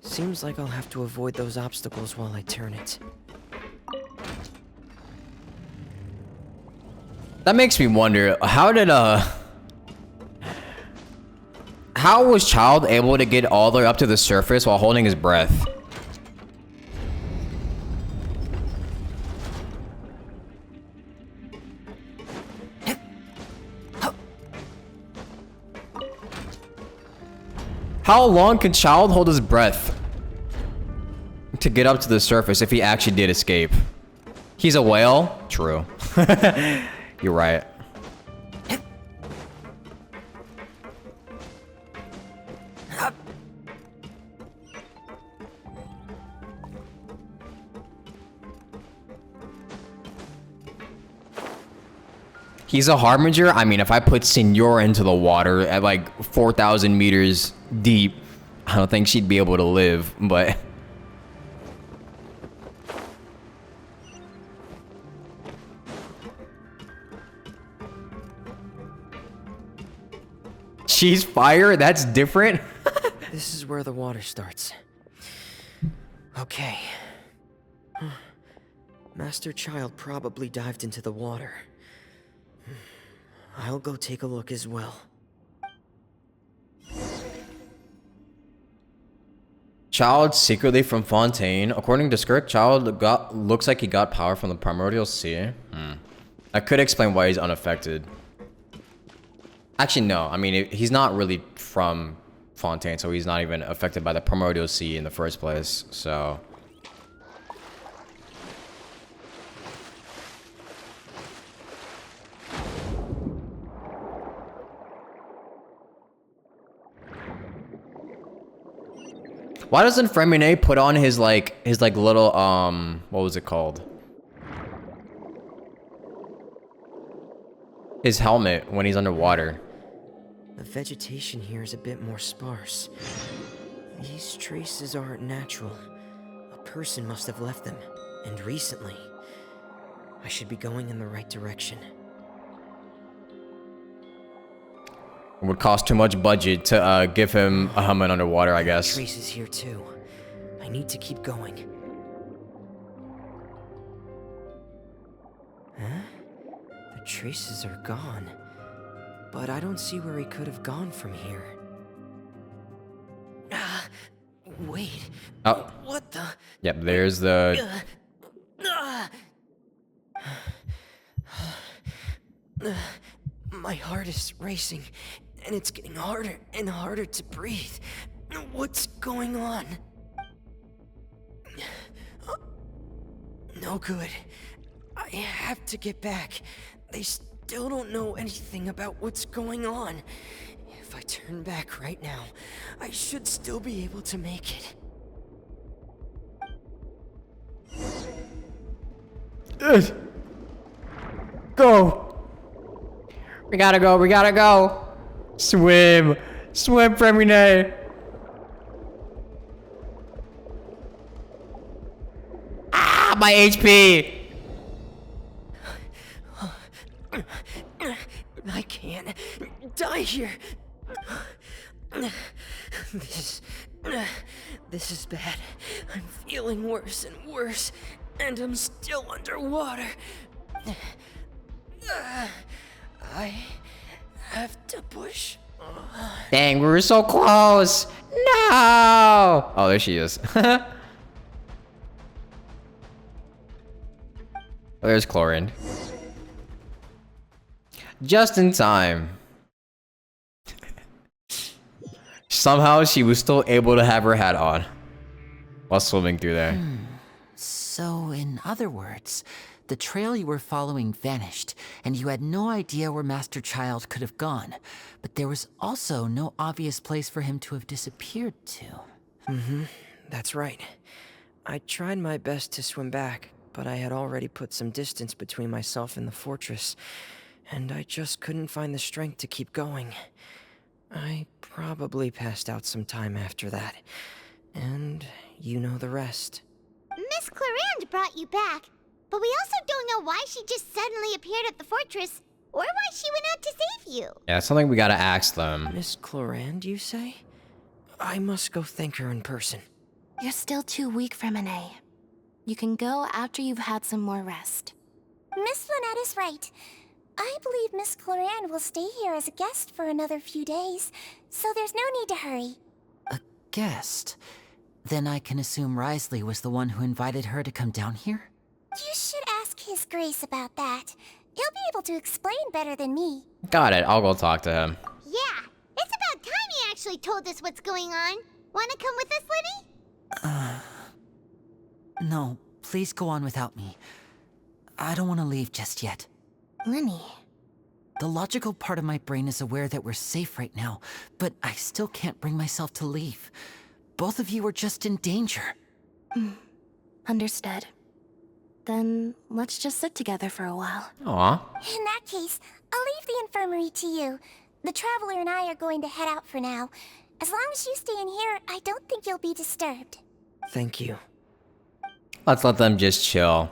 Seems like I'll have to avoid those obstacles while I turn it. That makes me wonder, how was Child able to get all the way up to the surface while holding his breath? How long can Child hold his breath to get up to the surface if he actually did escape? He's a whale? True. You're right. He's a harbinger? I mean, if I put Senora into the water at like 4,000 meters deep, I don't think she'd be able to live, but... She's fire? That's different? This is where the water starts. Okay. Master Child probably dived into the water. I'll go take a look as well. Child secretly from Fontaine. According to Skirk, Child looks like he got power from the primordial sea. That could explain why he's unaffected. Actually, no. I mean, he's not really from Fontaine, so he's not even affected by the primordial sea in the first place, so... Why doesn't Fremine put on his little, what was it called? His helmet when he's underwater. The vegetation here is a bit more sparse. These traces aren't natural. A person must have left them, and recently. I should be going in the right direction. It would cost too much budget to give him a helmet underwater, I guess. Traces here too. I need to keep going. Huh? The traces are gone. But I don't see where he could have gone from here. Wait. Oh. What the? Yep, there's the... My heart is racing, and it's getting harder and harder to breathe. What's going on? No good. I have to get back. They still don't know anything about what's going on. If I turn back right now, I should still be able to make it. Go! We gotta go, we gotta go! Swim! Swim, Fremine! Ah, my HP! I can't die here. This is bad. I'm feeling worse and worse, and I'm still underwater. I have to push. Dang, we were so close! No! Oh, there she is. Oh, there's Chlorine. Just in time. Somehow she was still able to have her hat on while swimming through there. So, in other words, the trail you were following vanished, and you had no idea where Master Child could have gone. But there was also no obvious place for him to have disappeared to. That's right. I tried my best to swim back, but I had already put some distance between myself and the fortress, and I just couldn't find the strength to keep going. I probably passed out some time after that, and you know the rest. Miss Clarande brought you back, but we also don't know why she just suddenly appeared at the fortress, or why she went out to save you. Yeah, it's something we gotta ask them. Miss Clarande, you say? I must go thank her in person. You're still too weak for Monet. You can go after you've had some more rest. Miss Lynette is right. I believe Miss Clarande will stay here as a guest for another few days, so there's no need to hurry. A guest? Then I can assume Risley was the one who invited her to come down here? You should ask His Grace about that. He'll be able to explain better than me. Got it, I'll go talk to him. Yeah, it's about time he actually told us what's going on. Wanna come with us, Lenny? No, please go on without me. I don't want to leave just yet. Lenny. The logical part of my brain is aware that we're safe right now, but I still can't bring myself to leave. Both of you are just in danger. Understood. Then let's just sit together for a while. Aw. In that case, I'll leave the infirmary to you. The Traveler and I are going to head out for now. As long as you stay in here, I don't think you'll be disturbed. Thank you. Let's let them just chill.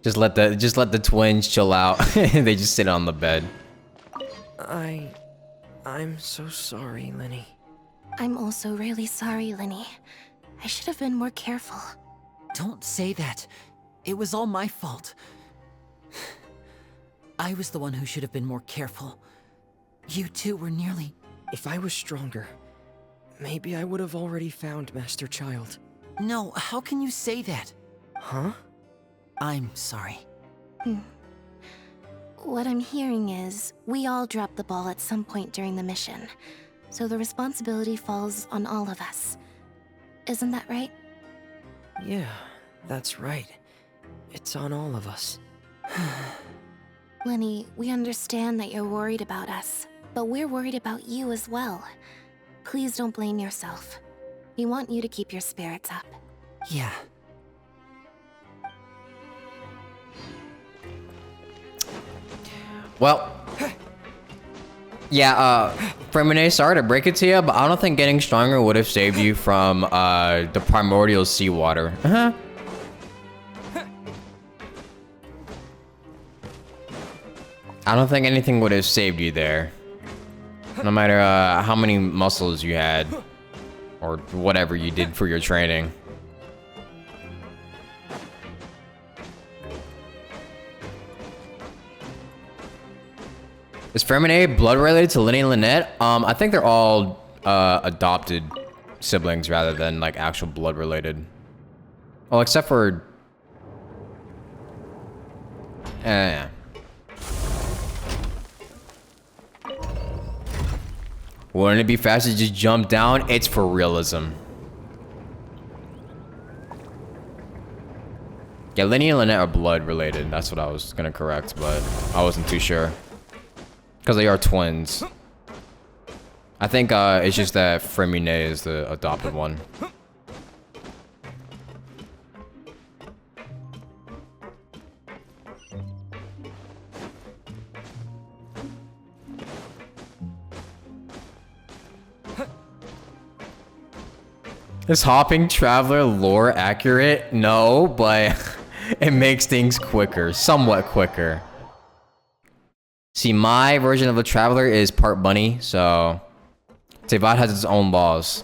Just let the twins chill out. They just sit on the bed. I'm so sorry, Lenny. I'm also really sorry, Lenny. I should have been more careful. Don't say that. It was all my fault. I was the one who should have been more careful. You two were nearly... If I was stronger, maybe I would have already found Master Child. No, how can you say that? Huh? I'm sorry. What I'm hearing is, we all dropped the ball at some point during the mission, so the responsibility falls on all of us. Isn't that right? Yeah, that's right. It's on all of us. Lenny, we understand that you're worried about us, but we're worried about you as well. Please don't blame yourself. We want you to keep your spirits up. Yeah. Well, yeah, Fremine, sorry to break it to you, but I don't think getting stronger would have saved you from the primordial seawater. I don't think anything would have saved you there. No matter how many muscles you had, or whatever you did for your training. Is Fremine blood related to Lenny and Lynette? I think they're all adopted siblings rather than like actual blood related. Well, except for... yeah. Wouldn't it be faster to just jump down? It's for realism. Yeah, Lenny and Lynette are blood related. That's what I was gonna correct, but I wasn't too sure. Because they are twins. I think it's just that Fremine is the adopted one. Is hopping traveler lore accurate? No, but it makes things quicker, somewhat quicker. See, my version of the traveler is part bunny, so Teyvat has its own laws.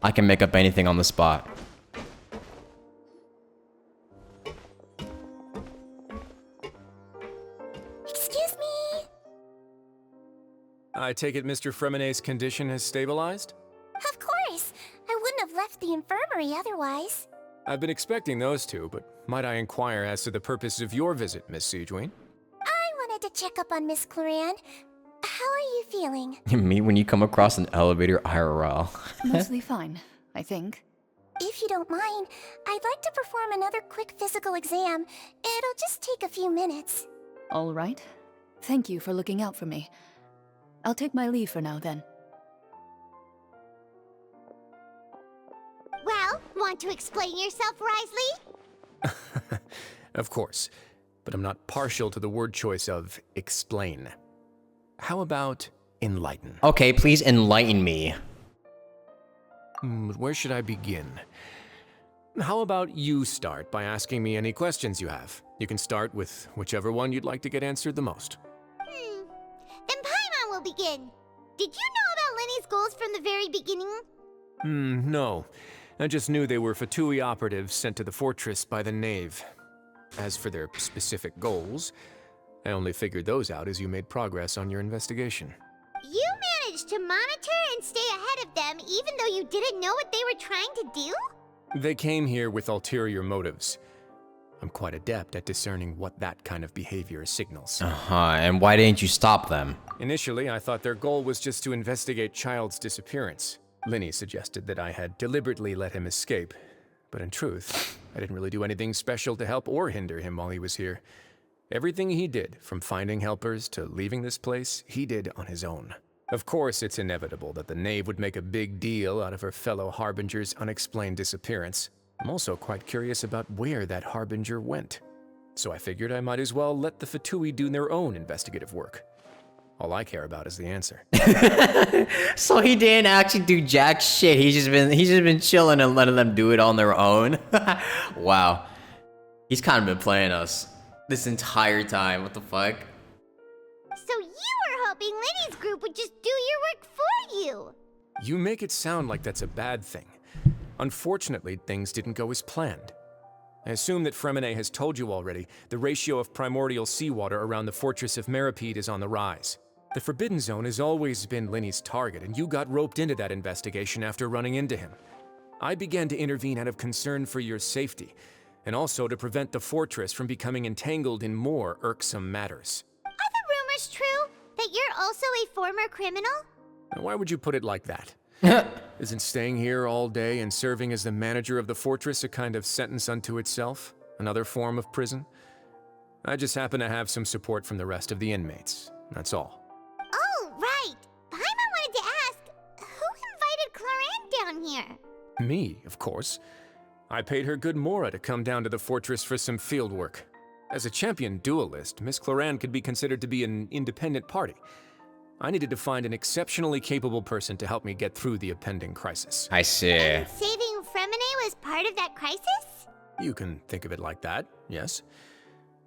I can make up anything on the spot. Excuse me? I take it Mr. Fremine's condition has stabilized? Of course. I wouldn't have left the infirmary otherwise. I've been expecting those two, but might I inquire as to the purpose of your visit, Miss Siegeween? I wanted to check up on Miss Cloran. How are you feeling? Me when you come across an elevator IRL. Mostly fine, I think. If you don't mind, I'd like to perform another quick physical exam. It'll just take a few minutes. All right. Thank you for looking out for me. I'll take my leave for now, then. Well, want to explain yourself, Risley? Of course, but I'm not partial to the word choice of explain. How about enlighten? Okay, please enlighten me. Where should I begin? How about you start by asking me any questions you have? You can start with whichever one you'd like to get answered the most. Then Paimon will begin. Did you know about Lenny's goals from the very beginning? No. I just knew they were Fatui operatives sent to the fortress by the Knave. As for their specific goals, I only figured those out as you made progress on your investigation. You managed to monitor and stay ahead of them even though you didn't know what they were trying to do? They came here with ulterior motives. I'm quite adept at discerning what that kind of behavior signals. And why didn't you stop them? Initially, I thought their goal was just to investigate Child's disappearance. Linny suggested that I had deliberately let him escape, but in truth, I didn't really do anything special to help or hinder him while he was here. Everything he did, from finding helpers to leaving this place, he did on his own. Of course, it's inevitable that the Knave would make a big deal out of her fellow Harbinger's unexplained disappearance. I'm also quite curious about where that Harbinger went. So I figured I might as well let the Fatui do their own investigative work. All I care about is the answer. So he didn't actually do jack shit. He's just been chilling and letting them do it on their own. Wow. He's kind of been playing us this entire time. What the fuck? So you were hoping Lenny's group would just do your work for you. You make it sound like that's a bad thing. Unfortunately, things didn't go as planned. I assume that Fremine has told you already, the ratio of primordial seawater around the fortress of Meripede is on the rise. The Forbidden Zone has always been Lenny's target, and you got roped into that investigation after running into him. I began to intervene out of concern for your safety, and also to prevent the fortress from becoming entangled in more irksome matters. Are the rumors true? That you're also a former criminal? Now, why would you put it like that? Isn't staying here all day and serving as the manager of the fortress a kind of sentence unto itself? Another form of prison? I just happen to have some support from the rest of the inmates. That's all. Oh, right. Paimon wanted to ask, who invited Cloran down here? Me, of course. I paid her good mora to come down to the fortress for some field work. As a champion duelist, Miss Cloran could be considered to be an independent party. I needed to find an exceptionally capable person to help me get through the impending crisis. I see. Saving Fremine was part of that crisis? You can think of it like that, yes.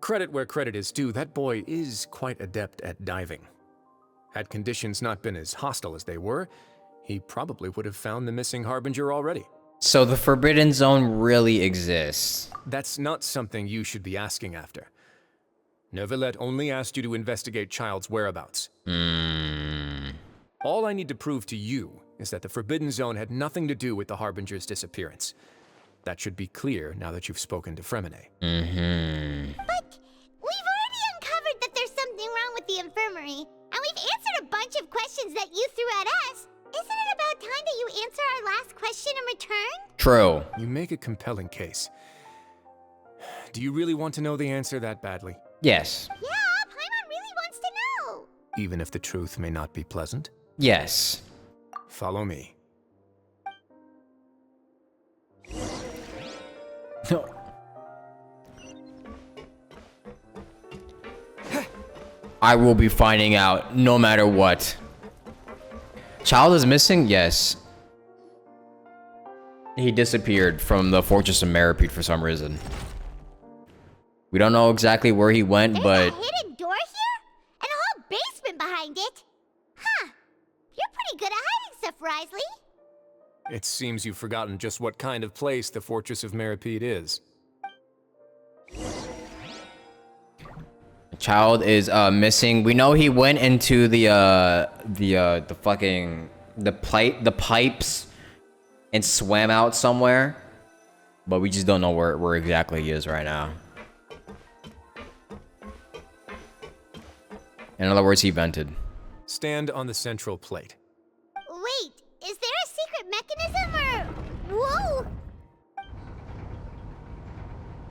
Credit where credit is due, that boy is quite adept at diving. Had conditions not been as hostile as they were, he probably would have found the missing Harbinger already. So the Forbidden Zone really exists. That's not something you should be asking after. Neuvillette only asked you to investigate Child's whereabouts. All I need to prove to you is that the Forbidden Zone had nothing to do with the Harbinger's disappearance. That should be clear now that you've spoken to Fremine. But we've already uncovered that there's something wrong with the infirmary, and we've answered a bunch of questions that you threw at us. Isn't it about time that you answer our last question in return? True. You make a compelling case. Do you really want to know the answer that badly? Yes. Yeah, Paimon really wants to know. Even if the truth may not be pleasant? Yes. Follow me. I will be finding out no matter what. Child is missing? Yes. He disappeared from the Fortress of Meripede for some reason. We don't know exactly where he went, There's but... a hidden door here? And a whole basement behind it? Huh. You're pretty good at hiding stuff, Risley. It seems you've forgotten just what kind of place the Fortress of Meripede is. Child is missing. We know he went into the pipes and swam out somewhere, but we just don't know where exactly he is right now. In other words, he vented. Stand on the central plate. Wait, is there a secret mechanism or... Whoa!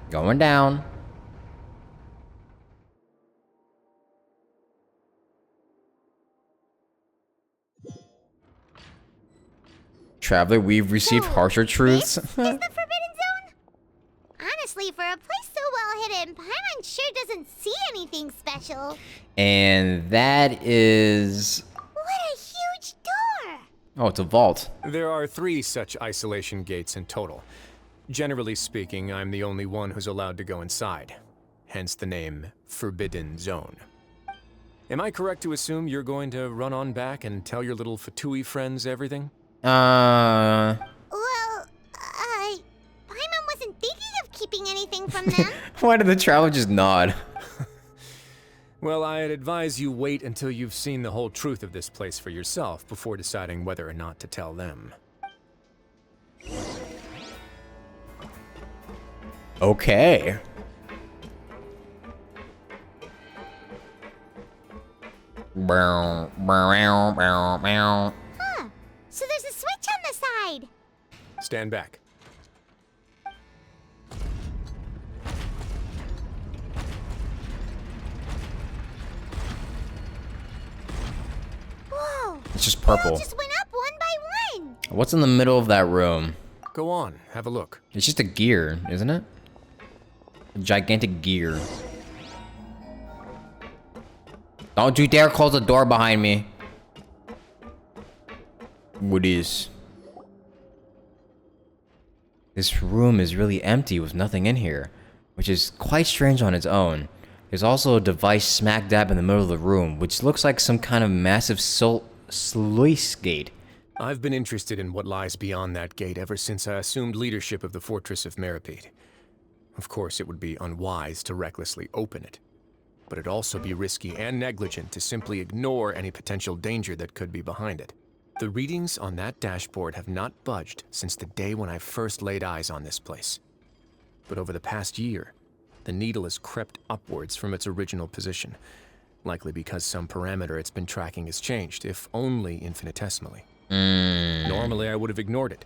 Going down. Traveler, we've received harsher truths. Is the Forbidden Zone? Honestly, for a place so well hidden, Paimon sure doesn't see anything special. And that is... What a huge door! Oh, it's a vault. There are 3 such isolation gates in total. Generally speaking, I'm the only one who's allowed to go inside. Hence the name Forbidden Zone. Am I correct to assume you're going to run on back and tell your little Fatui friends everything? Well, Paimon wasn't thinking of keeping anything from them. Why did the traveler just nod? Well, I'd advise you wait until you've seen the whole truth of this place for yourself before deciding whether or not to tell them. Okay. Huh. So there's a switch on the side. Stand back. Whoa. It's just They all purple. just went up one by one. What's in the middle of that room? Go on, have a look. It's just a gear, isn't it? A gigantic gear. Don't you dare close the door behind me. What is? This room is really empty with nothing in here, which is quite strange on its own. There's also a device smack dab in the middle of the room, which looks like some kind of massive sluice gate. I've been interested in what lies beyond that gate ever since I assumed leadership of the Fortress of Meripede. Of course, it would be unwise to recklessly open it, but it'd also be risky and negligent to simply ignore any potential danger that could be behind it. The readings on that dashboard have not budged since the day when I first laid eyes on this place. But over the past year, the needle has crept upwards from its original position, likely because some parameter it's been tracking has changed, if only infinitesimally. Normally I would have ignored it,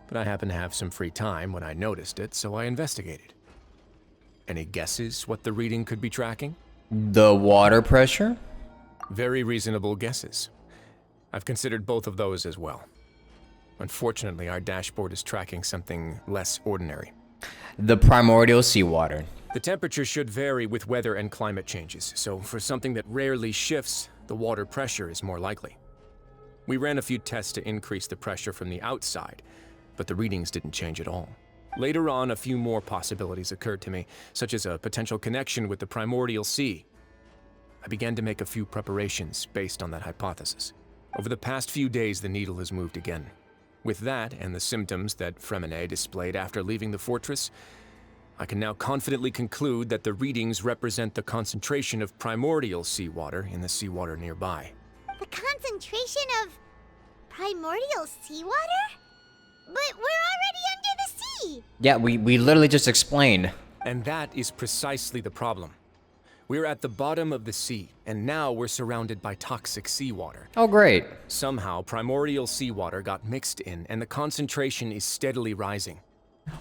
but I happened to have some free time when I noticed it, so I investigated. Any guesses what the reading could be tracking? The water pressure? Very reasonable guesses. I've considered both of those as well. Unfortunately, our dashboard is tracking something less ordinary. The primordial seawater. The temperature should vary with weather and climate changes, so for something that rarely shifts, the water pressure is more likely. We ran a few tests to increase the pressure from the outside, but the readings didn't change at all. Later on, a few more possibilities occurred to me, such as a potential connection with the primordial sea. I began to make a few preparations based on that hypothesis. Over the past few days, the needle has moved again. With that, and the symptoms that Fremine displayed after leaving the fortress, I can now confidently conclude that the readings represent the concentration of primordial seawater in the seawater nearby. The concentration of primordial seawater? But we're already under the sea! Yeah, we literally just explained. And that is precisely the problem. We're at the bottom of the sea, and now we're surrounded by toxic seawater. Oh, great. Somehow, primordial seawater got mixed in, and the concentration is steadily rising.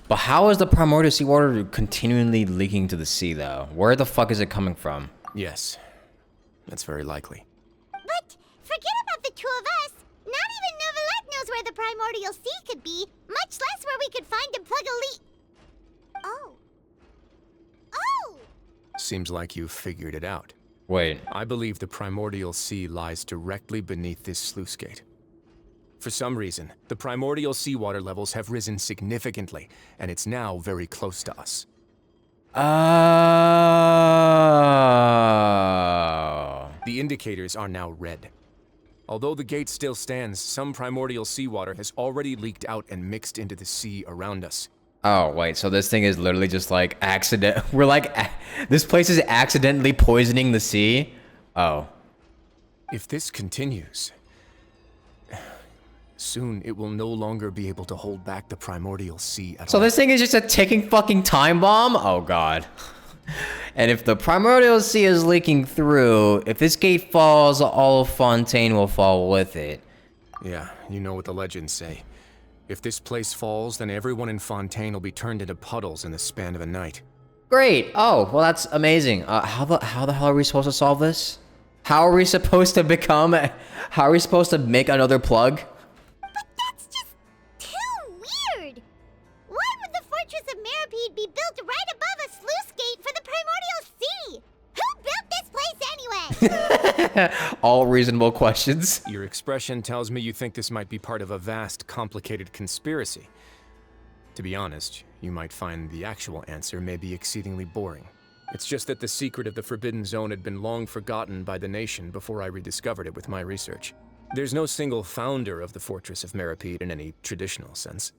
But how is the primordial seawater continually leaking to the sea, though? Where the fuck is it coming from? Yes, that's very likely. But forget about the two of us. Not even Neuvillette knows where the primordial sea could be, much less where we could find and plug a leak. Oh. Oh! Seems like you've figured it out. Wait. I believe the primordial sea lies directly beneath this sluice gate. For some reason, the primordial seawater levels have risen significantly, and it's now very close to us. Oh. The indicators are now red. Although the gate still stands, some primordial seawater has already leaked out and mixed into the sea around us. Oh, wait, so this thing is literally just like we're like, this place is accidentally poisoning the sea? Oh. If this continues, soon it will no longer be able to hold back the primordial sea at all. So this thing is just a ticking fucking time bomb? Oh god. And if the primordial sea is leaking through, if this gate falls, all of Fontaine will fall with it. Yeah, you know what the legends say. If this place falls, then everyone in Fontaine will be turned into puddles in the span of a night. Great. Oh, well that's amazing. How the hell are we supposed to solve this? How are we supposed to make another plug? But that's just too weird. Why would the Fortress of Meripede be built right above a sluice gate for the primordial sea? Who built this place anyway? All reasonable questions. Your expression tells me you think this might be part of a vast, complicated conspiracy. To be honest, you might find the actual answer may be exceedingly boring. It's just that the secret of the Forbidden Zone had been long forgotten by the nation before I rediscovered it with my research. There's no single founder of the Fortress of Meripede in any traditional sense.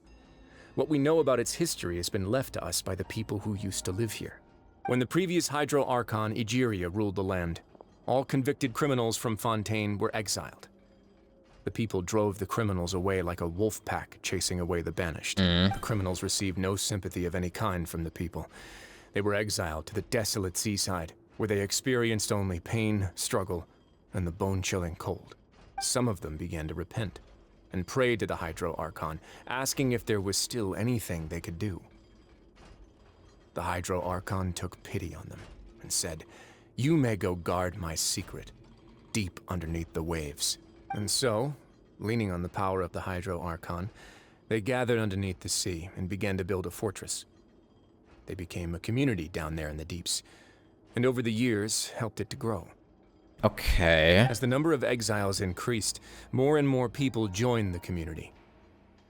What we know about its history has been left to us by the people who used to live here. When the previous Hydro Archon Egeria ruled the land, all convicted criminals from Fontaine were exiled. The people drove the criminals away like a wolf pack chasing away the banished. The criminals received no sympathy of any kind from the people. They were exiled to the desolate seaside, where they experienced only pain, struggle, and the bone-chilling cold. Some of them began to repent, and prayed to the Hydro Archon, asking if there was still anything they could do. The Hydro Archon took pity on them, and said, "You may go guard my secret, deep underneath the waves." And so, leaning on the power of the Hydro Archon, they gathered underneath the sea and began to build a fortress. They became a community down there in the deeps, and over the years helped it to grow. Okay. As the number of exiles increased, more and more people joined the community.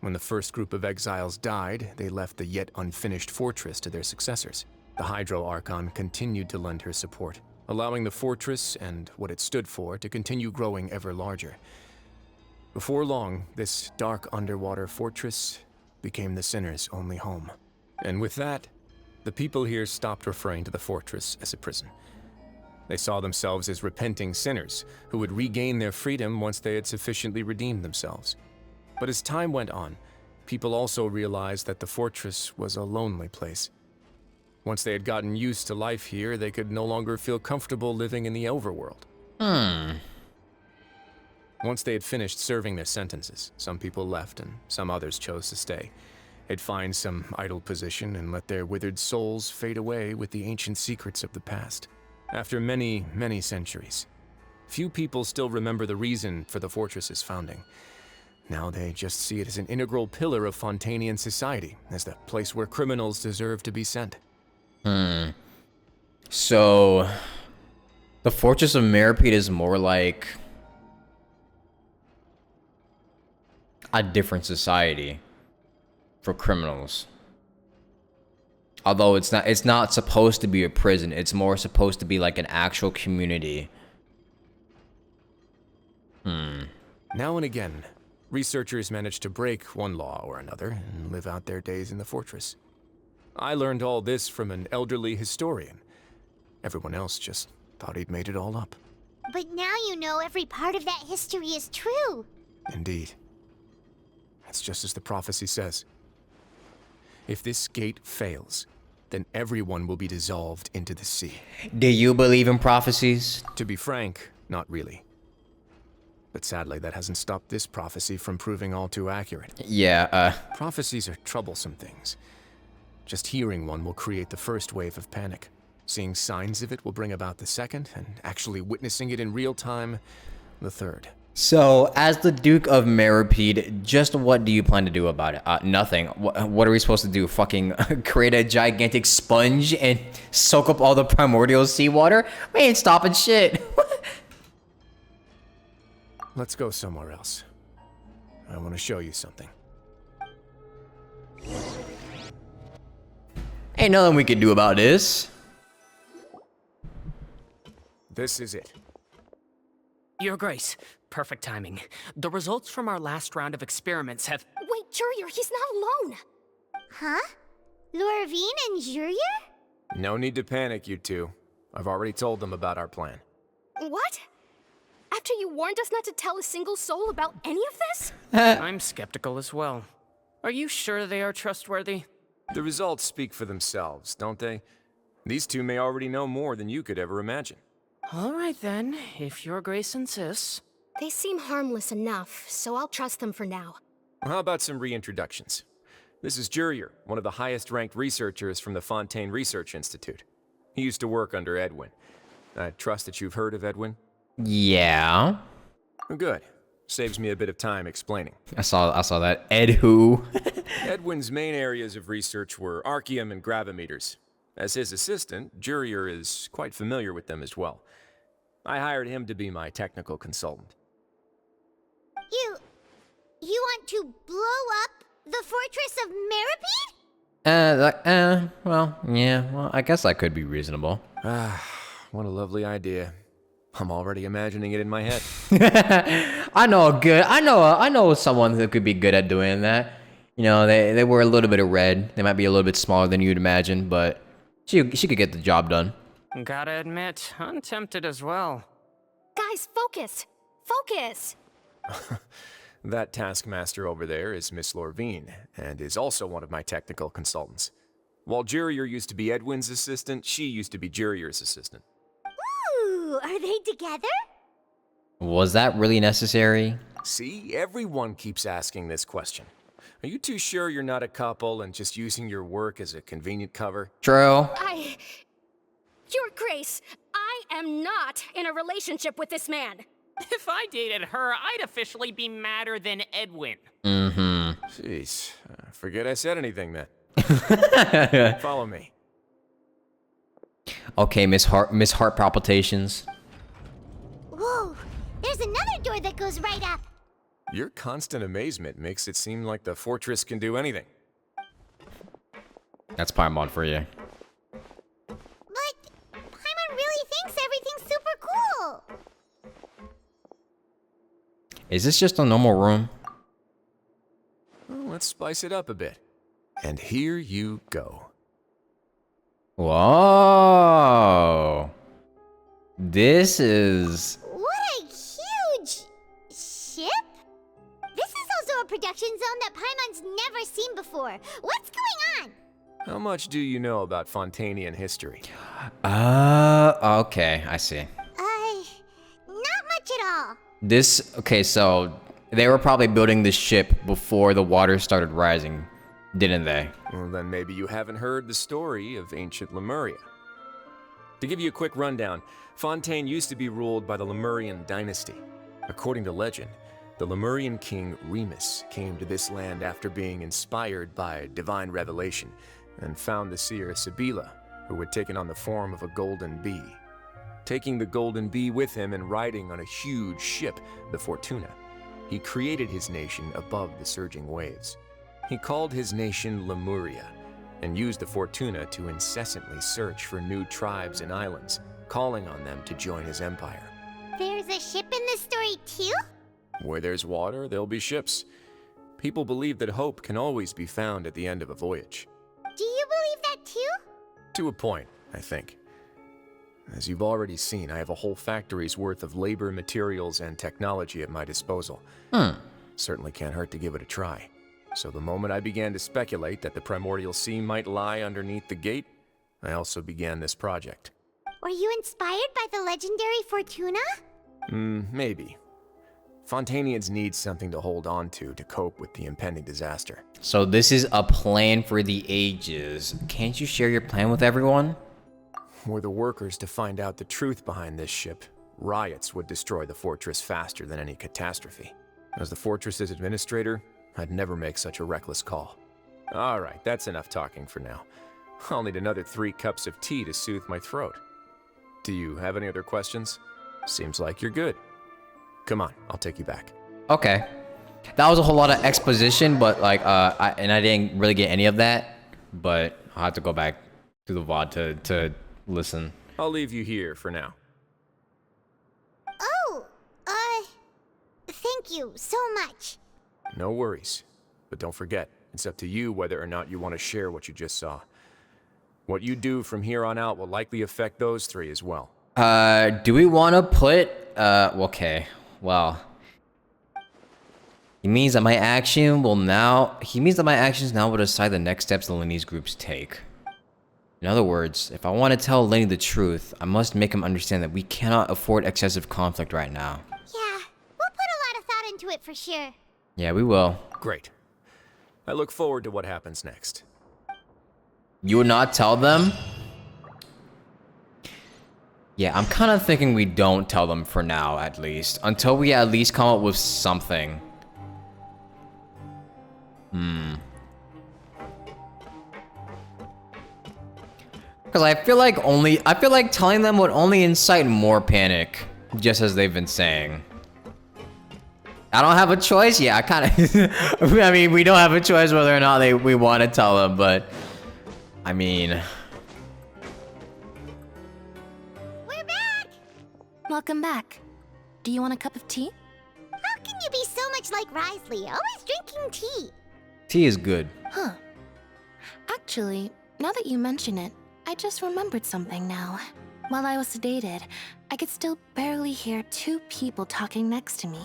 When the first group of exiles died, they left the yet unfinished fortress to their successors. The Hydro Archon continued to lend her support, allowing the fortress and what it stood for to continue growing ever larger. Before long, this dark underwater fortress became the sinner's only home. And with that, the people here stopped referring to the fortress as a prison. They saw themselves as repenting sinners who would regain their freedom once they had sufficiently redeemed themselves. But as time went on, people also realized that the fortress was a lonely place. Once they had gotten used to life here, they could no longer feel comfortable living in the overworld. Once they had finished serving their sentences, some people left and some others chose to stay. They'd find some idle position and let their withered souls fade away with the ancient secrets of the past. After many, many centuries, few people still remember the reason for the fortress's founding. Now they just see it as an integral pillar of Fontainian society, as the place where criminals deserve to be sent. So, the Fortress of Meripede is more like a different society for criminals. Although it's not supposed to be a prison, it's more supposed to be like an actual community. Now and again, researchers manage to break one law or another and live out their days in the fortress. I learned all this from an elderly historian. Everyone else just thought he'd made it all up. But now you know every part of that history is true. Indeed. It's just as the prophecy says. If this gate fails, then everyone will be dissolved into the sea. Do you believe in prophecies? To be frank, not really. But sadly, that hasn't stopped this prophecy from proving all too accurate. Yeah, Prophecies are troublesome things. Just hearing one will create the first wave of panic. Seeing signs of it will bring about the second, and actually witnessing it in real time, the third. So, as the Duke of Meripede, just what do you plan to do about it? Nothing. What are we supposed to do? Fucking create a gigantic sponge and soak up all the primordial seawater? We ain't stopping shit. Let's go somewhere else. I want to show you something. Ain't nothing we can do about this. This is it. Your Grace, perfect timing. The results from our last round of experiments have... Wait, Jurier, he's not alone! Huh? Lorvine and Jurier? No need to panic, you two. I've already told them about our plan. What? After you warned us not to tell a single soul about any of this? I'm skeptical as well. Are you sure they are trustworthy? The results speak for themselves, don't they? These two may already know more than you could ever imagine. All right then, if Your Grace insists. They seem harmless enough, so I'll trust them for now. How about some reintroductions? This is Jurier, one of the highest-ranked researchers from the Fontaine Research Institute. He used to work under Edwin. I trust that you've heard of Edwin? Yeah. Good. Saves me a bit of time explaining. I saw that. Ed who? Edwin's main areas of research were archaeum and gravimeters. As his assistant, Jurier is quite familiar with them as well. I hired him to be my technical consultant. You want to blow up the fortress of Meripede? Well, yeah, well, I guess that could be reasonable. What a lovely idea. I'm already imagining it in my head. I know someone who could be good at doing that. You know, they were a little bit of red. They might be a little bit smaller than you'd imagine, but she could get the job done. Gotta admit, I'm tempted as well. Guys, focus! Focus! That taskmaster over there is Miss Lorvine, and is also one of my technical consultants. While Jurier used to be Edwin's assistant, she used to be Jurier's assistant. Ooh, are they together? Was that really necessary? See, everyone keeps asking this question. Are you too sure you're not a couple and just using your work as a convenient cover? True. Your Grace, I am not in a relationship with this man. If I dated her, I'd officially be madder than Edwin. Mm-hmm. Jeez, forget I said anything then. Follow me. Okay, Miss Heart palpitations. Whoa, there's another door that goes right up. Your constant amazement makes it seem like the fortress can do anything. That's Paimon for you. But Paimon really thinks everything's super cool. Is this just a normal room? Well, let's spice it up a bit. And here you go. Whoa. This is... What a huge ship? This is also a production zone that Paimon's never seen before. What's going on? How much do you know about Fontainian history? Okay, I see. Not much at all. Okay, so they were probably building this ship before the water started rising, didn't they? Well, then maybe you haven't heard the story of ancient Lemuria. To give you a quick rundown, Fontaine used to be ruled by the Lemurian dynasty. According to legend, the Lemurian king Remus came to this land after being inspired by divine revelation and found the seer Sibila, who had taken on the form of a golden bee. Taking the golden bee with him and riding on a huge ship, the Fortuna, he created his nation above the surging waves. He called his nation Lemuria and used the Fortuna to incessantly search for new tribes and islands, calling on them to join his empire. There's a ship in this story too? Where there's water, there'll be ships. People believe that hope can always be found at the end of a voyage. Do you believe that too? To a point, I think. As you've already seen, I have a whole factory's worth of labor, materials, and technology at my disposal. Certainly can't hurt to give it a try. So the moment I began to speculate that the primordial sea might lie underneath the gate, I also began this project. Were you inspired by the legendary Fortuna? Maybe. Fontainians need something to hold on to cope with the impending disaster. So this is a plan for the ages. Can't you share your plan with everyone? Were the workers to find out the truth behind this ship, riots would destroy the fortress faster than any catastrophe. As the fortress's administrator, I'd never make such a reckless call. Alright, that's enough talking for now. I'll need another 3 cups of tea to soothe my throat. Do you have any other questions? Seems like you're good. Come on, I'll take you back. Okay. That was a whole lot of exposition, but like, I didn't really get any of that. But I'll have to go back to the VOD to listen. I'll leave you here for now. Oh, thank you so much. No worries. But don't forget, it's up to you whether or not you want to share what you just saw. What you do from here on out will likely affect those 3 as well. Do we want to put, okay, well. He means that my actions now will decide the next steps the Lenny's groups take. In other words, if I want to tell Lenny the truth, I must make him understand that we cannot afford excessive conflict right now. Yeah, we'll put a lot of thought into it for sure. Yeah, we will. Great. I look forward to what happens next. You would not tell them? Yeah, I'm kind of thinking we don't tell them for now, at least. Until we at least come up with something. Because I feel like telling them would only incite more panic. Just as they've been saying. I don't have a choice? Yeah, I kind of... I mean, we don't have a choice whether or not we want to tell them, but... I mean... Welcome back. Do you want a cup of tea? How can you be so much like Risley, always drinking tea? Tea is good. Huh. Actually, now that you mention it, I just remembered something now. While I was sedated, I could still barely hear 2 people talking next to me.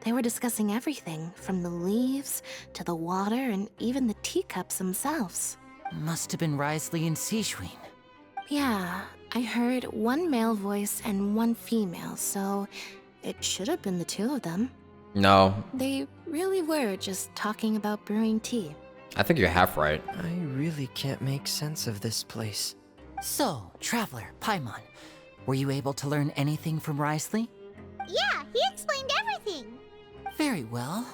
They were discussing everything, from the leaves, to the water, and even the teacups themselves. Must have been Risley and Sijwin. Yeah, I heard 1 male voice and 1 female, so it should have been the 2 of them. No. They really were just talking about brewing tea. I think you're half right. I really can't make sense of this place. So, Traveler, Paimon, were you able to learn anything from Risley? Yeah, he explained everything. Very well.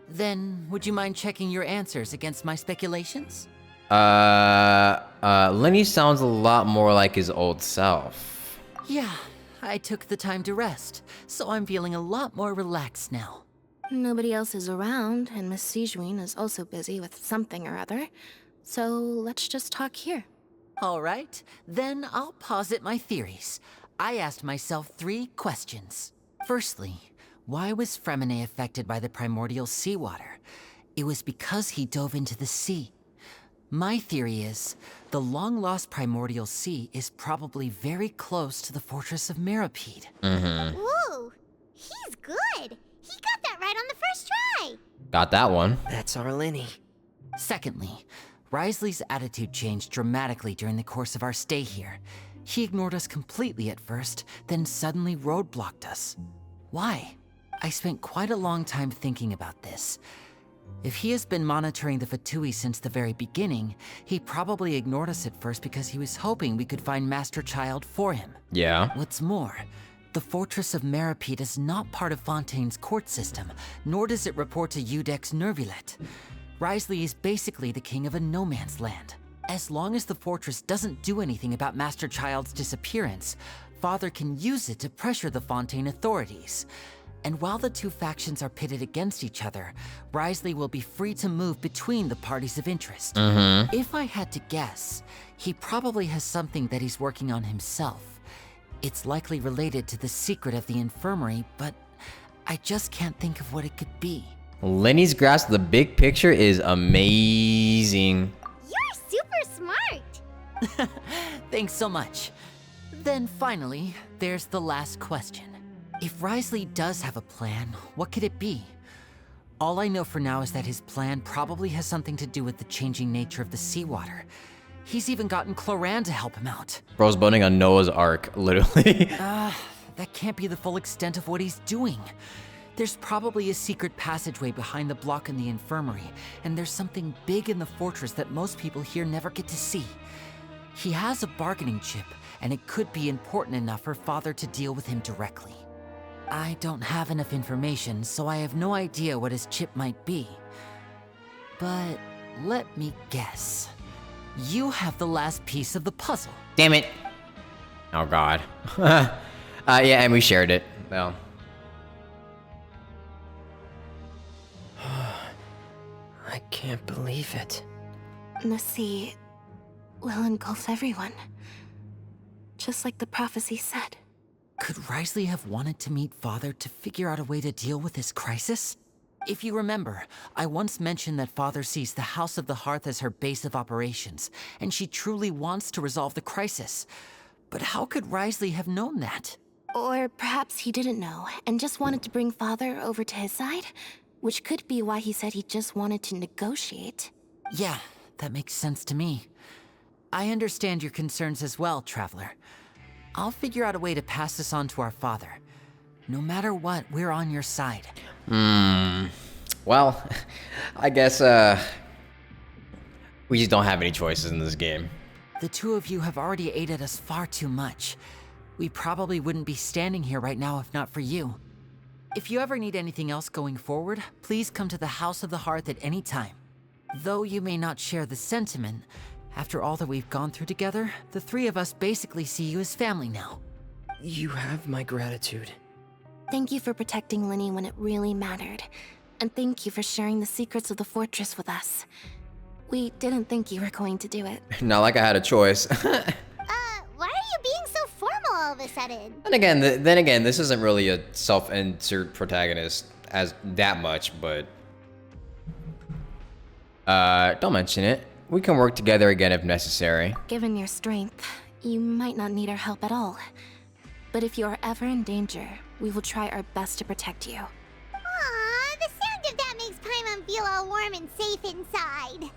Then, would you mind checking your answers against my speculations? Lenny sounds a lot more like his old self. Yeah, I took the time to rest, so I'm feeling a lot more relaxed now. Nobody else is around, and Miss Sijwin is also busy with something or other. So let's just talk here. All right, then I'll posit my theories. I asked myself 3 questions. Firstly, why was Fremine affected by the primordial seawater? It was because he dove into the sea. My theory is, the long-lost primordial sea is probably very close to the fortress of Mirapede. Whoa, he's good. He got that right on the first try. Got that one. That's our Lenny. Secondly, Risley's attitude changed dramatically during the course of our stay here. He ignored us completely at first, then suddenly roadblocked us. Why? I spent quite a long time thinking about this. If he has been monitoring the Fatui since the very beginning, he probably ignored us at first because he was hoping we could find Master Child for him. Yeah. What's more, the Fortress of Mirapede is not part of Fontaine's court system, nor does it report to Udex Nervulet. Risley is basically the king of a no-man's land. As long as the fortress doesn't do anything about Master Child's disappearance, Father can use it to pressure the Fontaine authorities. And while the 2 factions are pitted against each other, Risley will be free to move between the parties of interest. If I had to guess, he probably has something that he's working on himself. It's likely related to the secret of the infirmary, but I just can't think of what it could be. Lenny's grasp of the big picture is amazing. You're super smart. Thanks so much. Then finally, there's the last question. If Risley does have a plan, what could it be? All I know for now is that his plan probably has something to do with the changing nature of the seawater. He's even gotten Cloran to help him out. Bro's building a Noah's Ark, literally. That can't be the full extent of what he's doing. There's probably a secret passageway behind the block in the infirmary, and there's something big in the fortress that most people here never get to see. He has a bargaining chip, and it could be important enough for Father to deal with him directly. I don't have enough information, so I have no idea what his chip might be. But let me guess. You have the last piece of the puzzle. Damn it. Oh god. Yeah, and we shared it. Well. I can't believe it. The sea will engulf everyone. Just like the prophecy said. Could Wriothesley have wanted to meet Father to figure out a way to deal with this crisis? If you remember, I once mentioned that Father sees the House of the Hearth as her base of operations, and she truly wants to resolve the crisis. But how could Wriothesley have known that? Or perhaps he didn't know, and just wanted to bring Father over to his side? Which could be why he said he just wanted to negotiate. Yeah, that makes sense to me. I understand your concerns as well, Traveler. I'll figure out a way to pass this on to our father. No matter what, we're on your side. Well, I guess, we just don't have any choices in this game. The two of you have already aided us far too much. We probably wouldn't be standing here right now if not for you. If you ever need anything else going forward, please come to the House of the Hearth at any time. Though you may not share the sentiment, after all that we've gone through together, the three of us basically see you as family now. You have my gratitude. Thank you for protecting Linny when it really mattered. And thank you for sharing the secrets of the fortress with us. We didn't think you were going to do it. Not like I had a choice. Why are you being so formal all of a sudden? And again, then again, this isn't really a self-insert protagonist as that much, but don't mention it. We can work together again if necessary. Given your strength, you might not need our help at all. But if you are ever in danger, we will try our best to protect you. Aww, the sound of that makes Paimon feel all warm and safe inside.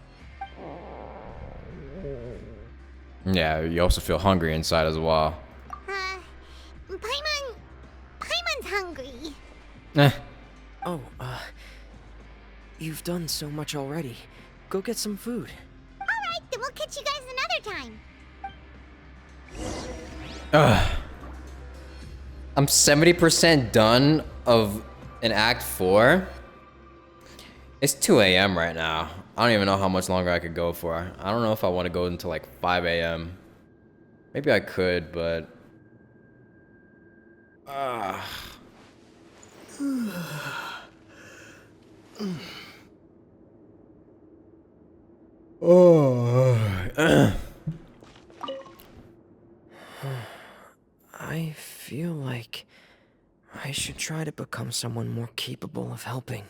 Yeah, you also feel hungry inside as well. Paimon's hungry. Oh, you've done so much already. Go get some food. Alright, then we'll catch you guys another time. I'm 70% done of an Act 4. It's 2 a.m. right now. I don't even know how much longer I could go for. I don't know if I want to go until like 5 a.m. Maybe I could, but... I feel like I should try to become someone more capable of helping.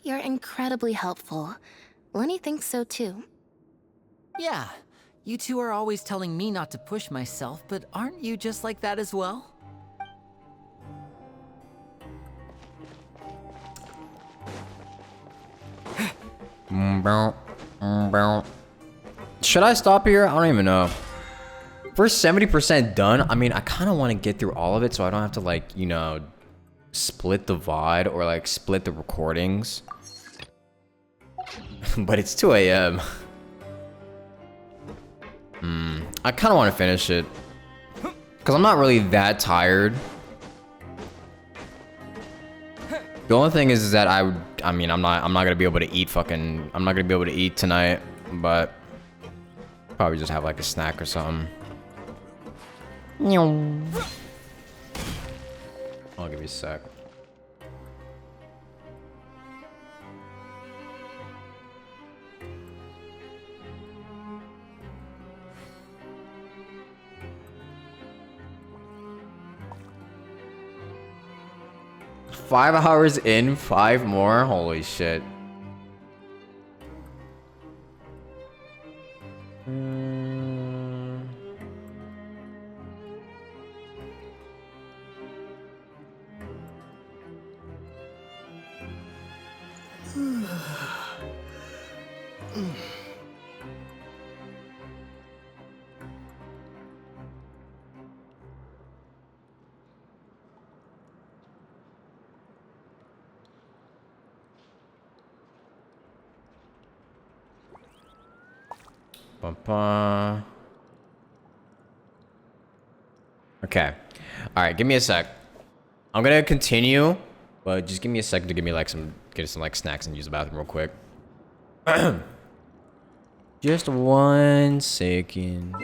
You're incredibly helpful. Lenny thinks so too. Yeah, you two are always telling me not to push myself, but aren't you just like that as well? Should I stop here? I don't even know. If we're 70% done, I mean, I kind of want to get through all of it so I don't have to, like, you know, split the VOD or, like, split the recordings. But it's 2 a.m. I kind of want to finish it. Because I'm not really that tired. The only thing is that I mean, I'm not gonna be able to eat I'm not gonna be able to eat tonight, but probably just have like a snack or something. I'll give you a sec. Five hours in, 5 more? Holy shit. Ba-ba-ba. Okay. All right, give me a sec. I'm gonna continue, but just give me a second to give me like get some like snacks and use the bathroom real quick. Just 1 second.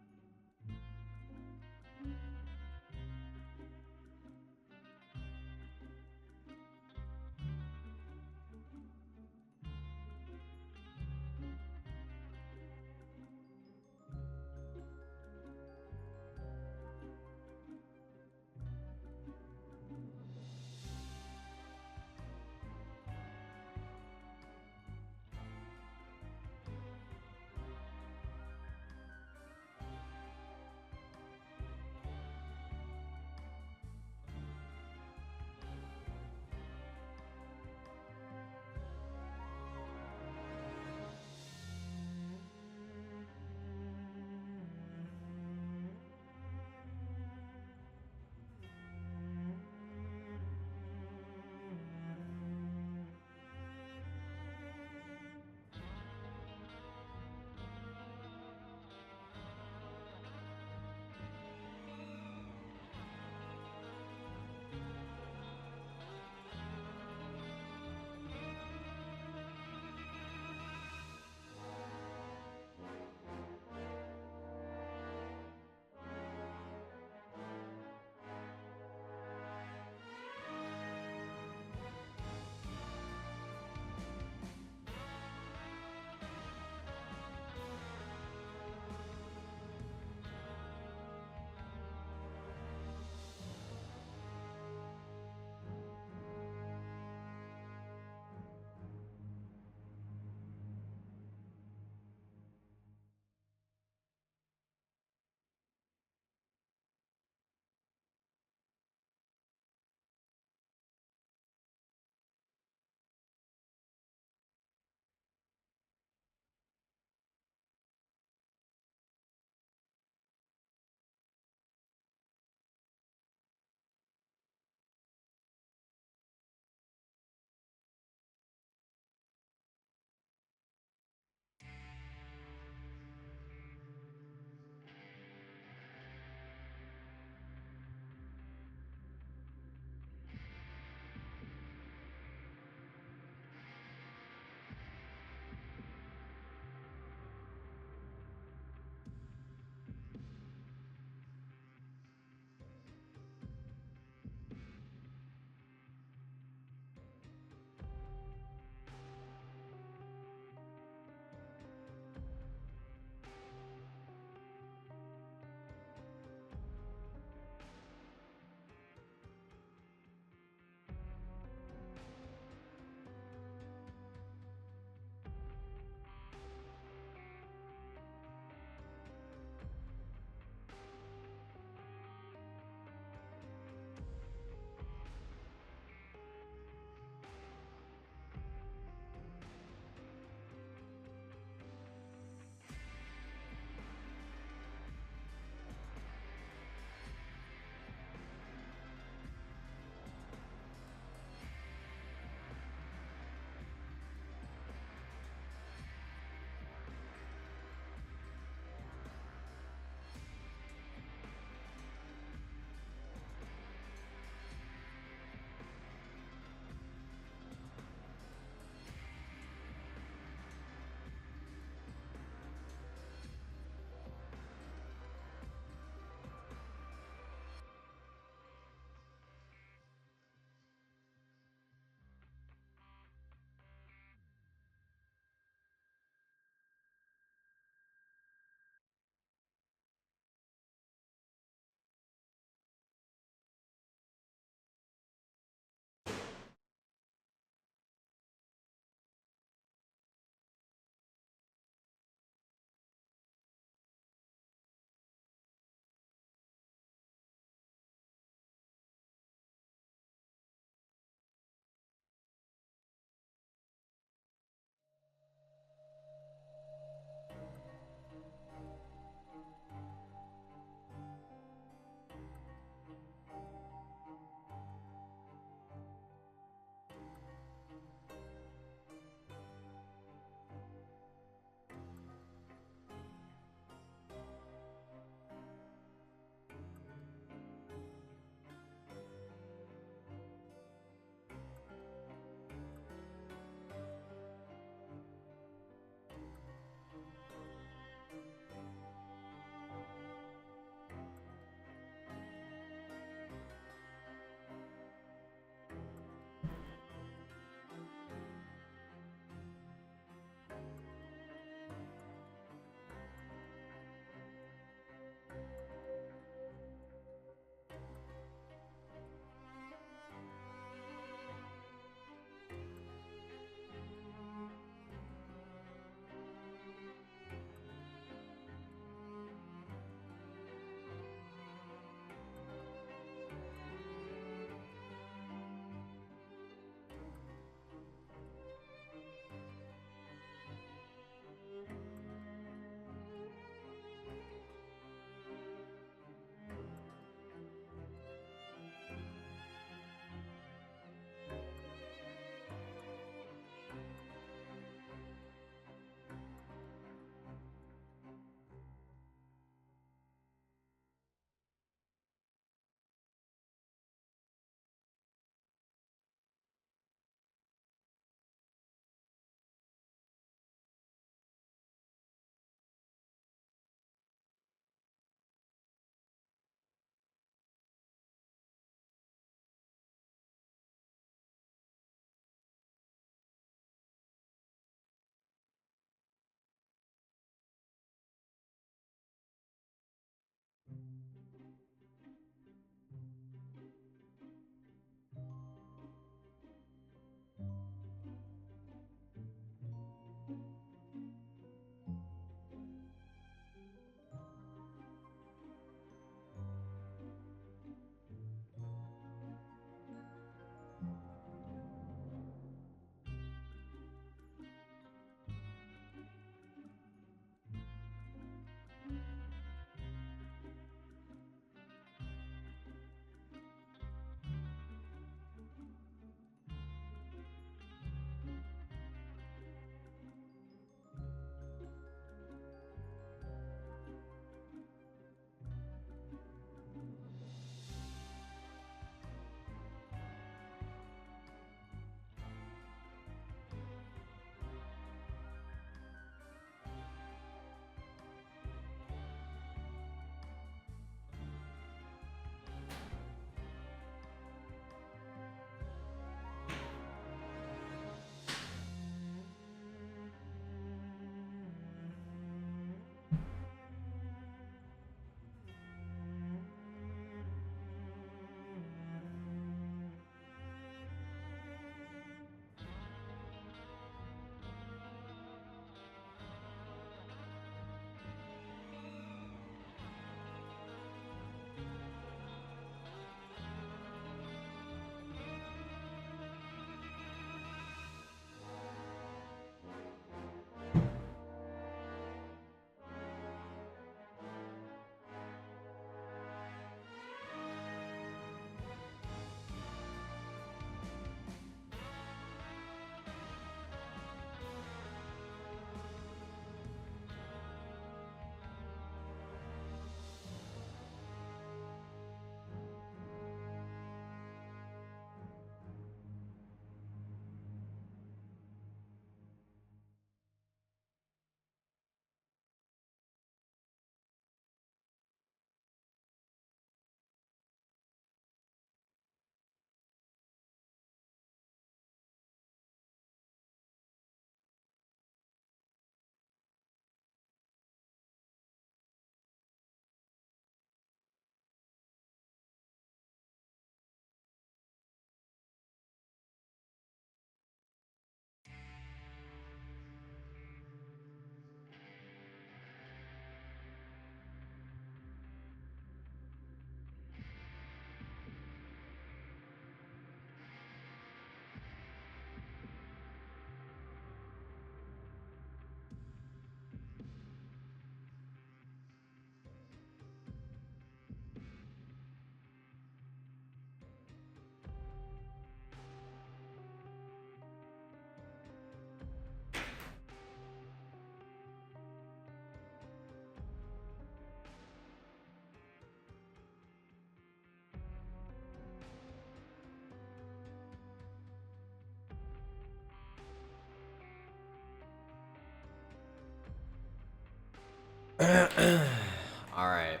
Alright.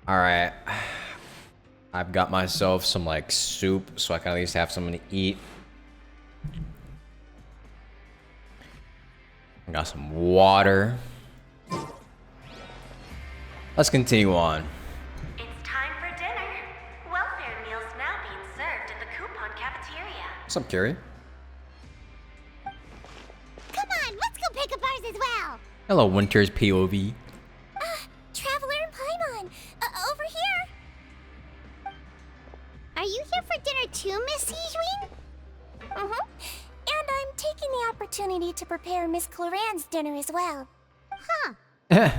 Alright. I've got myself some like soup so I can at least have something to eat. I got some water. Let's continue on. It's time for dinner. Welfare meals now being served at the coupon cafeteria. What's up, Carrie? Come on, let's go pick up ours as well. Hello, Winter's POV. Traveler and Paimon, over here. Are you here for dinner too, Miss Sijween? And I'm taking the opportunity to prepare Miss Cloran's dinner as well. Huh.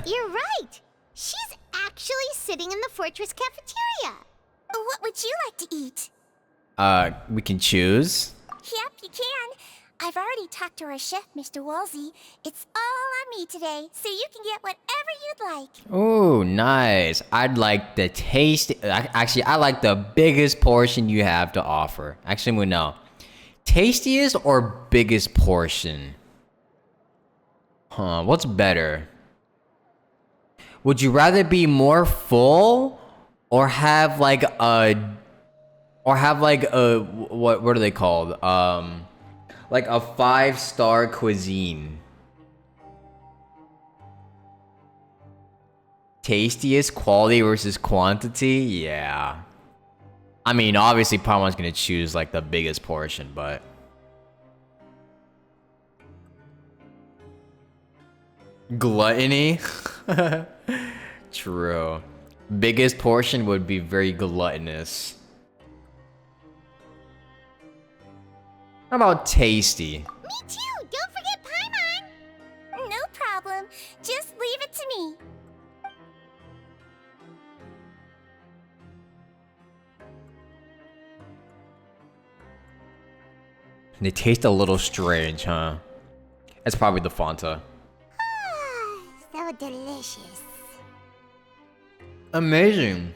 You're right. She's actually sitting in the fortress cafeteria. What would you like to eat? We can choose. Yep, you can. I've already talked to our chef, Mr. Wolsey. It's all on me today, so you can get whatever you'd like. Ooh, nice. I'd like the taste. Actually, I like the biggest portion you have to offer. Actually, we know. Tastiest or biggest portion? Huh, what's better? Would you rather be more full or have like a what are they called? Like a 5-star cuisine. Tastiest quality versus quantity? Yeah. I mean, obviously Paimon's gonna choose like the biggest portion, but gluttony? True. Biggest portion would be very gluttonous. How about tasty? Me too. Don't forget Paimon. No problem. Just leave it to me. They taste a little strange, huh? It's probably the Fanta. So delicious. Amazing.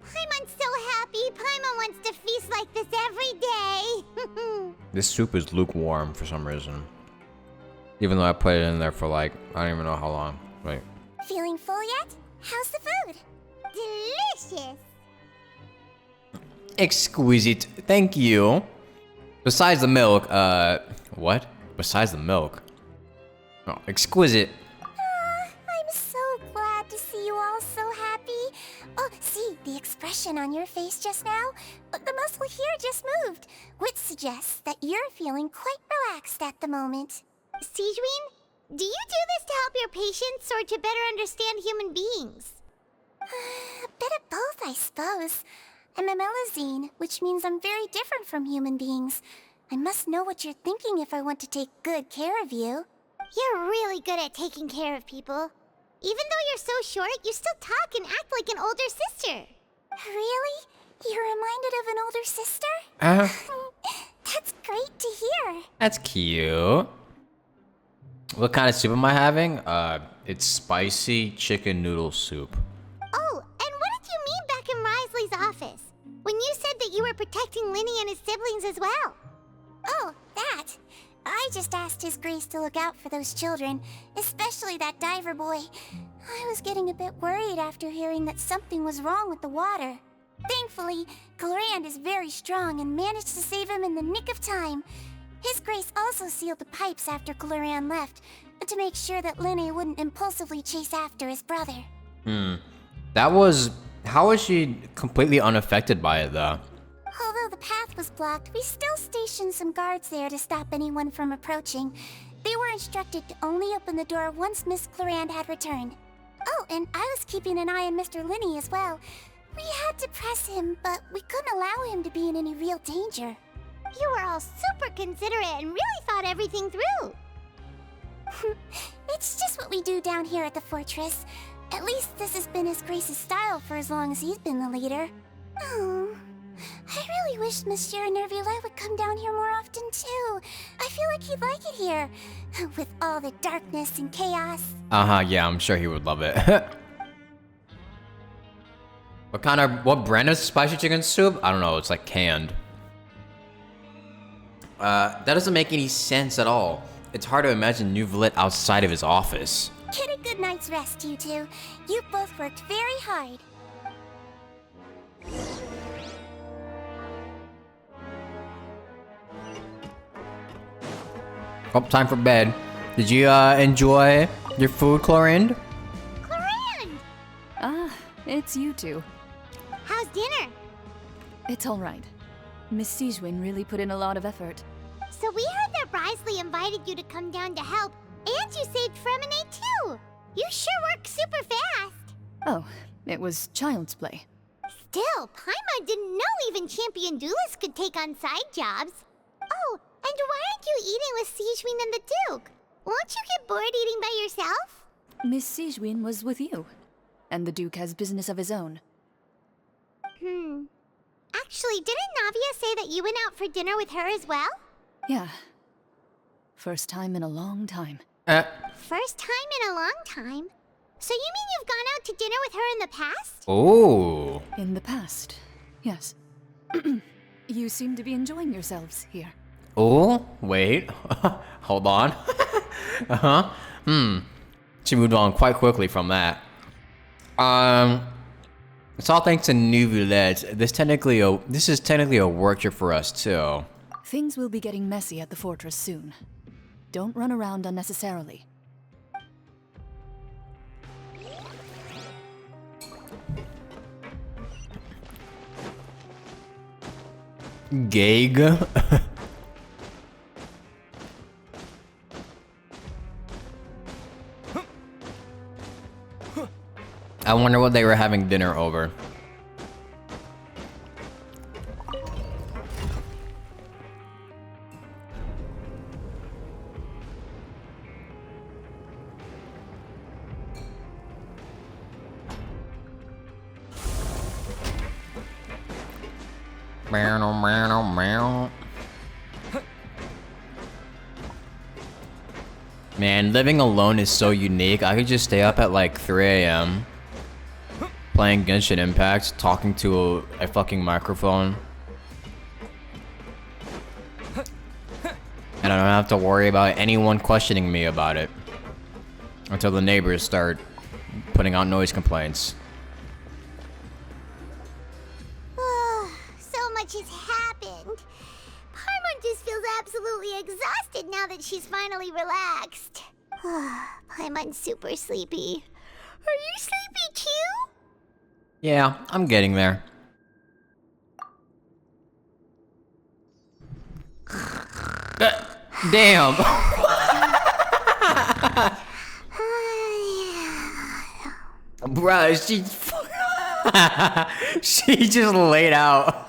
Paimon's so happy. Paimon wants to feast like this every day. This soup is lukewarm for some reason. Even though I put it in there for like, I don't even know how long. Wait. Feeling full yet? How's the food? Delicious. Exquisite. Thank you. Besides the milk, what? Besides the milk? Oh, exquisite. I'm so glad to see you all so happy. Oh, see, the expression on your face just now? The muscle here just moved, which suggests that you're feeling quite relaxed at the moment. Sijween, do you do this to help your patients or to better understand human beings? A bit of both, I suppose. I'm a Melazine, which means I'm very different from human beings. I must know what you're thinking if I want to take good care of you. You're really good at taking care of people. Even though you're so short, you still talk and act like an older sister. Really? You're reminded of an older sister? That's great to hear. That's cute. What kind of soup am I having? It's spicy chicken noodle soup. Oh, and what did you mean back in Risley's office? When you said that you were protecting Linny and his siblings as well? Oh, that. I just asked His Grace to look out for those children, especially that diver boy. I was getting a bit worried after hearing that something was wrong with the water. Thankfully, Clorand is very strong and managed to save him in the nick of time. His Grace also sealed the pipes after Clorand left, to make sure that Linny wouldn't impulsively chase after his brother. How was she completely unaffected by it though? Although the path was blocked, we still stationed some guards there to stop anyone from approaching. They were instructed to only open the door once Miss Clorand had returned. Oh, and I was keeping an eye on Mr. Linny as well. We had to press him, but we couldn't allow him to be in any real danger. You were all super considerate and really thought everything through. It's just what we do down here at the fortress. At least this has been His Grace's style for as long as he's been the leader. Oh, I really wish Monsieur Nervula would come down here more often too. I feel like he'd like it here, with all the darkness and chaos. Yeah, I'm sure he would love it. What brand of spicy chicken soup? I don't know, it's like canned. That doesn't make any sense at all. It's hard to imagine Neuvillette outside of his office. Get a good night's rest, you two. You both worked very hard. Oh, time for bed. Did you enjoy your food, Chlorinde? Chlorinde! Ah, it's you two. How's dinner? It's all right. Miss Sijwin really put in a lot of effort. So we heard that Brisley invited you to come down to help, and you saved Fremine too. You sure work super fast. Oh, it was child's play. Still, Paimon didn't know even champion duelists could take on side jobs. Oh, and why aren't you eating with Sijwin and the Duke? Won't you get bored eating by yourself? Miss Sijwin was with you, and the Duke has business of his own. Actually, didn't Navia say that you went out for dinner with her as well? Yeah. First time in a long time. First time in a long time? So you mean you've gone out to dinner with her in the past? Oh. In the past, yes. You seem to be enjoying yourselves here. Oh, wait. Hold on. She moved on quite quickly from that. It's all thanks to Neuvillette. This is technically a work trip for us too. Things will be getting messy at the fortress soon. Don't run around unnecessarily. Gag. I wonder what they were having dinner over. Man, living alone is so unique. I could just stay up at like 3 AM playing Genshin Impact, talking to a fucking microphone. And I don't have to worry about anyone questioning me about it until the neighbors start putting out noise complaints. So much has happened. Paimon just feels absolutely exhausted now that she's finally relaxed. Paimon's super sleepy. Are you sleepy too? Yeah, I'm getting there. Damn. Bruh, she just laid out.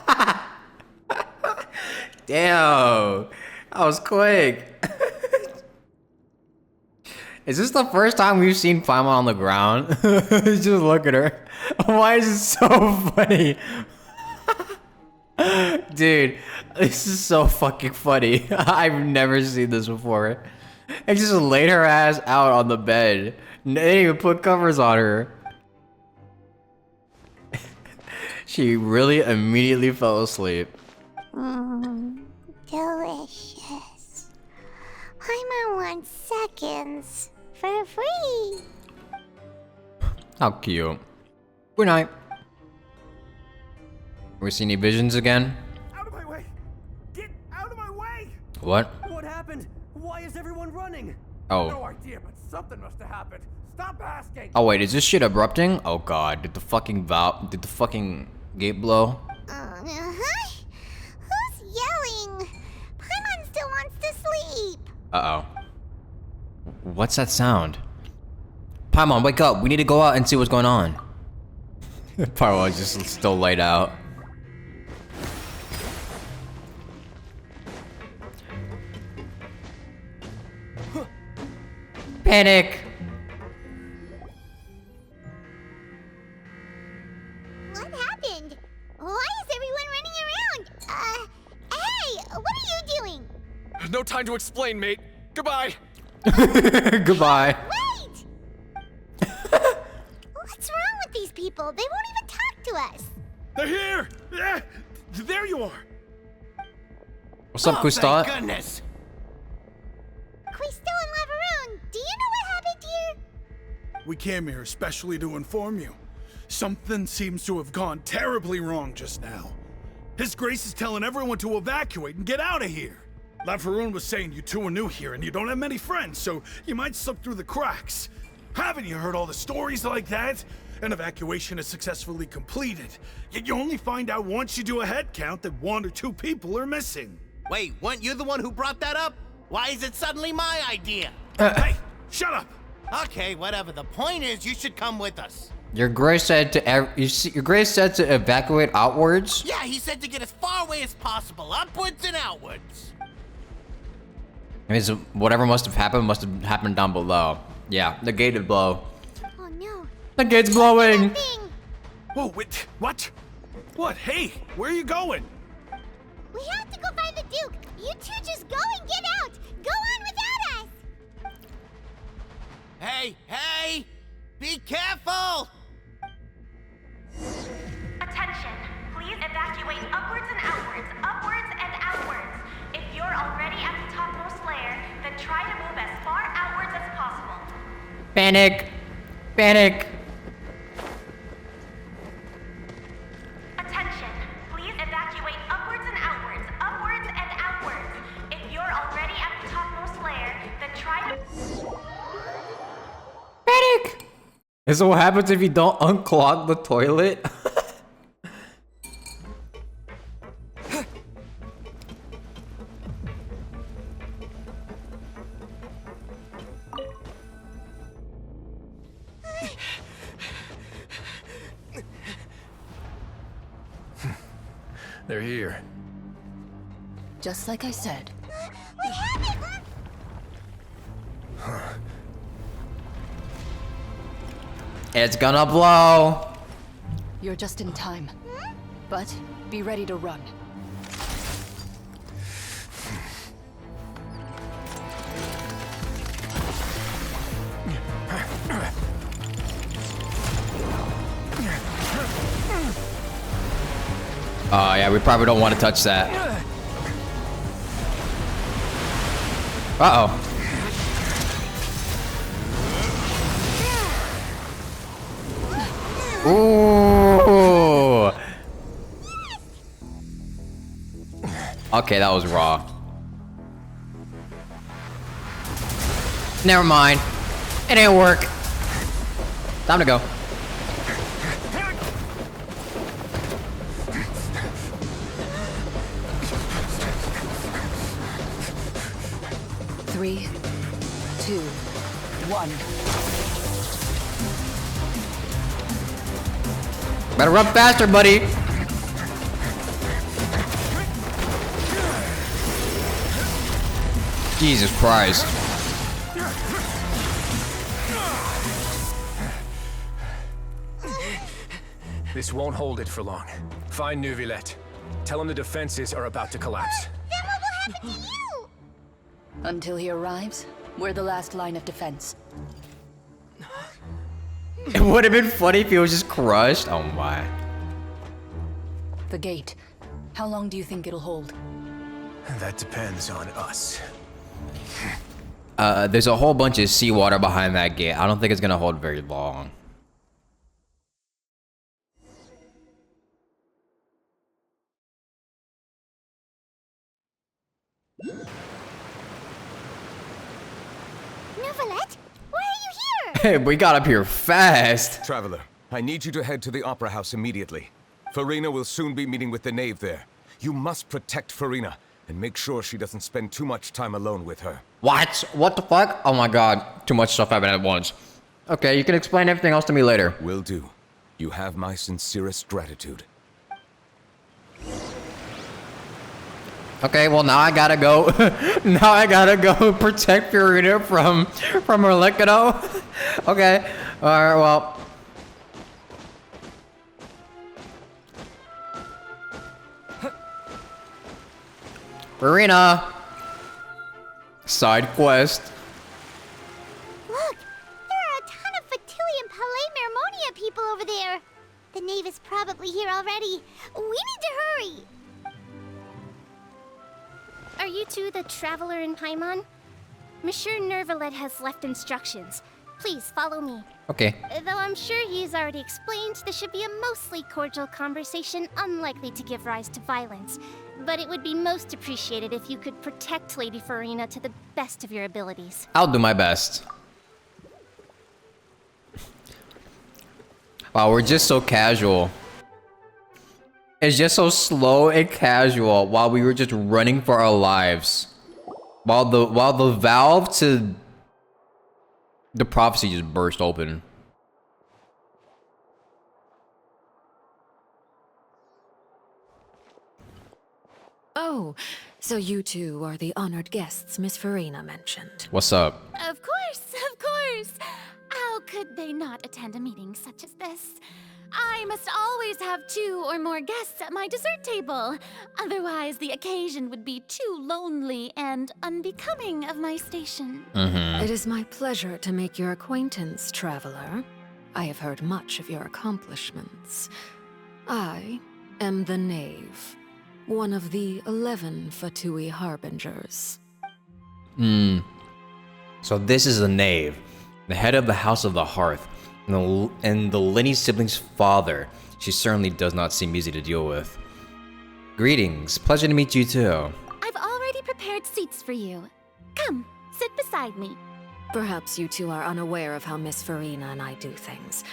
Damn. That was quick. Is this the first time we've seen Paimon on the ground? Just look at her. Why is it so funny? Dude, this is so fucking funny. I've never seen this before. And just laid her ass out on the bed. They didn't even put covers on her. She really immediately fell asleep. Delicious. Paimon wants seconds for free. How cute. Good night. We see any visions again? Out of my way! Get out of my way! What? What happened? Why is everyone running? Oh. No idea, but something must have happened. Stop asking! Oh wait, is this shit abrupting? Oh god, did the fucking gate blow? Who's yelling? Paimon still wants to sleep. Uh-oh. What's that sound? Paimon, wake up. We need to go out and see what's going on. Paimon is just still laid out. Panic! What happened? Why is everyone running around? Hey, what are you doing? No time to explain, mate. Goodbye. Goodbye. Wait! What's wrong with these people? They won't even talk to us. They're here! There you are! What's up, Kustat? Thank goodness. Quisto and Lavaroon, do you know what happened here? We came here especially to inform you. Something seems to have gone terribly wrong just now. His Grace is telling everyone to evacuate and get out of here. Lavaroon was saying you two are new here and you don't have many friends, so you might slip through the cracks. Haven't you heard all the stories like that? An evacuation is successfully completed, yet you only find out once you do a head count that 1 or 2 people are missing. Wait, weren't you the one who brought that up? Why is it suddenly my idea? Hey, shut up! Okay, whatever. The point is, you should come with us. Your Grace said to your Grace said to evacuate outwards. Yeah, he said to get as far away as possible, upwards and outwards. I mean, so whatever must have happened down below. Yeah, the gate is blow. Oh no. The gate's blowing. Whoa, wait, what? What? Hey, where are you going? We have to go find the Duke. You two just go and get out. Go on without us. Hey, hey! Be careful! Attention, please evacuate upwards and outwards, upwards and outwards. If you're already at the topmost layer, then try to move as far outwards as possible. Panic! Panic! Attention, please evacuate upwards and outwards, upwards and outwards. If you're already at the topmost layer, then try to... Panic! And so what happens if you don't unclog the toilet? They're here. Just like I said. It's gonna blow. You're just in time. But be ready to run. Oh yeah, we probably don't want to touch that. Uh-oh. Ooh. Okay, that was raw. Never mind. It didn't work. Time to go. Three, 2, 1. Better run faster, buddy. Jesus Christ. This won't hold it for long. Find Neuvillette. Tell him the defenses are about to collapse. Then what will happen to you? Until he arrives, we're the last line of defense. It would have been funny if he was just crushed. Oh my. The gate. How long do you think it'll hold? That depends on us. There's a whole bunch of seawater behind that gate. I don't think it's gonna hold very long. Neuvillette, why are you here? Hey, we got up here fast. Traveler, I need you to head to the Opera House immediately. Farina will soon be meeting with the Knave there. You must protect Farina and make sure she doesn't spend too much time alone with her. What? What the fuck? Oh my god. Too much stuff happening at once. Okay, you can explain everything else to me later. Will do. You have my sincerest gratitude. Okay, well now I gotta go. Now I gotta go protect Farina from Herlikido. Okay. Alright, well. Farina. Side quest. Look, there are a ton of Fatilian Palais Mermonia people over there. The Knave is probably here already. We need to hurry. Are you two the traveler in Paimon? Monsieur Nervalet has left instructions. Please follow me. Okay. Though I'm sure he's already explained, this should be a mostly cordial conversation, unlikely to give rise to violence. But it would be most appreciated if you could protect Lady Farina to the best of your abilities. I'll do my best. Wow, we're just so casual. It's just so slow and casual while we were just running for our lives. While the valve to the prophecy just burst open. Oh, so you two are the honored guests Miss Farina mentioned. What's up? Of course, of course. How could they not attend a meeting such as this? I must always have 2 or more guests at my dessert table. Otherwise, the occasion would be too lonely and unbecoming of my station. It is my pleasure to make your acquaintance, traveler. I have heard much of your accomplishments. I am the Knave, one of the 11 Fatui Harbingers. So this is the Knave, the head of the House of the Hearth, and the Lenny siblings' father. She certainly does not seem easy to deal with. Greetings, pleasure to meet you too. I've already prepared seats for you. Come, sit beside me. Perhaps you two are unaware of how Miss Farina and I do things.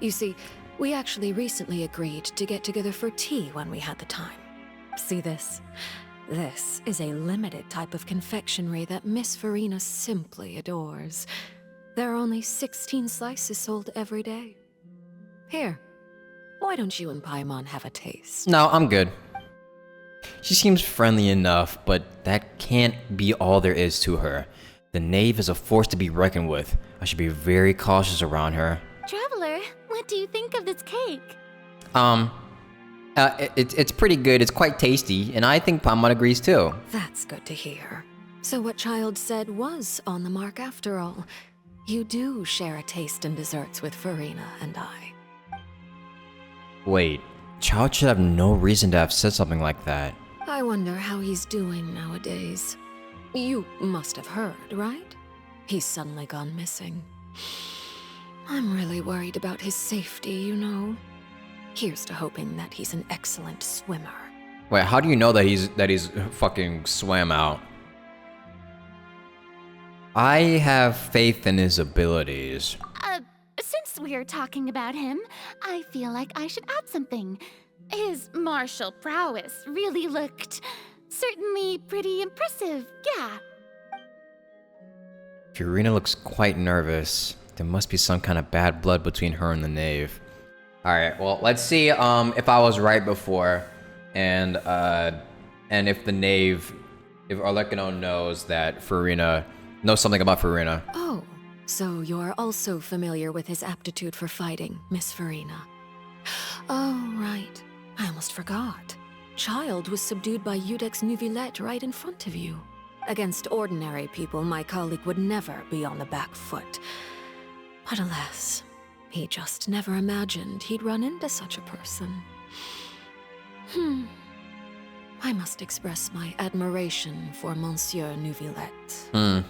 You see, we actually recently agreed to get together for tea when we had the time. See this? This is a limited type of confectionery that Miss Farina simply adores. There are only 16 slices sold every day. Here, why don't you and Paimon have a taste? No, I'm good. She seems friendly enough, but that can't be all there is to her. The Knave is a force to be reckoned with. I should be very cautious around her. Traveler, what do you think of this cake? It's pretty good. It's quite tasty, and I think Paimon agrees too. That's good to hear. So what Child said was on the mark after all. You do share a taste in desserts with Farina and I. Wait, Child should have no reason to have said something like that. I wonder how he's doing nowadays. You must have heard, right? He's suddenly gone missing. I'm really worried about his safety, you know. Here's to hoping that he's an excellent swimmer. Wait, how do you know that he's fucking swam out? I have faith in his abilities. Since we're talking about him, I feel like I should add something. His martial prowess really looked certainly pretty impressive, yeah. Farina looks quite nervous. There must be some kind of bad blood between her and the Knave. Alright, well, let's see if I was right before, and if the Knave, if Arlecchino knows that Farina knows something about Farina. Oh, so you're also familiar with his aptitude for fighting, Miss Farina. Oh, right. I almost forgot. Child was subdued by Udex Nuvillette right in front of you. Against ordinary people, my colleague would never be on the back foot. But alas, he just never imagined he'd run into such a person. I must express my admiration for Monsieur Nuvillette.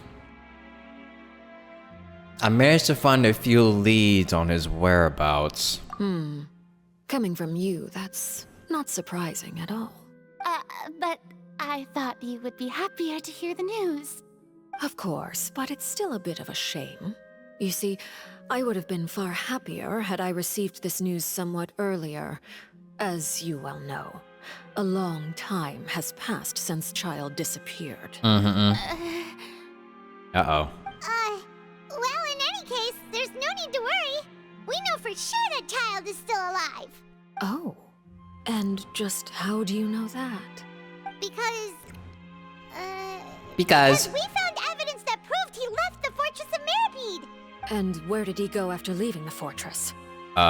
I managed to find a few leads on his whereabouts. Coming from you, that's not surprising at all. But I thought you would be happier to hear the news. Of course, but it's still a bit of a shame. You see, I would have been far happier had I received this news somewhat earlier. As you well know, a long time has passed since Child disappeared. Uh-oh. Well, in any case, there's no need to worry. We know for sure that Child is still alive. Oh, and just how do you know that? Because we found evidence that proved he left the Fortress of Meripede. And where did he go after leaving the fortress? Oh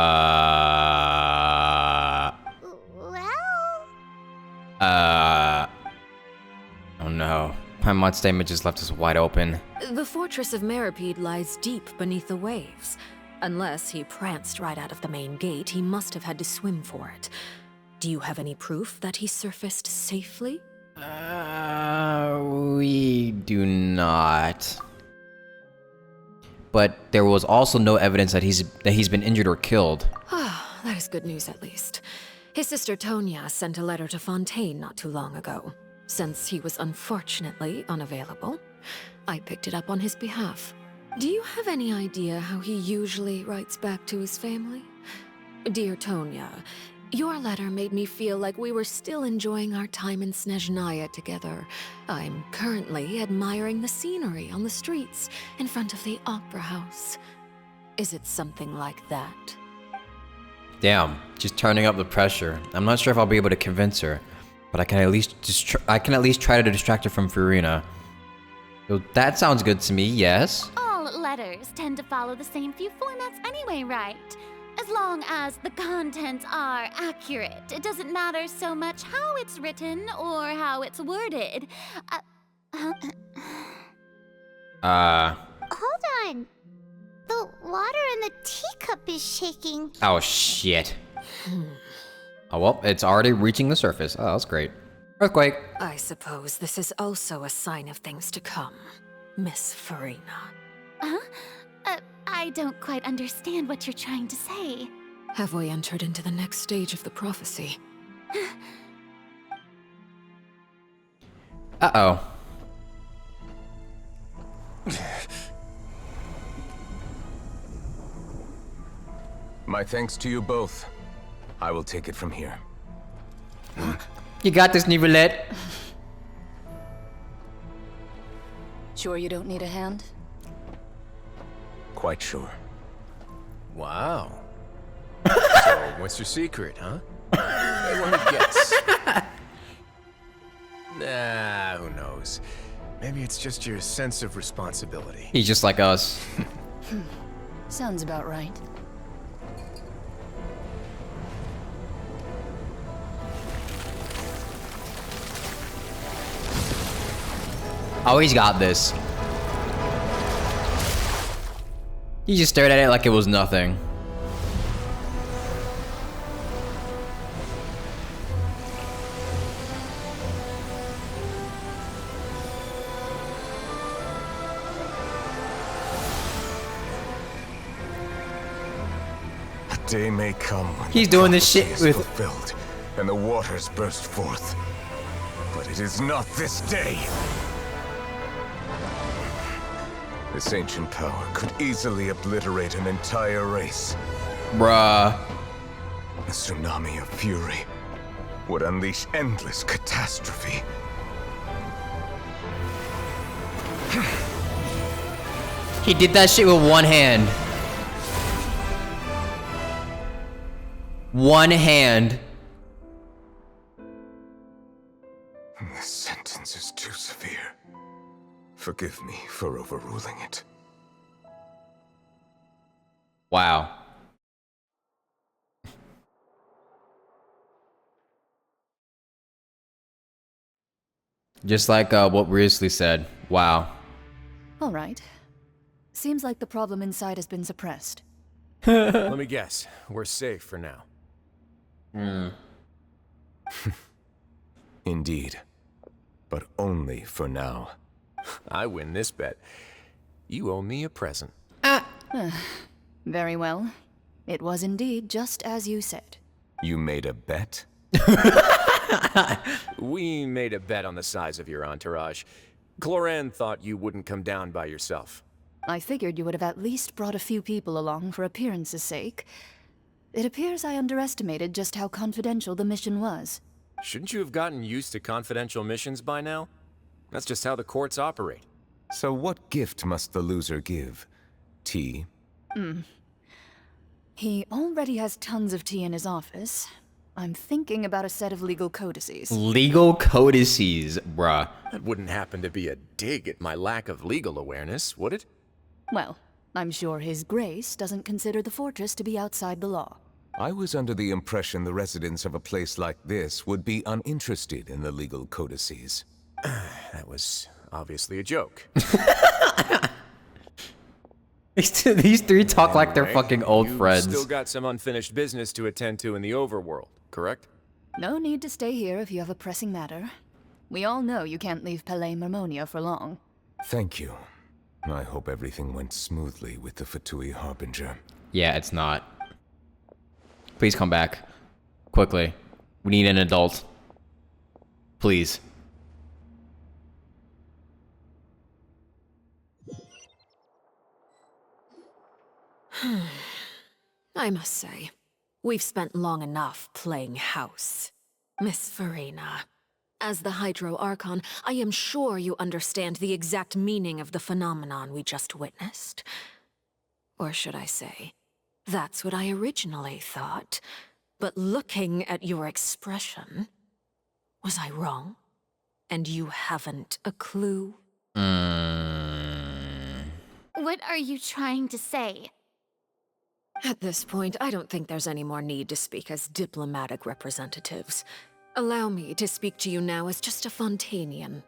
no. Paimon's statement just left us wide open. The Fortress of Meripede lies deep beneath the waves. Unless he pranced right out of the main gate, he must have had to swim for it. Do you have any proof that he surfaced safely? We do not. But there was also no evidence that he's been injured or killed. Ah, that is good news at least. His sister Tonya sent a letter to Fontaine not too long ago. Since he was unfortunately unavailable, I picked it up on his behalf. Do you have any idea how he usually writes back to his family? Dear Tonya, your letter made me feel like we were still enjoying our time in Snezhnaya together. I'm currently admiring the scenery on the streets in front of the opera house. Is it something like that? Damn, she's turning up the pressure. I'm not sure if I'll be able to convince her, but I can at least try to distract her from Furina. So that sounds good to me, yes. All letters tend to follow the same few formats anyway, right? As long as the contents are accurate, it doesn't matter so much how it's written or how it's worded. Hold on. The water in the teacup is shaking. Oh shit. Oh well, it's already reaching the surface. Oh, that's great. Earthquake. I suppose this is also a sign of things to come, Miss Furina. Huh? I don't quite understand what you're trying to say. Have we entered into the next stage of the prophecy? Uh-oh. My thanks to you both. I will take it from here. You got this, Nivelette. Sure you don't need a hand? Quite sure. Wow. So, what's your secret, huh? I want to guess. Nah, who knows? Maybe it's just your sense of responsibility. He's just like us. Sounds about right. Oh, he's got this. He just stared at it like it was nothing. A day may come when he's doing this shit is with fulfilled and the waters burst forth. But it is not this day. This ancient power could easily obliterate an entire race. Bruh. A tsunami of fury would unleash endless catastrophe. He did that shit with one hand. One hand. This sentence is too severe. Forgive me for overruling it. Wow. Just like what Risley said. Wow. All right. Seems like the problem inside has been suppressed. Let me guess. We're safe for now. Indeed. But only for now. I win this bet. You owe me a present. Very well. It was indeed just as you said. You made a bet? We made a bet on the size of your entourage. Cloran thought you wouldn't come down by yourself. I figured you would have at least brought a few people along for appearance's sake. It appears I underestimated just how confidential the mission was. Shouldn't you have gotten used to confidential missions by now? That's just how the courts operate. So what gift must the loser give? Tea? He already has tons of tea in his office. I'm thinking about a set of legal codices. Legal codices, bruh. That wouldn't happen to be a dig at my lack of legal awareness, would it? Well, I'm sure His Grace doesn't consider the fortress to be outside the law. I was under the impression the residents of a place like this would be uninterested in the legal codices. That was obviously a joke. These three talk like they're fucking old friends. Still got some unfinished business to attend to in the overworld, correct? No need to stay here if you have a pressing matter. We all know you can't leave Palais Mermonia for long. Thank you. I hope everything went smoothly with the Fatui Harbinger. Yeah, it's not. Please come back. Quickly. We need an adult. Please. I must say, we've spent long enough playing house. Miss Farina, as the Hydro Archon, I am sure you understand the exact meaning of the phenomenon we just witnessed. Or should I say, that's what I originally thought. But looking at your expression, was I wrong? And you haven't a clue? What are you trying to say? At this point, I don't think there's any more need to speak as diplomatic representatives. Allow me to speak to you now as just a Fontainian.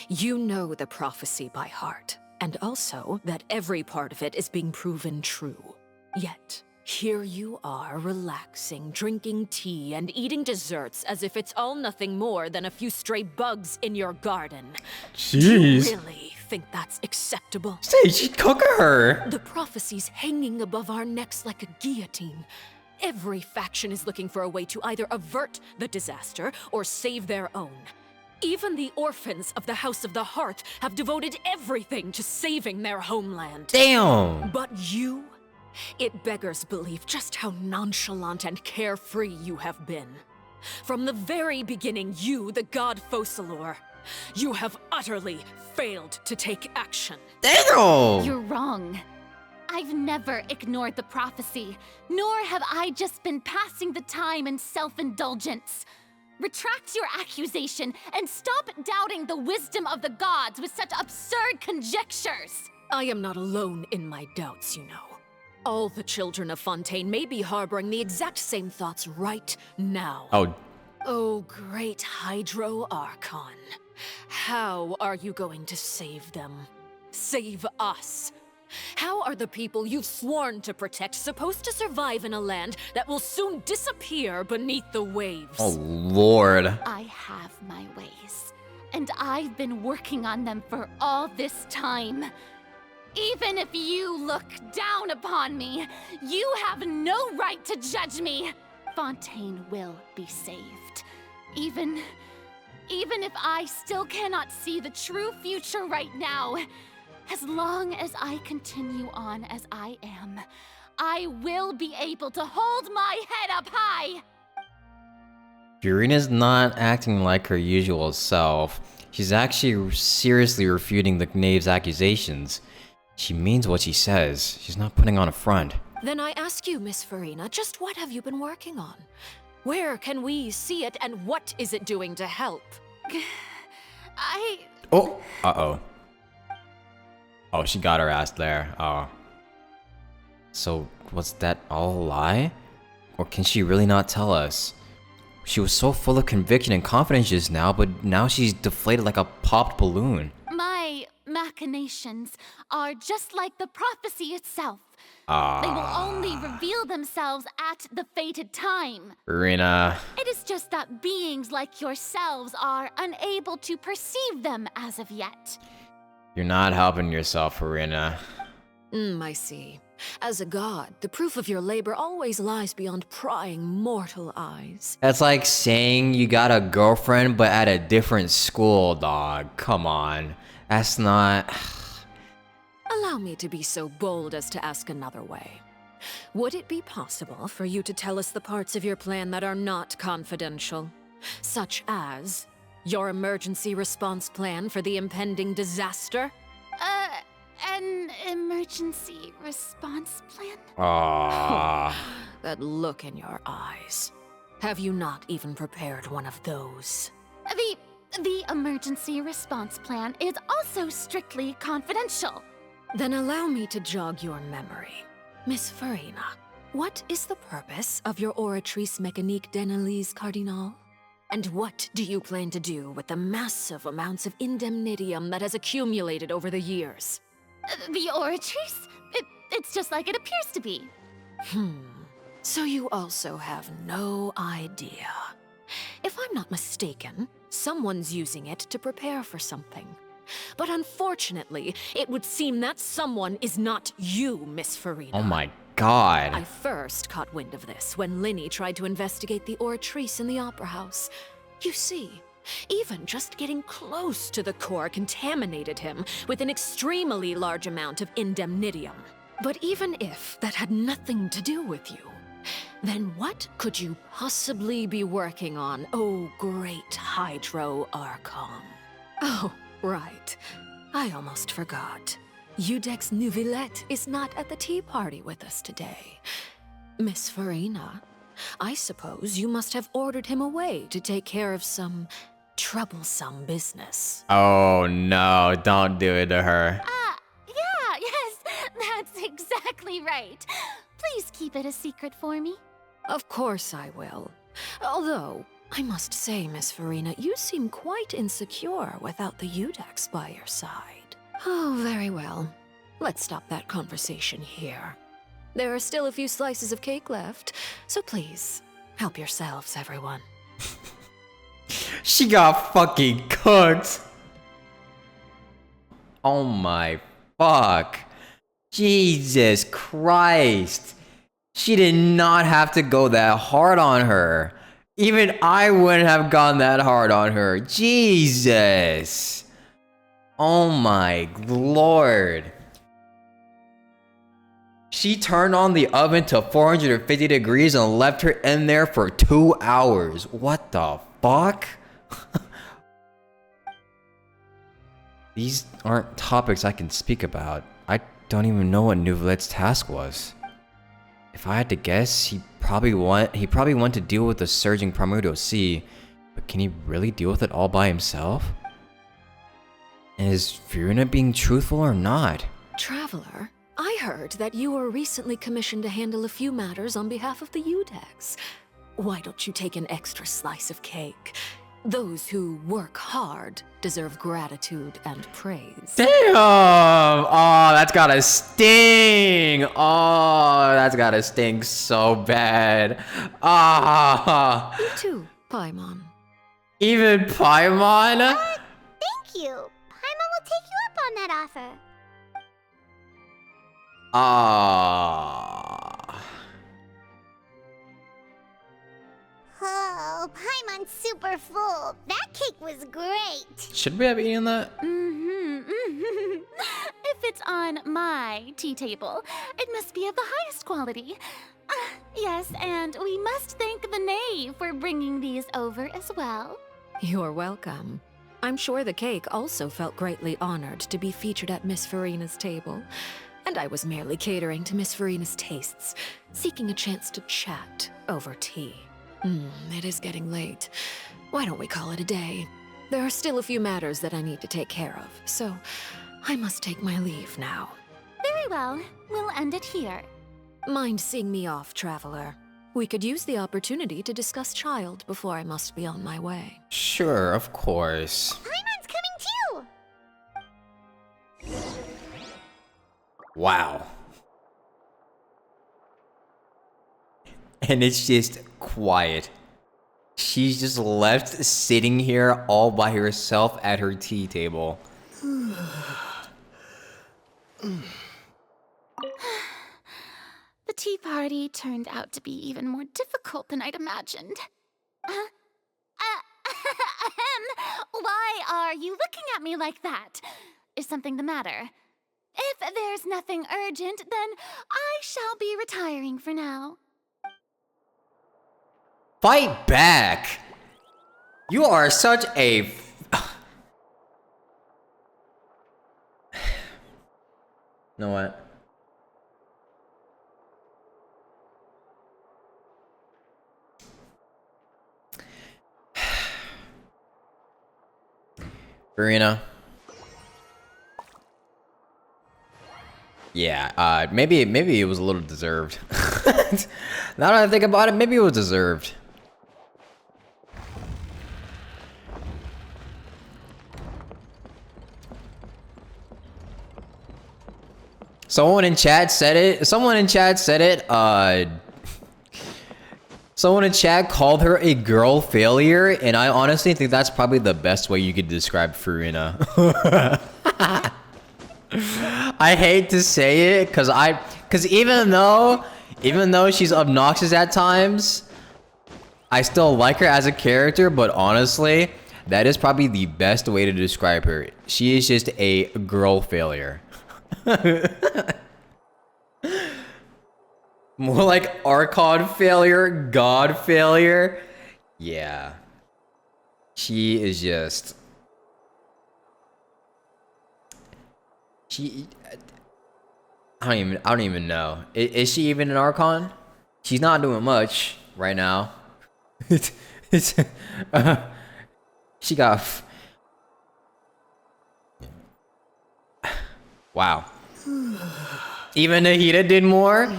You know the prophecy by heart, and also that every part of it is being proven true. Yet, here you are relaxing, drinking tea, and eating desserts as if it's all nothing more than a few stray bugs in your garden. Jeez. Do you really think that's acceptable? Say, cook her. The prophecy's hanging above our necks like a guillotine. Every faction is looking for a way to either avert the disaster or save their own. Even the orphans of the House of the Hearth have devoted everything to saving their homeland. Damn. But you? It beggars belief just how nonchalant and carefree you have been. From the very beginning, you, the god Focalor, you have utterly failed to take action. Damn! You're wrong. I've never ignored the prophecy, nor have I just been passing the time in self-indulgence. Retract your accusation and stop doubting the wisdom of the gods with such absurd conjectures. I am not alone in my doubts, you know. All the children of Fontaine may be harboring the exact same thoughts right now. Oh, great Hydro Archon. How are you going to save them? Save us? How are the people you've sworn to protect supposed to survive in a land that will soon disappear beneath the waves? Oh, Lord. I have my ways, and I've been working on them for all this time. Even if you look down upon me, you have no right to judge me. Fontaine will be saved. Even if I still cannot see the true future right now, as long as I continue on as I am, I will be able to hold my head up high. Furina's not acting like her usual self. She's actually seriously refuting the knave's accusations. She means what she says. She's not putting on a front. Then I ask you, Miss Farina, just what have you been working on? Where can we see it, and what is it doing to help? Oh! Uh-oh. Oh, she got her ass there. Oh. So, was that all a lie? Or can she really not tell us? She was so full of conviction and confidence just now, but now she's deflated like a popped balloon. My machinations are just like the prophecy itself. They will only reveal themselves at the fated time. Farina. It is just that beings like yourselves are unable to perceive them as of yet. You're not helping yourself, Farina. I see. As a god, the proof of your labor always lies beyond prying mortal eyes. That's like saying you got a girlfriend, but at a different school, dog. Come on. That's not... Allow me to be so bold as to ask another way. Would it be possible for you to tell us the parts of your plan that are not confidential? Such as your emergency response plan for the impending disaster? An emergency response plan? That look in your eyes. Have you not even prepared one of those? The emergency response plan is also strictly confidential. Then allow me to jog your memory. Miss Farina, what is the purpose of your Oratrice Mécanique d'Analyse Cardinal? And what do you plan to do with the massive amounts of indemnitium that has accumulated over the years? The Oratrice? It's just like it appears to be. So you also have no idea. If I'm not mistaken, Someone's using it to prepare for something. But unfortunately, it would seem that someone is not you, Miss Farina. Oh my god. I first caught wind of this when Linny tried to investigate the Oratrice in the Opera House. You see, even just getting close to the core contaminated him with an extremely large amount of indemnitium. But even if that had nothing to do with you, then what could you possibly be working on, oh great Hydro Archon? Oh, right. I almost forgot. Udex Neuvillette is not at the tea party with us today. Miss Farina, I suppose you must have ordered him away to take care of some troublesome business. Oh no, don't do it to her. Yes, that's exactly right. Please keep it a secret for me. Of course I will. Although, I must say, Miss Farina, you seem quite insecure without the Udex by your side. Oh, very well. Let's stop that conversation here. There are still a few slices of cake left, so please, help yourselves, everyone. She got fucking cooked. Oh my fuck. Jesus Christ. She did not have to go that hard on her. Even I wouldn't have gone that hard on her. Jesus. Oh my lord. She turned on the oven to 450 degrees and left her in there for 2 hours. What the fuck? These aren't topics I can speak about. I don't even know what Neuvillette's task was. If I had to guess, he probably want to deal with the surging Primordial Sea, but can he really deal with it all by himself? And is Farina being truthful or not? Traveler, I heard that you were recently commissioned to handle a few matters on behalf of the Udex. Why don't you take an extra slice of cake? Those who work hard deserve gratitude and praise. Damn! Oh, that's gotta sting! Oh, that's gotta sting so bad. Ah! You too, Paimon. Even Paimon? Thank you. Paimon will take you up on that offer. Ah. Oh, Paimon's super full. That cake was great. Should we have eaten that? If it's on my tea table, it must be of the highest quality. Yes, and we must thank the knave for bringing these over as well. You're welcome. I'm sure the cake also felt greatly honored to be featured at Miss Farina's table. And I was merely catering to Miss Farina's tastes, seeking a chance to chat over tea. It is getting late. Why don't we call it a day? There are still a few matters that I need to take care of, so I must take my leave now. Very well. We'll end it here. Mind seeing me off, Traveler? We could use the opportunity to discuss Child before I must be on my way. Sure, of course. Paimon's coming too. Wow. And it's just quiet. She's just left sitting here all by herself at her tea table. The tea party turned out to be even more difficult than I'd imagined. Why are you looking at me like that? Is something the matter? If there's nothing urgent, then I shall be retiring for now. Fight back! You are such a... You know what? Farina. Yeah, maybe it was a little deserved. Now that I think about it, maybe it was deserved. Someone in chat said it. Someone in chat called her a girl failure, and I honestly think that's probably the best way you could describe Farina. I hate to say it, cause even though she's obnoxious at times, I still like her as a character, but honestly, that is probably the best way to describe her. She is just a girl failure. More like Archon failure, God failure. Yeah. She is just... I don't even know. Is she even an Archon? She's not doing much right now. She got... Wow. Even Nahida did more?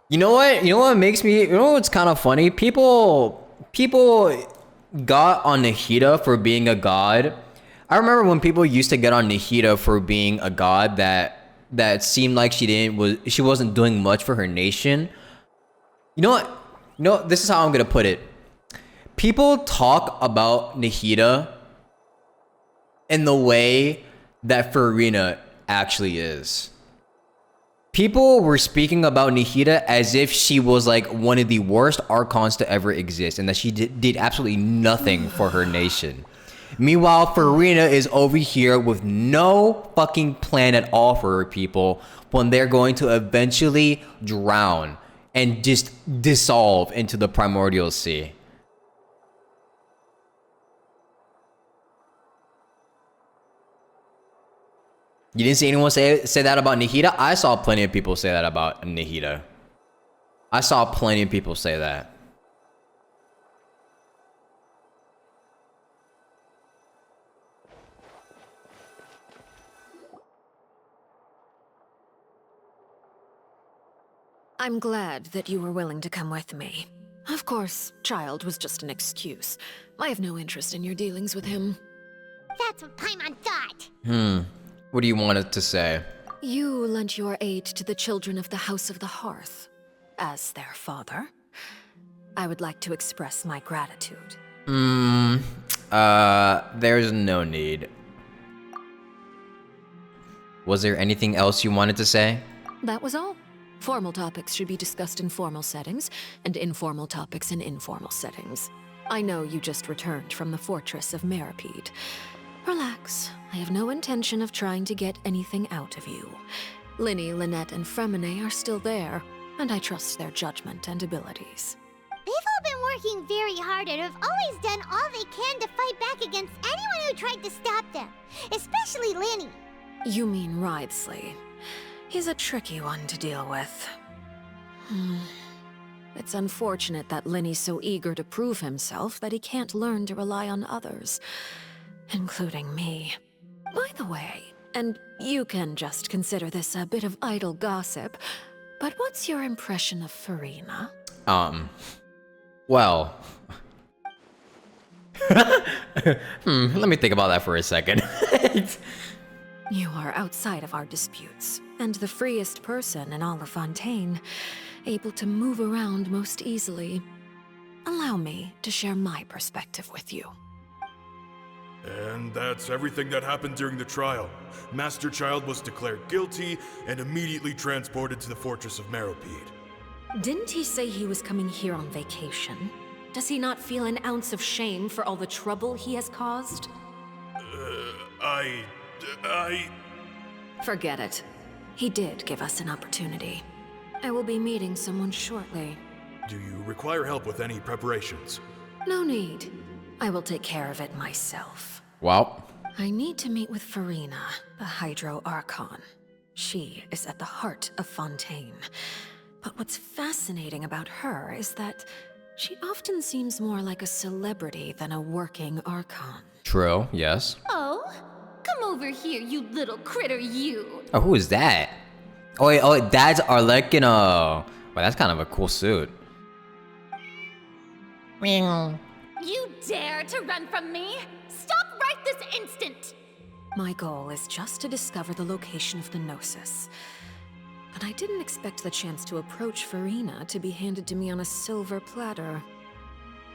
You know what? You know what makes me... You know what's kind of funny? People got on Nahida for being a god. I remember when people used to get on Nahida for being a god that seemed like she wasn't doing much for her nation. You know what? No, this is how I'm gonna put it. People talk about Nahida in the way that Farina actually is. People were speaking about Nahida as if she was like one of the worst Archons to ever exist and that she did absolutely nothing for her nation. Meanwhile, Farina is over here with no fucking plan at all for her people when they're going to eventually drown and just dissolve into the primordial sea. You didn't see anyone say that about Nahida? I saw plenty of people say that about Nahida. I saw plenty of people say that. I'm glad that you were willing to come with me. Of course, Child was just an excuse. I have no interest in your dealings with him. That's what Paimon thought. What do you want it to say? You lent your aid to the children of the House of the Hearth. As their father, I would like to express my gratitude. There's no need. Was there anything else you wanted to say? That was all. Formal topics should be discussed in formal settings, and informal topics in informal settings. I know you just returned from the fortress of Meripede. Relax. I have no intention of trying to get anything out of you. Linny, Lynette, and Fremine are still there, and I trust their judgment and abilities. They've all been working very hard and have always done all they can to fight back against anyone who tried to stop them, especially Linny. You mean Wriothesley. He's a tricky one to deal with. It's unfortunate that Linny's so eager to prove himself that he can't learn to rely on others, including me. By the way, and you can just consider this a bit of idle gossip, but what's your impression of Farina? Well... let me think about that for a second. You are outside of our disputes, and the freest person in all of Fontaine, able to move around most easily. Allow me to share my perspective with you. And that's everything that happened during the trial. Master Child was declared guilty and immediately transported to the fortress of Meripede. Didn't he say he was coming here on vacation? Does he not feel an ounce of shame for all the trouble he has caused? Forget it. He did give us an opportunity. I will be meeting someone shortly. Do you require help with any preparations? No need. I will take care of it myself. Well. I need to meet with Farina, the Hydro Archon. She is at the heart of Fontaine. But what's fascinating about her is that she often seems more like a celebrity than a working Archon. True, yes. Oh, come over here, you little critter, you. Oh, who is that? Oh, wait, that's Arlecchino. Well, that's kind of a cool suit. You dare to run from me? Stop right this instant! My goal is just to discover the location of the Gnosis. But I didn't expect the chance to approach Farina to be handed to me on a silver platter.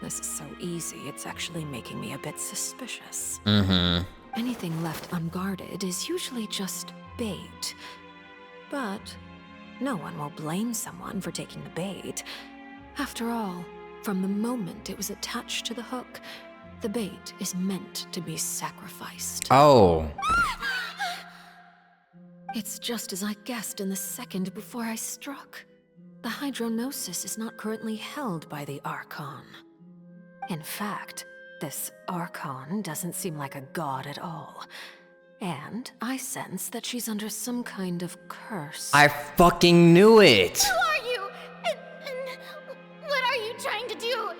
This is so easy, it's actually making me a bit suspicious. Mm-hmm. Anything left unguarded is usually just bait. But no one will blame someone for taking the bait. After all, from the moment it was attached to the hook, the bait is meant to be sacrificed. Oh. It's just as I guessed in the second before I struck. The hydronosis is not currently held by the Archon. In fact, this Archon doesn't seem like a god at all. And I sense that she's under some kind of curse. I fucking knew it! Who are you? And what are you trying to do?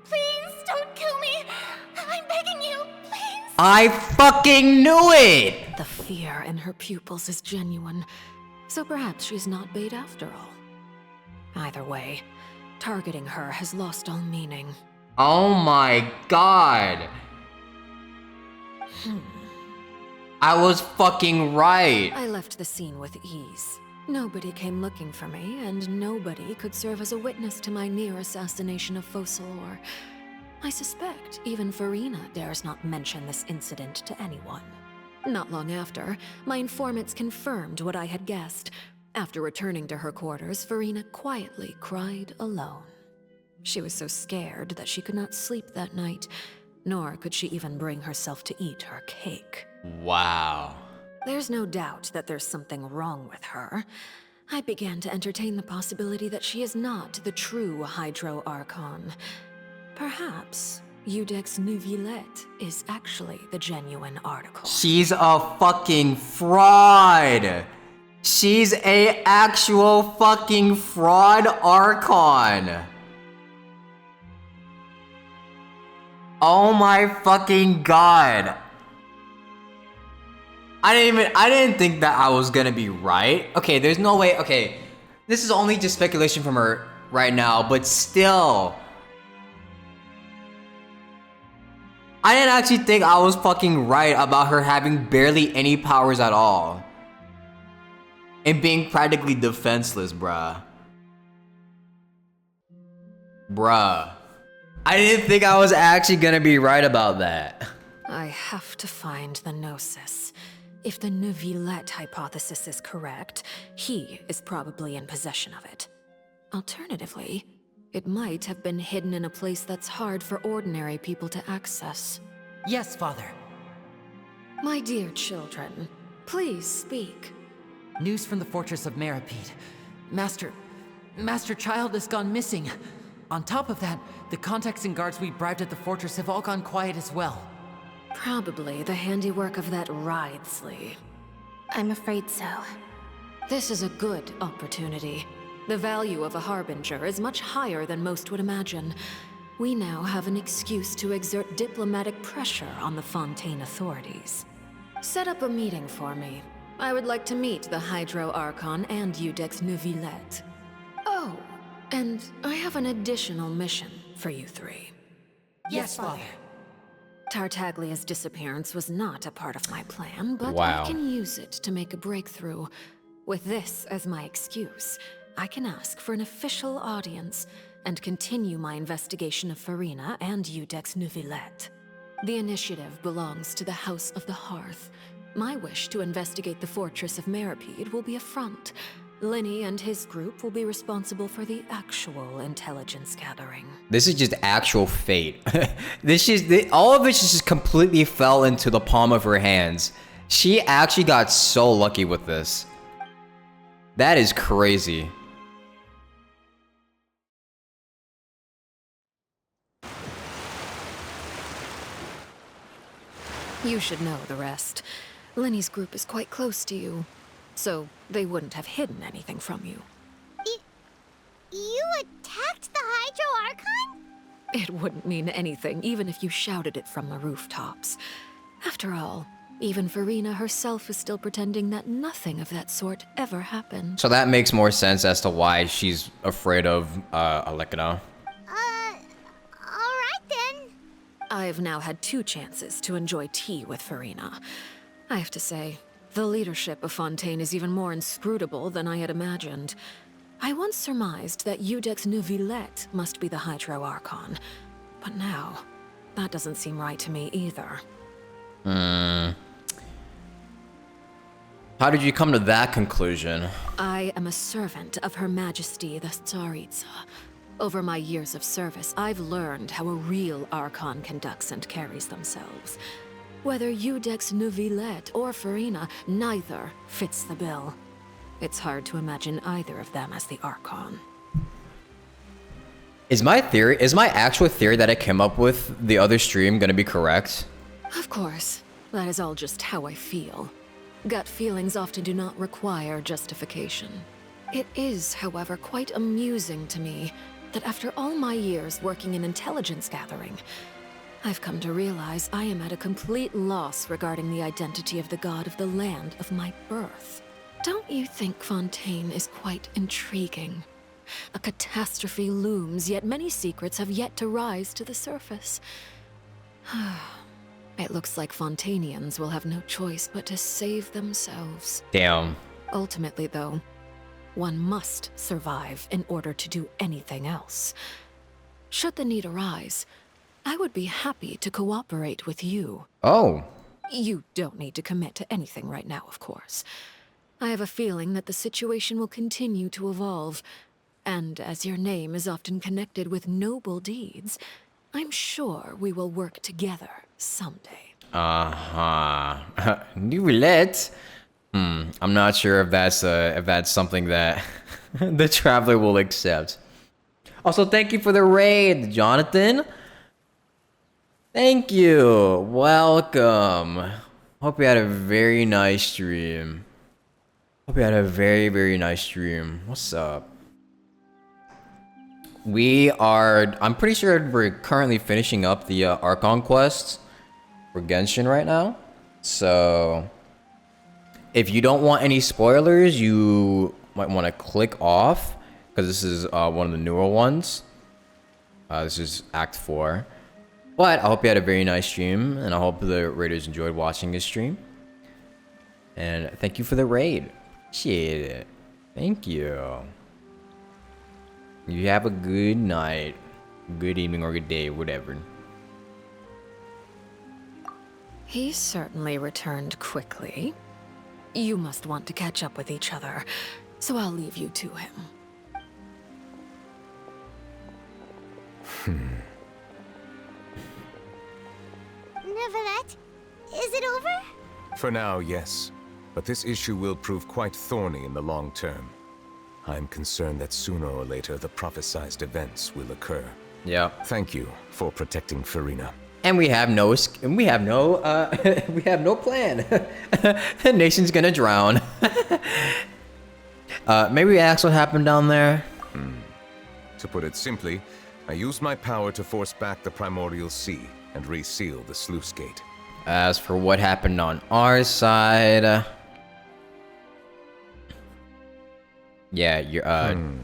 Please don't kill me. I'm begging you, please. I fucking knew it! The fear in her pupils is genuine, so perhaps she's not bait after all. Either way, targeting her has lost all meaning. Oh my god! I was fucking right! I left the scene with ease. Nobody came looking for me, and nobody could serve as a witness to my near assassination of Focalor. I suspect even Farina dares not mention this incident to anyone. Not long after, my informants confirmed what I had guessed. After returning to her quarters, Farina quietly cried alone. She was so scared that she could not sleep that night, nor could she even bring herself to eat her cake. Wow. There's no doubt that there's something wrong with her. I began to entertain the possibility that she is not the true Hydro Archon. Perhaps Eudex Neuvillette is actually the genuine article. She's a fucking fraud! She's a actual fucking fraud Archon! Oh my fucking god! I didn't think that I was gonna be right. Okay, there's no way, okay. This is only just speculation from her right now, but still. I didn't actually think I was fucking right about her having barely any powers at all. And being practically defenseless, bruh. Bruh. I didn't think I was actually gonna be right about that. I have to find the Gnosis. If the Neuvillette hypothesis is correct, he is probably in possession of it. Alternatively, it might have been hidden in a place that's hard for ordinary people to access. Yes, Father. My dear children, please speak. News from the fortress of Meripede. Master Child has gone missing. On top of that, the contacts and guards we bribed at the fortress have all gone quiet as well. Probably the handiwork of that Ridesley. I'm afraid so. This is a good opportunity. The value of a Harbinger is much higher than most would imagine. We now have an excuse to exert diplomatic pressure on the Fontaine authorities. Set up a meeting for me. I would like to meet the Hydro Archon and Eudex Neuvillette. Oh, and I have an additional mission for you three. Yes, Father. Tartaglia's disappearance was not a part of my plan, but Wow. I can use it to make a breakthrough. With this as my excuse, I can ask for an official audience and continue my investigation of Farina and Eudex Neuvillette. The initiative belongs to the House of the Hearth. My wish to investigate the fortress of Meripede will be a front. Linny and his group will be responsible for the actual intelligence gathering. This is just actual fate. All of it just completely fell into the palm of her hands. She actually got so lucky with this. That is crazy. You should know the rest. Linny's group is quite close to you, so they wouldn't have hidden anything from you. You attacked the Hydro Archon? It wouldn't mean anything, even if you shouted it from the rooftops. After all, even Farina herself is still pretending that nothing of that sort ever happened. So that makes more sense as to why she's afraid of Alekina. Alright then. I've now had 2 chances to enjoy tea with Farina. I have to say, the leadership of Fontaine is even more inscrutable than I had imagined. I once surmised that Iudex Neuvillette must be the Hydro Archon, but now, that doesn't seem right to me either. How did you come to that conclusion? I am a servant of Her Majesty the Tsaritsa. Over my years of service, I've learned how a real Archon conducts and carries themselves. Whether Iudex Neuvillette or Farina, neither fits the bill. It's hard to imagine either of them as the Archon. Is my actual theory that I came up with the other stream gonna be correct? Of course, that is all just how I feel. Gut feelings often do not require justification. It is, however, quite amusing to me that after all my years working in intelligence gathering, I've come to realize I am at a complete loss regarding the identity of the god of the land of my birth. Don't you think Fontaine is quite intriguing? A catastrophe looms, yet many secrets have yet to rise to the surface. It looks like Fontainians will have no choice but to save themselves. Damn. Ultimately, though, one must survive in order to do anything else. Should the need arise, I would be happy to cooperate with you. Oh. You don't need to commit to anything right now, of course. I have a feeling that the situation will continue to evolve, and as your name is often connected with noble deeds, I'm sure we will work together someday. Neuvillette? I'm not sure if that's something that the Traveler will accept. Also, thank you for the raid, Jonathan. Thank you. Welcome. Hope you had a very nice stream. Hope you had a very, very nice stream. What's up? I'm pretty sure we're currently finishing up the Archon quests for Genshin right now. So, if you don't want any spoilers, you might want to click off, because this is one of the newer ones. This is Act 4. But I hope you had a very nice stream, and I hope the raiders enjoyed watching this stream. And thank you for the raid. Appreciate it. Thank you. You have a good night, good evening, or good day, whatever. He certainly returned quickly. You must want to catch up with each other, so I'll leave you to him. Neuvillette, is it over? For now, yes. But this issue will prove quite thorny in the long term. I'm concerned that sooner or later the prophesized events will occur. Yeah. Thank you for protecting Farina. And we have no plan. The nation's gonna drown. Maybe ask what happened down there. To put it simply, I used my power to force back the Primordial Sea and reseal the sluice gate. As for what happened on our side, yeah,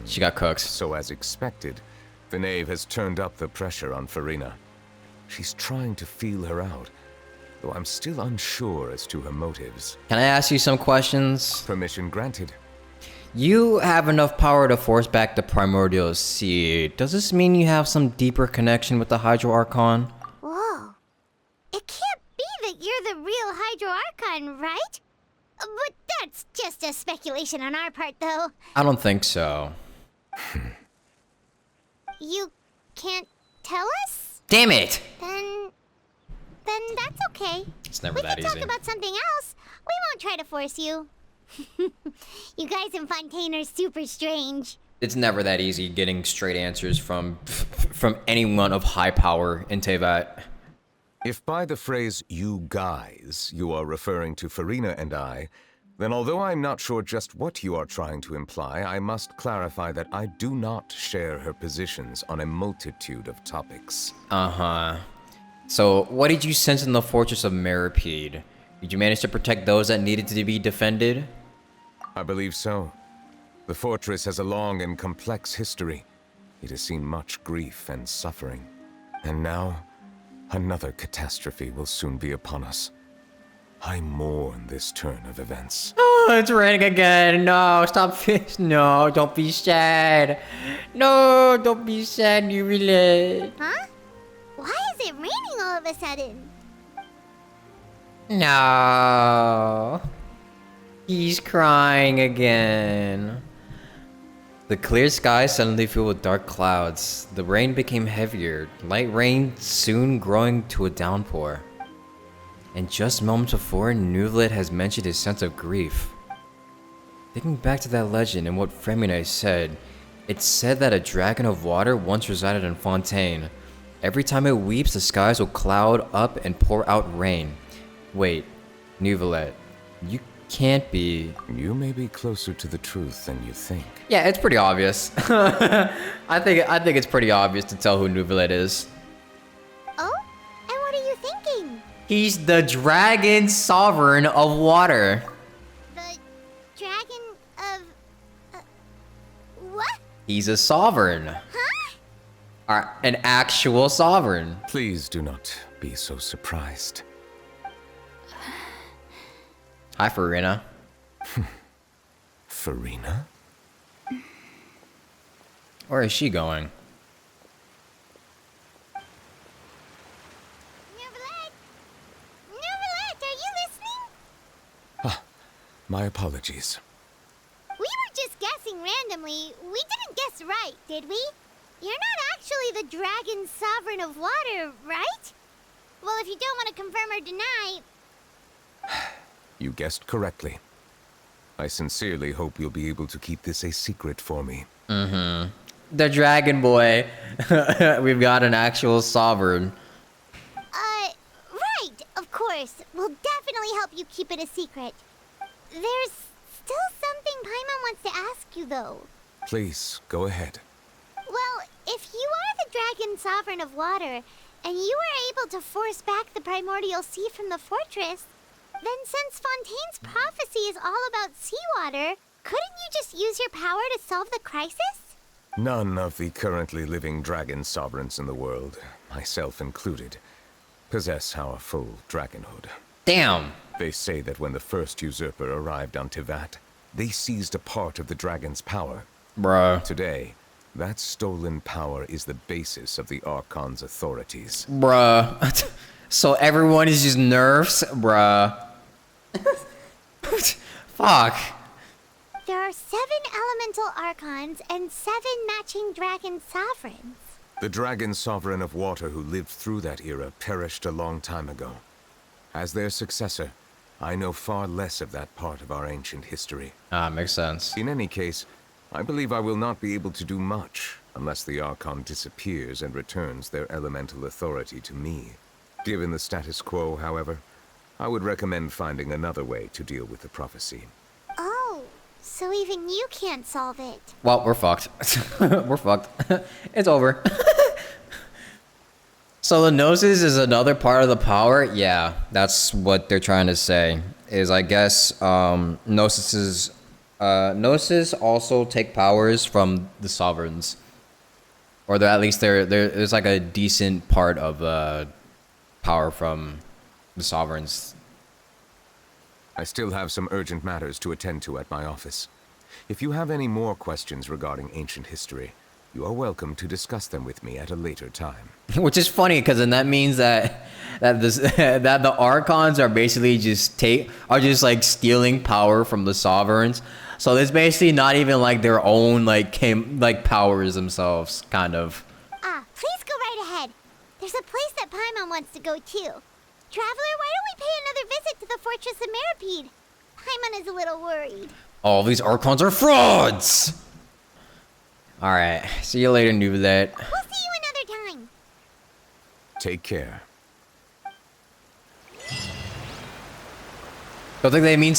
she got cooked. So as expected, the knave has turned up the pressure on Farina. She's trying to feel her out, though I'm still unsure as to her motives. Can I ask you some questions? Permission granted. You have enough power to force back the Primordial Sea. Does this mean you have some deeper connection with the Hydro Archon? Whoa. It can't be that you're the real Hydro Archon, right? But that's just a speculation on our part, though. I don't think so. You can't tell us? Damn it! Then that's okay. It's never that easy. We can talk about something else. We won't try to force you. You guys in Fontaine are super strange. It's never that easy getting straight answers from anyone of high power in Teyvat. If by the phrase, you guys, you are referring to Farina and I, then although I'm not sure just what you are trying to imply, I must clarify that I do not share her positions on a multitude of topics. Uh-huh. So, what did you sense in the Fortress of Meripede? Did you manage to protect those that needed to be defended? I believe so. The fortress has a long and complex history. It has seen much grief and suffering. And now, another catastrophe will soon be upon us. I mourn this turn of events. It's raining again. No, stop. No, don't be sad. No, don't be sad, Nubilet. Huh? Why is it raining all of a sudden? No. He's crying again. The clear sky suddenly filled with dark clouds. The rain became heavier, light rain soon growing to a downpour. And just moments before, Nubilet has mentioned his sense of grief. Thinking back to that legend and what Fremine said, it said that a dragon of water once resided in Fontaine. Every time it weeps, the skies will cloud up and pour out rain. Wait, Nubilet, you can't be... You may be closer to the truth than you think. Yeah, it's pretty obvious. I think it's pretty obvious to tell who Nubilet is. Oh? And what are you thinking? He's the dragon sovereign of water. The dragon of... what? He's a sovereign. Huh? An actual sovereign. Please do not be so surprised. Hi, Farina. Farina? Where is she going? Nubilet, are you listening? Ah, my apologies. We were just guessing randomly. We didn't guess right, did we? You're not actually the dragon sovereign of water, right? Well, if you don't want to confirm or deny... You guessed correctly. I sincerely hope you'll be able to keep this a secret for me. Mm-hmm. The dragon boy. We've got an actual sovereign. Right, of course. We'll definitely help you keep it a secret. There's still something Paimon wants to ask you, though. Please, go ahead. Well, if you are the dragon sovereign of water, and you were able to force back the primordial sea from the fortress, then since Fontaine's prophecy is all about seawater, couldn't you just use your power to solve the crisis? None of the currently living dragon sovereigns in the world, myself included, possess our full dragonhood. Damn! They say that when the first usurper arrived on Tivat, they seized a part of the dragon's power. Bruh. Today, that stolen power is the basis of the Archon's authorities. Bruh. So everyone is just nerfs? Bruh. Fuck. There are 7 elemental archons and 7 matching dragon sovereigns. The dragon sovereign of water who lived through that era perished a long time ago. As their successor, I know far less of that part of our ancient history. Ah, makes sense. In any case, I believe I will not be able to do much unless the Archon disappears and returns their elemental authority to me. Given the status quo, however, I would recommend finding another way to deal with the prophecy. Oh, so even you can't solve it. Well, we're fucked. We're fucked. It's over. So the Gnosis is another part of the power? Yeah, that's what they're trying to say. Is I guess Gnosis also take powers from the sovereigns. Or at least there's like a decent part of power from the sovereigns. I still have some urgent matters to attend to at my office. If you have any more questions regarding ancient history, you are welcome to discuss them with me at a later time. Which is funny, because then that means that the Archons are basically just like stealing power from the sovereigns. So it's basically not even like their own like powers themselves, kind of. Please go right ahead. There's a place that Paimon wants to go too. Traveler, why don't we pay another visit to the Fortress of Meripede? Paimon is a little worried. All these Archons are frauds! Alright, see you later, Nubilet. We'll see you another time. Take care. Don't think they mean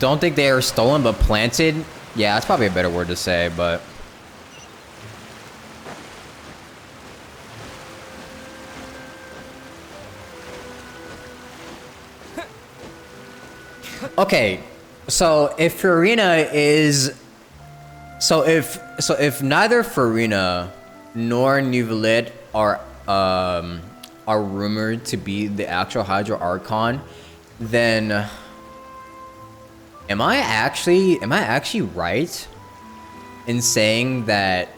don't think they are stolen but planted? Yeah, that's probably a better word to say, but... Okay, so if Farina is... So if neither Farina nor Nubilet are rumored to be the actual Hydra Archon, then Am I actually right in saying that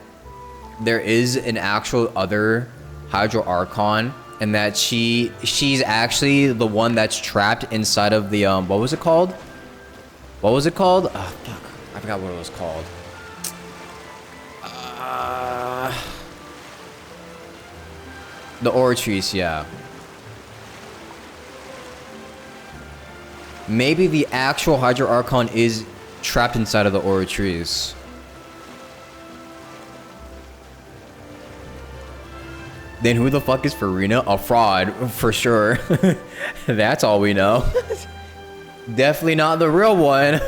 there is an actual other Hydro Archon and that she's actually the one that's trapped inside of the what was it called? What was it called? Oh fuck. I forgot what it was called. The Oratrice, yeah. Maybe the actual Hydro Archon is trapped inside of the Oratrice. Then who the fuck is Farina? A fraud, for sure. That's all we know. Definitely not the real one.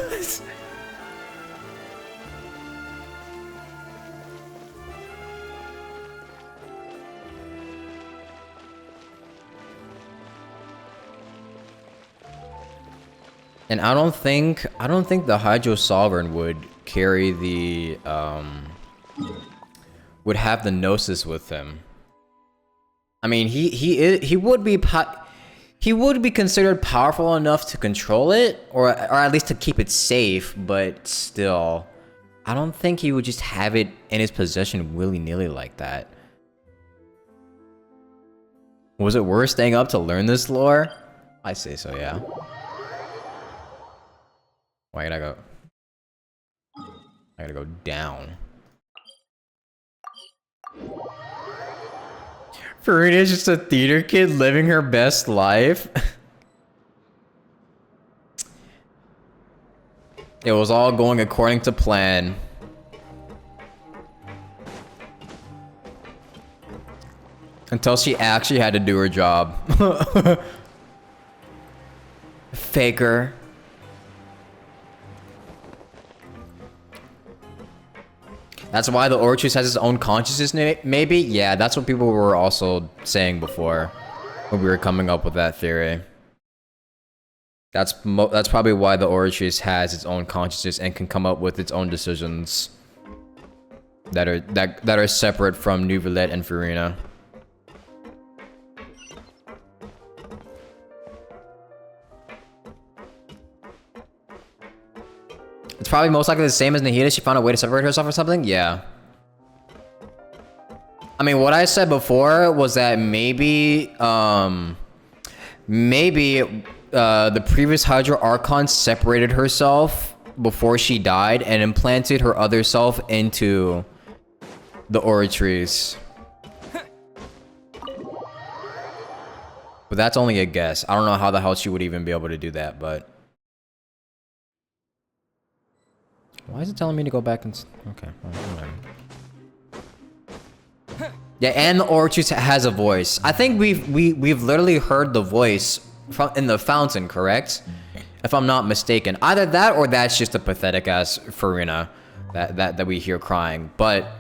And I don't think the Hydro Sovereign would carry the would have the Gnosis with him. I mean, he would be considered powerful enough to control it, or at least to keep it safe. But still, I don't think he would just have it in his possession willy-nilly like that. Was it worth staying up to learn this lore? I say so, yeah. Why gotta go? I gotta go down. Farina's just a theater kid living her best life. It was all going according to plan. Until she actually had to do her job. Faker. That's why the Oratrice has its own consciousness, maybe? Yeah, that's what people were also saying before when we were coming up with that theory. That's probably why the Oratrice has its own consciousness and can come up with its own decisions that are separate from Neuvillette and Farina. It's probably most likely the same as Nahida. She found a way to separate herself or something? Yeah. I mean, what I said before was that maybe the previous Hydro Archon separated herself before she died and implanted her other self into the Oratrice. But that's only a guess. I don't know how the hell she would even be able to do that, but... Why is it telling me to go back and... Okay, whatever. Yeah, and the Oratrice has a voice. I think we've literally heard the voice in the fountain, correct? If I'm not mistaken. Either that or that's just a pathetic ass Farina that we hear crying. But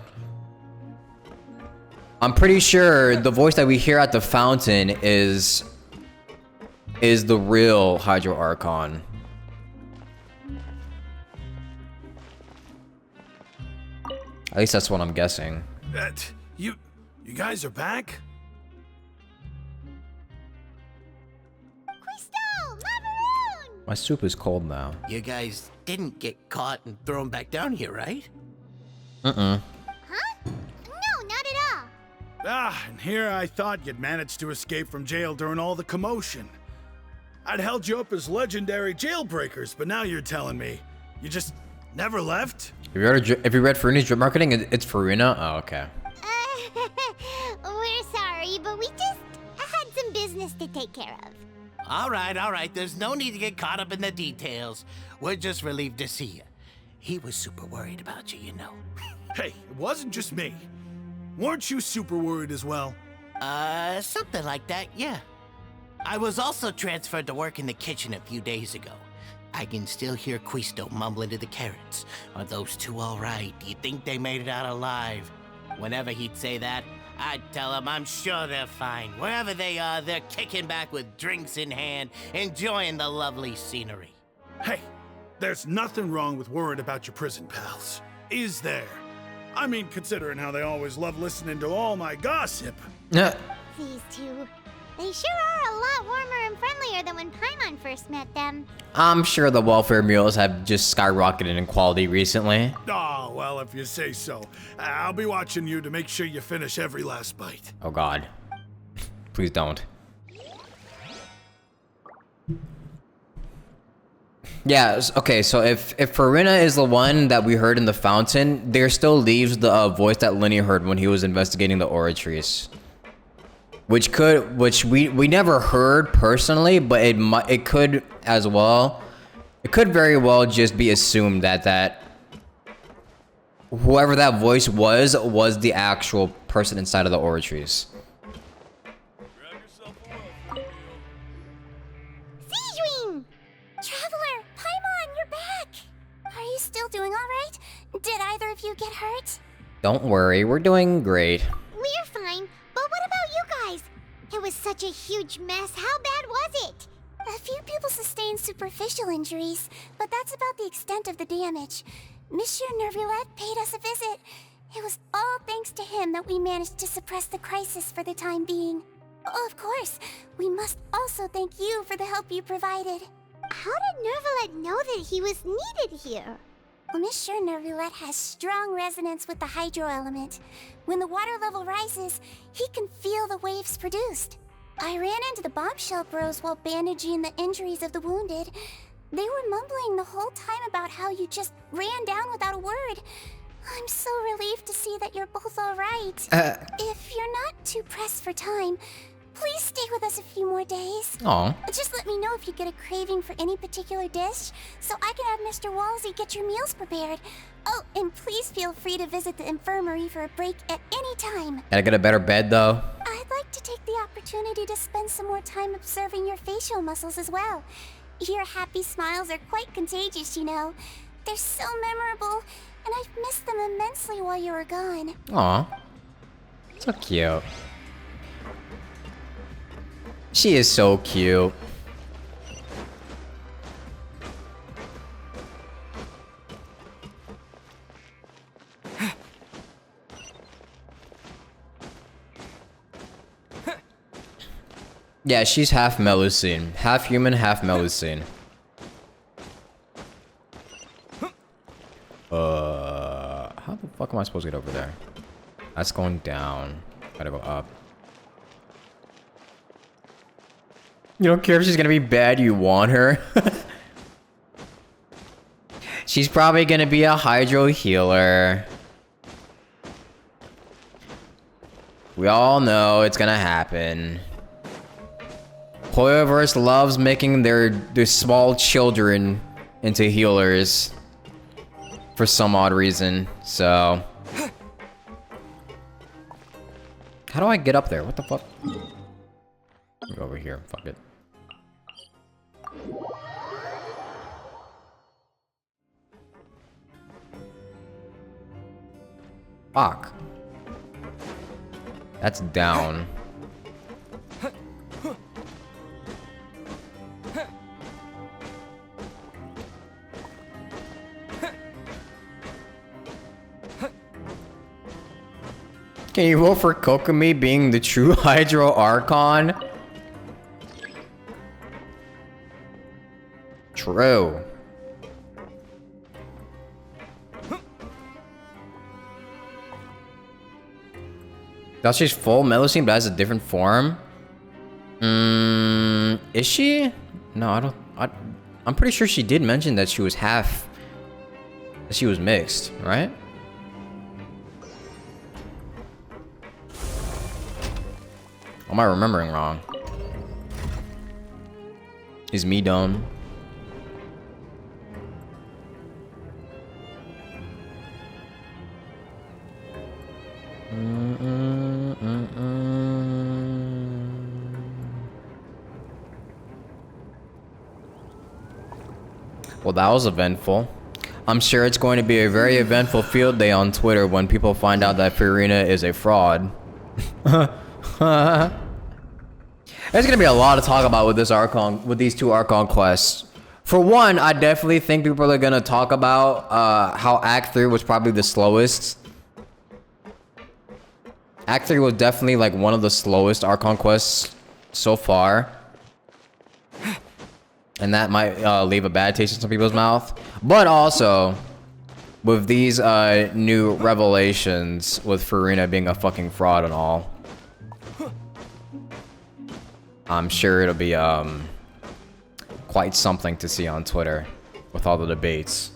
I'm pretty sure the voice that we hear at the fountain is the real Hydro Archon. At least that's what I'm guessing. You guys are back? My soup is cold now. You guys didn't get caught and thrown back down here, right? Uh-uh. Huh? No, not at all. And here I thought you'd managed to escape from jail during all the commotion. I'd held you up as legendary jailbreakers, but now you're telling me you just never left? If you read Farina's drip marketing, it's Farina? Oh, okay. We're sorry, but we just had some business to take care of. All right. There's no need to get caught up in the details. We're just relieved to see you. He was super worried about you, you know. Hey, it wasn't just me. Weren't you super worried as well? Something like that, yeah. I was also transferred to work in the kitchen a few days ago. I can still hear Quisto mumbling to the carrots. Are those two all right? Do you think they made it out alive? Whenever he'd say that, I'd tell him I'm sure they're fine. Wherever they are, they're kicking back with drinks in hand, enjoying the lovely scenery. Hey, there's nothing wrong with worrying about your prison pals. Is there? I mean, considering how they always love listening to all my gossip. These two. They sure are a lot warmer and friendlier than when Paimon first first met them. I'm sure the welfare meals have just skyrocketed in quality recently. Oh, well, if you say so. I'll be watching you to make sure you finish every last bite. Oh god. Please don't. Yeah, okay, so if Farina is the one that we heard in the fountain, there still leaves the voice that Lenny heard when he was investigating the oratories. Which we never heard personally, but it could as well. It could very well just be assumed that whoever that voice was the actual person inside of the oratories. Sijuin! Traveler, Paimon, you're back! Are you still doing alright? Did either of you get hurt? Don't worry, we're doing great. We're fine, but what about you guys? It was such a huge mess. How bad was it? A few people sustained superficial injuries, but that's about the extent of the damage. Monsieur Nervulette paid us a visit. It was all thanks to him that we managed to suppress the crisis for the time being. Of course, we must also thank you for the help you provided. How did Nervulette know that he was needed here? Well, Monsieur Nervulette has strong resonance with the hydro element. When the water level rises, he can feel the waves produced. I ran into the bombshell bros while bandaging the injuries of the wounded. They were mumbling the whole time about how you just ran down without a word. I'm so relieved to see that you're both alright. If you're not too pressed for time, please stay with us a few more days. Aw. Just let me know if you get a craving for any particular dish, so I can have Mr. Walsey get your meals prepared. Oh, and please feel free to visit the infirmary for a break at any time. Gotta get a better bed though. I'd like to take the opportunity to spend some more time observing your facial muscles as well. Your happy smiles are quite contagious, you know. They're so memorable, and I've missed them immensely while you were gone. Aw. So cute. She is so cute. Yeah, she's half Melusine. Half human, half Melusine. How the fuck am I supposed to get over there? That's going down. Gotta go up. You don't care if she's gonna be bad, you want her? She's probably gonna be a hydro healer. We all know it's gonna happen. Hoyoverse loves making their small children into healers. For some odd reason, so... How do I get up there? What the fuck? Let me go over here, fuck it. Fuck. That's down. Can you vote for Kokomi being the true Hydro Archon? True. That's just full Melusine, but has a different form? Is she? No, I don't. I'm pretty sure she did mention that she was half. That she was mixed, right? Am I remembering wrong? Is me dumb? Well, that was eventful. I'm sure it's going to be a very eventful field day on Twitter when people find out that Farina is a fraud. There's gonna be a lot to talk about with this Archon, with these two Archon quests. For one, I definitely think people are gonna talk about how Act 3 was probably the slowest. Act 3 was definitely like one of the slowest Archon quests so far. And that might leave a bad taste in some people's mouth. But also, with these new revelations, with Farina being a fucking fraud and all, I'm sure it'll be quite something to see on Twitter with all the debates.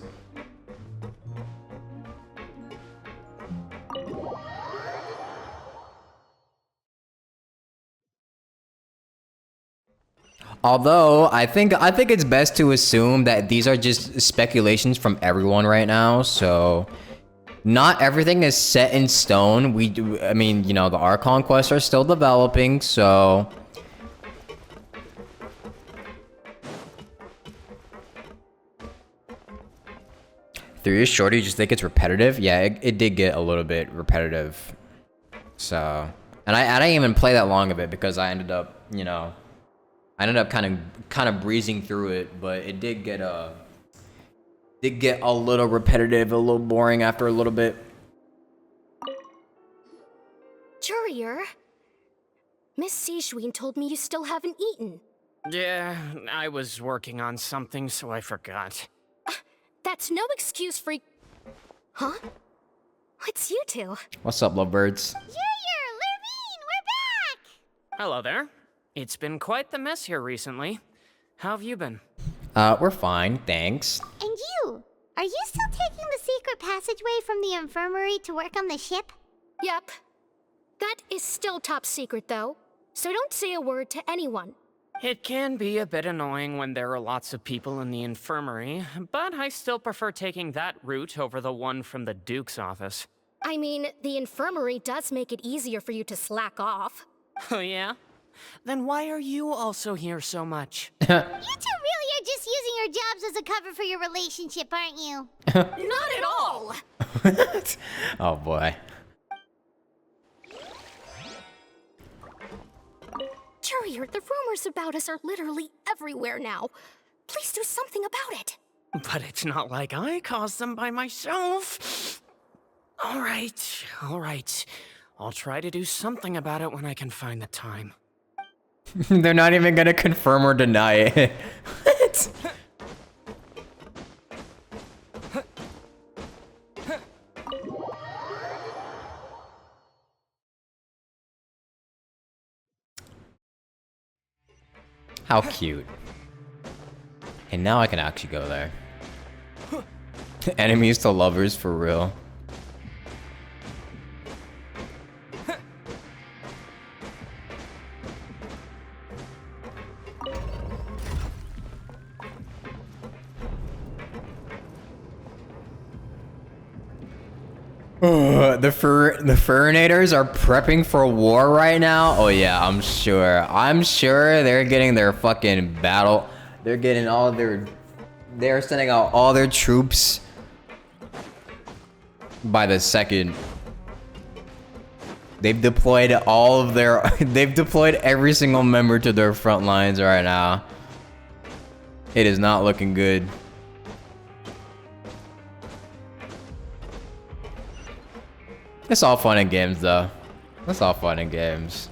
Although I think it's best to assume that these are just speculations from everyone right now, so not everything is set in stone. I mean, you know, the Archon quests are still developing, so Three is shorter, you just think it's repetitive? Yeah, it did get a little bit repetitive. So, and I didn't even play that long of it because I ended up, you know, kind of breezing through it, but it did get a little repetitive, a little boring after a little bit. Courier, Miss Sijween told me you still haven't eaten. Yeah, I was working on something, so I forgot. That's no excuse for... Huh? It's you two. What's up, lovebirds? Hello there. It's been quite the mess here recently. How have you been? We're fine, thanks. And you? Are you still taking the secret passageway from the infirmary to work on the ship? Yep. That is still top secret, though. So don't say a word to anyone. It can be a bit annoying when there are lots of people in the infirmary, but I still prefer taking that route over the one from the Duke's office. I mean, the infirmary does make it easier for you to slack off. Oh yeah? Then why are you also here so much? You two really are just using your jobs as a cover for your relationship, aren't you? Not at all! Oh boy. Courier, the rumors about us are literally everywhere now. Please do something about it. But it's not like I caused them by myself. All right. I'll try to do something about it when I can find the time. They're not even gonna confirm or deny it. What? How cute. And now I can actually go there. Enemies to lovers, for real. The Furinators are prepping for war right now. Oh yeah, I'm sure they're getting their fucking battle. They're getting all their. They're sending out all their troops by the second. They've deployed all of their. They've deployed every single member to their front lines right now. It is not looking good. It's all fun and games, though. It's all fun and games.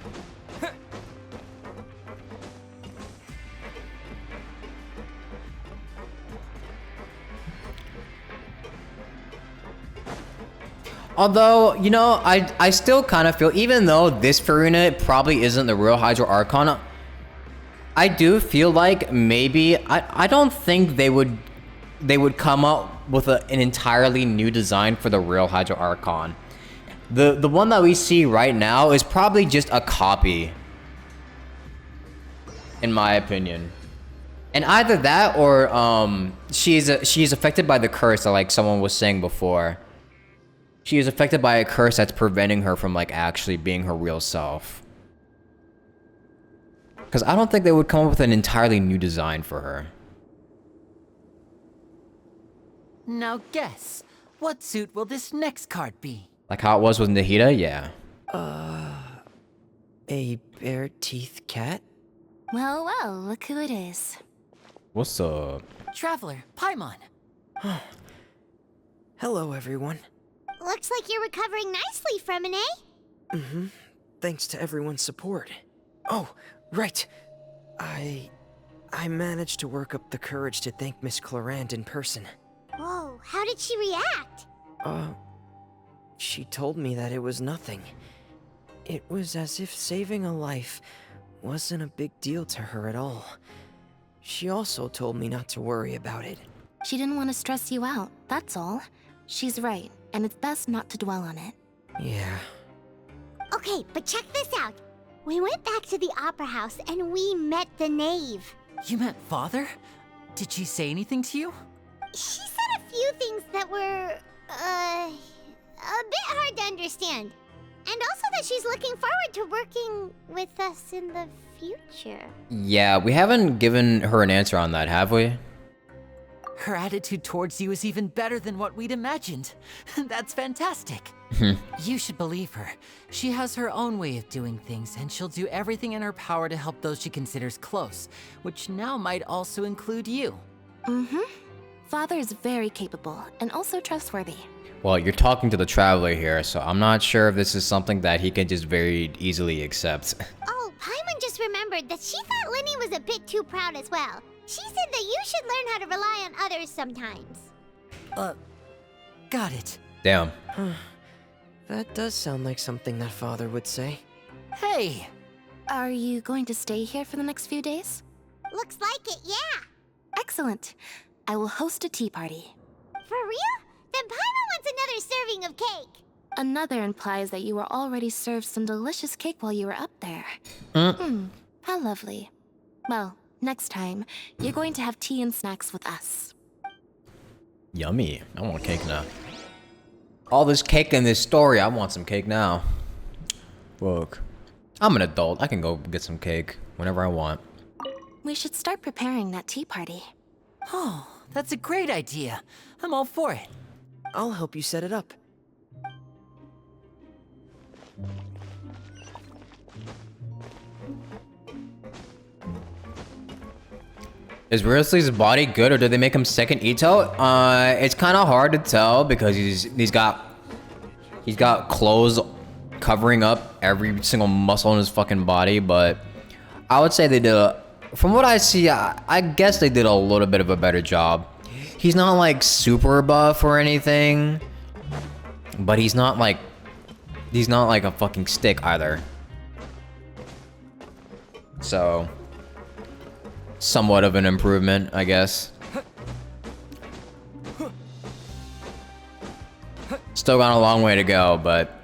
Although, you know, I still kind of feel, even though this Farina probably isn't the real Hydro Archon, I do feel like maybe, I don't think they would come up with an entirely new design for the real Hydro Archon. The one that we see right now is probably just a copy, in my opinion. And either that or she's affected by the curse that like someone was saying before. She is affected by a curse that's preventing her from like actually being her real self. Because I don't think they would come up with an entirely new design for her. Now guess, what suit will this next card be? Like how it was with Nahida? Yeah. A bare teeth cat? Well, look who it is. What's up? Traveler, Paimon. Hello, everyone. Looks like you're recovering nicely from it, eh? Mm-hmm. Thanks to everyone's support. Oh, right. I I managed to work up the courage to thank Miss Clorand in person. Whoa, how did she react? She told me that it was nothing. It was as if saving a life wasn't a big deal to her at all. She also told me not to worry about it. She didn't want to stress you out, that's all. She's right, and it's best not to dwell on it. Yeah. Okay, but check this out. We went back to the opera house and we met the knave. You met Father? Did she say anything to you? She said a few things that were, a bit hard to understand. And also that she's looking forward to working with us in the future. Yeah, we haven't given her an answer on that, have we? Her attitude towards you is even better than what we'd imagined. That's fantastic. You should believe her. She has her own way of doing things, and she'll do everything in her power to help those she considers close, which now might also include you. Father is very capable, and also trustworthy. Well, you're talking to the Traveler here, so I'm not sure if this is something that he can just very easily accept. Oh, Paimon just remembered that she thought Linny was a bit too proud as well. She said that you should learn how to rely on others sometimes. Got it. Damn. That does sound like something that Father would say. Hey! Are you going to stay here for the next few days? Looks like it, yeah. Excellent. I will host a tea party. For real? Then Paimon wants another serving of cake. Another implies that you were already served some delicious cake while you were up there. How lovely. Well, next time, you're going to have tea and snacks with us. Yummy. I want cake now. All this cake in this story, I want some cake now. Look, I'm an adult. I can go get some cake whenever I want. We should start preparing that tea party. Oh, that's a great idea. I'm all for it. I'll help you set it up. Is Risley's body good, or did they make him second Ito? It's kind of hard to tell because he's got clothes covering up every single muscle in his fucking body, but I would say they did from what I see, I guess they did a little bit of a better job. He's not like super buff or anything, but he's not like a fucking stick either. So somewhat of an improvement, I guess. Still got a long way to go, but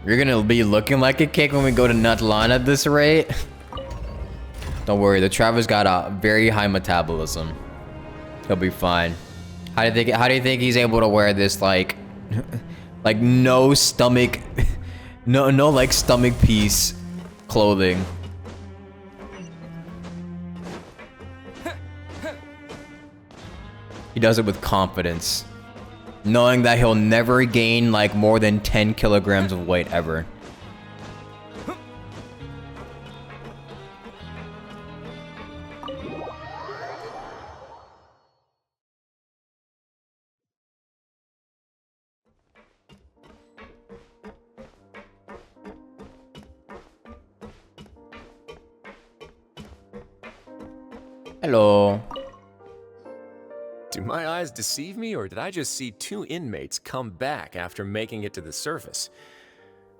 you're gonna be looking like a cake when we go to Natlan at this rate. Don't worry, the Traveler's got a very high metabolism. He'll be fine. How do you think he's able to wear this like no stomach, no like stomach piece clothing? He does it with confidence, knowing that he'll never gain like more than 10 kilograms of weight ever. Hello. Do my eyes deceive me, or did I just see two inmates come back after making it to the surface?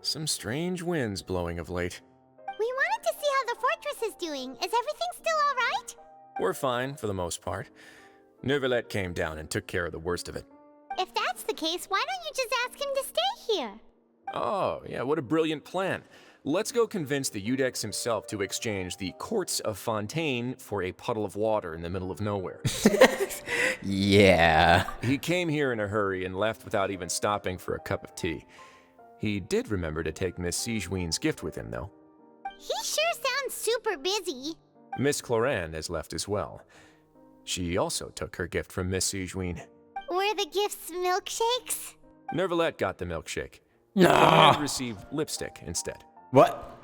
Some strange winds blowing of late. We wanted to see how the fortress is doing. Is everything still all right? We're fine, for the most part. Neuvillette came down and took care of the worst of it. If that's the case, why don't you just ask him to stay here? Oh, yeah, what a brilliant plan. Let's go convince the Udex himself to exchange the courts of Fontaine for a puddle of water in the middle of nowhere. Yeah. He came here in a hurry and left without even stopping for a cup of tea. He did remember to take Miss Sigewinne's gift with him, though. He sure sounds super busy. Miss Clorand has left as well. She also took her gift from Miss Sigewinne. Were the gifts milkshakes? Neuvillette got the milkshake. Nah. Clorand received lipstick instead. What?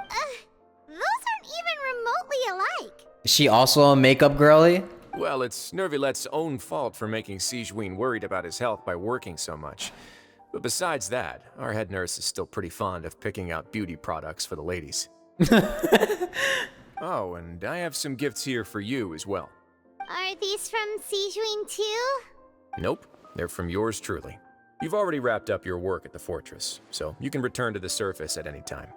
Those aren't even remotely alike. Is she also a makeup girly? Well, it's Neuvillette's own fault for making Sigewinne worried about his health by working so much. But besides that, our head nurse is still pretty fond of picking out beauty products for the ladies. Oh, and I have some gifts here for you as well. Are these from Sijuin too? Nope, they're from yours truly. You've already wrapped up your work at the fortress, so you can return to the surface at any time.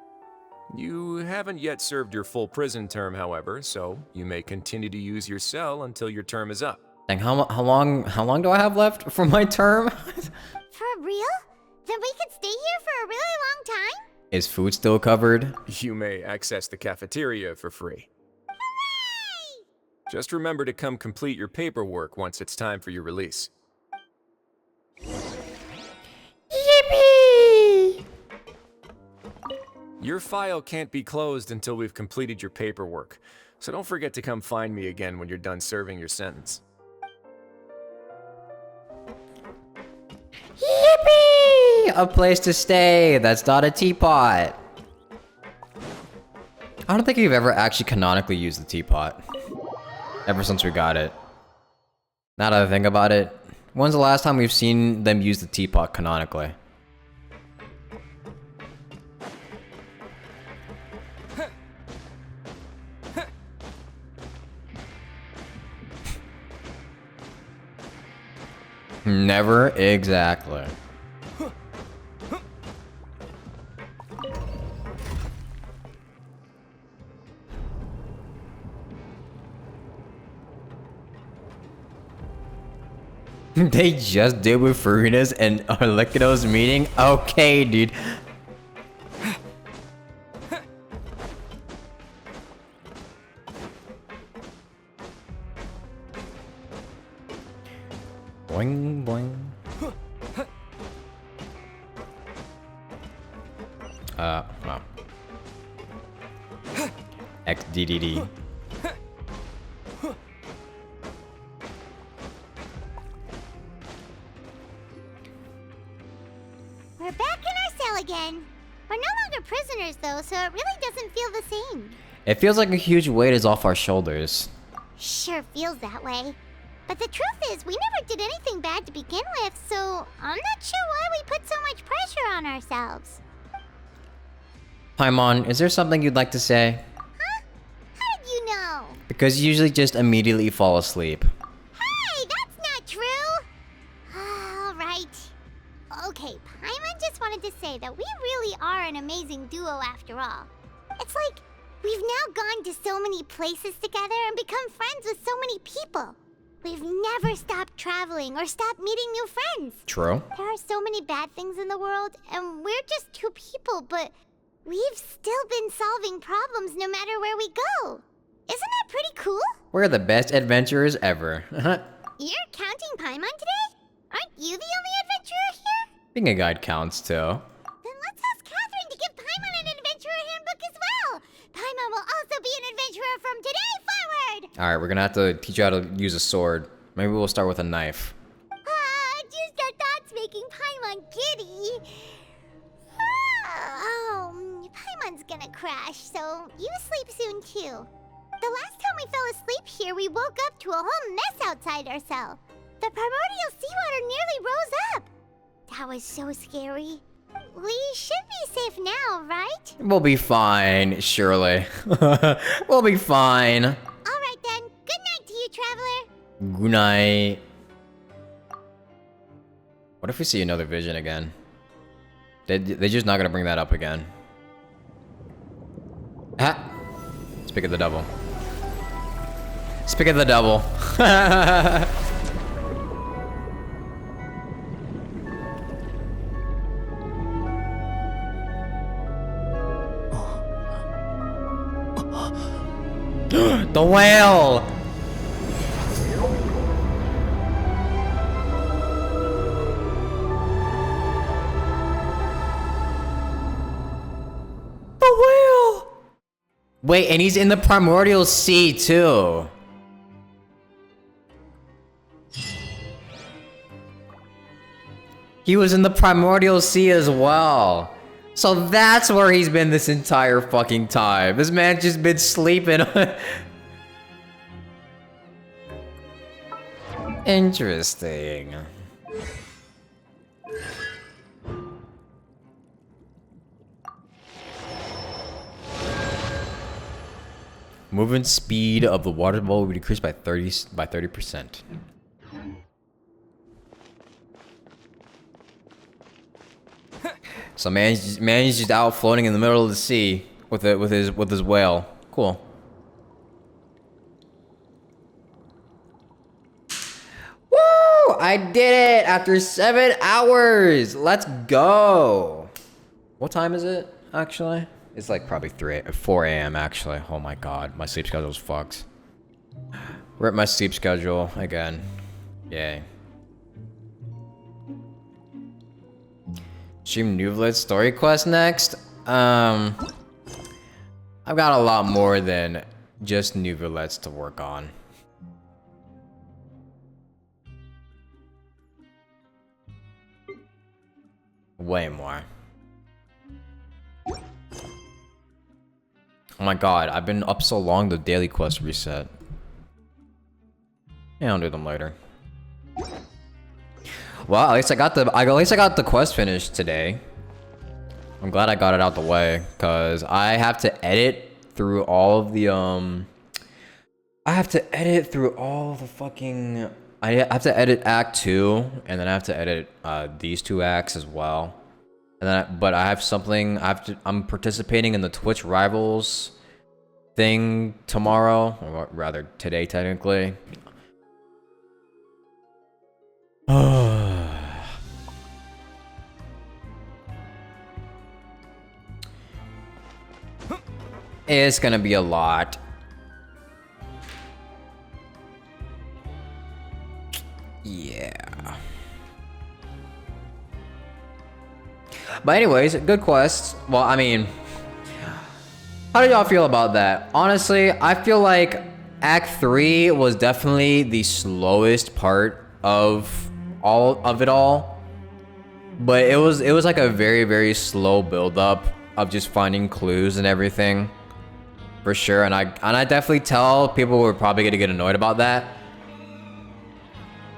You haven't yet served your full prison term, however, so you may continue to use your cell until your term is up. Dang, how long do I have left for my term? For real? Then we could stay here for a really long time? Is food still covered? You may access the cafeteria for free. Hooray! Just remember to come complete your paperwork once it's time for your release. Yippee! Your file can't be closed until we've completed your paperwork, so don't forget to come find me again when you're done serving your sentence. Yippee! A place to stay that's not a teapot. I don't think we've ever actually canonically used the teapot. Ever since we got it. Now that I think about it, when's the last time we've seen them use the teapot canonically? Never exactly. They just did with Furina's and Arlecchio's meeting? Okay, dude. Boing, boing. Wow. XDDD. We're back in our cell again. We're no longer prisoners though, so it really doesn't feel the same. It feels like a huge weight is off our shoulders. Sure feels that way. But the truth is, we never did anything bad to begin with, so I'm not sure why we put so much pressure on ourselves. Paimon, is there something you'd like to say? Huh? How did you know? Because you usually just immediately fall asleep. Hey, that's not true! Alright. Okay, Paimon just wanted to say that we really are an amazing duo after all. It's like, we've now gone to so many places together and become friends with so many people. We've never stopped traveling or stopped meeting new friends. True. There are so many bad things in the world, and we're just two people, but we've still been solving problems no matter where we go. Isn't that pretty cool? We're the best adventurers ever. You're counting Paimon today? Aren't you the only adventurer here? Being a guide counts too. Then let's ask Catherine to give Paimon an adventurer handbook as well. Paimon will also be an adventurer from today forward. Alright, we're gonna have to teach you how to use a sword. Maybe we'll start with a knife. Just the thoughts making Paimon giddy. Paimon's gonna crash, so you sleep soon too. The last time we fell asleep here, we woke up to a whole mess outside our cell. The primordial seawater nearly rose up. That was so scary. We should be safe now, right? We'll be fine, surely. We'll be fine. Alright then, good night to you, traveler. Good night. What if we see another vision again? They're just not gonna bring that up again. Ha! Speak of the devil. Speak of the devil. The whale! The whale! Wait, and he's in the primordial sea too. He was in the primordial sea as well. So that's where he's been this entire fucking time. This man just been sleeping. Interesting. Movement speed of the water bubble will decrease by 30%. So man's just out floating in the middle of the sea with his whale. Cool. Woo! I did it after 7 hours. Let's go. What time is it actually? It's like probably 4 a.m. actually. Oh my god, my sleep schedule's fucked. We're at my sleep schedule again. Yay. Stream Nuvlet story quest next. I've got a lot more than just Nuvlets to work on. Way more. Oh my god, I've been up so long the daily quest reset. Yeah, I'll do them later. Well, at least I got the quest finished today. I'm glad I got it out the way, cause I have to edit through all of the I have to edit Act 2, and then I have to edit these 2 acts as well. And then, but I have something I'm participating in the Twitch Rivals thing tomorrow, or rather today technically. It's gonna be a lot. Yeah. But anyways, good quest. Well, I mean, how did y'all feel about that? Honestly, I feel like Act 3 was definitely the slowest part of it all. But it was like a very, very slow build up of just finding clues and everything. For sure, and I definitely tell people were probably gonna get annoyed about that.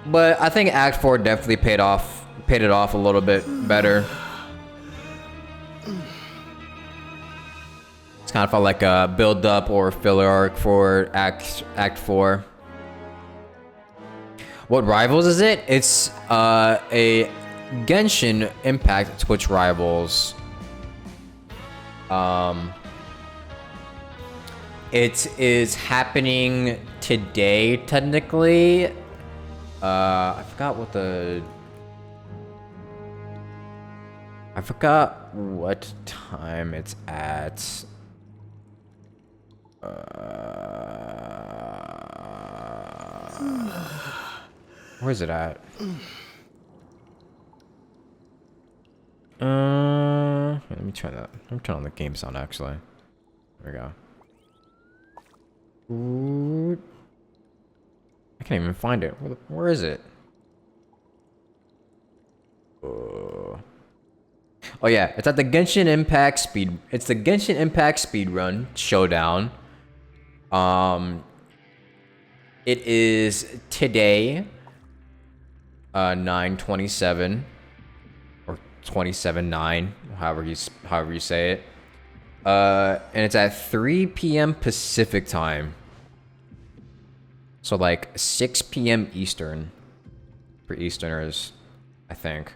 But I think Act 4 definitely paid it off a little bit better. It's kind of felt like a build up or filler arc for Act 4. What Rivals is it? It's a Genshin Impact Twitch Rivals. It is happening today, technically. I forgot what time it's at. Where is it at? Let me try that. Let me turn on the game sound actually. There we go. Ooh. I can't even find it. Where is it? Oh yeah, it's at the Genshin Impact speed. It's the Genshin Impact speedrun showdown. It is today, 9/27 or 27/9, however you say it. And it's at 3 p.m. Pacific time. So like 6 p.m. Eastern for Easterners, I think.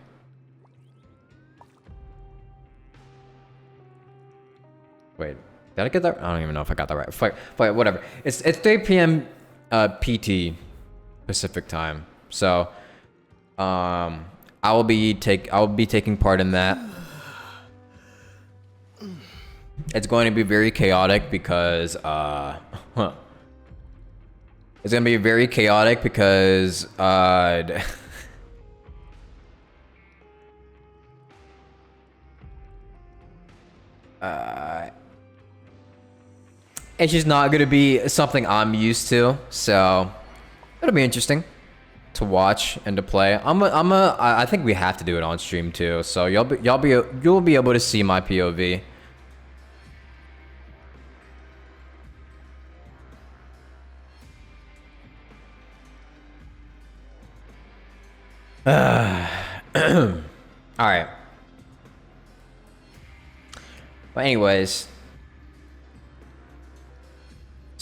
Wait, did I get that? I don't even know if I got that right. Fight, whatever. It's 3 p.m. PT Pacific time. So I will be taking part in that. It's going to be very chaotic because it's gonna be very chaotic because it's just not gonna be something I'm used to, so it'll be interesting to watch and to play. I think we have to do it on stream too, so you'll be able to see my POV. All right. But anyways,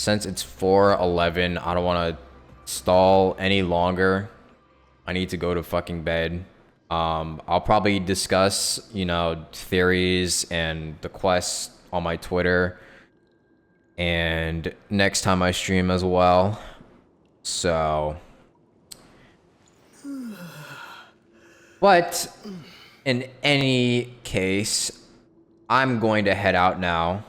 since it's 4:11, I don't want to stall any longer. I need to go to fucking bed. I'll probably discuss, you know, theories and the quest on my Twitter and next time I stream as well. So, but in any case, I'm going to head out now.